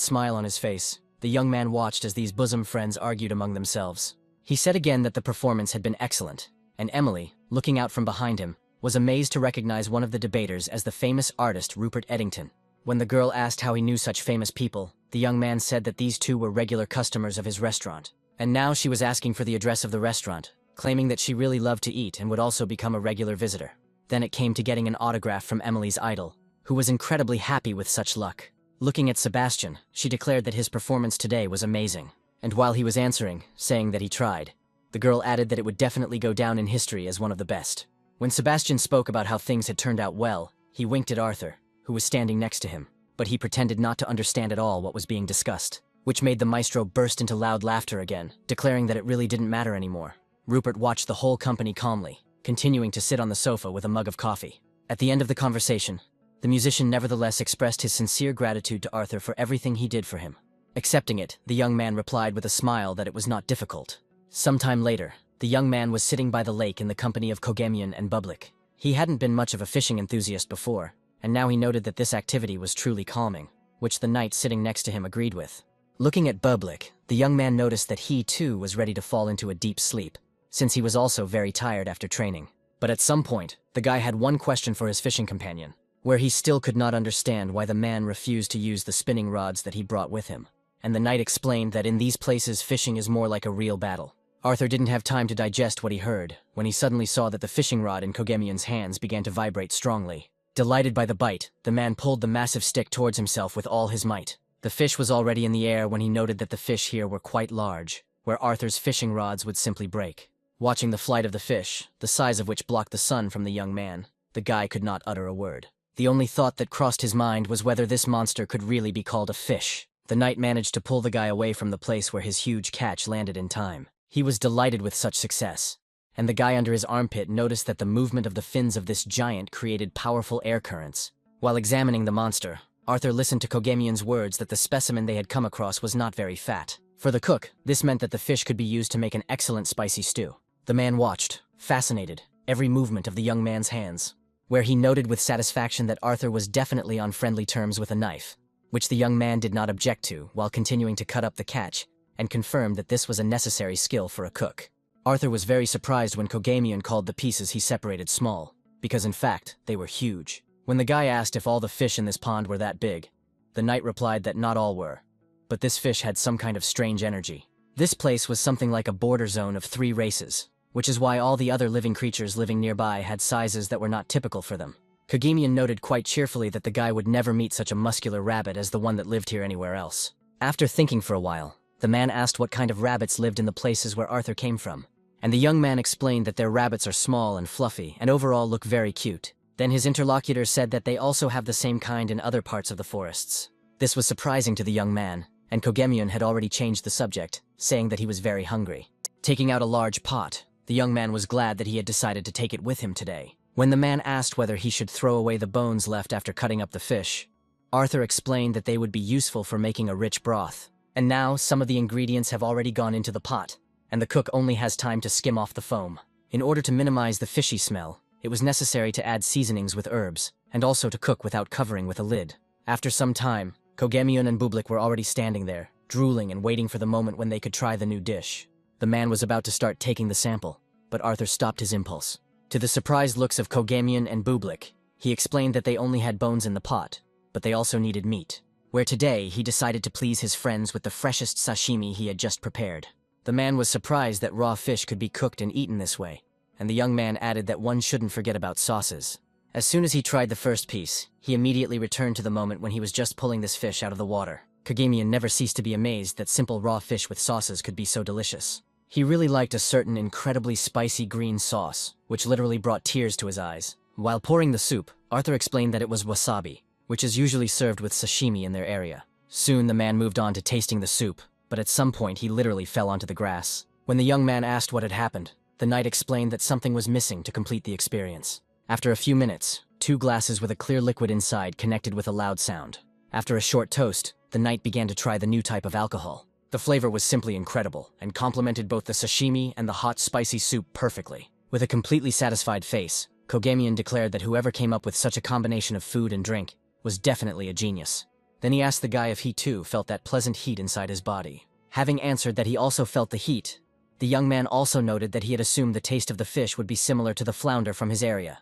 smile on his face, the young man watched as these bosom friends argued among themselves. He said again that the performance had been excellent, and Emily, looking out from behind him, was amazed to recognize one of the debaters as the famous artist Rupert Edington. When the girl asked how he knew such famous people, the young man said that these two were regular customers of his restaurant. And now she was asking for the address of the restaurant, claiming that she really loved to eat and would also become a regular visitor. Then it came to getting an autograph from Emily's idol, who was incredibly happy with such luck. Looking at Sebastian, she declared that his performance today was amazing. And while he was answering, saying that he tried, the girl added that it would definitely go down in history as one of the best. When Sebastian spoke about how things had turned out well, he winked at Arthur, who was standing next to him, but he pretended not to understand at all what was being discussed, which made the maestro burst into loud laughter again, declaring that it really didn't matter anymore. Rupert watched the whole company calmly, continuing to sit on the sofa with a mug of coffee. At the end of the conversation, the musician nevertheless expressed his sincere gratitude to Arthur for everything he did for him. Accepting it, the young man replied with a smile that it was not difficult. Sometime later, the young man was sitting by the lake in the company of Kogamian and Bublik. He hadn't been much of a fishing enthusiast before, and now he noted that this activity was truly calming, which the knight sitting next to him agreed with. Looking at Bublik, the young man noticed that he too was ready to fall into a deep sleep, since he was also very tired after training. But at some point, the guy had one question for his fishing companion, where he still could not understand why the man refused to use the spinning rods that he brought with him. And the knight explained that in these places fishing is more like a real battle. Arthur didn't have time to digest what he heard, when he suddenly saw that the fishing rod in Kogamian's hands began to vibrate strongly. Delighted by the bite, the man pulled the massive stick towards himself with all his might. The fish was already in the air when he noted that the fish here were quite large, where Arthur's fishing rods would simply break. Watching the flight of the fish, the size of which blocked the sun from the young man, the guy could not utter a word. The only thought that crossed his mind was whether this monster could really be called a fish. The knight managed to pull the guy away from the place where his huge catch landed in time. He was delighted with such success, and the guy under his armpit noticed that the movement of the fins of this giant created powerful air currents. While examining the monster, Arthur listened to Kogamian's words that the specimen they had come across was not very fat. For the cook, this meant that the fish could be used to make an excellent spicy stew. The man watched, fascinated, every movement of the young man's hands, where he noted with satisfaction that Arthur was definitely on friendly terms with a knife, which the young man did not object to while continuing to cut up the catch, and confirmed that this was a necessary skill for a cook. Arthur was very surprised when Kogamian called the pieces he separated small, because in fact, they were huge. When the guy asked if all the fish in this pond were that big, the knight replied that not all were, but this fish had some kind of strange energy. This place was something like a border zone of 3 races, which is why all the other living creatures living nearby had sizes that were not typical for them. Kogamian noted quite cheerfully that the guy would never meet such a muscular rabbit as the one that lived here anywhere else. After thinking for a while, the man asked what kind of rabbits lived in the places where Arthur came from. and the young man explained that their rabbits are small and fluffy and overall look very cute. Then his interlocutor said that they also have the same kind in other parts of the forests. This was surprising to the young man, and Kogemyun had already changed the subject, saying that he was very hungry. Taking out a large pot, the young man was glad that he had decided to take it with him today. When the man asked whether he should throw away the bones left after cutting up the fish, Arthur explained that they would be useful for making a rich broth. And now some of the ingredients have already gone into the pot, and the cook only has time to skim off the foam. In order to minimize the fishy smell, it was necessary to add seasonings with herbs, and also to cook without covering with a lid. After some time, Kogemyun and Bublik were already standing there, drooling and waiting for the moment when they could try the new dish. The man was about to start taking the sample, but Arthur stopped his impulse. To the surprised looks of Kogemyun and Bublik, he explained that they only had bones in the pot, but they also needed meat. Where today he decided to please his friends with the freshest sashimi he had just prepared. The man was surprised that raw fish could be cooked and eaten this way, and the young man added that one shouldn't forget about sauces. As soon as he tried the first piece, he immediately returned to the moment when he was just pulling this fish out of the water. Kogemyun never ceased to be amazed that simple raw fish with sauces could be so delicious. He really liked a certain incredibly spicy green sauce, which literally brought tears to his eyes. While pouring the soup, Arthur explained that it was wasabi, which is usually served with sashimi in their area. Soon the man moved on to tasting the soup, but at some point he literally fell onto the grass. When the young man asked what had happened, the knight explained that something was missing to complete the experience. After a few minutes, 2 glasses with a clear liquid inside connected with a loud sound. After a short toast, the knight began to try the new type of alcohol. The flavor was simply incredible, and complemented both the sashimi and the hot spicy soup perfectly. With a completely satisfied face, Kogemyun declared that whoever came up with such a combination of food and drink was definitely a genius. Then he asked the guy if he too felt that pleasant heat inside his body. Having answered that he also felt the heat, the young man also noted that he had assumed the taste of the fish would be similar to the flounder from his area.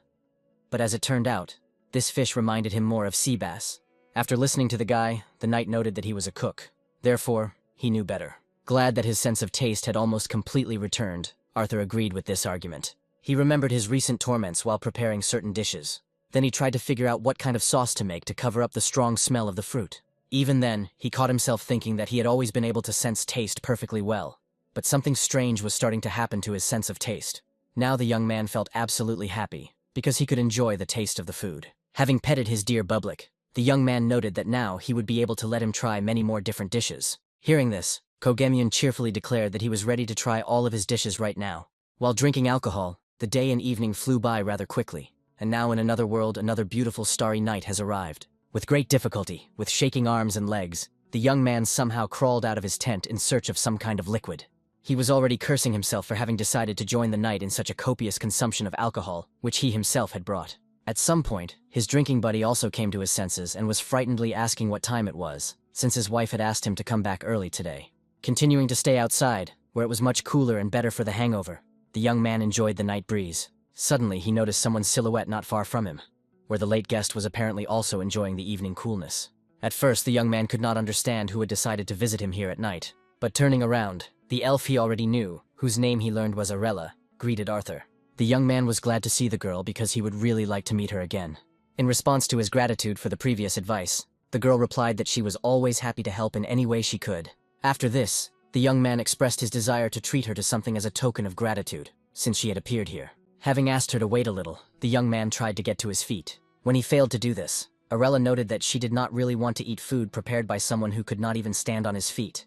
But as it turned out, this fish reminded him more of sea bass. After listening to the guy, the knight noted that he was a cook. Therefore, he knew better. Glad that his sense of taste had almost completely returned, Arthur agreed with this argument. He remembered his recent torments while preparing certain dishes. Then he tried to figure out what kind of sauce to make to cover up the strong smell of the fruit. Even then, he caught himself thinking that he had always been able to sense taste perfectly well. But something strange was starting to happen to his sense of taste. Now the young man felt absolutely happy, because he could enjoy the taste of the food. Having petted his dear Bublik, the young man noted that now he would be able to let him try many more different dishes. Hearing this, Kogemyun cheerfully declared that he was ready to try all of his dishes right now. While drinking alcohol, the day and evening flew by rather quickly. And now in another world, another beautiful starry night has arrived. With great difficulty, with shaking arms and legs, the young man somehow crawled out of his tent in search of some kind of liquid. He was already cursing himself for having decided to join the night in such a copious consumption of alcohol, which he himself had brought. At some point, his drinking buddy also came to his senses and was frightenedly asking what time it was, since his wife had asked him to come back early today. Continuing to stay outside, where it was much cooler and better for the hangover, the young man enjoyed the night breeze. Suddenly, he noticed someone's silhouette not far from him, where the late guest was apparently also enjoying the evening coolness. At first, the young man could not understand who had decided to visit him here at night, but turning around, the elf he already knew, whose name he learned was Arella, greeted Arthur. The young man was glad to see the girl because he would really like to meet her again. In response to his gratitude for the previous advice, the girl replied that she was always happy to help in any way she could. After this, the young man expressed his desire to treat her to something as a token of gratitude, since she had appeared here. Having asked her to wait a little, the young man tried to get to his feet. When he failed to do this, Arella noted that she did not really want to eat food prepared by someone who could not even stand on his feet.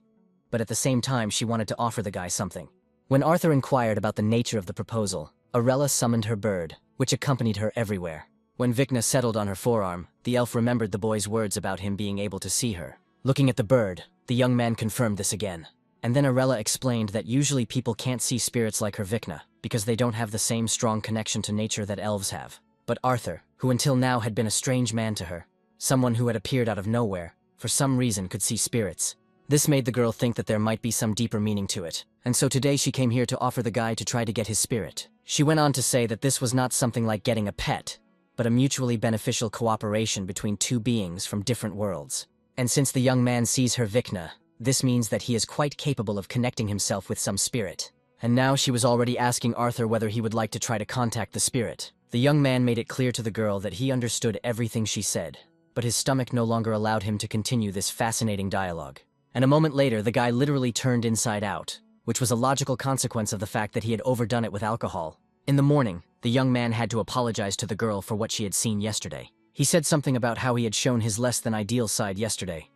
But at the same time, she wanted to offer the guy something. When Arthur inquired about the nature of the proposal, Arella summoned her bird, which accompanied her everywhere. When Vikna settled on her forearm, the elf remembered the boy's words about him being able to see her. Looking at the bird, the young man confirmed this again. And then Arella explained that usually people can't see spirits like her Vikna, because they don't have the same strong connection to nature that elves have. But Arthur, who until now had been a strange man to her, someone who had appeared out of nowhere, for some reason could see spirits. This made the girl think that there might be some deeper meaning to it, and so today she came here to offer the guy to try to get his spirit. She went on to say that this was not something like getting a pet, but a mutually beneficial cooperation between two beings from different worlds. And since the young man sees her Vikna, this means that he is quite capable of connecting himself with some spirit. And now she was already asking Arthur whether he would like to try to contact the spirit. The young man made it clear to the girl that he understood everything she said, but his stomach no longer allowed him to continue this fascinating dialogue. And a moment later, the guy literally turned inside out, which was a logical consequence of the fact that he had overdone it with alcohol. In the morning, the young man had to apologize to the girl for what she had seen yesterday. He said something about how he had shown his less than ideal side yesterday,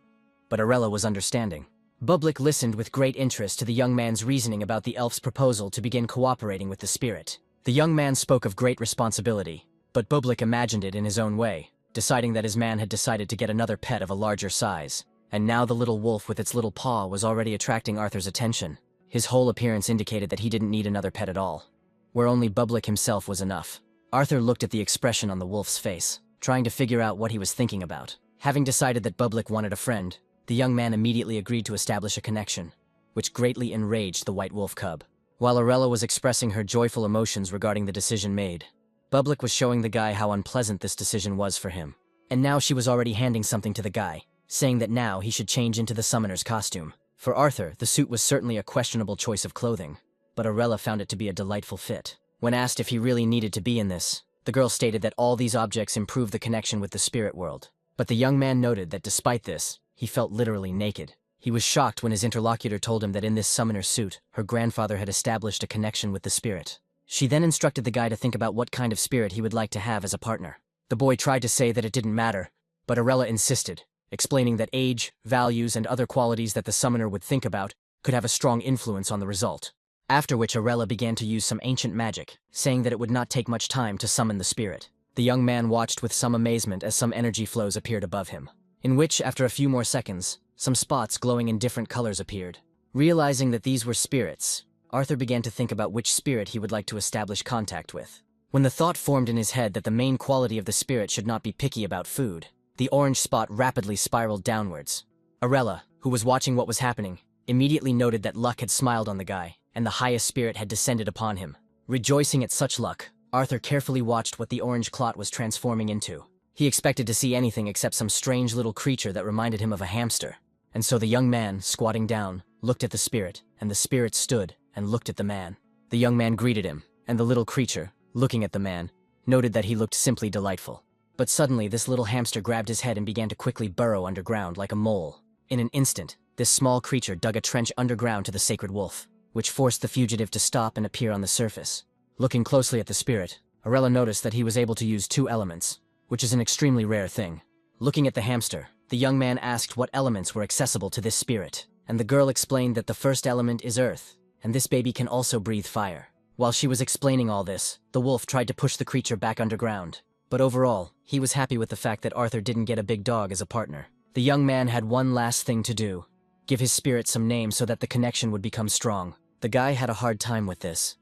but Arella was understanding. Bublik listened with great interest to the young man's reasoning about the elf's proposal to begin cooperating with the spirit. The young man spoke of great responsibility, but Bublik imagined it in his own way, deciding that his man had decided to get another pet of a larger size, and now the little wolf with its little paw was already attracting Arthur's attention. His whole appearance indicated that he didn't need another pet at all, where only Bublik himself was enough. Arthur looked at the expression on the wolf's face, trying to figure out what he was thinking about. Having decided that Bublik wanted a friend, the young man immediately agreed to establish a connection, which greatly enraged the white wolf cub. While Arella was expressing her joyful emotions regarding the decision made, Bublik was showing the guy how unpleasant this decision was for him. And now she was already handing something to the guy, saying that now he should change into the summoner's costume. For Arthur, the suit was certainly a questionable choice of clothing, but Arella found it to be a delightful fit. When asked if he really needed to be in this, the girl stated that all these objects improve the connection with the spirit world. But the young man noted that despite this, he felt literally naked. He was shocked when his interlocutor told him that in this summoner's suit, her grandfather had established a connection with the spirit. She then instructed the guy to think about what kind of spirit he would like to have as a partner. The boy tried to say that it didn't matter, but Arella insisted, explaining that age, values, and other qualities that the summoner would think about could have a strong influence on the result. After which Arella began to use some ancient magic, saying that it would not take much time to summon the spirit. The young man watched with some amazement as some energy flows appeared above him, in which, after a few more seconds, some spots glowing in different colors appeared. Realizing that these were spirits, Arthur began to think about which spirit he would like to establish contact with. When the thought formed in his head that the main quality of the spirit should not be picky about food, the orange spot rapidly spiraled downwards. Arella, who was watching what was happening, immediately noted that luck had smiled on the guy, and the highest spirit had descended upon him. Rejoicing at such luck, Arthur carefully watched what the orange clot was transforming into. He expected to see anything except some strange little creature that reminded him of a hamster. And so the young man, squatting down, looked at the spirit, and the spirit stood and looked at the man. The young man greeted him, and the little creature, looking at the man, noted that he looked simply delightful. But suddenly this little hamster grabbed his head and began to quickly burrow underground like a mole. In an instant, this small creature dug a trench underground to the sacred wolf, which forced the fugitive to stop and appear on the surface. Looking closely at the spirit, Arella noticed that he was able to use 2 elements, which is an extremely rare thing. Looking at the hamster, the young man asked what elements were accessible to this spirit, and the girl explained that the first element is earth, and this baby can also breathe fire. While she was explaining all this, the wolf tried to push the creature back underground, but overall, he was happy with the fact that Arthur didn't get a big dog as a partner. The young man had one last thing to do: give his spirit some names so that the connection would become strong. The guy had a hard time with this,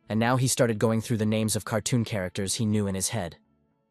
and now he started going through the names of cartoon characters he knew in his head.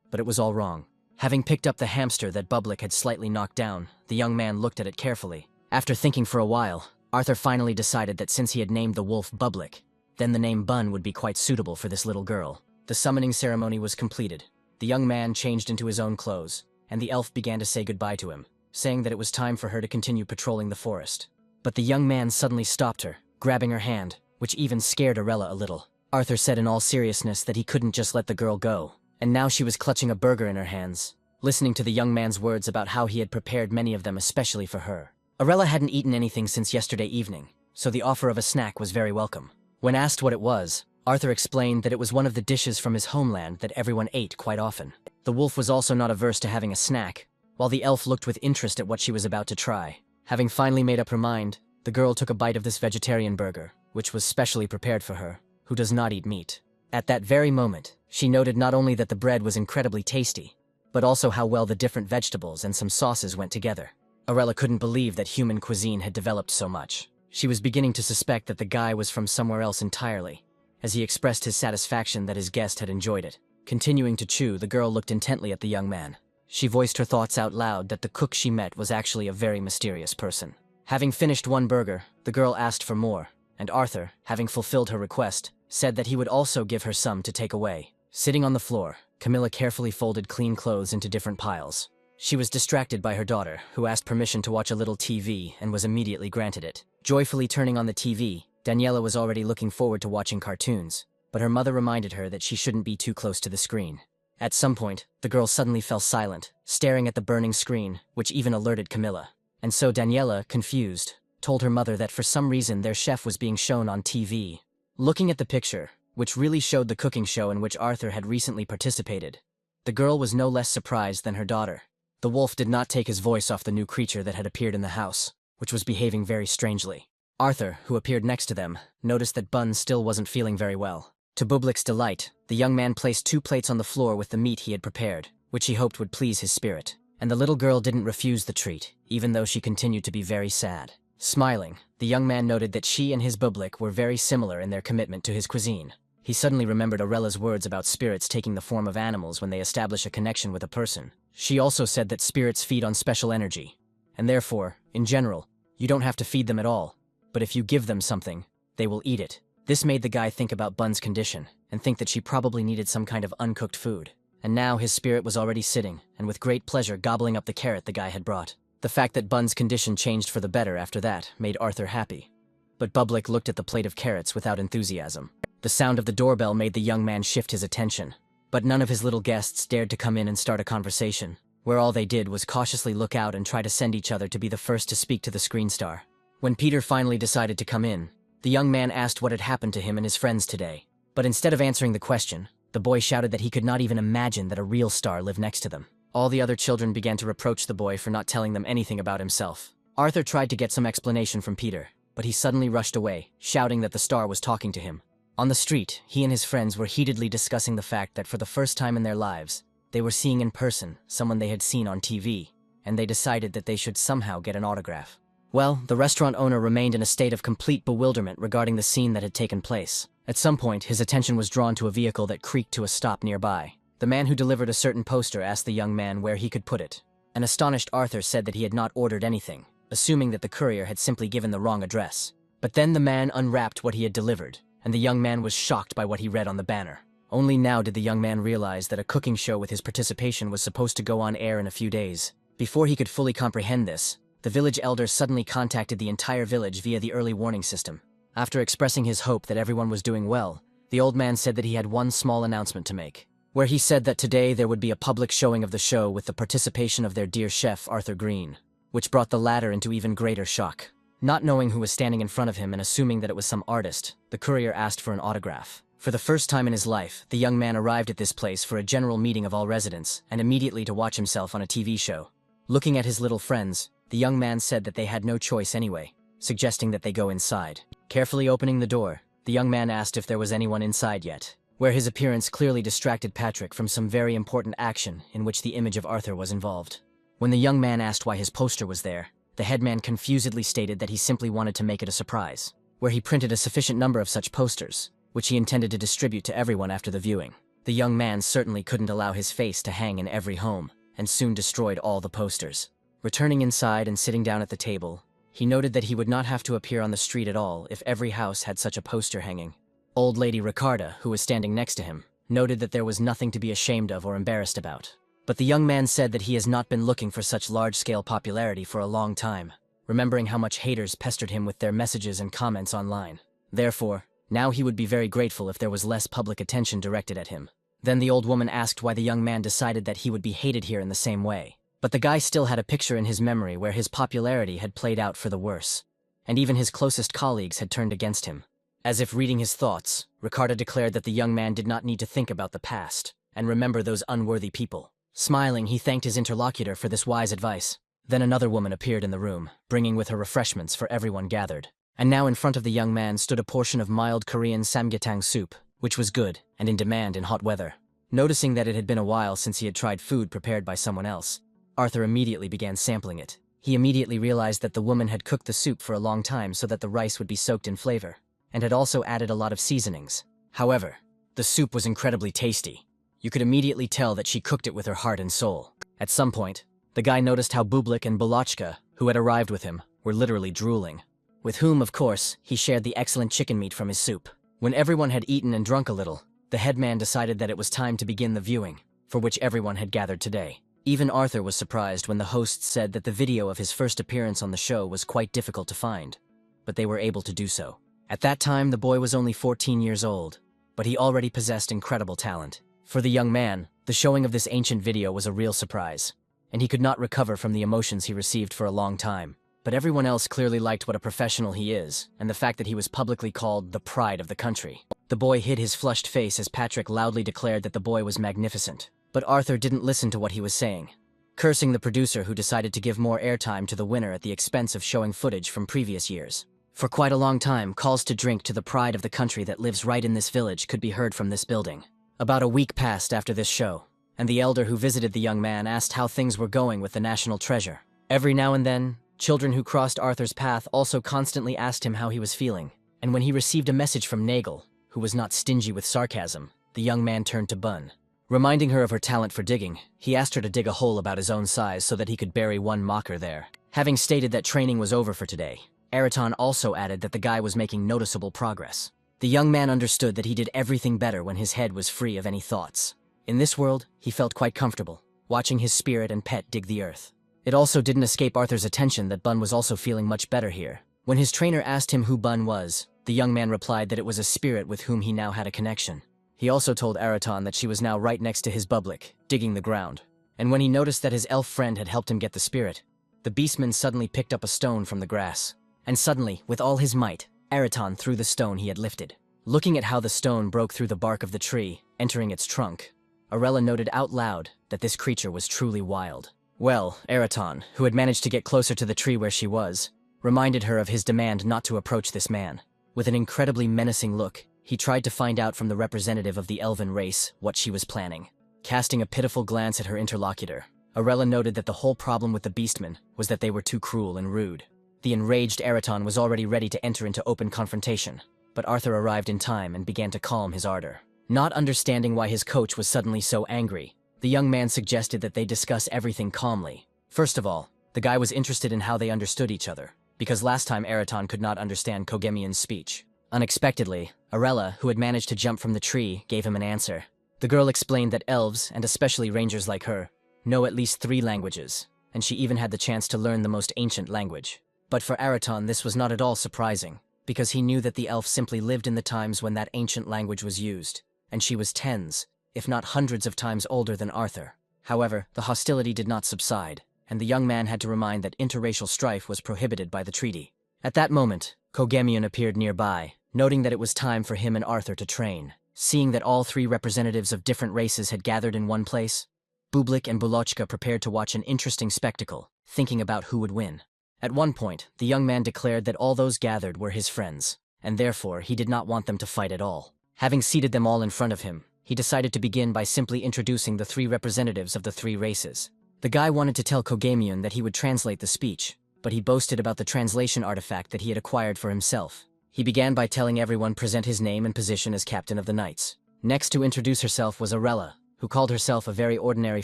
But it was all wrong. Having picked up the hamster that Bublik had slightly knocked down, the young man looked at it carefully. After thinking for a while, Arthur finally decided that since he had named the wolf Bublik, then the name Bun would be quite suitable for this little girl. The summoning ceremony was completed. The young man changed into his own clothes, and the elf began to say goodbye to him, saying that it was time for her to continue patrolling the forest. But the young man suddenly stopped her, grabbing her hand, which even scared Arella a little. Arthur said in all seriousness that he couldn't just let the girl go, and now she was clutching a burger in her hands, listening to the young man's words about how he had prepared many of them especially for her. Arella hadn't eaten anything since yesterday evening, so the offer of a snack was very welcome. When asked what it was, Arthur explained that it was one of the dishes from his homeland that everyone ate quite often. The wolf was also not averse to having a snack, while the elf looked with interest at what she was about to try. Having finally made up her mind, the girl took a bite of this vegetarian burger, which was specially prepared for her, who does not eat meat. At that very moment, she noted not only that the bread was incredibly tasty, but also how well the different vegetables and some sauces went together. Arella couldn't believe that human cuisine had developed so much. She was beginning to suspect that the guy was from somewhere else entirely, as he expressed his satisfaction that his guest had enjoyed it. Continuing to chew, the girl looked intently at the young man. She voiced her thoughts out loud that the cook she met was actually a very mysterious person. Having finished one burger, the girl asked for more, and Arthur, having fulfilled her request, said that he would also give her some to take away. Sitting on the floor, Camilla carefully folded clean clothes into different piles. She was distracted by her daughter, who asked permission to watch a little TV and was immediately granted it. Joyfully turning on the TV, Daniela was already looking forward to watching cartoons, but her mother reminded her that she shouldn't be too close to the screen. At some point, the girl suddenly fell silent, staring at the burning screen, which even alerted Camilla. And so Daniela, confused, told her mother that for some reason their chef was being shown on TV. Looking at the picture, which really showed the cooking show in which Arthur had recently participated, the girl was no less surprised than her daughter. The wolf did not take his voice off the new creature that had appeared in the house, which was behaving very strangely. Arthur, who appeared next to them, noticed that Buns still wasn't feeling very well. To Bublik's delight, the young man placed 2 plates on the floor with the meat he had prepared, which he hoped would please his spirit. And the little girl didn't refuse the treat, even though she continued to be very sad. Smiling, the young man noted that she and his Bublik were very similar in their commitment to his cuisine. He suddenly remembered Aurella's words about spirits taking the form of animals when they establish a connection with a person. She also said that spirits feed on special energy, and therefore, in general, you don't have to feed them at all, but if you give them something, they will eat it. This made the guy think about Bun's condition, and think that she probably needed some kind of uncooked food. And now his spirit was already sitting, and with great pleasure gobbling up the carrot the guy had brought. The fact that Bun's condition changed for the better after that made Arthur happy. But Bublik looked at the plate of carrots without enthusiasm. The sound of the doorbell made the young man shift his attention. But none of his little guests dared to come in and start a conversation, where all they did was cautiously look out and try to send each other to be the first to speak to the screen star. When Peter finally decided to come in, the young man asked what had happened to him and his friends today. But instead of answering the question, the boy shouted that he could not even imagine that a real star lived next to them. All the other children began to reproach the boy for not telling them anything about himself. Arthur tried to get some explanation from Peter, but he suddenly rushed away, shouting that the star was talking to him. On the street, he and his friends were heatedly discussing the fact that for the first time in their lives, they were seeing in person someone they had seen on TV, and they decided that they should somehow get an autograph. Well, the restaurant owner remained in a state of complete bewilderment regarding the scene that had taken place. At some point, his attention was drawn to a vehicle that creaked to a stop nearby. The man who delivered a certain poster asked the young man where he could put it. An astonished Arthur said that he had not ordered anything, assuming that the courier had simply given the wrong address. But then the man unwrapped what he had delivered, and the young man was shocked by what he read on the banner. Only now did the young man realize that a cooking show with his participation was supposed to go on air in a few days. Before he could fully comprehend this, the village elder suddenly contacted the entire village via the early warning system. After expressing his hope that everyone was doing well, the old man said that he had one small announcement to make, where he said that today there would be a public showing of the show with the participation of their dear chef Arthur Green, which brought the latter into even greater shock. Not knowing who was standing in front of him and assuming that it was some artist, the courier asked for an autograph. For the first time in his life, the young man arrived at this place for a general meeting of all residents, and immediately to watch himself on a TV show. Looking at his little friends, the young man said that they had no choice anyway, suggesting that they go inside. Carefully opening the door, the young man asked if there was anyone inside yet, where his appearance clearly distracted Patrick from some very important action in which the image of Arthur was involved. When the young man asked why his poster was there, the headman confusedly stated that he simply wanted to make it a surprise, where he printed a sufficient number of such posters, which he intended to distribute to everyone after the viewing. The young man certainly couldn't allow his face to hang in every home, and soon destroyed all the posters. Returning inside and sitting down at the table, he noted that he would not have to appear on the street at all if every house had such a poster hanging. Old lady Ricarda, who was standing next to him, noted that there was nothing to be ashamed of or embarrassed about. But the young man said that he has not been looking for such large-scale popularity for a long time, remembering how much haters pestered him with their messages and comments online. Therefore, now he would be very grateful if there was less public attention directed at him. Then the old woman asked why the young man decided that he would be hated here in the same way. But the guy still had a picture in his memory where his popularity had played out for the worse, and even his closest colleagues had turned against him. As if reading his thoughts, Ricardo declared that the young man did not need to think about the past and remember those unworthy people. Smiling, he thanked his interlocutor for this wise advice. Then another woman appeared in the room, bringing with her refreshments for everyone gathered. And now in front of the young man stood a portion of mild Korean samgyetang soup, which was good and in demand in hot weather. Noticing that it had been a while since he had tried food prepared by someone else, Arthur immediately began sampling it. He immediately realized that the woman had cooked the soup for a long time so that the rice would be soaked in flavor, and had also added a lot of seasonings. However, the soup was incredibly tasty. You could immediately tell that she cooked it with her heart and soul. At some point, the guy noticed how Bublik and Bulochka, who had arrived with him, were literally drooling. With whom, of course, he shared the excellent chicken meat from his soup. When everyone had eaten and drunk a little, the headman decided that it was time to begin the viewing, for which everyone had gathered today. Even Arthur was surprised when the hosts said that the video of his first appearance on the show was quite difficult to find, but they were able to do so. At that time, the boy was only 14 years old, but he already possessed incredible talent. For the young man, the showing of this ancient video was a real surprise, and he could not recover from the emotions he received for a long time. but everyone else clearly liked what a professional he is, and the fact that he was publicly called the pride of the country. The boy hid his flushed face as Patrick loudly declared that the boy was magnificent, but Arthur didn't listen to what he was saying, cursing the producer who decided to give more airtime to the winner at the expense of showing footage from previous years. For quite a long time, calls to drink to the pride of the country that lives right in this village could be heard from this building. About a week passed after this show, and the elder who visited the young man asked how things were going with the national treasure. Every now and then, children who crossed Arthur's path also constantly asked him how he was feeling, and when he received a message from Nagel, who was not stingy with sarcasm, the young man turned to Bun. Reminding her of her talent for digging, he asked her to dig a hole about his own size so that he could bury one mocker there. Having stated that training was over for today, Eraton also added that the guy was making noticeable progress. The young man understood that he did everything better when his head was free of any thoughts. In this world, he felt quite comfortable, watching his spirit and pet dig the earth. It also didn't escape Arthur's attention that Bun was also feeling much better here. When his trainer asked him who Bun was, the young man replied that it was a spirit with whom he now had a connection. He also told Eraton that she was now right next to his public, digging the ground. And when he noticed that his elf friend had helped him get the spirit, the beastman suddenly picked up a stone from the grass. And suddenly, with all his might, Eraton threw the stone he had lifted. Looking at how the stone broke through the bark of the tree, entering its trunk, Arella noted out loud that this creature was truly wild. Well, Eraton, who had managed to get closer to the tree where she was, reminded her of his demand not to approach this man. With an incredibly menacing look, he tried to find out from the representative of the elven race what she was planning. Casting a pitiful glance at her interlocutor, Arella noted that the whole problem with the beastmen was that they were too cruel and rude. The enraged Eraton was already ready to enter into open confrontation, but Arthur arrived in time and began to calm his ardor. Not understanding why his coach was suddenly so angry, the young man suggested that they discuss everything calmly. First of all, the guy was interested in how they understood each other, because last time Eraton could not understand Kogemian's speech. Unexpectedly, Arella, who had managed to jump from the tree, gave him an answer. The girl explained that elves, and especially rangers like her, know at least 3 languages, and she even had the chance to learn the most ancient language. But for Eraton, this was not at all surprising, because he knew that the elf simply lived in the times when that ancient language was used, and she was tens, if not hundreds of times older than Arthur. However, the hostility did not subside, and the young man had to remind that interracial strife was prohibited by the treaty. At that moment, Kogemian appeared nearby, noting that it was time for him and Arthur to train. Seeing that all 3 representatives of different races had gathered in one place, Bublik and Bulochka prepared to watch an interesting spectacle, thinking about who would win. At one point, the young man declared that all those gathered were his friends, and therefore he did not want them to fight at all. Having seated them all in front of him, he decided to begin by simply introducing the 3 representatives of the 3 races. The guy wanted to tell Kogemian that he would translate the speech, but he boasted about the translation artifact that he had acquired for himself. He began by telling everyone present his name and position as captain of the knights. Next to introduce herself was Arella, who called herself a very ordinary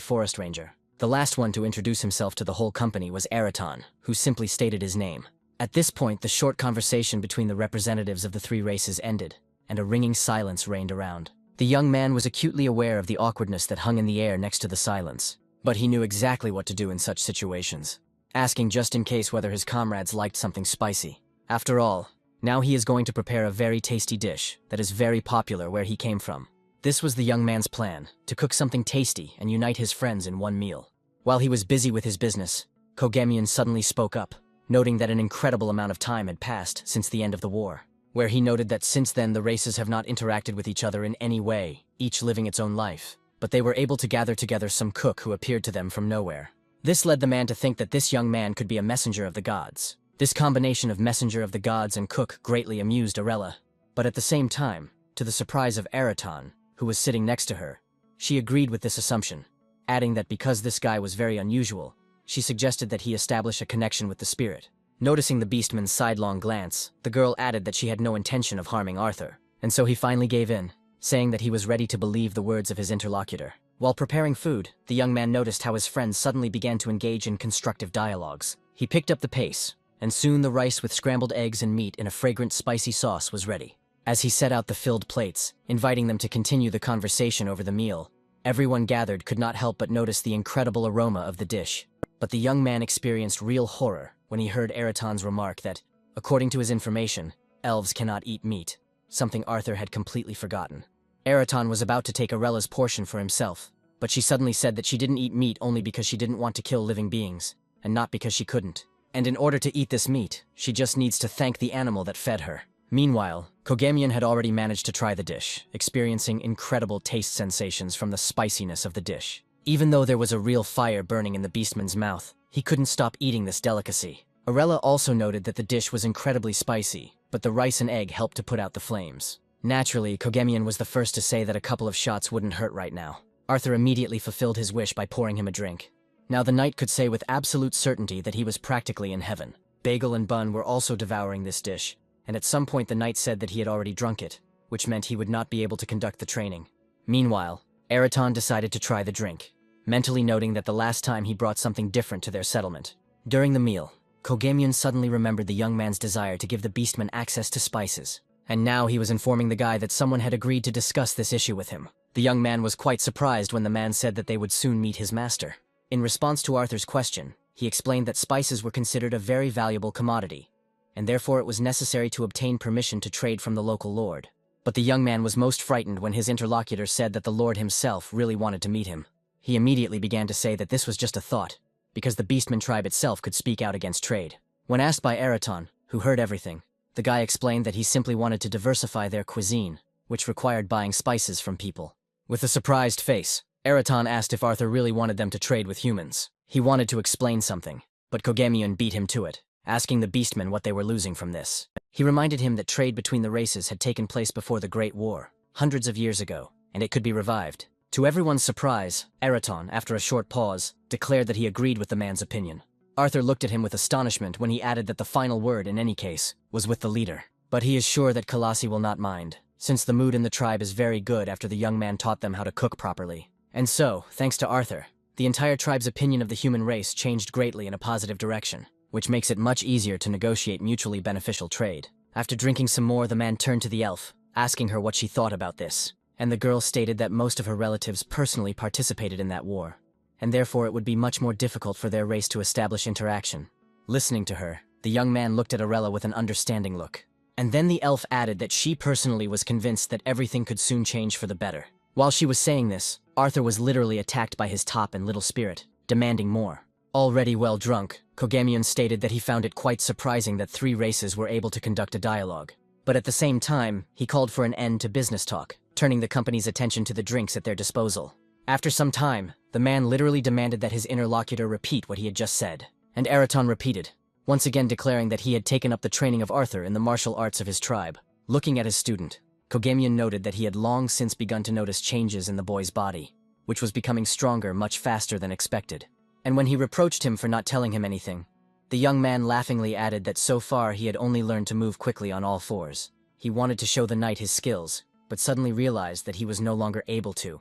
forest ranger. The last one to introduce himself to the whole company was Eraton, who simply stated his name. At this point, the short conversation between the representatives of the 3 races ended, and a ringing silence reigned around. The young man was acutely aware of the awkwardness that hung in the air next to the silence, but he knew exactly what to do in such situations, asking just in case whether his comrades liked something spicy. After all, now he is going to prepare a very tasty dish that is very popular where he came from. This was the young man's plan, to cook something tasty and unite his friends in one meal. While he was busy with his business, Kogemian suddenly spoke up, noting that an incredible amount of time had passed since the end of the war, where he noted that since then the races have not interacted with each other in any way, each living its own life, but they were able to gather together some cook who appeared to them from nowhere. This led the man to think that this young man could be a messenger of the gods. This combination of messenger of the gods and cook greatly amused Arella, but at the same time, to the surprise of Eraton, who was sitting next to her, she agreed with this assumption, adding that because this guy was very unusual, she suggested that he establish a connection with the spirit. Noticing the beastman's sidelong glance, the girl added that she had no intention of harming Arthur, and so he finally gave in, saying that he was ready to believe the words of his interlocutor. While preparing food, the young man noticed how his friends suddenly began to engage in constructive dialogues. He picked up the pace, and soon the rice with scrambled eggs and meat in a fragrant spicy sauce was ready. As he set out the filled plates, inviting them to continue the conversation over the meal, everyone gathered could not help but notice the incredible aroma of the dish. But the young man experienced real horror when he heard Eraton's remark that, according to his information, elves cannot eat meat, something Arthur had completely forgotten. Eraton was about to take Arella's portion for himself, but she suddenly said that she didn't eat meat only because she didn't want to kill living beings, and not because she couldn't. And in order to eat this meat, she just needs to thank the animal that fed her. Meanwhile, Kogamian had already managed to try the dish, experiencing incredible taste sensations from the spiciness of the dish. Even though there was a real fire burning in the beastman's mouth, he couldn't stop eating this delicacy. Arella also noted that the dish was incredibly spicy, but the rice and egg helped to put out the flames. Naturally, Kogamian was the first to say that a couple of shots wouldn't hurt right now. Arthur immediately fulfilled his wish by pouring him a drink. Now the knight could say with absolute certainty that he was practically in heaven. Bagel and Bun were also devouring this dish, and at some point the knight said that he had already drunk it, which meant he would not be able to conduct the training. Meanwhile, Eraton decided to try the drink, mentally noting that the last time he brought something different to their settlement. During the meal, Kogamian suddenly remembered the young man's desire to give the beastman access to spices, and now he was informing the guy that someone had agreed to discuss this issue with him. The young man was quite surprised when the man said that they would soon meet his master. In response to Arthur's question, he explained that spices were considered a very valuable commodity, and therefore it was necessary to obtain permission to trade from the local lord. But the young man was most frightened when his interlocutor said that the lord himself really wanted to meet him. He immediately began to say that this was just a thought, because the beastman tribe itself could speak out against trade. When asked by Eraton, who heard everything, the guy explained that he simply wanted to diversify their cuisine, which required buying spices from people. With a surprised face, Eraton asked if Arthur really wanted them to trade with humans. He wanted to explain something, but Kogamian beat him to it, asking the beastmen what they were losing from this. He reminded him that trade between the races had taken place before the Great War, hundreds of years ago, and it could be revived. To everyone's surprise, Eraton, after a short pause, declared that he agreed with the man's opinion. Arthur looked at him with astonishment when he added that the final word, in any case, was with the leader. But he is sure that Kalasi will not mind, since the mood in the tribe is very good after the young man taught them how to cook properly. And so, thanks to Arthur, the entire tribe's opinion of the human race changed greatly in a positive direction, which makes it much easier to negotiate mutually beneficial trade. After drinking some more, the man turned to the elf, asking her what she thought about this, and the girl stated that most of her relatives personally participated in that war, and therefore it would be much more difficult for their race to establish interaction. Listening to her, the young man looked at Arella with an understanding look. And then the elf added that she personally was convinced that everything could soon change for the better. While she was saying this, Arthur was literally attacked by his top and little spirit, demanding more. Already well drunk, Kogamian stated that he found it quite surprising that 3 races were able to conduct a dialogue. But at the same time, he called for an end to business talk, turning the company's attention to the drinks at their disposal. After some time, the man literally demanded that his interlocutor repeat what he had just said. And Eraton repeated, once again declaring that he had taken up the training of Arthur in the martial arts of his tribe. Looking at his student, Kogamian noted that he had long since begun to notice changes in the boy's body, which was becoming stronger much faster than expected. And when he reproached him for not telling him anything, the young man laughingly added that so far he had only learned to move quickly on all 4s. He wanted to show the knight his skills, but suddenly realized that he was no longer able to,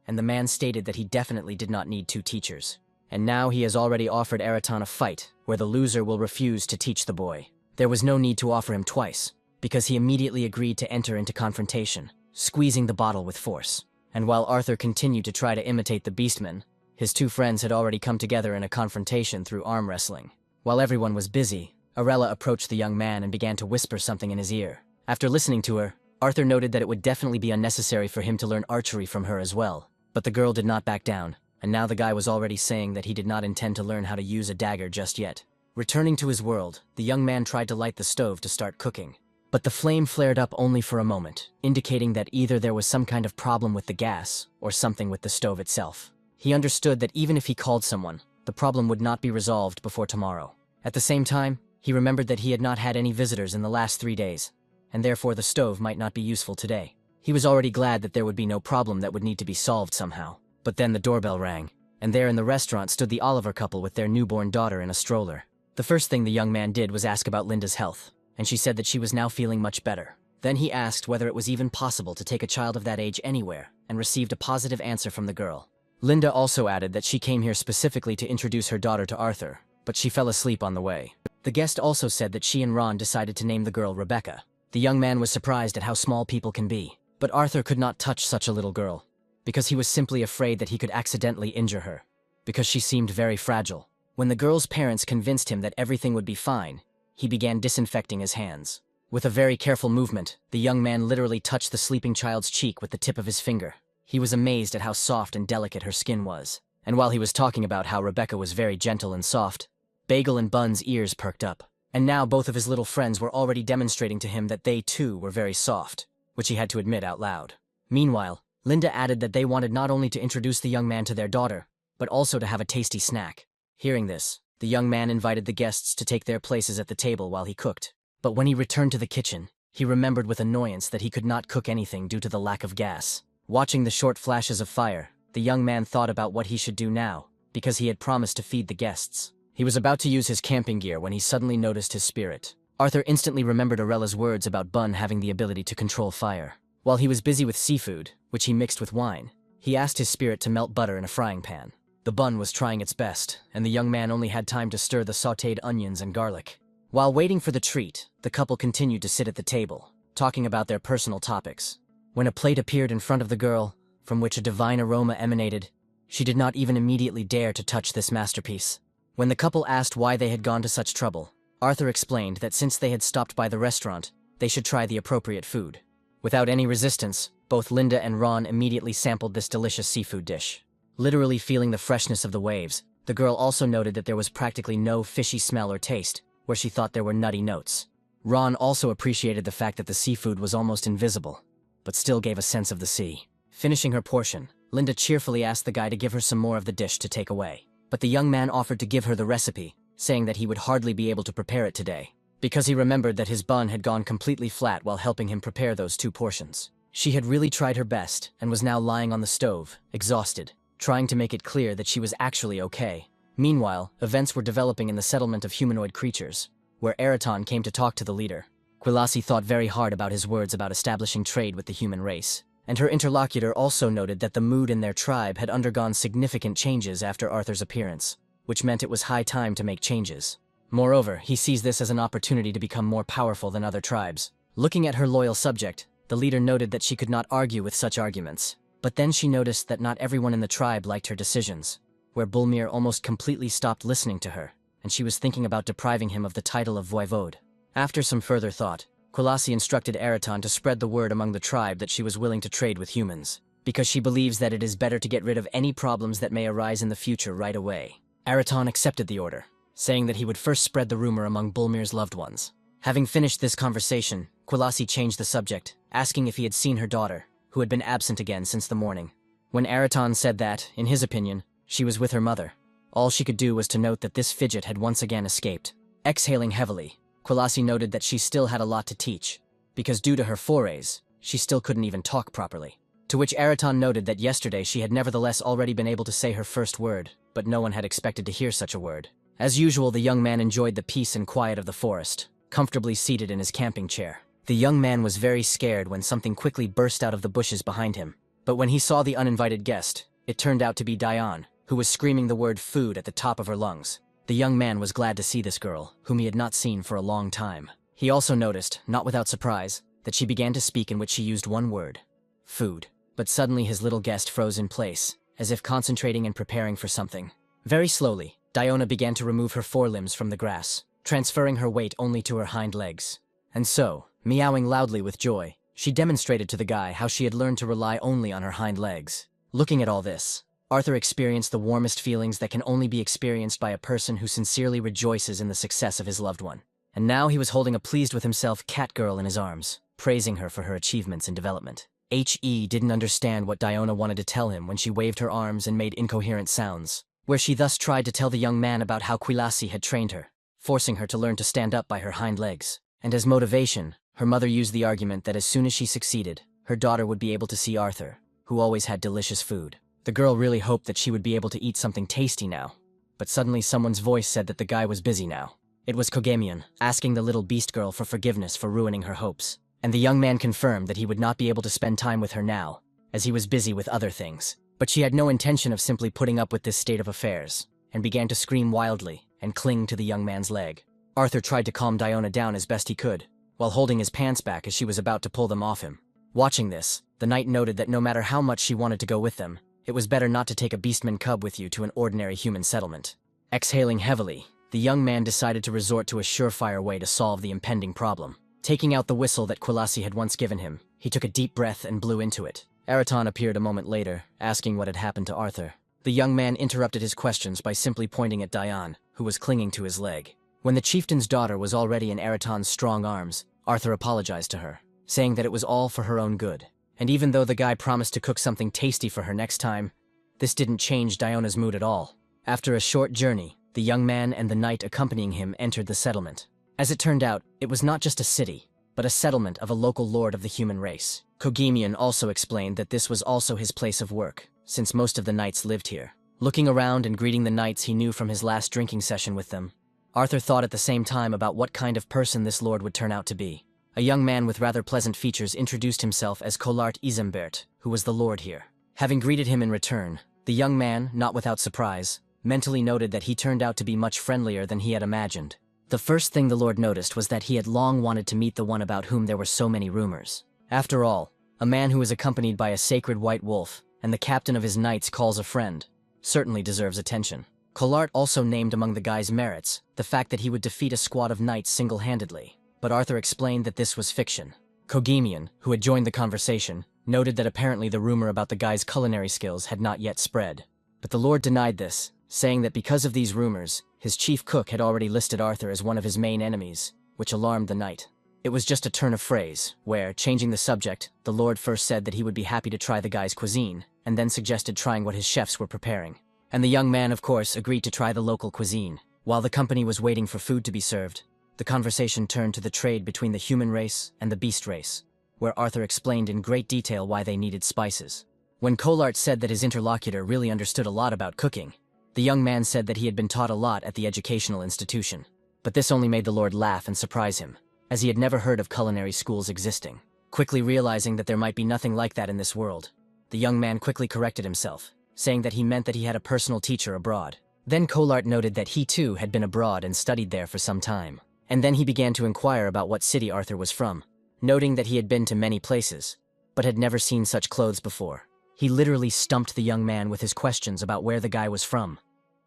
and the man stated that he definitely did not need 2 teachers. And now he has already offered Eraton a fight, where the loser will refuse to teach the boy. There was no need to offer him twice, because he immediately agreed to enter into confrontation, squeezing the bottle with force. And while Arthur continued to try to imitate the beastmen, his 2 friends had already come together in a confrontation through arm wrestling. While everyone was busy, Arella approached the young man and began to whisper something in his ear. After listening to her, Arthur noted that it would definitely be unnecessary for him to learn archery from her as well. But the girl did not back down, and now the guy was already saying that he did not intend to learn how to use a dagger just yet. Returning to his world, the young man tried to light the stove to start cooking. But the flame flared up only for a moment, indicating that either there was some kind of problem with the gas, or something with the stove itself. He understood that even if he called someone, the problem would not be resolved before tomorrow. At the same time, he remembered that he had not had any visitors in the last 3 days, and therefore the stove might not be useful today. He was already glad that there would be no problem that would need to be solved somehow. But then the doorbell rang, and there in the restaurant stood the Oliver couple with their newborn daughter in a stroller. The first thing the young man did was ask about Linda's health, and she said that she was now feeling much better. Then he asked whether it was even possible to take a child of that age anywhere, and received a positive answer from the girl. Linda also added that she came here specifically to introduce her daughter to Arthur, but she fell asleep on the way. The guest also said that she and Ron decided to name the girl Rebecca. The young man was surprised at how small people can be, but Arthur could not touch such a little girl, because he was simply afraid that he could accidentally injure her, because she seemed very fragile. When the girl's parents convinced him that everything would be fine, he began disinfecting his hands. With a very careful movement, the young man literally touched the sleeping child's cheek with the tip of his finger. He was amazed at how soft and delicate her skin was. And while he was talking about how Rebecca was very gentle and soft, Bagel and Bun's ears perked up, and now both of his little friends were already demonstrating to him that they too were very soft, which he had to admit out loud. Meanwhile, Linda added that they wanted not only to introduce the young man to their daughter, but also to have a tasty snack. Hearing this, the young man invited the guests to take their places at the table while he cooked. But when he returned to the kitchen, he remembered with annoyance that he could not cook anything due to the lack of gas. Watching the short flashes of fire, the young man thought about what he should do now, because he had promised to feed the guests. He was about to use his camping gear when he suddenly noticed his spirit. Arthur instantly remembered Aurella's words about Bun having the ability to control fire. While he was busy with seafood, which he mixed with wine, he asked his spirit to melt butter in a frying pan. The bun was trying its best, and the young man only had time to stir the sautéed onions and garlic. While waiting for the treat, the couple continued to sit at the table, talking about their personal topics. When a plate appeared in front of the girl, from which a divine aroma emanated, she did not even immediately dare to touch this masterpiece. When the couple asked why they had gone to such trouble, Arthur explained that since they had stopped by the restaurant, they should try the appropriate food. Without any resistance, both Linda and Ron immediately sampled this delicious seafood dish. Literally feeling the freshness of the waves, the girl also noted that there was practically no fishy smell or taste, where she thought there were nutty notes. Ron also appreciated the fact that the seafood was almost invisible, but still gave a sense of the sea. Finishing her portion, Linda cheerfully asked the guy to give her some more of the dish to take away. But the young man offered to give her the recipe, saying that he would hardly be able to prepare it today, because he remembered that his bun had gone completely flat while helping him prepare those 2 portions. She had really tried her best and was now lying on the stove, exhausted, trying to make it clear that she was actually okay. Meanwhile, events were developing in the settlement of humanoid creatures, where Eraton came to talk to the leader. Quilasi thought very hard about his words about establishing trade with the human race, and her interlocutor also noted that the mood in their tribe had undergone significant changes after Arthur's appearance, which meant it was high time to make changes. Moreover, he sees this as an opportunity to become more powerful than other tribes. Looking at her loyal subject, the leader noted that she could not argue with such arguments. But then she noticed that not everyone in the tribe liked her decisions, where Bulmir almost completely stopped listening to her, and she was thinking about depriving him of the title of voivode. After some further thought, Quilasi instructed Eraton to spread the word among the tribe that she was willing to trade with humans, because she believes that it is better to get rid of any problems that may arise in the future right away. Eraton accepted the order, saying that he would first spread the rumor among Bulmir's loved ones. Having finished this conversation, Quilasi changed the subject, asking if he had seen her daughter, who had been absent again since the morning. When Eraton said that, in his opinion, she was with her mother, all she could do was to note that this fidget had once again escaped. Exhaling heavily, Quilasi noted that she still had a lot to teach, because due to her forays, she still couldn't even talk properly. To which Eraton noted that yesterday she had nevertheless already been able to say her first word, but no one had expected to hear such a word. As usual, the young man enjoyed the peace and quiet of the forest, comfortably seated in his camping chair. The young man was very scared when something quickly burst out of the bushes behind him. But when he saw the uninvited guest, it turned out to be Diane, who was screaming the word food at the top of her lungs. The young man was glad to see this girl, whom he had not seen for a long time. He also noticed, not without surprise, that she began to speak in which she used one word: food. But suddenly his little guest froze in place, as if concentrating and preparing for something. Very slowly, Diona began to remove her forelimbs from the grass, transferring her weight only to her hind legs. And so, meowing loudly with joy, she demonstrated to the guy how she had learned to rely only on her hind legs. Looking at all this, Arthur experienced the warmest feelings that can only be experienced by a person who sincerely rejoices in the success of his loved one. And now he was holding a pleased with himself catgirl in his arms, praising her for her achievements in development. He didn't understand what Diona wanted to tell him when she waved her arms and made incoherent sounds, where she thus tried to tell the young man about how Quilasi had trained her, forcing her to learn to stand up by her hind legs. And as motivation, her mother used the argument that as soon as she succeeded, her daughter would be able to see Arthur, who always had delicious food. The girl really hoped that she would be able to eat something tasty now, but suddenly someone's voice said that the guy was busy now. It was Kogemion, asking the little beast girl for forgiveness for ruining her hopes, and the young man confirmed that he would not be able to spend time with her now, as he was busy with other things. But she had no intention of simply putting up with this state of affairs, and began to scream wildly and cling to the young man's leg. Arthur tried to calm Diona down as best he could, while holding his pants back as she was about to pull them off him. Watching this, the knight noted that no matter how much she wanted to go with them, it was better not to take a beastman cub with you to an ordinary human settlement. Exhaling heavily, the young man decided to resort to a surefire way to solve the impending problem. Taking out the whistle that Quilasi had once given him, he took a deep breath and blew into it. Eraton appeared a moment later, asking what had happened to Arthur. The young man interrupted his questions by simply pointing at Diane, who was clinging to his leg. When the chieftain's daughter was already in Eraton's strong arms, Arthur apologized to her, saying that it was all for her own good. And even though the guy promised to cook something tasty for her next time, this didn't change Diona's mood at all. After a short journey, the young man and the knight accompanying him entered the settlement. As it turned out, it was not just a city, but a settlement of a local lord of the human race. Kogamian also explained that this was also his place of work, since most of the knights lived here. Looking around and greeting the knights he knew from his last drinking session with them, Arthur thought at the same time about what kind of person this lord would turn out to be. A young man with rather pleasant features introduced himself as Collart Isambert, who was the lord here. Having greeted him in return, the young man, not without surprise, mentally noted that he turned out to be much friendlier than he had imagined. The first thing the lord noticed was that he had long wanted to meet the one about whom there were so many rumors. After all, a man who is accompanied by a sacred white wolf, and the captain of his knights calls a friend, certainly deserves attention. Collart also named among the guy's merits the fact that he would defeat a squad of knights single-handedly, but Arthur explained that this was fiction. Kogamian, who had joined the conversation, noted that apparently the rumor about the guy's culinary skills had not yet spread. But the lord denied this, saying that because of these rumors, his chief cook had already listed Arthur as one of his main enemies, which alarmed the knight. It was just a turn of phrase, where, changing the subject, the lord first said that he would be happy to try the guy's cuisine, and then suggested trying what his chefs were preparing. And the young man, of course, agreed to try the local cuisine. While the company was waiting for food to be served, the conversation turned to the trade between the human race and the beast race, where Arthur explained in great detail why they needed spices. When Collart said that his interlocutor really understood a lot about cooking, the young man said that he had been taught a lot at the educational institution. But this only made the lord laugh and surprise him, as he had never heard of culinary schools existing. Quickly realizing that there might be nothing like that in this world, the young man quickly corrected himself, saying that he meant that he had a personal teacher abroad. Then Collart noted that he too had been abroad and studied there for some time. And then he began to inquire about what city Arthur was from, noting that he had been to many places, but had never seen such clothes before. He literally stumped the young man with his questions about where the guy was from,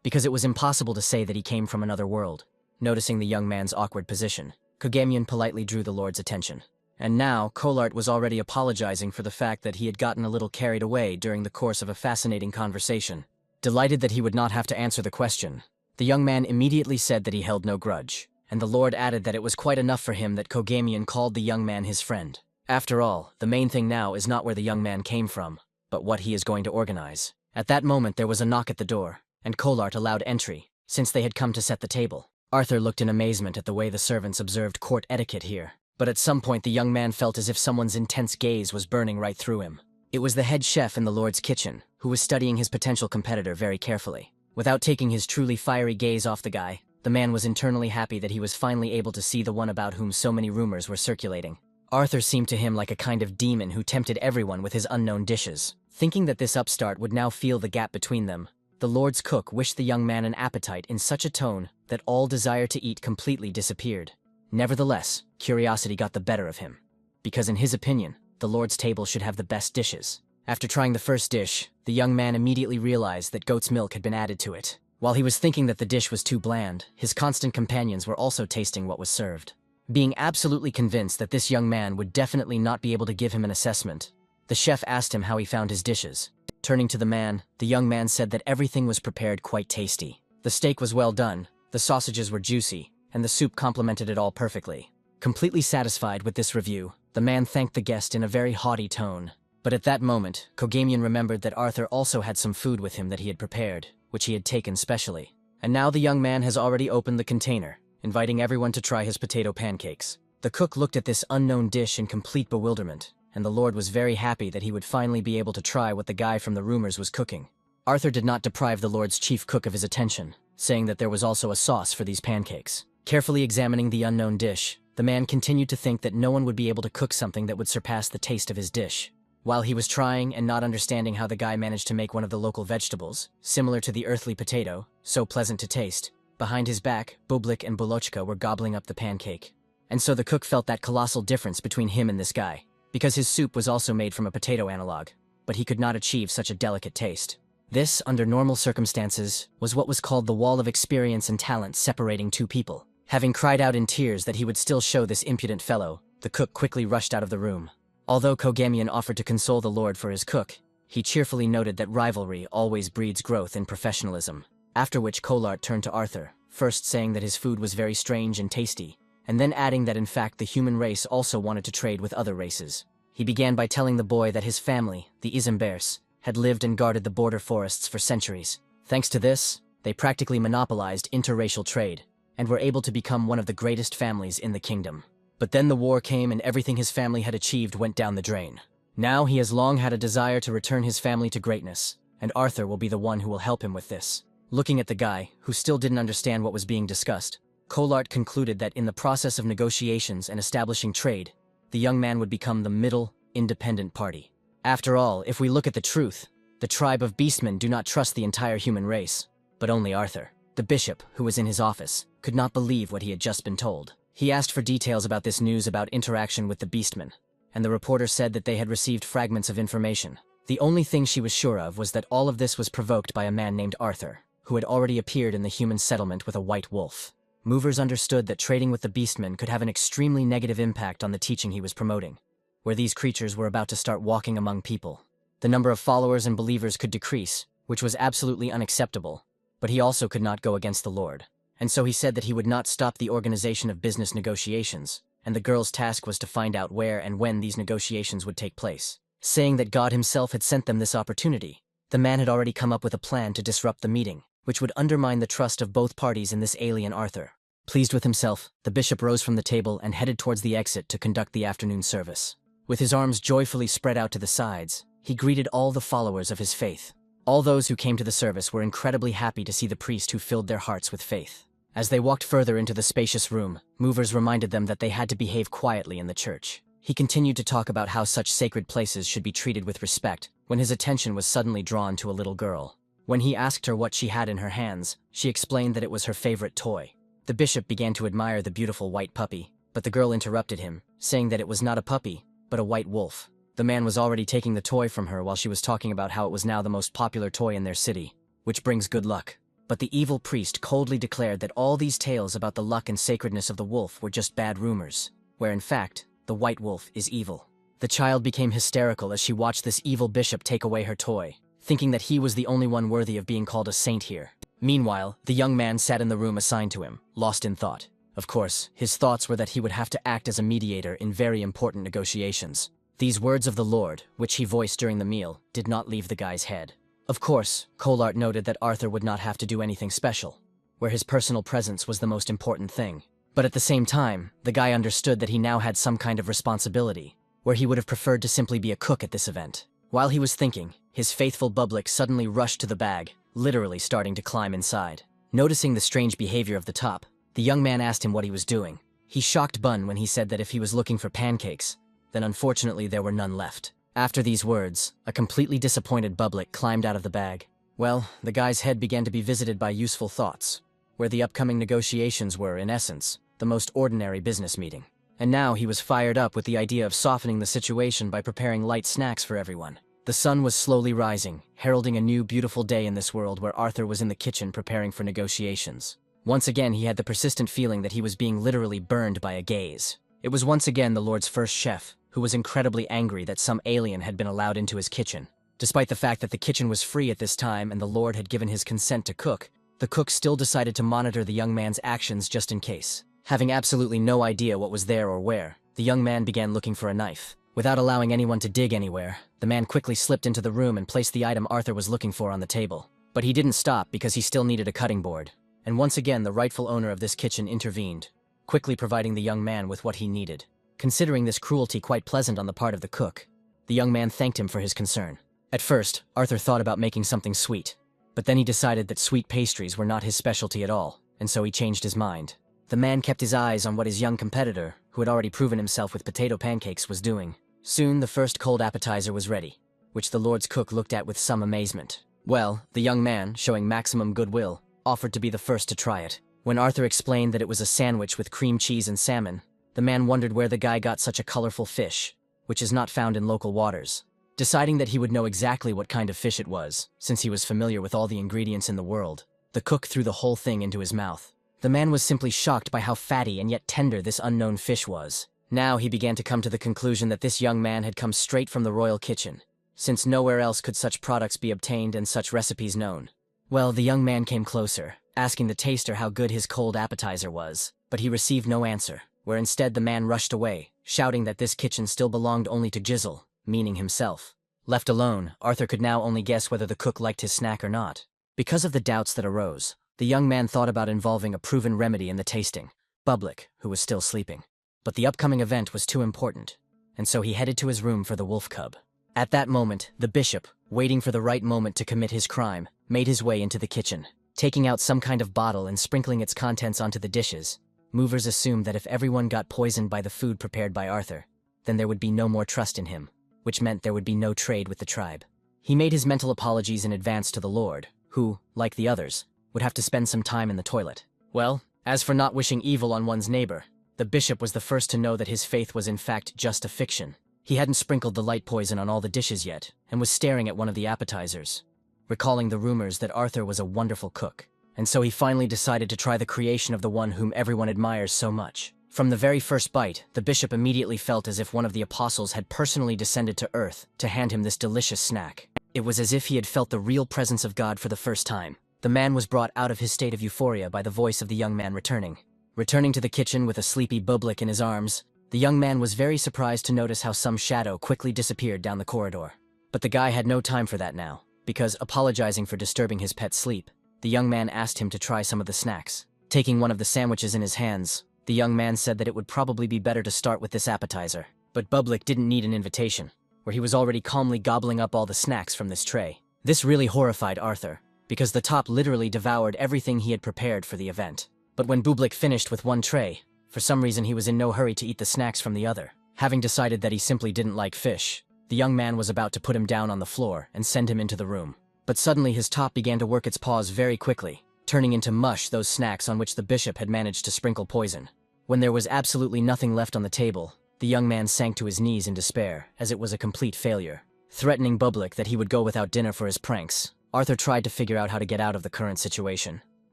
because it was impossible to say that he came from another world. Noticing the young man's awkward position, Kogamian politely drew the lord's attention. And now, Collart was already apologizing for the fact that he had gotten a little carried away during the course of a fascinating conversation. Delighted that he would not have to answer the question, the young man immediately said that he held no grudge, and the lord added that it was quite enough for him that Kogamian called the young man his friend. After all, the main thing now is not where the young man came from, but what he is going to organize. At that moment there was a knock at the door, and Collart allowed entry, since they had come to set the table. Arthur looked in amazement at the way the servants observed court etiquette here. But at some point the young man felt as if someone's intense gaze was burning right through him. It was the head chef in the lord's kitchen, who was studying his potential competitor very carefully. Without taking his truly fiery gaze off the guy, the man was internally happy that he was finally able to see the one about whom so many rumors were circulating. Arthur seemed to him like a kind of demon who tempted everyone with his unknown dishes. Thinking that this upstart would now feel the gap between them, the lord's cook wished the young man an appetite in such a tone that all desire to eat completely disappeared. Nevertheless, curiosity got the better of him, because in his opinion, the lord's table should have the best dishes. After trying the first dish, the young man immediately realized that goat's milk had been added to it. While he was thinking that the dish was too bland, his constant companions were also tasting what was served. Being absolutely convinced that this young man would definitely not be able to give him an assessment, the chef asked him how he found his dishes. Turning to the young man said that everything was prepared quite tasty. The steak was well done, the sausages were juicy, and the soup complemented it all perfectly. Completely satisfied with this review, the man thanked the guest in a very haughty tone. But at that moment, Kogamian remembered that Arthur also had some food with him that he had prepared, which he had taken specially. And now the young man has already opened the container, inviting everyone to try his potato pancakes. The cook looked at this unknown dish in complete bewilderment, and the lord was very happy that he would finally be able to try what the guy from the rumors was cooking. Arthur did not deprive the lord's chief cook of his attention, saying that there was also a sauce for these pancakes. Carefully examining the unknown dish, the man continued to think that no one would be able to cook something that would surpass the taste of his dish. While he was trying and not understanding how the guy managed to make one of the local vegetables, similar to the earthly potato, so pleasant to taste, behind his back, Bublik and Bulochka were gobbling up the pancake. And so the cook felt that colossal difference between him and this guy, because his soup was also made from a potato analog, but he could not achieve such a delicate taste. This, under normal circumstances, was what was called the wall of experience and talent separating two people. Having cried out in tears that he would still show this impudent fellow, the cook quickly rushed out of the room. Although Kogamian offered to console the lord for his cook, he cheerfully noted that rivalry always breeds growth in professionalism. After which Collart turned to Arthur, first saying that his food was very strange and tasty, and then adding that in fact the human race also wanted to trade with other races. He began by telling the boy that his family, the Izambers, had lived and guarded the border forests for centuries. Thanks to this, they practically monopolized interracial trade, and were able to become one of the greatest families in the kingdom. But then the war came and everything his family had achieved went down the drain. Now he has long had a desire to return his family to greatness, and Arthur will be the one who will help him with this. Looking at the guy, who still didn't understand what was being discussed, Collart concluded that in the process of negotiations and establishing trade, the young man would become the middle, independent party. After all, if we look at the truth, the tribe of beastmen do not trust the entire human race, but only Arthur. The bishop, who was in his office, could not believe what he had just been told. He asked for details about this news about interaction with the beastmen, and the reporter said that they had received fragments of information. The only thing she was sure of was that all of this was provoked by a man named Arthur, who had already appeared in the human settlement with a white wolf. Movers understood that trading with the beastmen could have an extremely negative impact on the teaching he was promoting, where these creatures were about to start walking among people. The number of followers and believers could decrease, which was absolutely unacceptable, but he also could not go against the Lord. And so he said that he would not stop the organization of business negotiations, and the girl's task was to find out where and when these negotiations would take place. Saying that God himself had sent them this opportunity, the man had already come up with a plan to disrupt the meeting, which would undermine the trust of both parties in this alien Arthur. Pleased with himself, the bishop rose from the table and headed towards the exit to conduct the afternoon service. With his arms joyfully spread out to the sides, he greeted all the followers of his faith. All those who came to the service were incredibly happy to see the priest who filled their hearts with faith. As they walked further into the spacious room, movers reminded them that they had to behave quietly in the church. He continued to talk about how such sacred places should be treated with respect, when his attention was suddenly drawn to a little girl. When he asked her what she had in her hands, she explained that it was her favorite toy. The bishop began to admire the beautiful white puppy, but the girl interrupted him, saying that it was not a puppy, but a white wolf. The man was already taking the toy from her while she was talking about how it was now the most popular toy in their city, which brings good luck. But the evil priest coldly declared that all these tales about the luck and sacredness of the wolf were just bad rumors, where in fact, the white wolf is evil. The child became hysterical as she watched this evil bishop take away her toy, thinking that he was the only one worthy of being called a saint here. Meanwhile, the young man sat in the room assigned to him, lost in thought. Of course, his thoughts were that he would have to act as a mediator in very important negotiations. These words of the Lord, which he voiced during the meal, did not leave the guy's head. Of course, Collart noted that Arthur would not have to do anything special, where his personal presence was the most important thing. But at the same time, the guy understood that he now had some kind of responsibility, where he would have preferred to simply be a cook at this event. While he was thinking, his faithful Bublik suddenly rushed to the bag, literally starting to climb inside. Noticing the strange behavior of the top, the young man asked him what he was doing. He shocked Bun when he said that if he was looking for pancakes, then unfortunately there were none left. After these words, a completely disappointed Bublik climbed out of the bag. Well, the guy's head began to be visited by useful thoughts, where the upcoming negotiations were, in essence, the most ordinary business meeting. And now he was fired up with the idea of softening the situation by preparing light snacks for everyone. The sun was slowly rising, heralding a new beautiful day in this world where Arthur was in the kitchen preparing for negotiations. Once again he had the persistent feeling that he was being literally burned by a gaze. It was once again the Lord's first chef, who was incredibly angry that some alien had been allowed into his kitchen. Despite the fact that the kitchen was free at this time and the Lord had given his consent to cook, the cook still decided to monitor the young man's actions just in case. Having absolutely no idea what was there or where, the young man began looking for a knife. Without allowing anyone to dig anywhere, the man quickly slipped into the room and placed the item Arthur was looking for on the table. But he didn't stop because he still needed a cutting board. And once again the rightful owner of this kitchen intervened, quickly providing the young man with what he needed. Considering this cruelty quite pleasant on the part of the cook, the young man thanked him for his concern. At first, Arthur thought about making something sweet, but then he decided that sweet pastries were not his specialty at all, and so he changed his mind. The man kept his eyes on what his young competitor, who had already proven himself with potato pancakes, was doing. Soon the first cold appetizer was ready, which the Lord's cook looked at with some amazement. Well, the young man, showing maximum goodwill, offered to be the first to try it. When Arthur explained that it was a sandwich with cream cheese and salmon, the man wondered where the guy got such a colorful fish, which is not found in local waters. Deciding that he would know exactly what kind of fish it was, since he was familiar with all the ingredients in the world, the cook threw the whole thing into his mouth. The man was simply shocked by how fatty and yet tender this unknown fish was. Now he began to come to the conclusion that this young man had come straight from the royal kitchen, since nowhere else could such products be obtained and such recipes known. Well, the young man came closer, asking the taster how good his cold appetizer was, but he received no answer, where instead the man rushed away, shouting that this kitchen still belonged only to Jizzle, meaning himself. Left alone, Arthur could now only guess whether the cook liked his snack or not. Because of the doubts that arose, the young man thought about involving a proven remedy in the tasting, Bublik, who was still sleeping. But the upcoming event was too important, and so he headed to his room for the wolf cub. At that moment, the bishop, waiting for the right moment to commit his crime, made his way into the kitchen. Taking out some kind of bottle and sprinkling its contents onto the dishes, movers assumed that if everyone got poisoned by the food prepared by Arthur, then there would be no more trust in him, which meant there would be no trade with the tribe. He made his mental apologies in advance to the Lord, who, like the others, would have to spend some time in the toilet. Well, as for not wishing evil on one's neighbor, the bishop was the first to know that his faith was in fact just a fiction. He hadn't sprinkled the light poison on all the dishes yet, and was staring at one of the appetizers, recalling the rumors that Arthur was a wonderful cook. And so he finally decided to try the creation of the one whom everyone admires so much. From the very first bite, the bishop immediately felt as if one of the apostles had personally descended to earth to hand him this delicious snack. It was as if he had felt the real presence of God for the first time. The man was brought out of his state of euphoria by the voice of the young man returning. Returning to the kitchen with a sleepy Bublik in his arms, the young man was very surprised to notice how some shadow quickly disappeared down the corridor. But the guy had no time for that now, because, apologizing for disturbing his pet's sleep, the young man asked him to try some of the snacks. Taking one of the sandwiches in his hands, the young man said that it would probably be better to start with this appetizer. But Bublik didn't need an invitation, where he was already calmly gobbling up all the snacks from this tray. This really horrified Arthur, because the top literally devoured everything he had prepared for the event. But when Bublik finished with one tray, for some reason he was in no hurry to eat the snacks from the other. Having decided that he simply didn't like fish, the young man was about to put him down on the floor and send him into the room. But suddenly his top began to work its paws very quickly, turning into mush those snacks on which the bishop had managed to sprinkle poison. When there was absolutely nothing left on the table, the young man sank to his knees in despair, as it was a complete failure. Threatening Bublik that he would go without dinner for his pranks, Arthur tried to figure out how to get out of the current situation.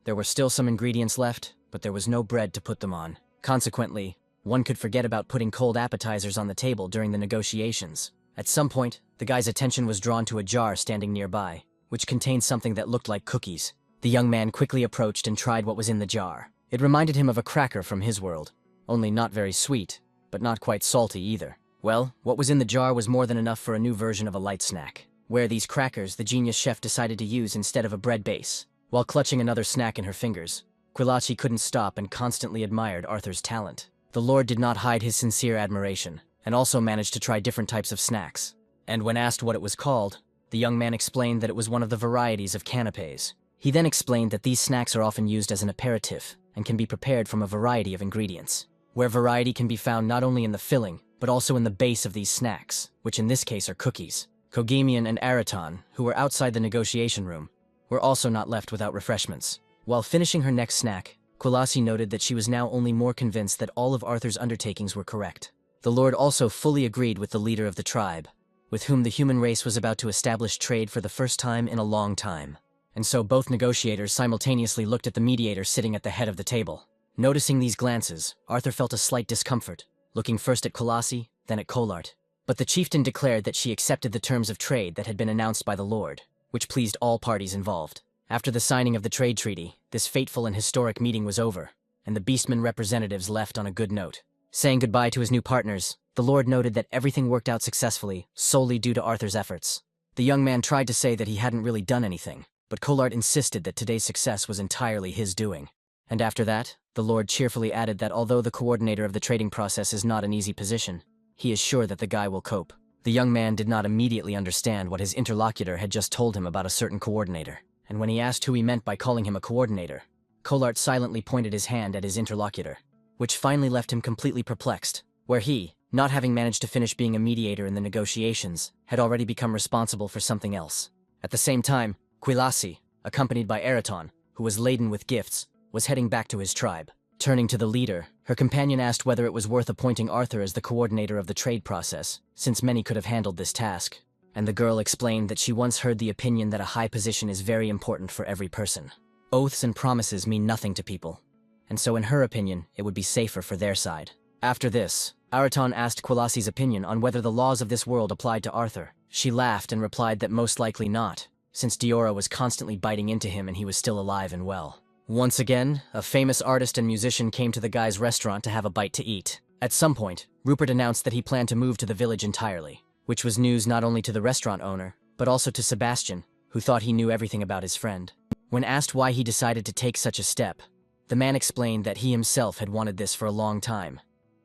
There were still some ingredients left, but there was no bread to put them on. Consequently, one could forget about putting cold appetizers on the table during the negotiations. At some point, the guy's attention was drawn to a jar standing nearby, which contained something that looked like cookies. The young man quickly approached and tried what was in the jar. It reminded him of a cracker from his world, only not very sweet, but not quite salty either. Well, what was in the jar was more than enough for a new version of a light snack, where these crackers the genius chef decided to use instead of a bread base. While clutching another snack in her fingers, Quilachi couldn't stop and constantly admired Arthur's talent. The Lord did not hide his sincere admiration, and also managed to try different types of snacks. And when asked what it was called, the young man explained that it was one of the varieties of canapes. He then explained that these snacks are often used as an aperitif and can be prepared from a variety of ingredients, where variety can be found not only in the filling, but also in the base of these snacks, which in this case are cookies. Kogamian and Araton, who were outside the negotiation room, were also not left without refreshments. While finishing her next snack, Quilachi noted that she was now only more convinced that all of Arthur's undertakings were correct. The Lord also fully agreed with the leader of the tribe, with whom the human race was about to establish trade for the first time in a long time. And so both negotiators simultaneously looked at the mediator sitting at the head of the table. Noticing these glances, Arthur felt a slight discomfort, looking first at Quilachi, then at Kolart. But the chieftain declared that she accepted the terms of trade that had been announced by the Lord, which pleased all parties involved. After the signing of the trade treaty, this fateful and historic meeting was over, and the beastmen representatives left on a good note. Saying goodbye to his new partners, the Lord noted that everything worked out successfully, solely due to Arthur's efforts. The young man tried to say that he hadn't really done anything, but Kolart insisted that today's success was entirely his doing. And after that, the Lord cheerfully added that although the coordinator of the trading process is not an easy position, he is sure that the guy will cope. The young man did not immediately understand what his interlocutor had just told him about a certain coordinator, and when he asked who he meant by calling him a coordinator, Kolart silently pointed his hand at his interlocutor, which finally left him completely perplexed, where he, not having managed to finish being a mediator in the negotiations, had already become responsible for something else. At the same time, Quilachi, accompanied by Araton, who was laden with gifts, was heading back to his tribe. Turning to the leader, her companion asked whether it was worth appointing Arthur as the coordinator of the trade process, since many could have handled this task. And the girl explained that she once heard the opinion that a high position is very important for every person. Oaths and promises mean nothing to people, and so in her opinion, it would be safer for their side. After this, Araton asked Quilachi's opinion on whether the laws of this world applied to Arthur. She laughed and replied that most likely not, since Diora was constantly biting into him and he was still alive and well. Once again, a famous artist and musician came to the guy's restaurant to have a bite to eat. At some point, Rupert announced that he planned to move to the village entirely, which was news not only to the restaurant owner, but also to Sebastian, who thought he knew everything about his friend. When asked why he decided to take such a step, the man explained that he himself had wanted this for a long time.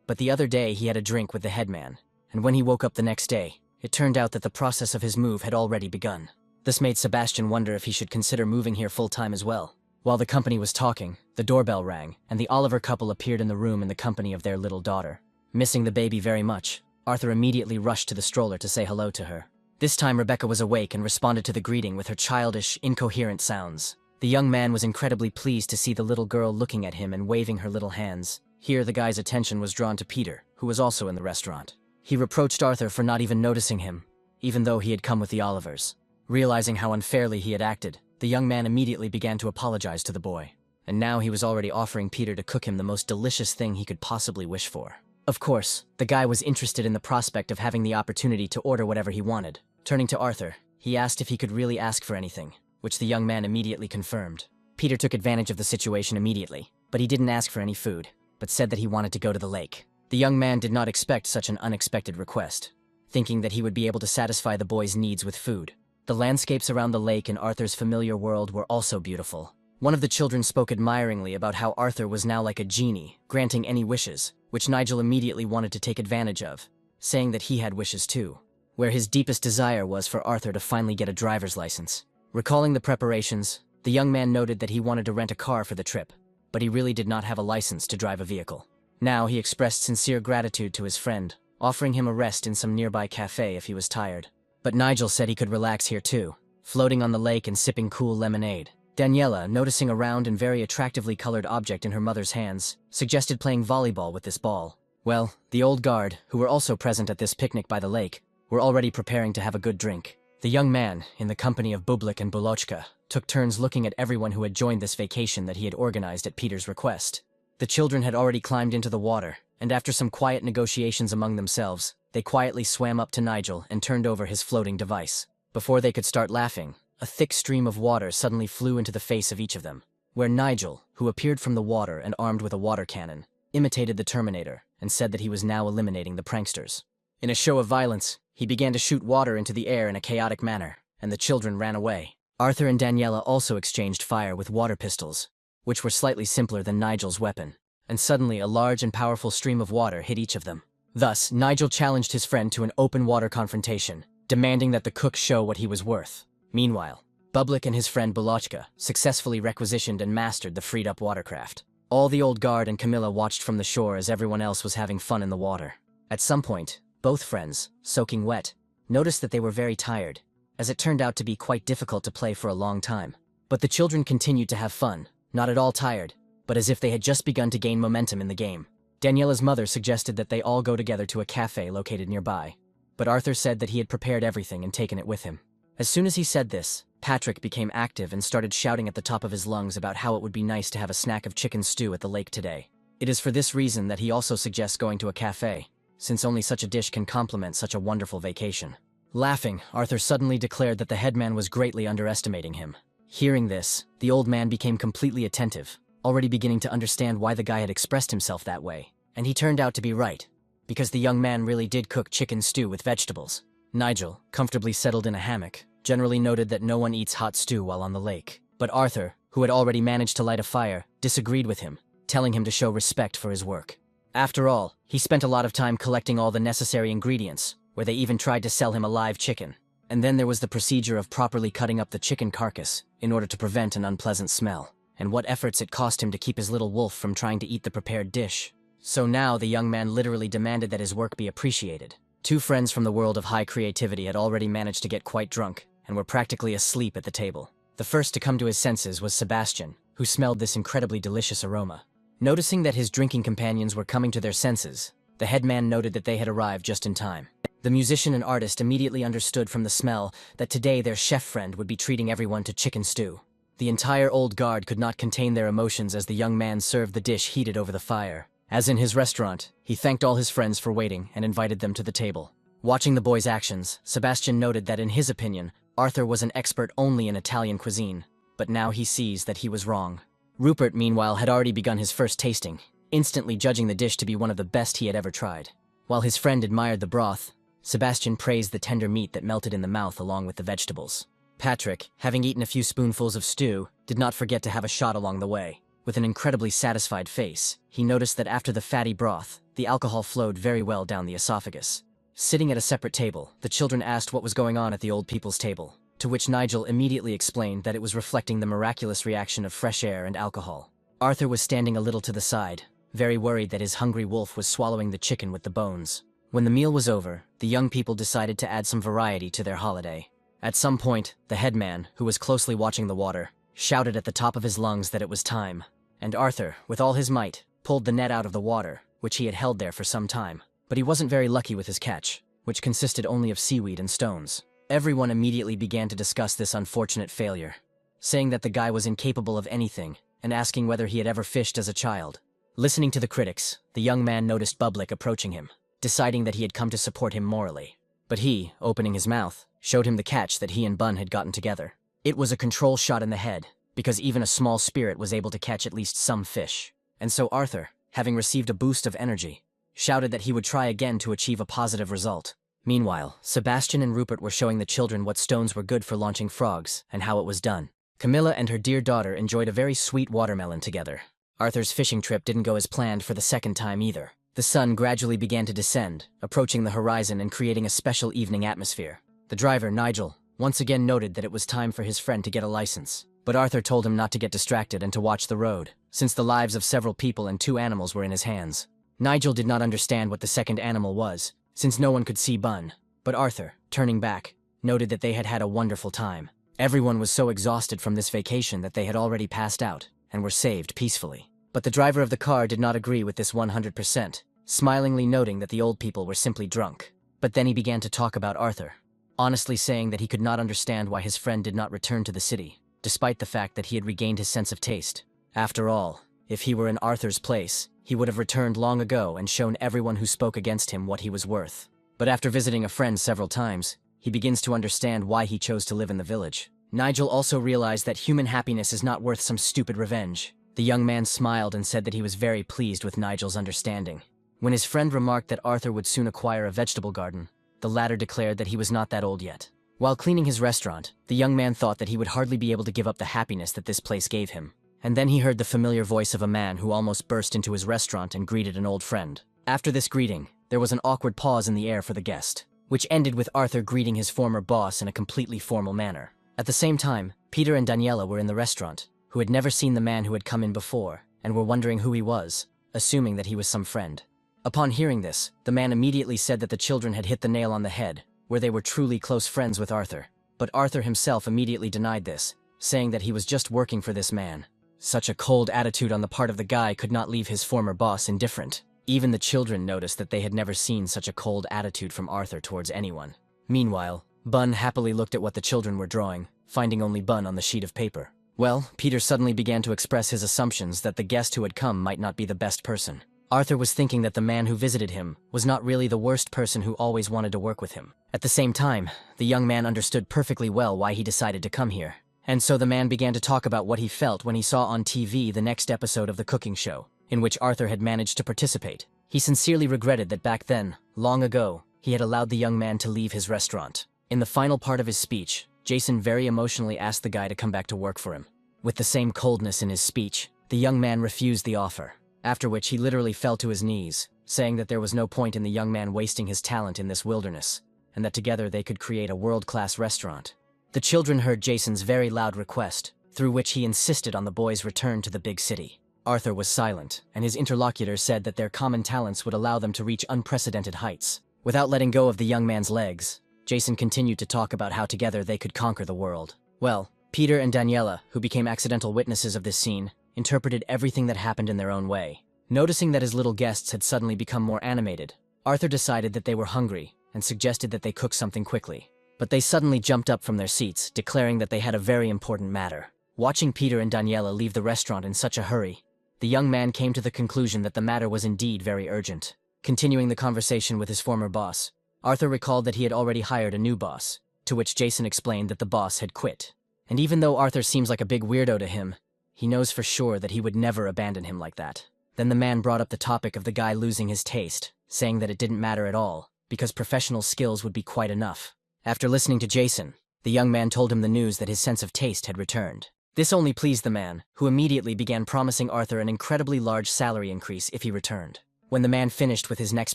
But the other day he had a drink with the headman, and when he woke up the next day, it turned out that the process of his move had already begun. This made Sebastian wonder if he should consider moving here full-time as well. While the company was talking, the doorbell rang, and the Oliver couple appeared in the room in the company of their little daughter. Missing the baby very much, Arthur immediately rushed to the stroller to say hello to her. This time Rebecca was awake and responded to the greeting with her childish, incoherent sounds. The young man was incredibly pleased to see the little girl looking at him and waving her little hands. Here the guy's attention was drawn to Peter, who was also in the restaurant. He reproached Arthur for not even noticing him, even though he had come with the Olivers. Realizing how unfairly he had acted, the young man immediately began to apologize to the boy. And now he was already offering Peter to cook him the most delicious thing he could possibly wish for. Of course, the guy was interested in the prospect of having the opportunity to order whatever he wanted. Turning to Arthur, he asked if he could really ask for anything, which the young man immediately confirmed. Peter took advantage of the situation immediately, but he didn't ask for any food, but said that he wanted to go to the lake. The young man did not expect such an unexpected request, thinking that he would be able to satisfy the boy's needs with food. The landscapes around the lake in Arthur's familiar world were also beautiful. One of the children spoke admiringly about how Arthur was now like a genie, granting any wishes, which Nigel immediately wanted to take advantage of, saying that he had wishes too, where his deepest desire was for Arthur to finally get a driver's license. Recalling the preparations, the young man noted that he wanted to rent a car for the trip, but he really did not have a license to drive a vehicle. Now he expressed sincere gratitude to his friend, offering him a rest in some nearby cafe if he was tired. But Nigel said he could relax here too, floating on the lake and sipping cool lemonade. Daniela, noticing a round and very attractively colored object in her mother's hands, suggested playing volleyball with this ball. Well, the old guard, who were also present at this picnic by the lake, were already preparing to have a good drink. The young man, in the company of Bublik and Bulochka, took turns looking at everyone who had joined this vacation that he had organized at Peter's request. The children had already climbed into the water, and after some quiet negotiations among themselves, they quietly swam up to Nigel and turned over his floating device. Before they could start laughing, a thick stream of water suddenly flew into the face of each of them, where Nigel, who appeared from the water and armed with a water cannon, imitated the Terminator and said that he was now eliminating the pranksters. In a show of violence, he began to shoot water into the air in a chaotic manner, and the children ran away. Arthur and Daniela also exchanged fire with water pistols, which were slightly simpler than Nigel's weapon, and suddenly a large and powerful stream of water hit each of them. Thus, Nigel challenged his friend to an open water confrontation, demanding that the cook show what he was worth. Meanwhile, Bublik and his friend Bulochka successfully requisitioned and mastered the freed-up watercraft. All the old guard and Camilla watched from the shore as everyone else was having fun in the water. At some point, both friends, soaking wet, noticed that they were very tired, as it turned out to be quite difficult to play for a long time. But the children continued to have fun, not at all tired, but as if they had just begun to gain momentum in the game. Daniela's mother suggested that they all go together to a cafe located nearby, but Arthur said that he had prepared everything and taken it with him. As soon as he said this, Patrick became active and started shouting at the top of his lungs about how it would be nice to have a snack of chicken stew at the lake today. It is for this reason that he also suggests going to a cafe, since only such a dish can complement such a wonderful vacation. Laughing, Arthur suddenly declared that the headman was greatly underestimating him. Hearing this, the old man became completely attentive, already beginning to understand why the guy had expressed himself that way. And he turned out to be right, because the young man really did cook chicken stew with vegetables. Nigel, comfortably settled in a hammock, generally noted that no one eats hot stew while on the lake. But Arthur, who had already managed to light a fire, disagreed with him, telling him to show respect for his work. After all, he spent a lot of time collecting all the necessary ingredients, where they even tried to sell him a live chicken. And then there was the procedure of properly cutting up the chicken carcass in order to prevent an unpleasant smell, and what efforts it cost him to keep his little wolf from trying to eat the prepared dish. So now the young man literally demanded that his work be appreciated. Two friends from the world of high creativity had already managed to get quite drunk, and were practically asleep at the table. The first to come to his senses was Sebastian, who smelled this incredibly delicious aroma. Noticing that his drinking companions were coming to their senses, the headman noted that they had arrived just in time. The musician and artist immediately understood from the smell that today their chef friend would be treating everyone to chicken stew. The entire old guard could not contain their emotions as the young man served the dish heated over the fire. As in his restaurant, he thanked all his friends for waiting and invited them to the table. Watching the boy's actions, Sebastian noted that in his opinion, Arthur was an expert only in Italian cuisine, but now he sees that he was wrong. Rupert, meanwhile, had already begun his first tasting, instantly judging the dish to be one of the best he had ever tried. While his friend admired the broth, Sebastian praised the tender meat that melted in the mouth along with the vegetables. Patrick, having eaten a few spoonfuls of stew, did not forget to have a shot along the way. With an incredibly satisfied face, he noticed that after the fatty broth, the alcohol flowed very well down the esophagus. Sitting at a separate table, the children asked what was going on at the old people's table, to which Nigel immediately explained that it was reflecting the miraculous reaction of fresh air and alcohol. Arthur was standing a little to the side, very worried that his hungry wolf was swallowing the chicken with the bones. When the meal was over, the young people decided to add some variety to their holiday. At some point, the headman, who was closely watching the water, shouted at the top of his lungs that it was time, and Arthur, with all his might, pulled the net out of the water, which he had held there for some time. But he wasn't very lucky with his catch, which consisted only of seaweed and stones. Everyone immediately began to discuss this unfortunate failure, saying that the guy was incapable of anything, and asking whether he had ever fished as a child. Listening to the critics, the young man noticed Bublik approaching him, deciding that he had come to support him morally. But he, opening his mouth, showed him the catch that he and Bun had gotten together. It was a control shot in the head, because even a small spirit was able to catch at least some fish. And so Arthur, having received a boost of energy, shouted that he would try again to achieve a positive result. Meanwhile, Sebastian and Rupert were showing the children what stones were good for launching frogs, and how it was done. Camilla and her dear daughter enjoyed a very sweet watermelon together. Arthur's fishing trip didn't go as planned for the second time either. The sun gradually began to descend, approaching the horizon and creating a special evening atmosphere. The driver, Nigel, once again noted that it was time for his friend to get a license. But Arthur told him not to get distracted and to watch the road, since the lives of several people and 2 animals were in his hands. Nigel did not understand what the second animal was, since no one could see Bun. But Arthur, turning back, noted that they had had a wonderful time. Everyone was so exhausted from this vacation that they had already passed out, and were saved peacefully. But the driver of the car did not agree with this 100%, smilingly noting that the old people were simply drunk. But then he began to talk about Arthur, honestly saying that he could not understand why his friend did not return to the city, despite the fact that he had regained his sense of taste. After all, if he were in Arthur's place, he would have returned long ago and shown everyone who spoke against him what he was worth. But after visiting a friend several times, he begins to understand why he chose to live in the village. Nigel also realized that human happiness is not worth some stupid revenge. The young man smiled and said that he was very pleased with Nigel's understanding. When his friend remarked that Arthur would soon acquire a vegetable garden, the latter declared that he was not that old yet. While cleaning his restaurant, the young man thought that he would hardly be able to give up the happiness that this place gave him. And then he heard the familiar voice of a man who almost burst into his restaurant and greeted an old friend. After this greeting, there was an awkward pause in the air for the guest, which ended with Arthur greeting his former boss in a completely formal manner. At the same time, Peter and Daniela were in the restaurant, who had never seen the man who had come in before, and were wondering who he was, assuming that he was some friend. Upon hearing this, the man immediately said that the children had hit the nail on the head, where they were truly close friends with Arthur. But Arthur himself immediately denied this, saying that he was just working for this man. Such a cold attitude on the part of the guy could not leave his former boss indifferent. Even the children noticed that they had never seen such a cold attitude from Arthur towards anyone. Meanwhile, Bun happily looked at what the children were drawing, finding only Bun on the sheet of paper. Well, Peter suddenly began to express his assumptions that the guest who had come might not be the best person. Arthur was thinking that the man who visited him was not really the worst person who always wanted to work with him. At the same time, the young man understood perfectly well why he decided to come here. And so the man began to talk about what he felt when he saw on TV the next episode of the cooking show, in which Arthur had managed to participate. He sincerely regretted that back then, long ago, he had allowed the young man to leave his restaurant. In the final part of his speech, Jason very emotionally asked the guy to come back to work for him. With the same coldness in his speech, the young man refused the offer, after which he literally fell to his knees, saying that there was no point in the young man wasting his talent in this wilderness, and that together they could create a world-class restaurant. The children heard Jason's very loud request, through which he insisted on the boys' return to the big city. Arthur was silent, and his interlocutor said that their common talents would allow them to reach unprecedented heights. Without letting go of the young man's legs, Jason continued to talk about how together they could conquer the world. Well, Peter and Daniela, who became accidental witnesses of this scene, interpreted everything that happened in their own way. Noticing that his little guests had suddenly become more animated, Arthur decided that they were hungry and suggested that they cook something quickly. But they suddenly jumped up from their seats, declaring that they had a very important matter. Watching Peter and Daniela leave the restaurant in such a hurry, the young man came to the conclusion that the matter was indeed very urgent. Continuing the conversation with his former boss, Arthur recalled that he had already hired a new boss, to which Jason explained that the boss had quit. And even though Arthur seems like a big weirdo to him, He knows for sure that he would never abandon him like that. Then the man brought up the topic of the guy losing his taste, saying that it didn't matter at all, because professional skills would be quite enough. After listening to Jason, the young man told him the news that his sense of taste had returned. This only pleased the man, who immediately began promising Arthur an incredibly large salary increase if he returned. When the man finished with his next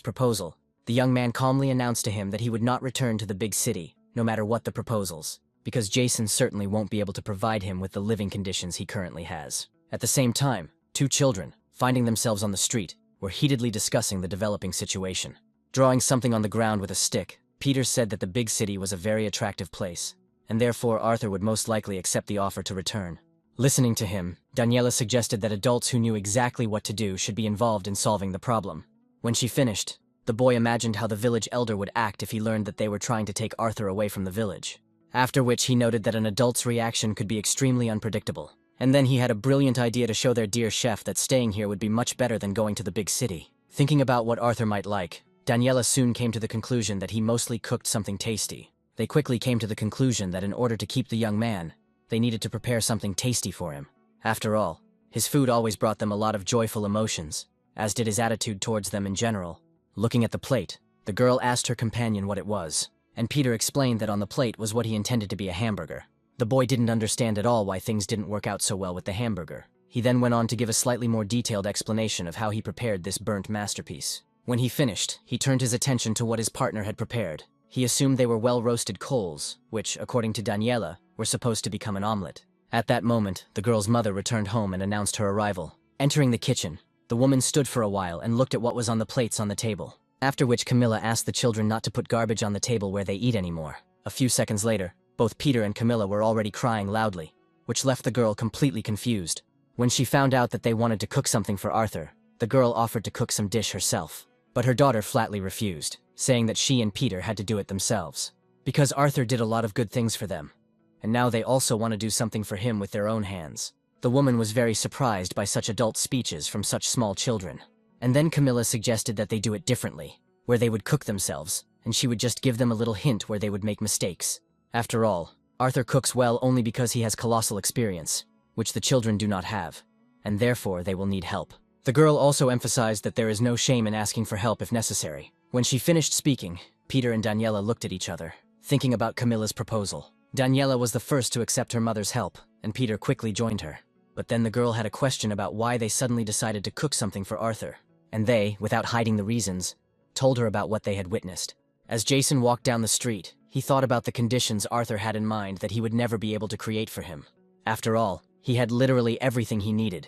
proposal, the young man calmly announced to him that he would not return to the big city, no matter what the proposals, because Jason certainly won't be able to provide him with the living conditions he currently has. At the same time, two children, finding themselves on the street, were heatedly discussing the developing situation. Drawing something on the ground with a stick, Peter said that the big city was a very attractive place, and therefore Arthur would most likely accept the offer to return. Listening to him, Daniela suggested that adults who knew exactly what to do should be involved in solving the problem. When she finished, the boy imagined how the village elder would act if he learned that they were trying to take Arthur away from the village. After which he noted that an adult's reaction could be extremely unpredictable. And then he had a brilliant idea to show their dear chef that staying here would be much better than going to the big city. Thinking about what Arthur might like, Daniela soon came to the conclusion that he mostly cooked something tasty. They quickly came to the conclusion that in order to keep the young man, they needed to prepare something tasty for him. After all, his food always brought them a lot of joyful emotions, as did his attitude towards them in general. Looking at the plate, the girl asked her companion what it was, and Peter explained that on the plate was what he intended to be a hamburger. The boy didn't understand at all why things didn't work out so well with the hamburger. He then went on to give a slightly more detailed explanation of how he prepared this burnt masterpiece. When he finished, he turned his attention to what his partner had prepared. He assumed they were well-roasted coals, which, according to Daniela, were supposed to become an omelet. At that moment, the girl's mother returned home and announced her arrival. Entering the kitchen, the woman stood for a while and looked at what was on the plates on the table. After which Camilla asked the children not to put garbage on the table where they eat anymore. A few seconds later, both Peter and Camilla were already crying loudly, which left the girl completely confused. When she found out that they wanted to cook something for Arthur, the girl offered to cook some dish herself. But her daughter flatly refused, saying that she and Peter had to do it themselves. Because Arthur did a lot of good things for them, and now they also want to do something for him with their own hands. The woman was very surprised by such adult speeches from such small children. And then Camilla suggested that they do it differently, where they would cook themselves, and she would just give them a little hint where they would make mistakes. After all, Arthur cooks well only because he has colossal experience, which the children do not have, and therefore they will need help. The girl also emphasized that there is no shame in asking for help if necessary. When she finished speaking, Peter and Daniela looked at each other, thinking about Camilla's proposal. Daniela was the first to accept her mother's help, and Peter quickly joined her. But then the girl had a question about why they suddenly decided to cook something for Arthur, and they, without hiding the reasons, told her about what they had witnessed. As Jason walked down the street, he thought about the conditions Arthur had in mind that he would never be able to create for him. After all, he had literally everything he needed,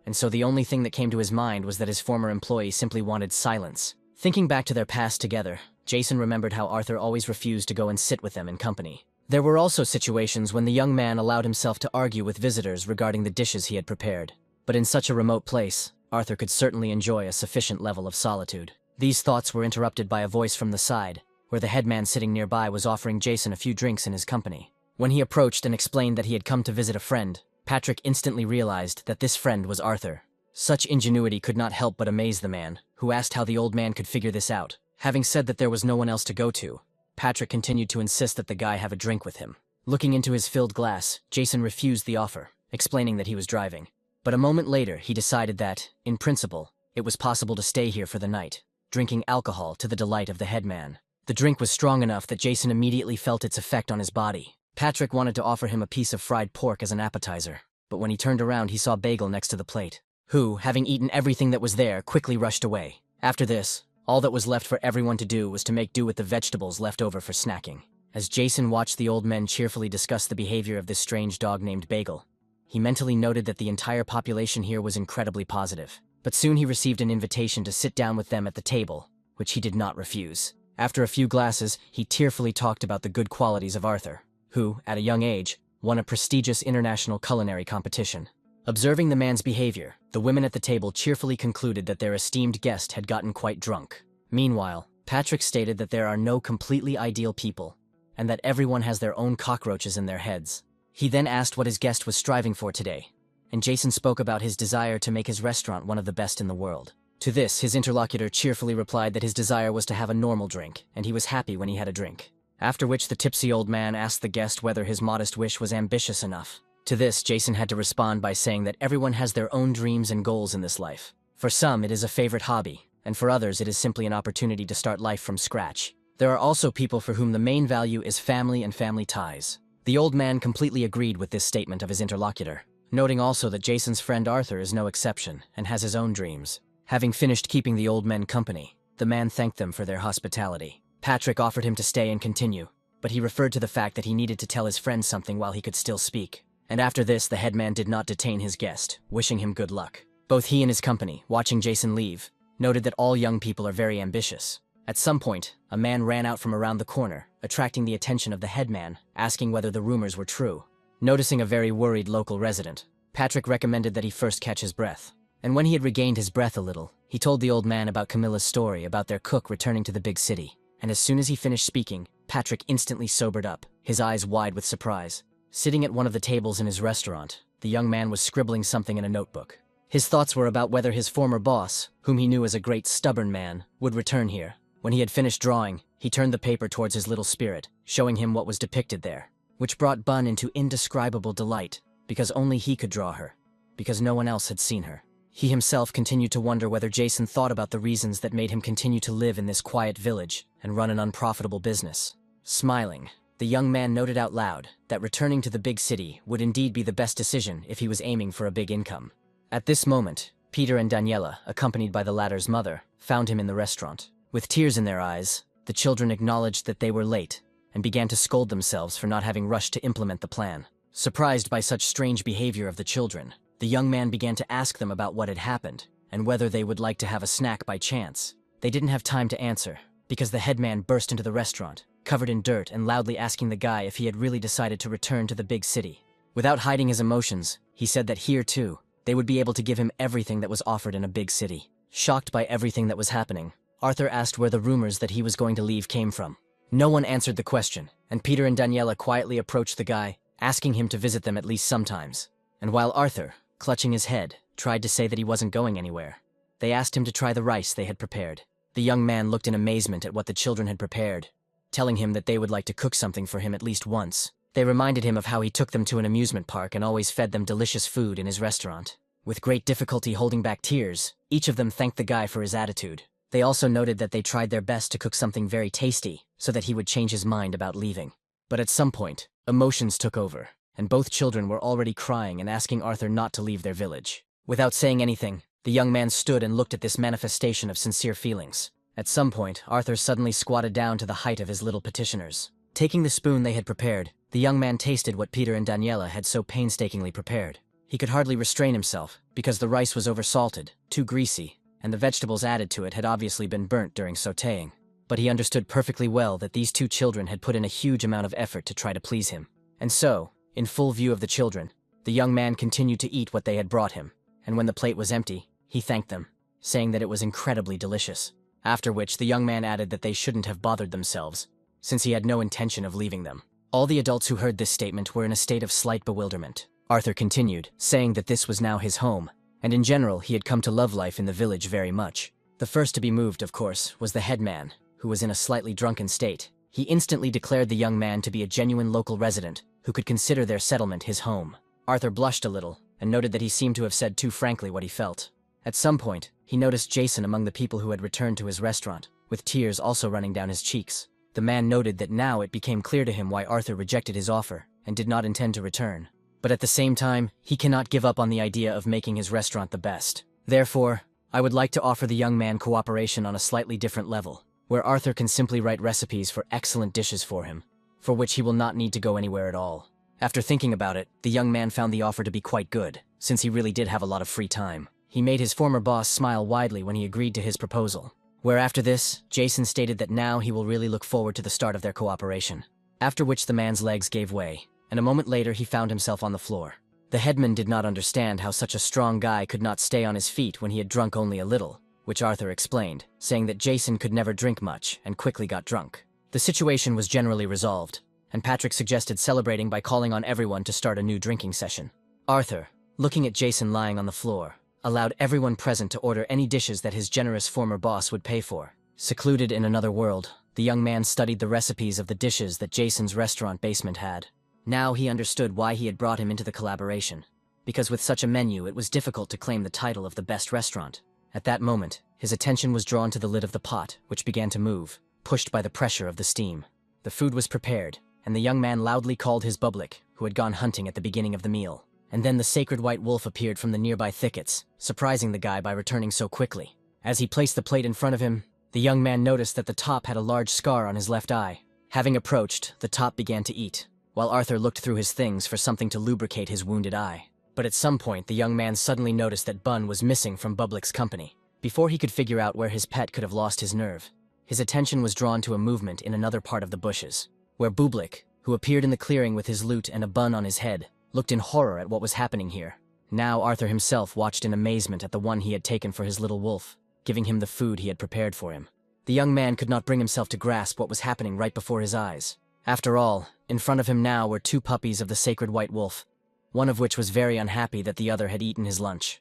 and so the only thing that came to his mind was that his former employee simply wanted silence. Thinking back to their past together, Jason remembered how Arthur always refused to go and sit with them in company. There were also situations when the young man allowed himself to argue with visitors regarding the dishes he had prepared. But in such a remote place, Arthur could certainly enjoy a sufficient level of solitude. These thoughts were interrupted by a voice from the side, where the headman sitting nearby was offering Jason a few drinks in his company. When he approached and explained that he had come to visit a friend, Patrick instantly realized that this friend was Arthur. Such ingenuity could not help but amaze the man, who asked how the old man could figure this out. Having said that there was no one else to go to, Patrick continued to insist that the guy have a drink with him. Looking into his filled glass, Jason refused the offer, explaining that he was driving. But a moment later, he decided that, in principle, it was possible to stay here for the night, drinking alcohol to the delight of the headman. The drink was strong enough that Jason immediately felt its effect on his body. Patrick wanted to offer him a piece of fried pork as an appetizer, but when he turned around he saw Bagel next to the plate, who, having eaten everything that was there, quickly rushed away. After this, all that was left for everyone to do was to make do with the vegetables left over for snacking. As Jason watched the old men cheerfully discuss the behavior of this strange dog named Bagel, he mentally noted that the entire population here was incredibly positive. But soon he received an invitation to sit down with them at the table, which he did not refuse. After a few glasses, he tearfully talked about the good qualities of Arthur, who, at a young age, won a prestigious international culinary competition. Observing the man's behavior, the women at the table cheerfully concluded that their esteemed guest had gotten quite drunk. Meanwhile, Patrick stated that there are no completely ideal people, and that everyone has their own cockroaches in their heads. He then asked what his guest was striving for today, and Jason spoke about his desire to make his restaurant one of the best in the world. To this, his interlocutor cheerfully replied that his desire was to have a normal drink, and he was happy when he had a drink. After which the tipsy old man asked the guest whether his modest wish was ambitious enough. To this, Jason had to respond by saying that everyone has their own dreams and goals in this life. For some, it is a favorite hobby, and for others, it is simply an opportunity to start life from scratch. There are also people for whom the main value is family and family ties. The old man completely agreed with this statement of his interlocutor, noting also that Jason's friend Arthur is no exception and has his own dreams. Having finished keeping the old men company, the man thanked them for their hospitality. Patrick offered him to stay and continue, but he referred to the fact that he needed to tell his friend something while he could still speak. And after this, the headman did not detain his guest, wishing him good luck. Both he and his company, watching Jason leave, noted that all young people are very ambitious. At some point, a man ran out from around the corner, attracting the attention of the headman, asking whether the rumors were true. Noticing a very worried local resident, Patrick recommended that he first catch his breath. And when he had regained his breath a little, he told the old man about Camilla's story about their cook returning to the big city. And as soon as he finished speaking, Patrick instantly sobered up, his eyes wide with surprise. Sitting at one of the tables in his restaurant, the young man was scribbling something in a notebook. His thoughts were about whether his former boss, whom he knew as a great stubborn man, would return here. When he had finished drawing, he turned the paper towards his little spirit, showing him what was depicted there, which brought Bun into indescribable delight, because only he could draw her, because no one else had seen her. He himself continued to wonder whether Jason thought about the reasons that made him continue to live in this quiet village and run an unprofitable business. Smiling, the young man noted out loud that returning to the big city would indeed be the best decision if he was aiming for a big income. At this moment, Peter and Daniela, accompanied by the latter's mother, found him in the restaurant. With tears in their eyes, the children acknowledged that they were late and began to scold themselves for not having rushed to implement the plan. Surprised by such strange behavior of the children, the young man began to ask them about what had happened and whether they would like to have a snack by chance. They didn't have time to answer because the headman burst into the restaurant, covered in dirt and loudly asking the guy if he had really decided to return to the big city. Without hiding his emotions, he said that here too, they would be able to give him everything that was offered in a big city. Shocked by everything that was happening, Arthur asked where the rumors that he was going to leave came from. No one answered the question, and Peter and Daniela quietly approached the guy, asking him to visit them at least sometimes. And while Arthur, clutching his head, tried to say that he wasn't going anywhere, they asked him to try the rice they had prepared. The young man looked in amazement at what the children had prepared, telling him that they would like to cook something for him at least once. They reminded him of how he took them to an amusement park and always fed them delicious food in his restaurant. With great difficulty holding back tears, each of them thanked the guy for his attitude. They also noted that they tried their best to cook something very tasty so that he would change his mind about leaving. But at some point, emotions took over, and both children were already crying and asking Arthur not to leave their village. Without saying anything, the young man stood and looked at this manifestation of sincere feelings. At some point, Arthur suddenly squatted down to the height of his little petitioners. Taking the spoon they had prepared, the young man tasted what Peter and Daniela had so painstakingly prepared. He could hardly restrain himself, because the rice was oversalted, too greasy, and the vegetables added to it had obviously been burnt during sautéing. But he understood perfectly well that these two children had put in a huge amount of effort to try to please him. And so, in full view of the children, the young man continued to eat what they had brought him, and when the plate was empty, he thanked them, saying that it was incredibly delicious. After which, the young man added that they shouldn't have bothered themselves, since he had no intention of leaving them. All the adults who heard this statement were in a state of slight bewilderment. Arthur continued, saying that this was now his home, and in general he had come to love life in the village very much. The first to be moved, of course, was the headman, who was in a slightly drunken state. He instantly declared the young man to be a genuine local resident who could consider their settlement his home. Arthur blushed a little and noted that he seemed to have said too frankly what he felt. At some point, he noticed Jason among the people who had returned to his restaurant, with tears also running down his cheeks. The man noted that now it became clear to him why Arthur rejected his offer and did not intend to return. But at the same time, he cannot give up on the idea of making his restaurant the best. Therefore, I would like to offer the young man cooperation on a slightly different level, where Arthur can simply write recipes for excellent dishes for him, for which he will not need to go anywhere at all. After thinking about it, the young man found the offer to be quite good, since he really did have a lot of free time. He made his former boss smile widely when he agreed to his proposal, where after this, Jason stated that now he will really look forward to the start of their cooperation. After which the man's legs gave way, and a moment later he found himself on the floor. The headman did not understand how such a strong guy could not stay on his feet when he had drunk only a little, which Arthur explained, saying that Jason could never drink much and quickly got drunk. The situation was generally resolved, and Patrick suggested celebrating by calling on everyone to start a new drinking session. Arthur, looking at Jason lying on the floor, allowed everyone present to order any dishes that his generous former boss would pay for. Secluded in another world, the young man studied the recipes of the dishes that Jason's restaurant basement had. Now he understood why he had brought him into the collaboration. Because with such a menu, it was difficult to claim the title of the best restaurant. At that moment, his attention was drawn to the lid of the pot, which began to move, pushed by the pressure of the steam. The food was prepared, and the young man loudly called his bublik, who had gone hunting at the beginning of the meal. And then the sacred white wolf appeared from the nearby thickets, surprising the guy by returning so quickly. As he placed the plate in front of him, the young man noticed that the top had a large scar on his left eye. Having approached, the top began to eat, while Arthur looked through his things for something to lubricate his wounded eye. But at some point, the young man suddenly noticed that Bun was missing from Bublik's company. Before he could figure out where his pet could have lost his nerve, his attention was drawn to a movement in another part of the bushes, where Bublik, who appeared in the clearing with his lute and a bun on his head, looked in horror at what was happening here. Now Arthur himself watched in amazement at the one he had taken for his little wolf, giving him the food he had prepared for him. The young man could not bring himself to grasp what was happening right before his eyes. After all, in front of him now were two puppies of the sacred white wolf, one of which was very unhappy that the other had eaten his lunch.